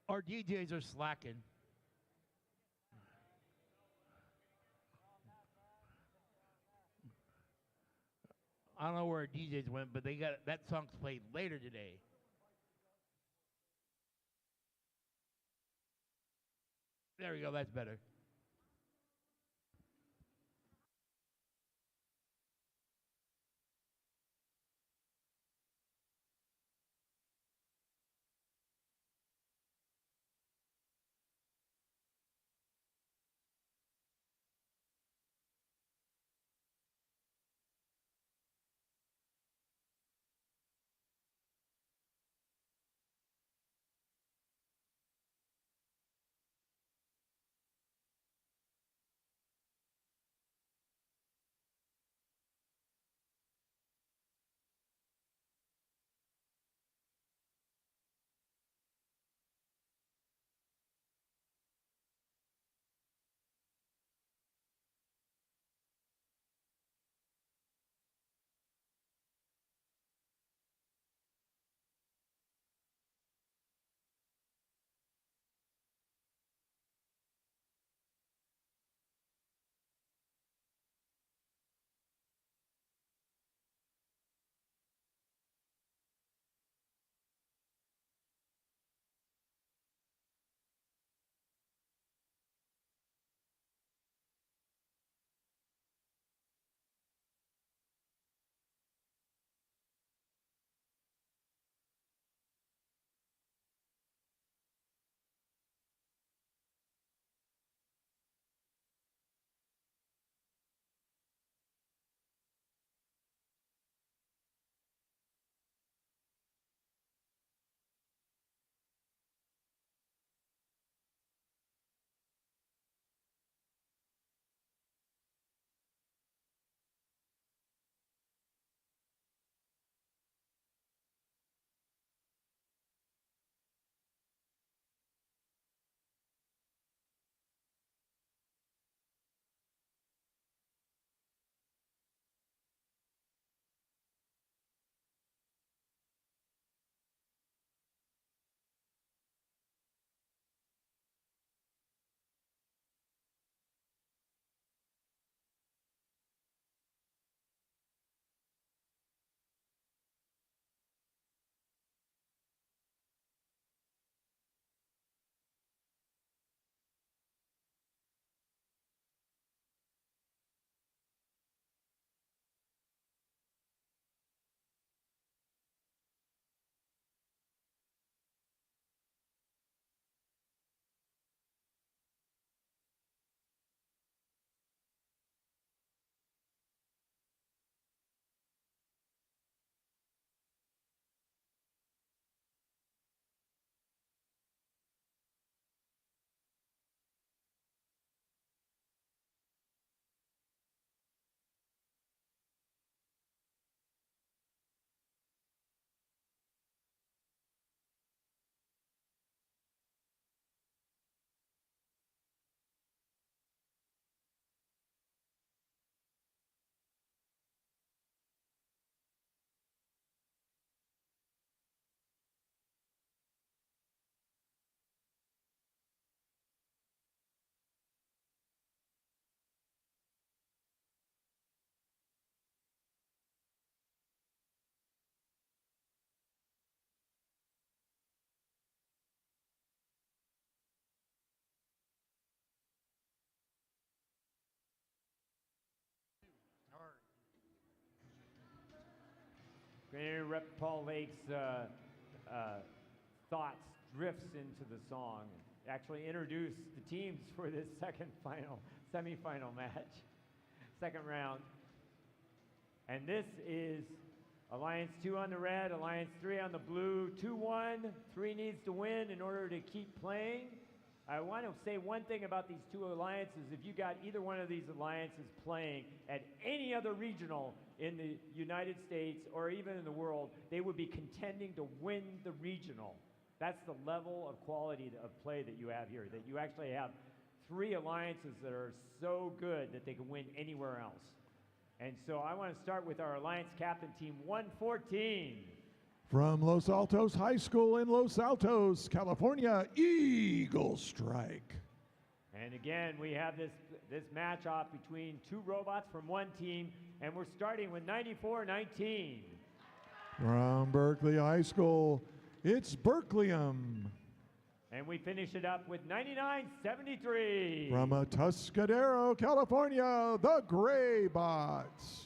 Our DJs are slacking. I don't know where our DJs went, but they got that song's played later today. There we go, that's better. Rep Paul Lake's thoughts drifts into the song. Actually introduce the teams for this semifinal match, second round. And this is Alliance 2 on the red, Alliance 3 on the blue, 2-1. 3 needs to win in order to keep playing. I want to say one thing about these two alliances. If you got either one of these alliances playing at any other regional in the United States or even in the world, they would be contending to win the regional. That's the level of quality of play that you have here, that you actually have 3 alliances that are so good that they can win anywhere else. And so I want to start with our alliance captain, team 114. From Los Altos High School in Los Altos, California, Eagle Strike. And again, we have this match off between 2 robots from one team, and we're starting with 94-19. From Berkeley High School, it's Berkeleyum. And we finish it up with 99-73. From Atascadero, California, the Gray Bots.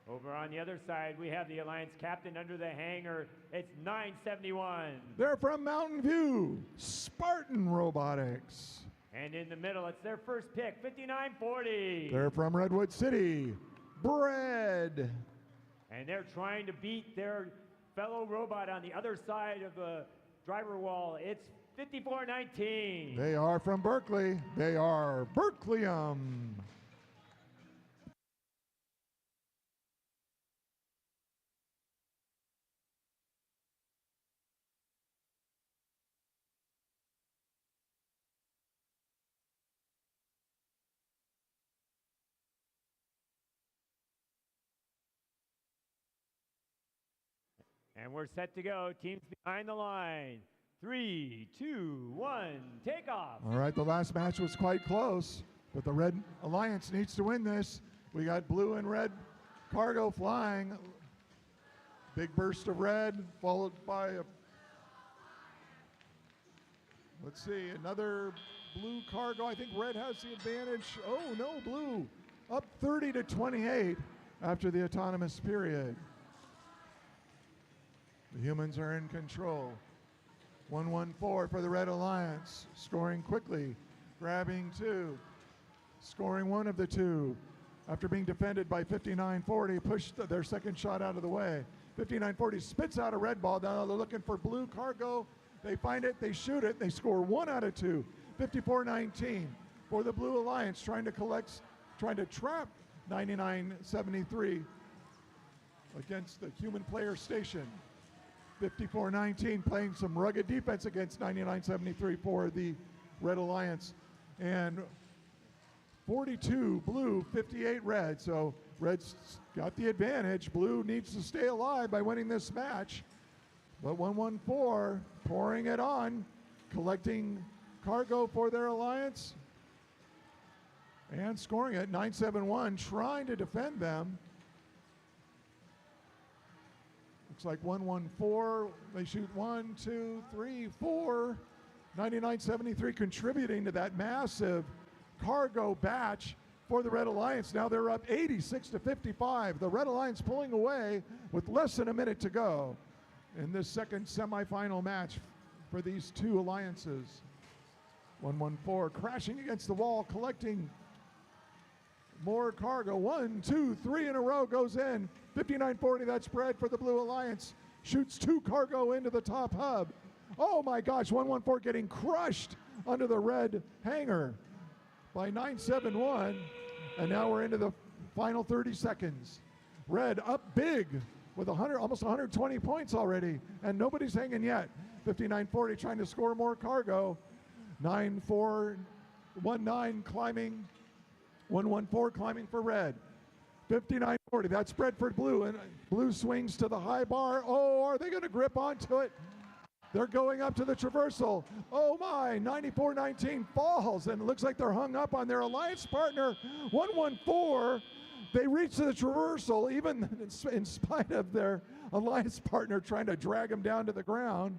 Over on the other side, we have the Alliance captain under the hanger. It's 971. They're from Mountain View, Spartan Robotics. And in the middle, it's their first pick, 5940. They're from Redwood City, Bread. And they're trying to beat their fellow robot on the other side of the driver wall. It's 5419. They are from Berkeley. They are Berkeleyum. And we're set to go. Teams behind the line. 3, 2, 1, take off. All right, the last match was quite close, but the Red Alliance needs to win this. We got blue and red cargo flying. Big burst of red, followed by let's see, another blue cargo. I think red has the advantage. Oh, no, blue. Up 30-28 after the autonomous period. The humans are in control. 114 for the Red Alliance, scoring quickly, grabbing 2, scoring 1 of the 2. After being defended by 5940, pushed their second shot out of the way. 5940 spits out a red ball. Now they're looking for blue cargo. They find it, they shoot it, they score 1 out of 2. 5419 for the Blue Alliance, trying to trap 9973 against the human player station. 54-19 playing some rugged defense against 99-73 for the Red Alliance. And 42 blue, 58 red. So red's got the advantage. Blue needs to stay alive by winning this match. But 114 pouring it on, collecting cargo for their alliance and scoring it. 971 trying to defend them. Looks like 114, they shoot 1, 2, 3, 4. 99-73 contributing to that massive cargo batch for the Red Alliance. Now they're up 86-55. The Red Alliance pulling away with less than a minute to go in this second semifinal match for these two alliances. 114 crashing against the wall, collecting more cargo. 1, 2, 3 in a row goes in. 5940, that spread for the Blue Alliance. Shoots 2 cargo into the top hub. Oh my gosh, 114 getting crushed under the red hanger by 971. And now we're into the final 30 seconds. Red up big with almost 120 points already, and nobody's hanging yet. 5940 trying to score more cargo. 9419 climbing. 114 climbing for red. 5940, that spread for blue, and blue swings to the high bar. Oh, are they going to grip onto it? They're going up to the traversal. Oh my, 9419 falls, and it looks like they're hung up on their alliance partner. 114, they reach the traversal, even in spite of their alliance partner trying to drag them down to the ground.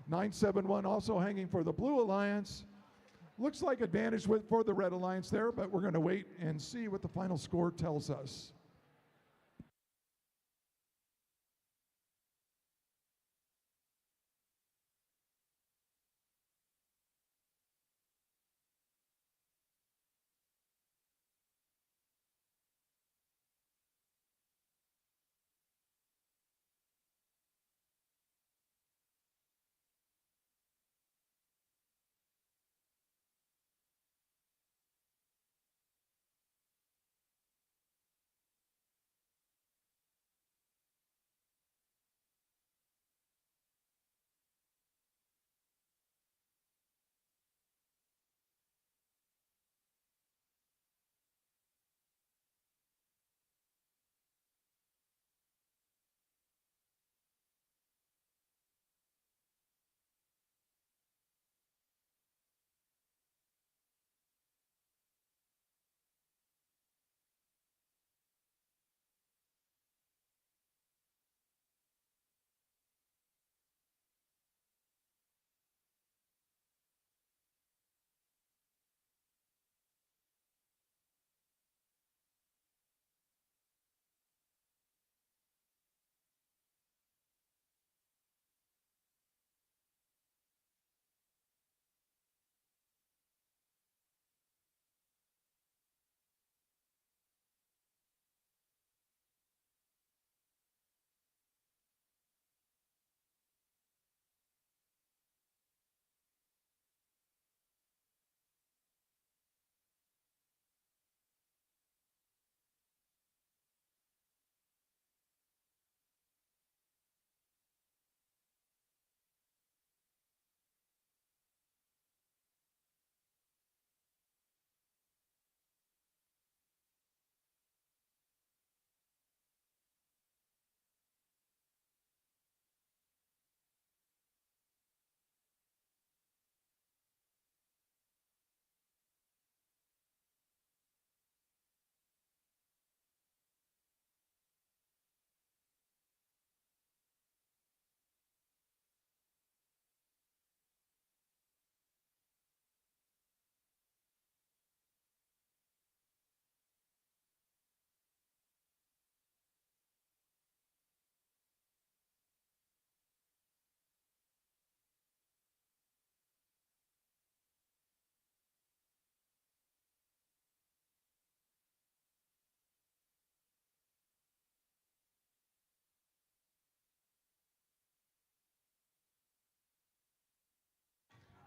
971 also hanging for the Blue Alliance. Looks like advantage for the Red Alliance there, but we're going to wait and see what the final score tells us.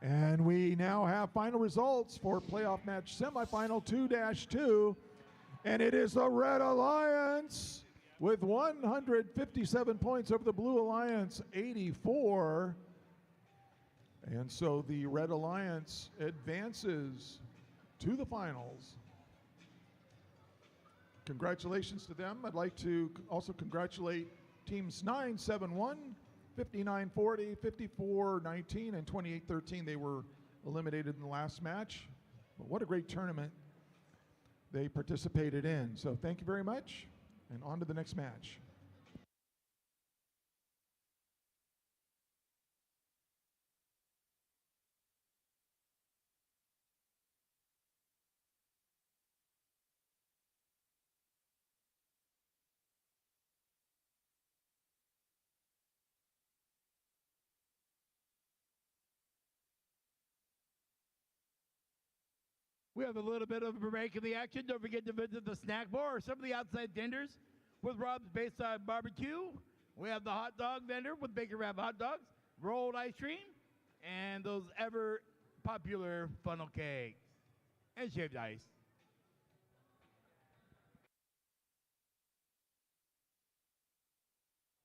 And we now have final results for playoff match semifinal 2-2. And it is the Red Alliance with 157 points over the Blue Alliance, 84. And so the Red Alliance advances to the finals. Congratulations to them. I'd like to also congratulate teams 9-7-1, 59-40, 54-19, and 28-13. They were eliminated in the last match. But what a great tournament they participated in. So thank you very much, and on to the next match. We have a little bit of a break in the action. Don't forget to visit the snack bar or some of the outside vendors with Rob's Bayside Barbecue. We have the hot dog vendor with bacon wrap hot dogs, rolled ice cream, and those ever popular funnel cakes and shaved ice.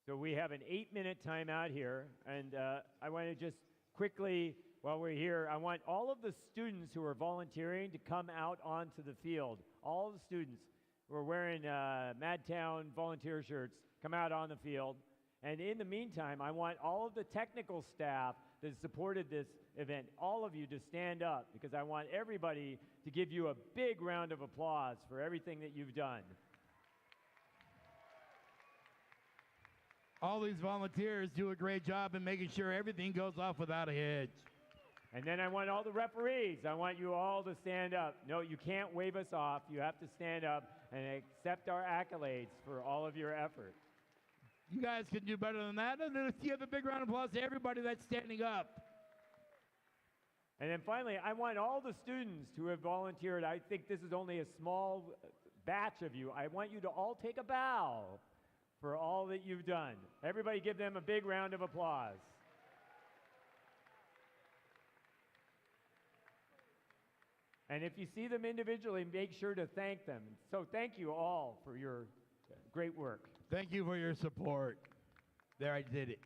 So we have an 8-minute timeout here, and I want to just quickly, while we're here, I want all of the students who are volunteering to come out onto the field. All the students who are wearing Madtown volunteer shirts, come out on the field. And in the meantime, I want all of the technical staff that supported this event, all of you to stand up, because I want everybody to give you a big round of applause for everything that you've done. All these volunteers do a great job in making sure everything goes off without a hitch. And then I want all the referees, I want you all to stand up. No, you can't wave us off. You have to stand up and accept our accolades for all of your effort. You guys can do better than that. And let's give a big round of applause to everybody that's standing up. And then finally, I want all the students who have volunteered. I think this is only a small batch of you. I want you to all take a bow for all that you've done. Everybody give them a big round of applause. And if you see them individually, make sure to thank them. So thank you all for your great work. Thank you for your support. There, I did it.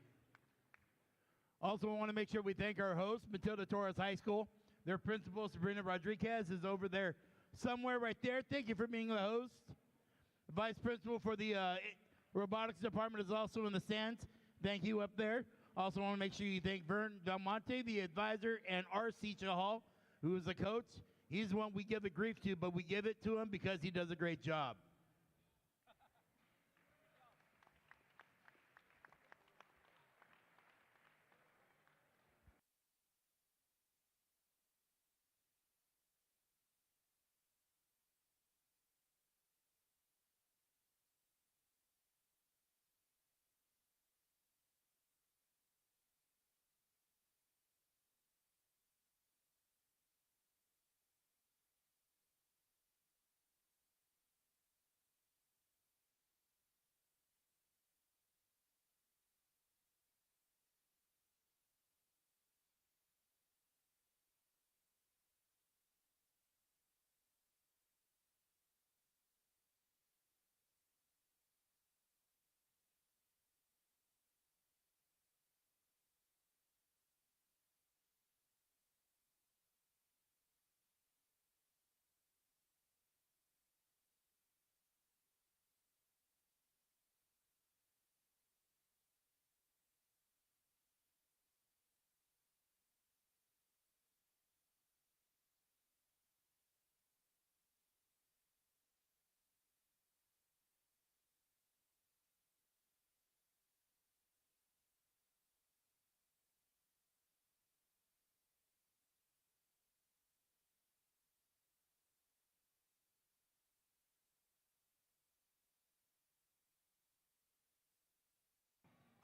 Also, I want to make sure we thank our host, Matilda Torres High School. Their principal, Sabrina Rodriguez, is over there somewhere right there. Thank you for being the host. The vice principal for the robotics department is also in the stands. Thank you up there. Also want to make sure you thank Vern Del Monte, the advisor, and R.C. Chahal, who is the coach. He's the one we give the grief to, but we give it to him because he does a great job.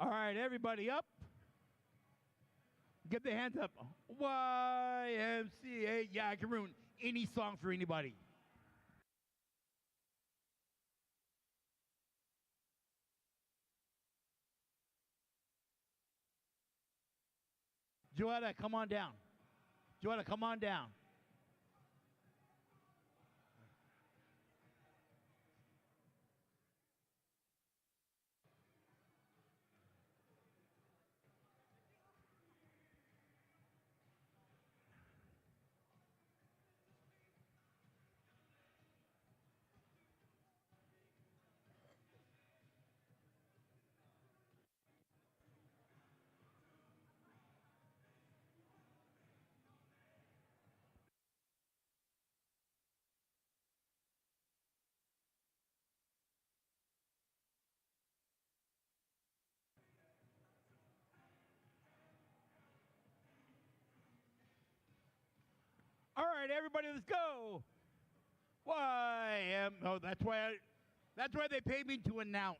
All right, everybody up. Get the hands up. YMCA. Yeah, I can ruin any song for anybody. Joetta, come on down. Joanna, come on down. All right, everybody, let's go. That's why they paid me to announce.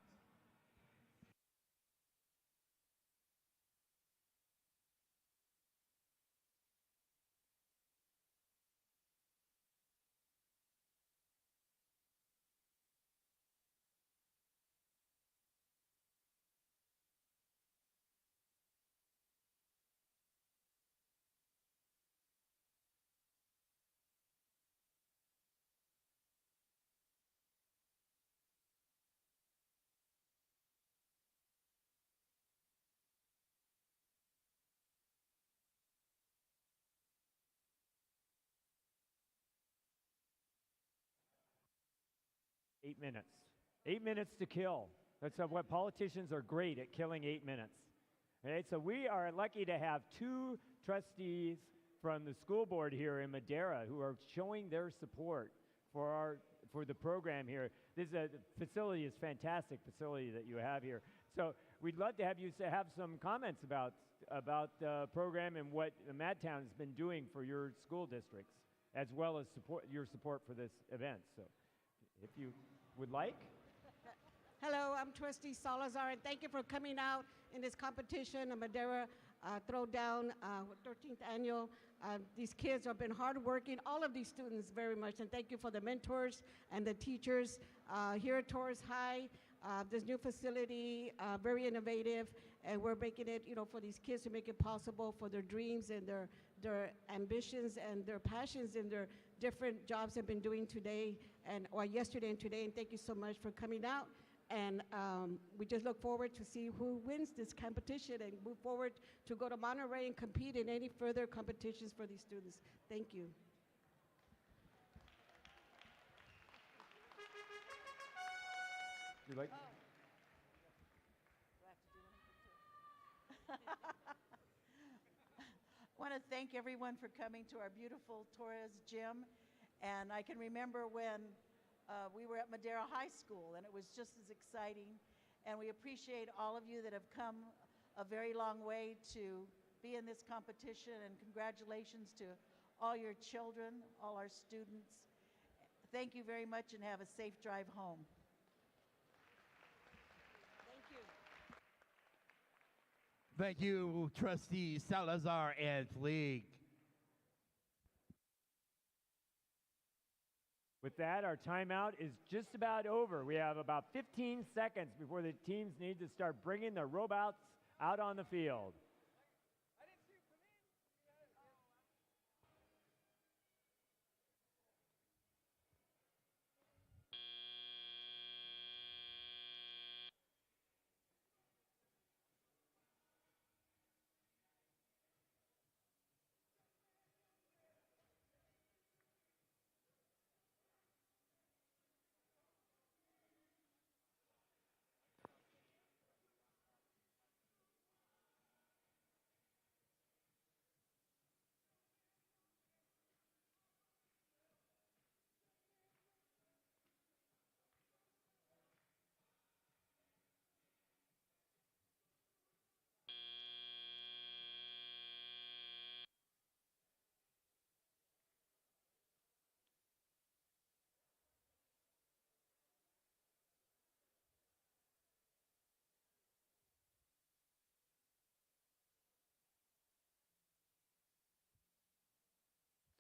Eight minutes. 8 minutes to kill. That's what politicians are great at, killing 8 minutes. All right, so we are lucky to have two trustees from the school board here in Madera who are showing their support for the program here. This facility is fantastic facility that you have here. So we'd love to have you have some comments about the program and what Madtown has been doing for your school districts, as well as your support for this event. So if you would like. Hello, I'm Trustee Salazar, and thank you for coming out in this competition, a Madera Throwdown, 13th annual. These kids have been hardworking, all of these students very much, and thank you for the mentors and the teachers here at Torres High. This new facility, very innovative, and we're making it, for these kids to make it possible for their dreams and their ambitions and their passions and their different jobs they've been doing today or yesterday and today. And thank you so much for coming out. And we just look forward to see who wins this competition and move forward to go to Monterey and compete in any further competitions for these students. Thank you. You like? I want to thank everyone for coming to our beautiful Torres gym. And I can remember when we were at Madera High School, and it was just as exciting. And we appreciate all of you that have come a very long way to be in this competition. And congratulations to all your children, all our students. Thank you very much, and have a safe drive home. Thank you, Trustee Salazar and Fleek. With that, our timeout is just about over. We have about 15 seconds before the teams need to start bringing their robots out on the field.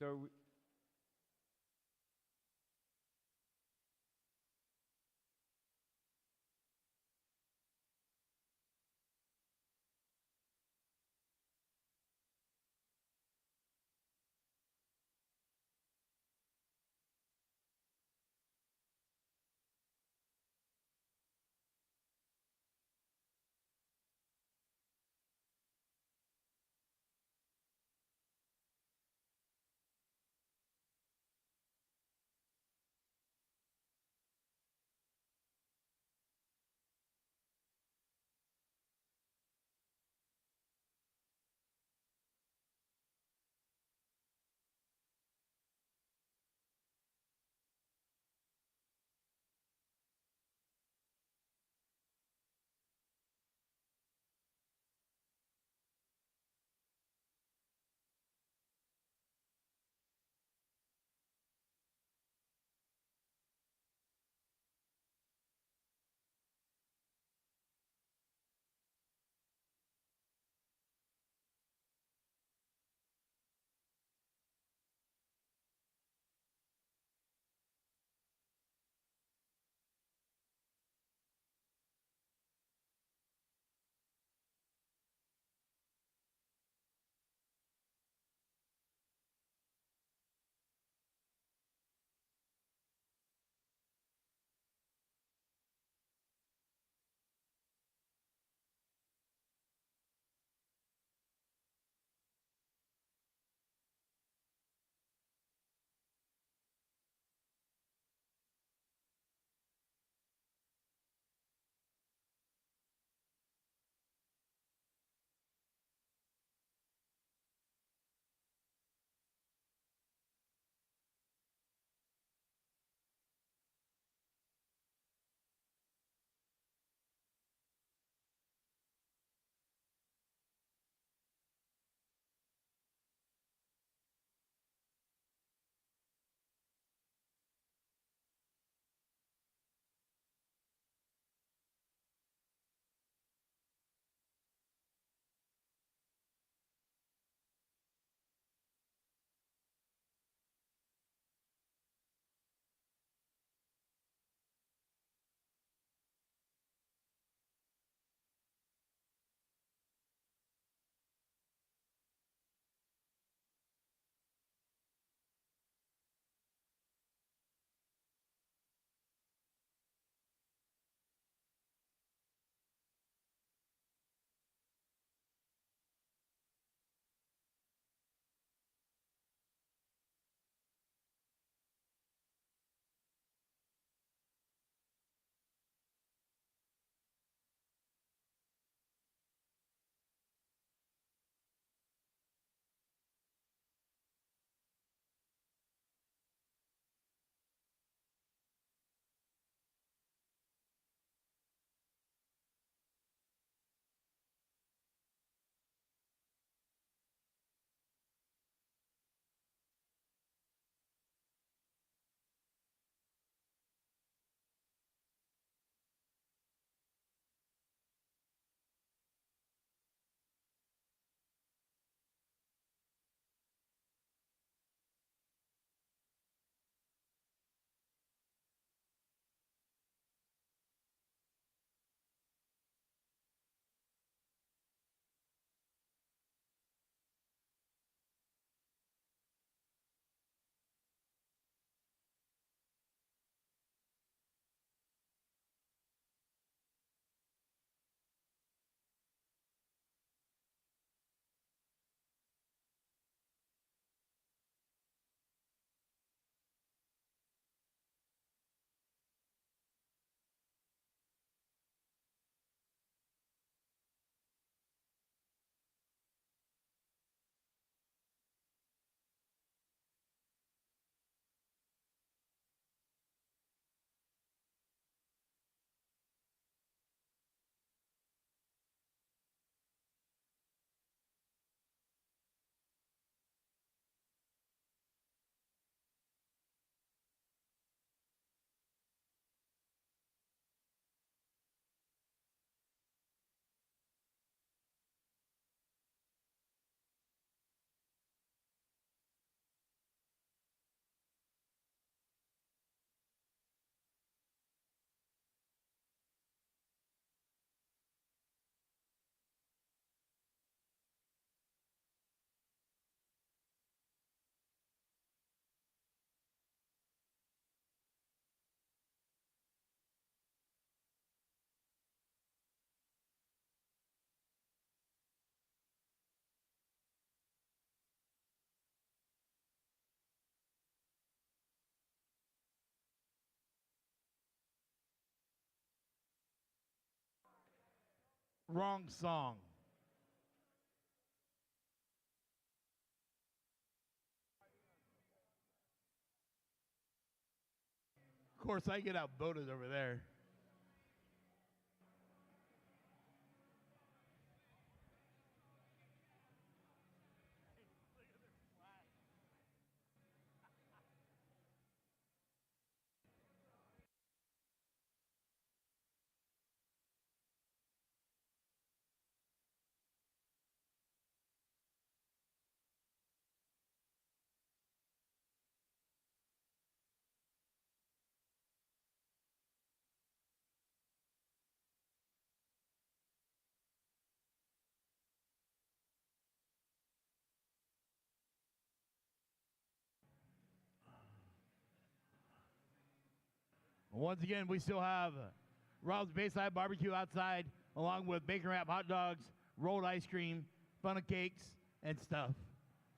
So Wrong song. Of course, I get outvoted over there. Once again, we still have Rob's Bayside Barbecue outside, along with bacon wrap hot dogs, rolled ice cream, funnel cakes, and stuff.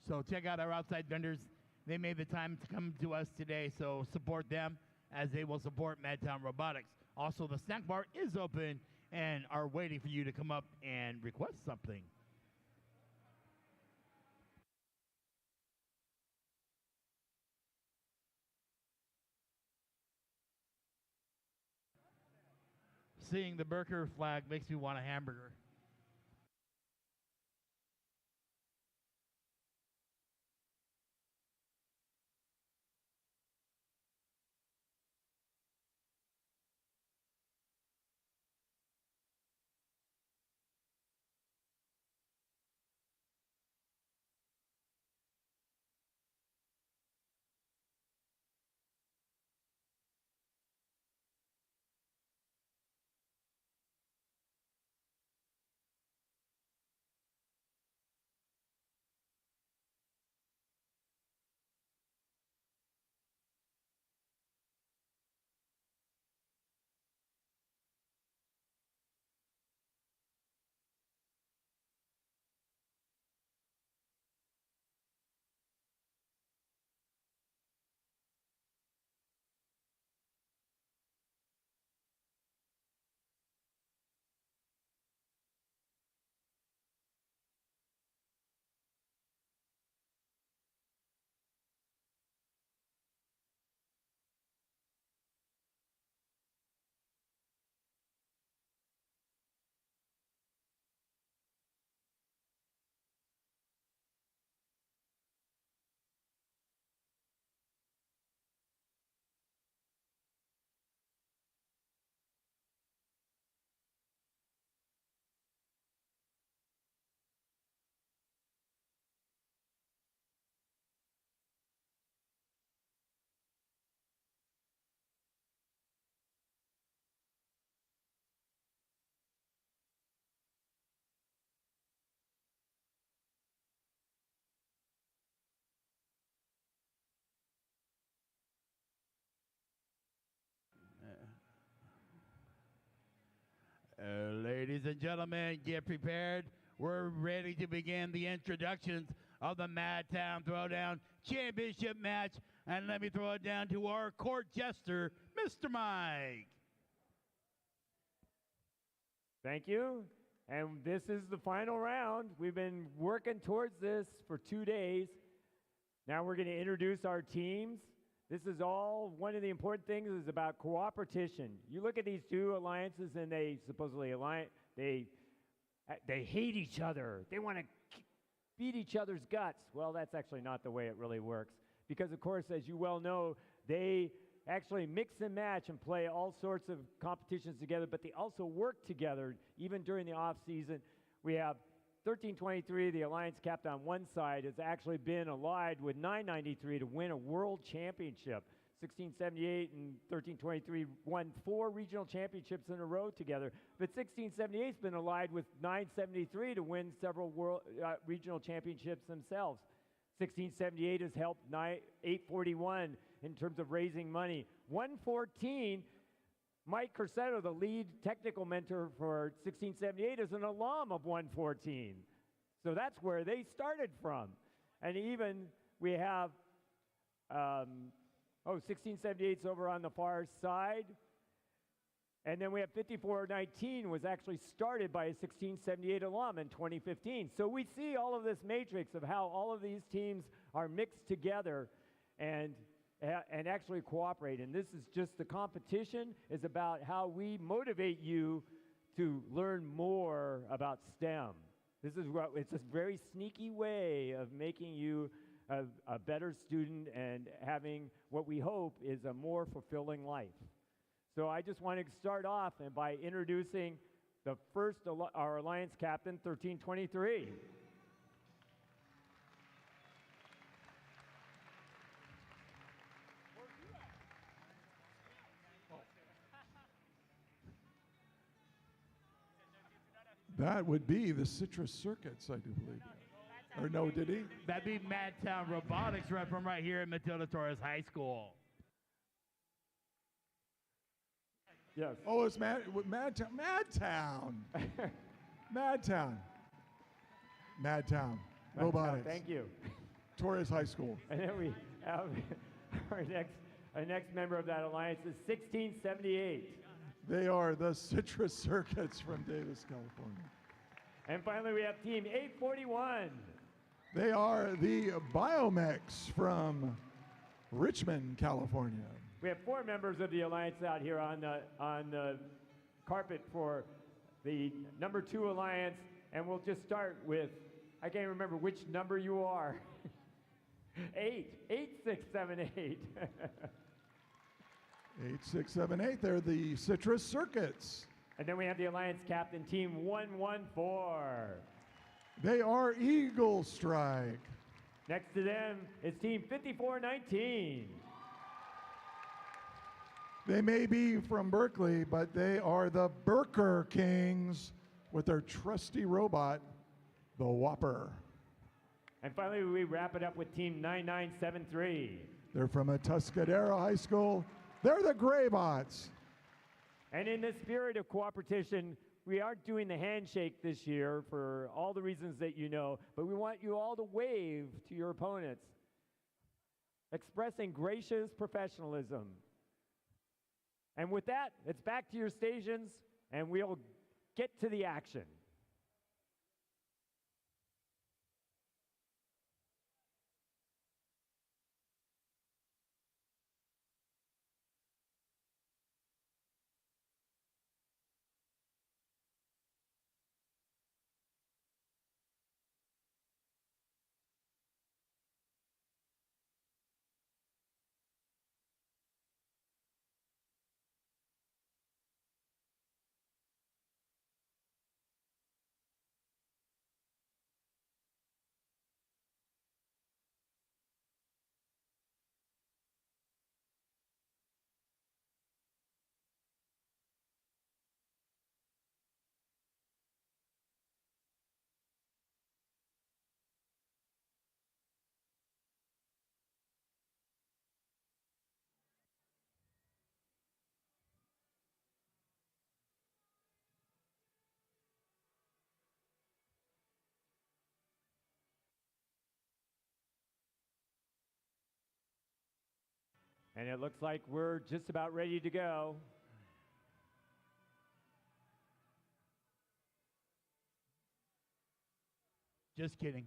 So check out our outside vendors. They made the time to come to us today, so support them as they will support Madtown Robotics. Also, the snack bar is open and are waiting for you to come up and request something. Seeing the burger flag makes me want a hamburger. Ladies and gentlemen, get prepared. We're ready to begin the introductions of the Madtown Throwdown Championship match. And let me throw it down to our court jester, Mr. Mike. Thank you. And this is the final round. We've been working towards this for 2 days. Now we're going to introduce our teams. This is all, one of the important things is about cooperation. You look at these two alliances and they supposedly they hate each other. They want to beat each other's guts. Well, that's actually not the way it really works. Because of course, as you well know, they actually mix and match and play all sorts of competitions together, but they also work together even during the off season. We have 1323, the alliance captain on one side, has actually been allied with 993 to win a world championship. 1678 and 1323 won 4 regional championships in a row together, but 1678's been allied with 973 to win several world regional championships themselves. 1678 has helped 841 in terms of raising money. 114, Mike Corsetto, the lead technical mentor for 1678, is an alum of 114. So that's where they started from. And even we have, 1678's over on the far side. And then we have 5419 was actually started by a 1678 alum in 2015. So we see all of this matrix of how all of these teams are mixed together and actually cooperate. And this is just the competition is about how we motivate you to learn more about STEM. This is what it's a very sneaky way of making you a better student and having what we hope is a more fulfilling life. So I just want to start off by introducing the first, our Alliance captain, 1323. That would be the Citrus Circuits, I do believe. Or no, did he? That'd be Madtown Robotics rep from right here at Matilda Torres High School. Yes. Oh, it's Madtown. Madtown. Madtown. Madtown. Robotics. Thank you. Torres High School. And then we have our next member of that alliance is 1678. They are the Citrus Circuits from Davis, California. And finally, we have team 841. They are the Biomex from Richmond, California. We have 4 members of the alliance out here on the carpet for the number 2 alliance, and we'll just start with, I can't remember which number you are. 8678. 8678, they're the Citrus Circuits. And then we have the alliance captain, team 114. They are Eagle Strike. Next to them is team 5419. They may be from Berkeley, but they are the Burger Kings with their trusty robot, the Whopper. And finally, we wrap it up with team 9973. They're from a Tuscadero High School. They're the Graybots. And in the spirit of cooperation, we aren't doing the handshake this year for all the reasons that you know, but we want you all to wave to your opponents, expressing gracious professionalism. And with that, it's back to your stations, and we'll get to the action. And it looks like we're just about ready to go. Just kidding.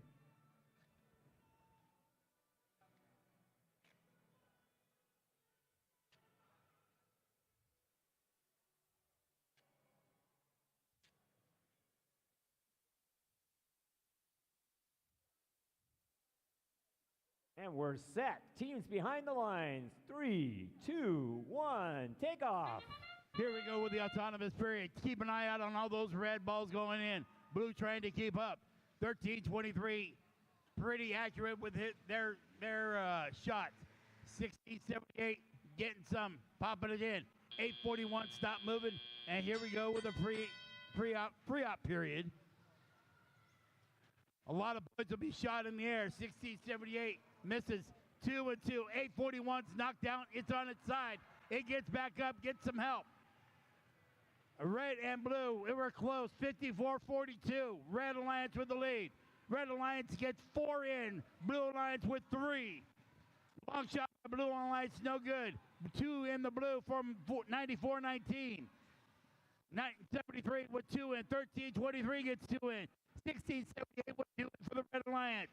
And we're set. Teams behind the lines. 3, 2, 1, take off. Here we go with the autonomous period. Keep an eye out on all those red balls going in. Blue trying to keep up. 1323, pretty accurate with their shots. 1678, getting some, popping it in. 841, stop moving. And here we go with a pre-op period. A lot of points will be shot in the air. 1678 misses 2 and 2. 841's knocked down. It's on its side. It gets back up, gets some help. Red and blue, it were close. 54-42. Red Alliance with the lead. Red Alliance gets 4 in. Blue Alliance with 3. Long shot by Blue Alliance, no good. 2 in the blue from 94-19. 973 with 2 in. 1323 gets 2 in. 1678 with 2 in for the Red Alliance.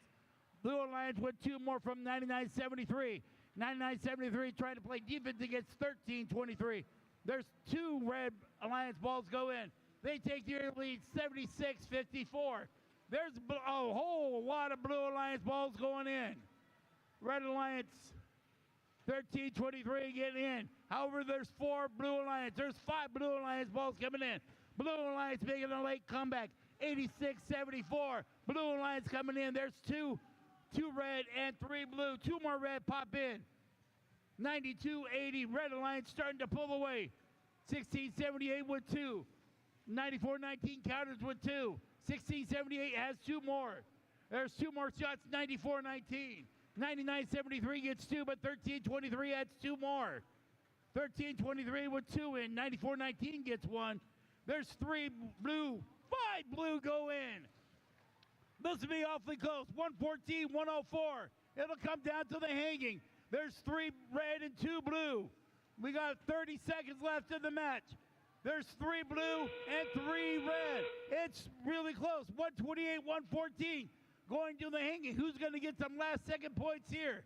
Blue Alliance with 2 more from 9973. 9973 trying to play defense against 1323. There's 2 Red Alliance balls go in. They take the early lead 76-54. There's a whole lot of Blue Alliance balls going in. Red Alliance 1323 getting in. However, there's 4 Blue Alliance. There's 5 Blue Alliance balls coming in. Blue Alliance making a late comeback. 86-74. Blue Alliance coming in. There's 2 red and 3 blue. 2 more red pop in. 92-80. Red Alliance starting to pull away. 1678 with 2. 94-19 counters with 2. 1678 has 2 more. There's 2 more shots. 94-19. 99-73 gets 2, but 13-23 adds 2 more. 13-23 with 2 in. 94-19 gets 1. There's 3 blue. 5 blue go in. This will be awfully close. 114, 104. It'll come down to the hanging. There's 3 red and 2 blue. We got 30 seconds left in the match. There's 3 blue and 3 red. It's really close. 128, 114. Going to the hanging. Who's going to get some last second points here?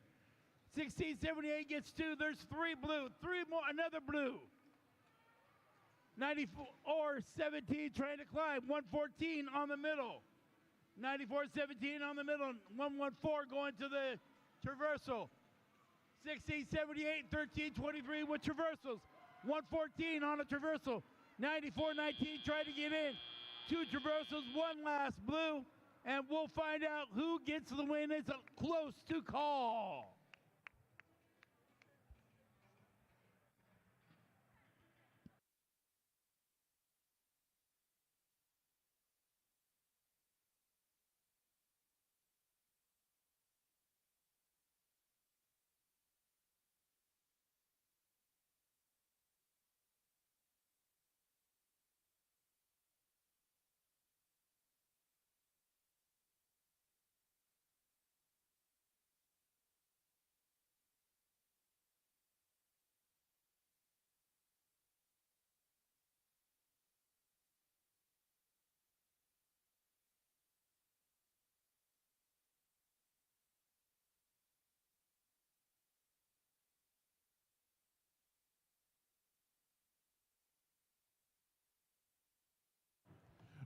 1678 gets 2. There's 3 blue. 3 more. Another blue. 94-17 trying to climb. 114 on the middle. 94-17 on the middle. 114 going to the traversal. 1678 1323 with traversals. 114 on a traversal. 94-19 trying to get in. 2 traversals, 1 last blue. And we'll find out who gets the win. It's close to call.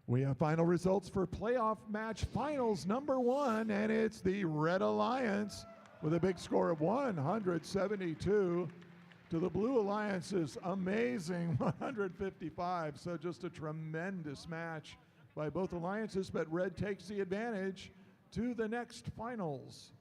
We have final results for playoff match finals number 1, and it's the Red Alliance with a big score of 172 to the Blue Alliance's amazing 155. So just a tremendous match by both alliances, but Red takes the advantage to the next finals.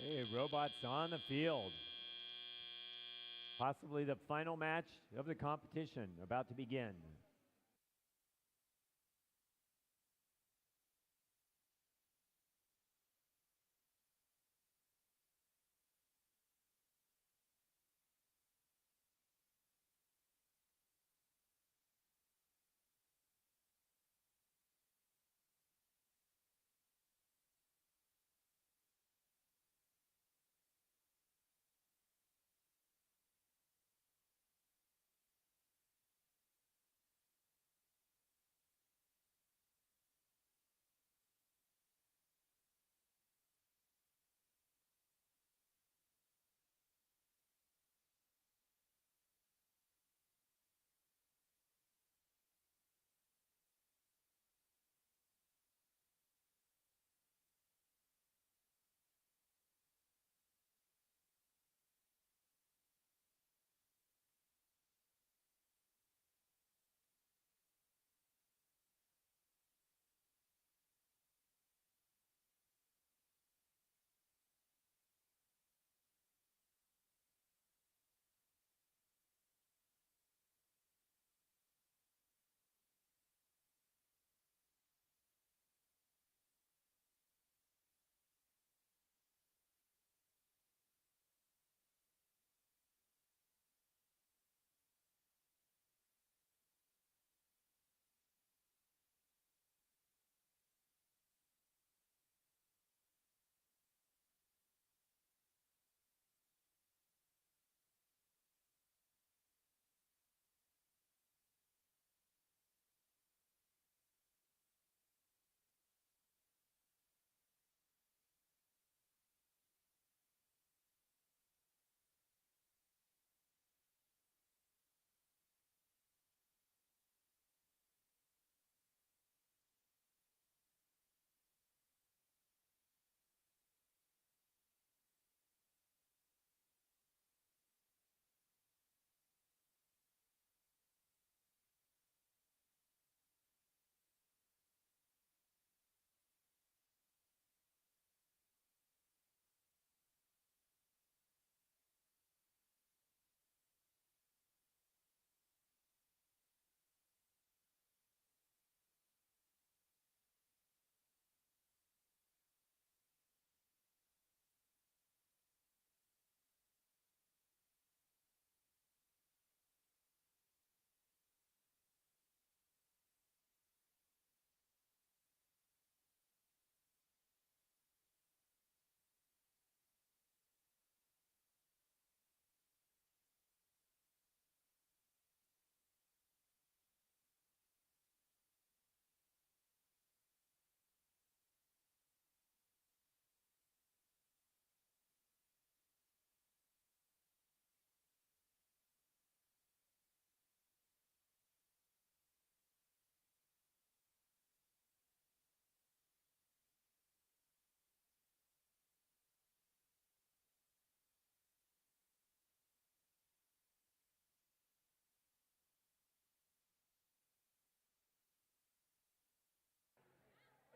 Hey, robots on the field. Possibly the final match of the competition about to begin.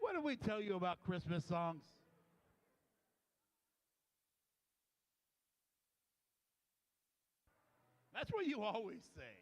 What did we tell you about Christmas songs? That's what you always say.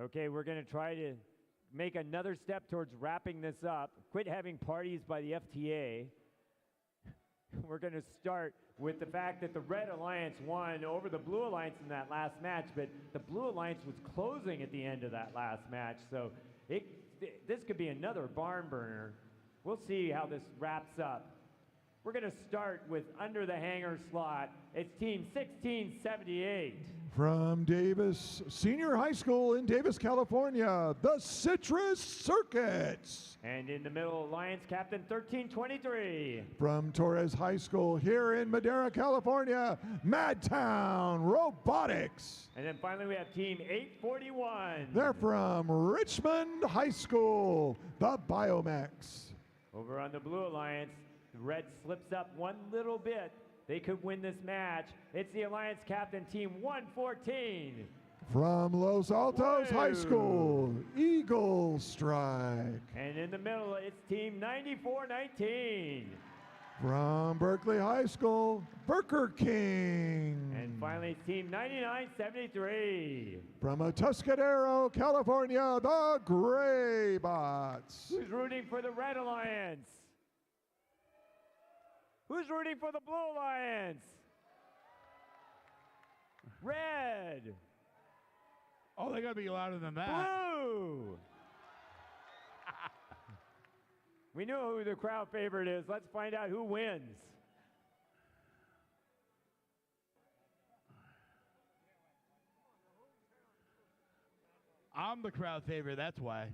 Okay, we're going to try to make another step towards wrapping this up. Quit having parties by the FTA. We're going to start with the fact that the Red Alliance won over the Blue Alliance in that last match, but the Blue Alliance was closing at the end of that last match, so this could be another barn burner. We'll see how this wraps up. We're going to start with under the hanger slot. It's team 1678. From Davis Senior High School in Davis, California, the Citrus Circuits. And in the middle, Alliance Captain 1323. From Torres High School here in Madera, California, Madtown Robotics. And then finally we have team 841. They're from Richmond High School, the Biomex. Over on the Blue Alliance, the red slips up one little bit. They could win this match. It's the Alliance Captain, team 114. From Los Altos High School, Eagle Strike. And in the middle, it's team 9419. From Berkeley High School, Burger King. And finally, it's team 9973. From Atascadero, California, the Gray Bots. Who's rooting for the Red Alliance? Who's rooting for the Blue Alliance? Red. Oh, they gotta be louder than that. Blue. We know who the crowd favorite is. Let's find out who wins. I'm the crowd favorite, that's why.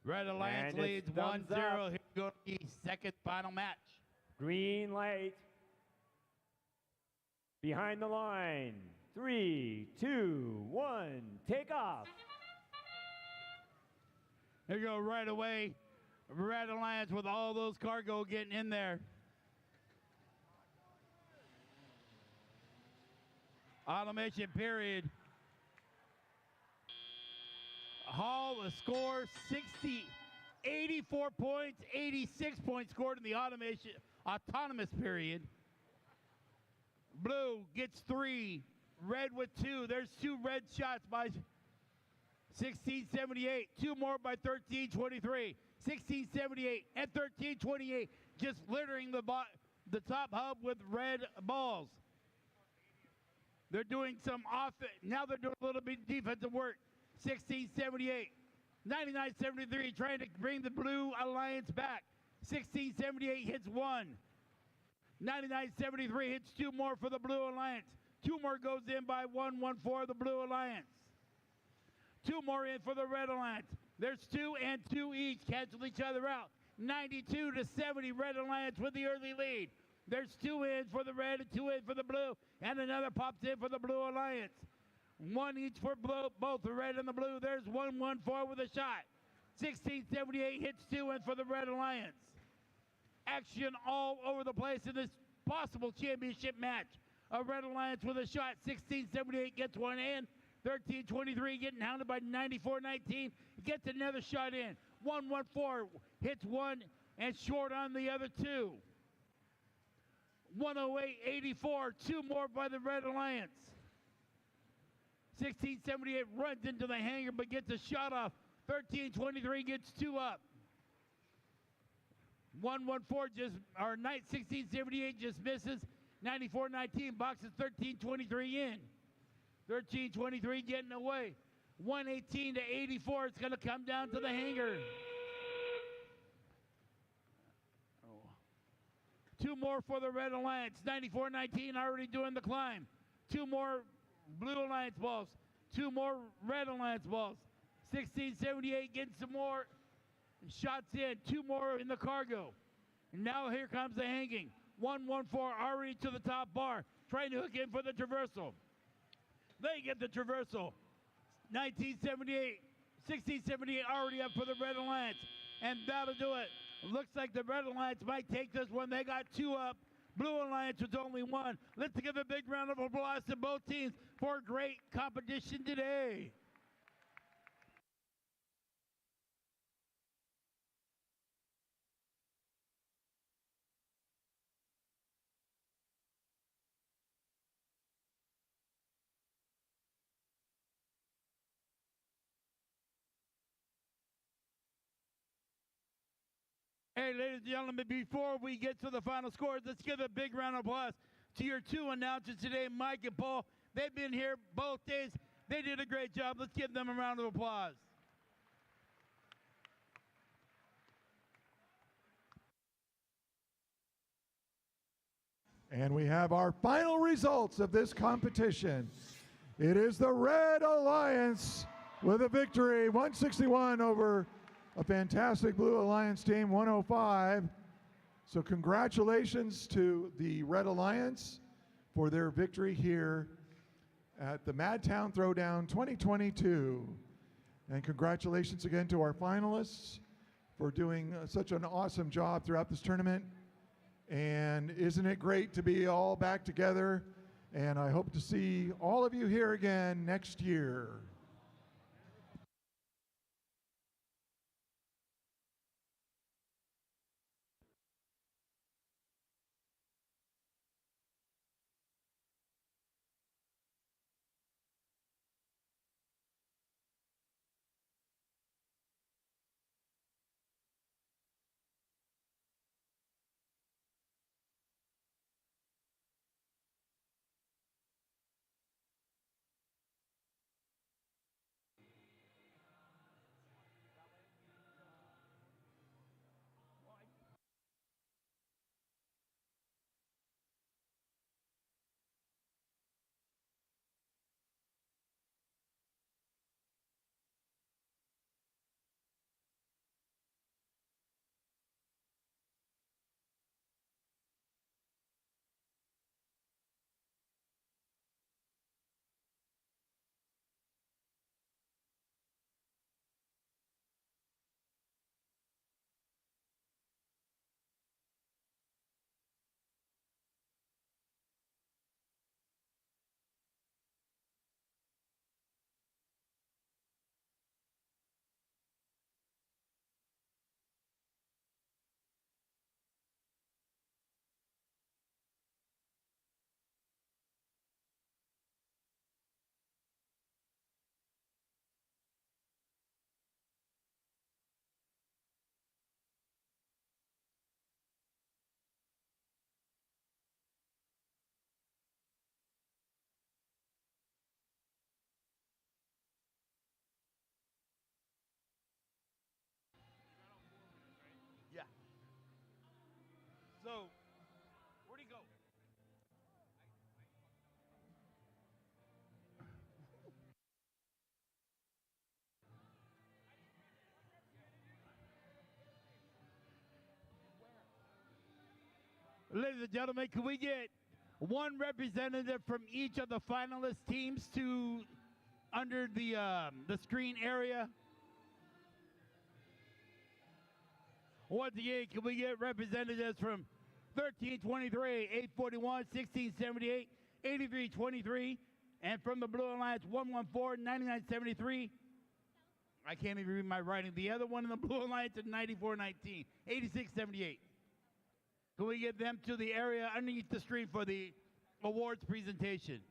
Red Alliance And leads it's thumbs 1-0. up. Here we go to the second final match. Green light. Behind the line. 3, 2, 1, take off. There you go, right away. Red Alliance with all those cargo getting in there. Automation period. Hall score 84 points, 86 points scored in the autonomous period. Blue gets 3, red with 2. There's 2 red shots by 1678, 2 more by 1323. 1678 and 1328 just littering the top hub with red balls. They're doing some offense. Now they're doing a little bit defensive work. 1678, 9973 trying to bring the Blue Alliance back. 1678 hits 1. 9973 hits 2 more for the Blue Alliance. 2 more goes in by 114 the Blue Alliance. 2 more in for the Red Alliance. There's 2 and 2 each, cancel each other out. 92-70 Red Alliance with the early lead. There's 2 in for the red and 2 in for the blue, and another pops in for the Blue Alliance. 1 each for both the red and the blue. There's 114 with a shot. 1678 hits 2 in for the Red Alliance. Action all over the place in this possible championship match. A Red Alliance with a shot. 1678 gets 1 in. 1323 getting hounded by 9419. Gets another shot in. 114 hits 1 and short on the other 2. 108-84, 2 more by the Red Alliance. 1678 runs into the hanger but gets a shot off. 1323 gets 2 up. 1678 just misses. 9419 boxes 1323 in. 1323 getting away. 118-84, it's going to come down to the hanger. 2 more for the Red Alliance. 9419 already doing the climb. 2 more Blue Alliance balls. 2 more Red Alliance balls. 1678 getting some more shots in. 2 more in the cargo. And now here comes the hanging. 114 already to the top bar. Trying to hook in for the traversal. They get the traversal. 1678 already up for the Red Alliance. And that'll do it. Looks like the Red Alliance might take this one. They got 2 up. Blue Alliance was only 1. Let's give a big round of applause to both teams for great competition today. Hey, ladies and gentlemen, before we get to the final scores, let's give a big round of applause to your two announcers today, Mike and Paul. They've been here both days. They did a great job. Let's give them a round of applause. And we have our final results of this competition. It is the Red Alliance with a victory, 161 over a fantastic Blue Alliance team, 105. So congratulations to the Red Alliance for their victory here at the Madtown Throwdown 2022. And congratulations again to our finalists for doing such an awesome job throughout this tournament. And isn't it great to be all back together? And I hope to see all of you here again next year. Yeah. So, where'd he go? Ladies and gentlemen, can we get one representative from each of the finalist teams to under the screen area? Once again, can we get representatives from 1323, 841, 1678, 8323, and from the Blue Alliance 114, 9973. I can't even read my writing. The other one in the Blue Alliance is 9419, 8678. Can we get them to the area underneath the screen for the awards presentation?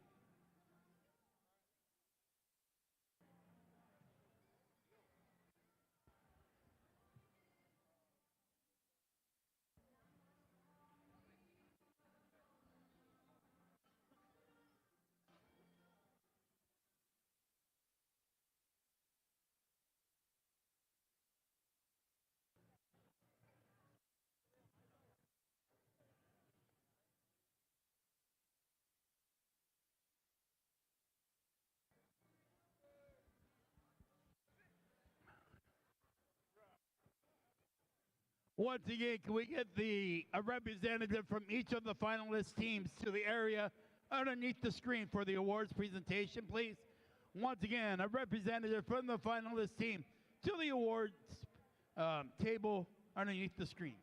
Once again, can we get a representative from each of the finalist teams to the area underneath the screen for the awards presentation, please? Once again, a representative from the finalist team to the awards table underneath the screen.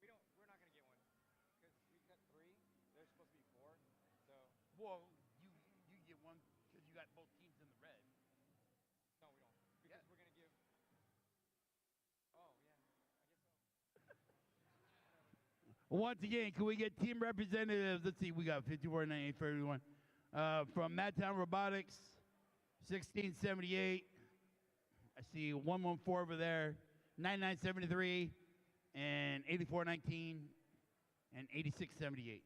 We're not gonna get one because we cut 3. There's supposed to be 4. So. Well, Once again, can we get team representatives? Let's see, we got 54, 98, 31. From Madtown Robotics, 1678. I see 114 over there, 9973, and 8419, and 8678.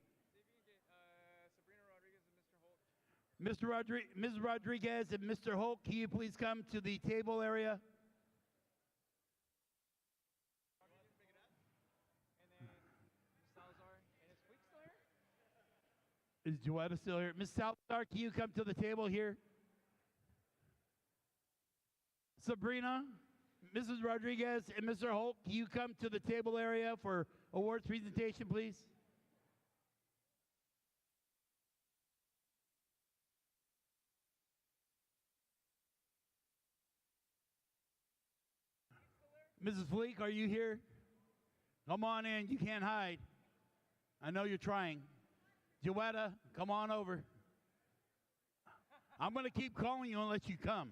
Mrs. Rodriguez and Mr. Holt, can you please come to the table area? Is Joetta still here? Miss Salazar, can you come to the table here? Sabrina, Mrs. Rodriguez, and Mr. Holt, can you come to the table area for awards presentation, please? Mrs. Fleek, are you here? Come on in. You can't hide. I know you're trying. Joetta, come on over. I'm going to keep calling you unless you come.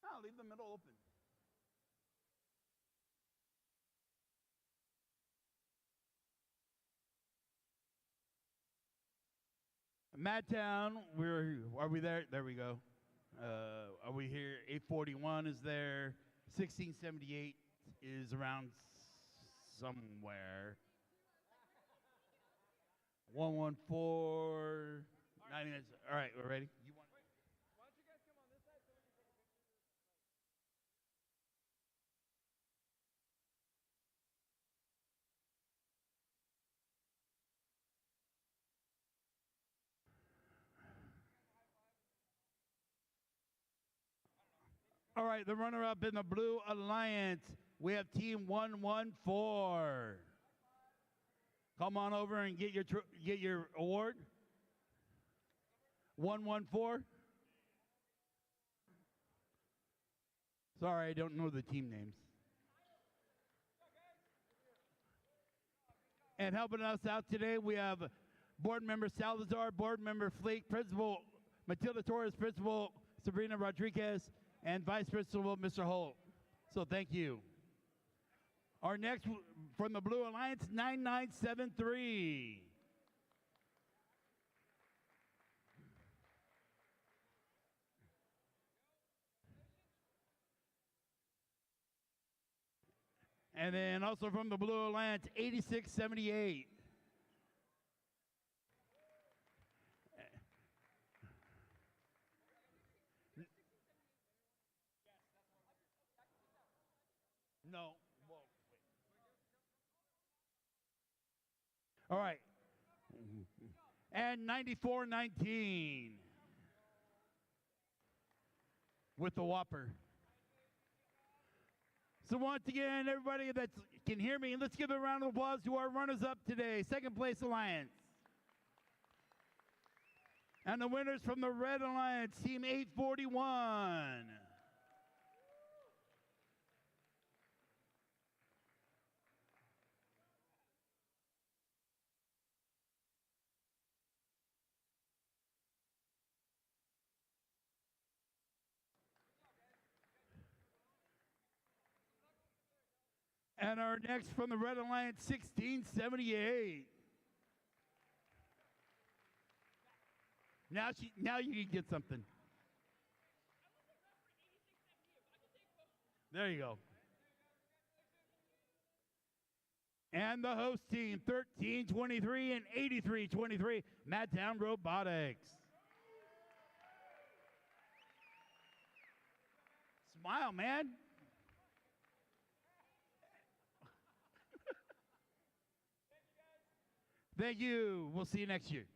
I'll leave the middle open. Madtown, are we there? There we go. Are we here? 841 is there. 1678 is around somewhere. 114. 99. All right, we're ready. All right, the runner-up in the Blue Alliance, we have Team 114. Come on over and get your award. 114. Sorry, I don't know the team names. And helping us out today, we have Board Member Salazar, Board Member Flake, Principal Matilda Torres, Principal Sabrina Rodriguez, and Vice Principal Mr. Holt. So thank you. Our next from the Blue Alliance, 9973. And then also from the Blue Alliance, 8678. No. Whoa, all right. And 9419 with the Whopper. So once again, everybody that can hear me, let's give a round of applause to our runners-up today. Second place Alliance. And the winners from the Red Alliance, Team 841. And our next from the Red Alliance, 1678. Now you can get something. There you go. And the host team, 1323 and 8323, Madtown Robotics. Smile, man. Thank you. We'll see you next year.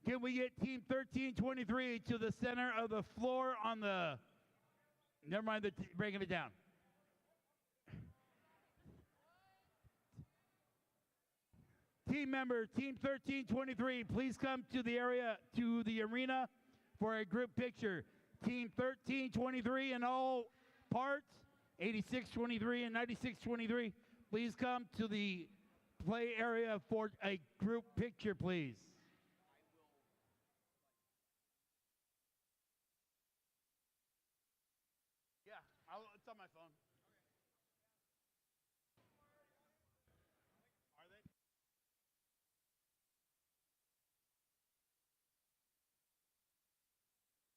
Can we get team 1323 to the center of the floor on the, never mind breaking it down. Team member, team 1323, please come to the area, to the arena for a group picture. Team 1323 in all parts, 8623 and 9623, please come to the play area for a group picture, please. Yeah, it's on my phone.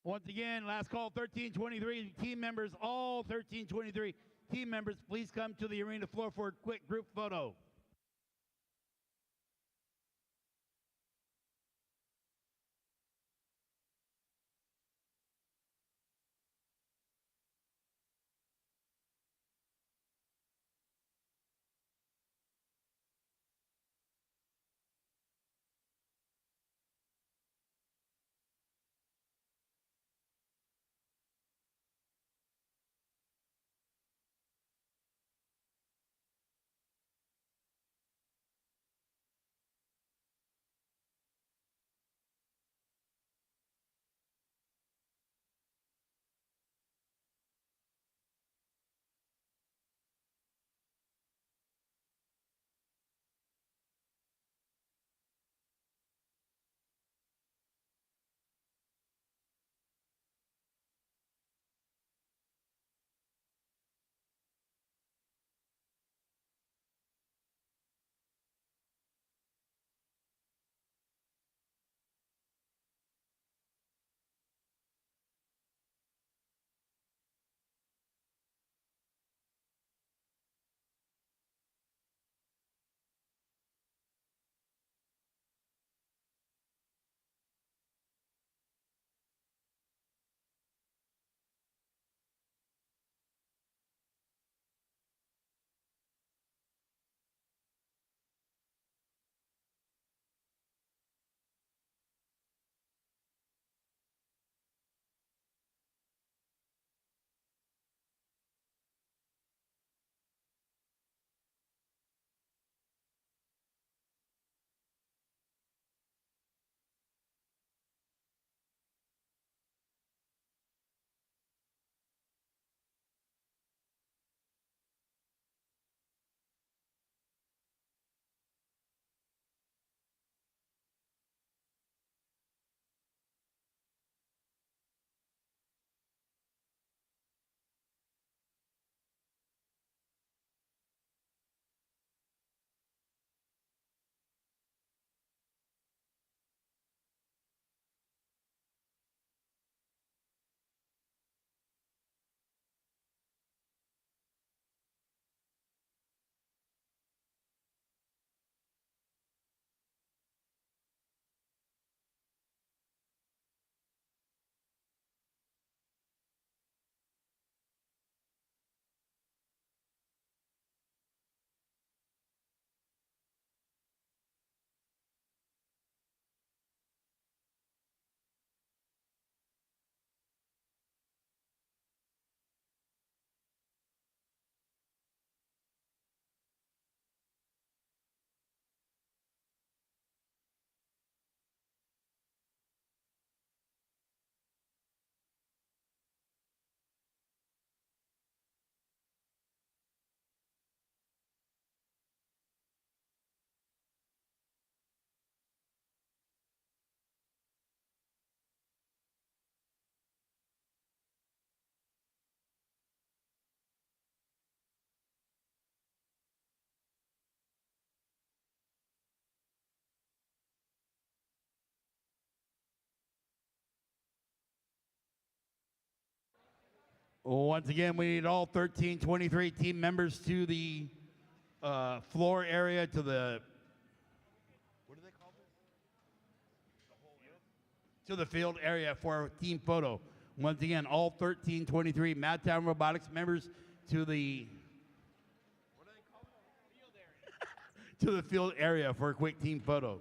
Once again, last call, 1323 team members, all 1323 team members, please come to the arena floor for a quick group photo. Once again, we need all 1323 team members to the floor area, to the, what do they call this? To the field area for a team photo. Once again, all 1323 Madtown Robotics members to the, what do they call it? Field area. To the field area for a quick team photo.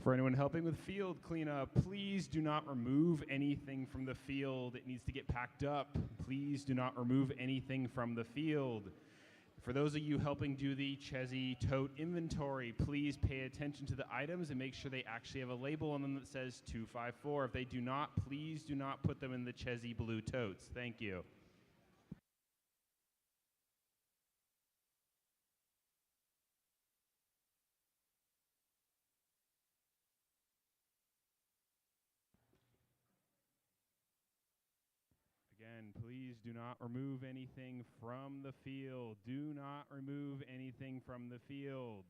For anyone helping with field cleanup, please do not remove anything from the field. It needs to get packed up. Please do not remove anything from the field. For those of you helping do the Chezzy tote inventory, please pay attention to the items and make sure they actually have a label on them that says 254. If they do not, please do not put them in the Chezzy blue totes. Thank you. Again, please do not remove anything from the field. Do not remove anything from the field.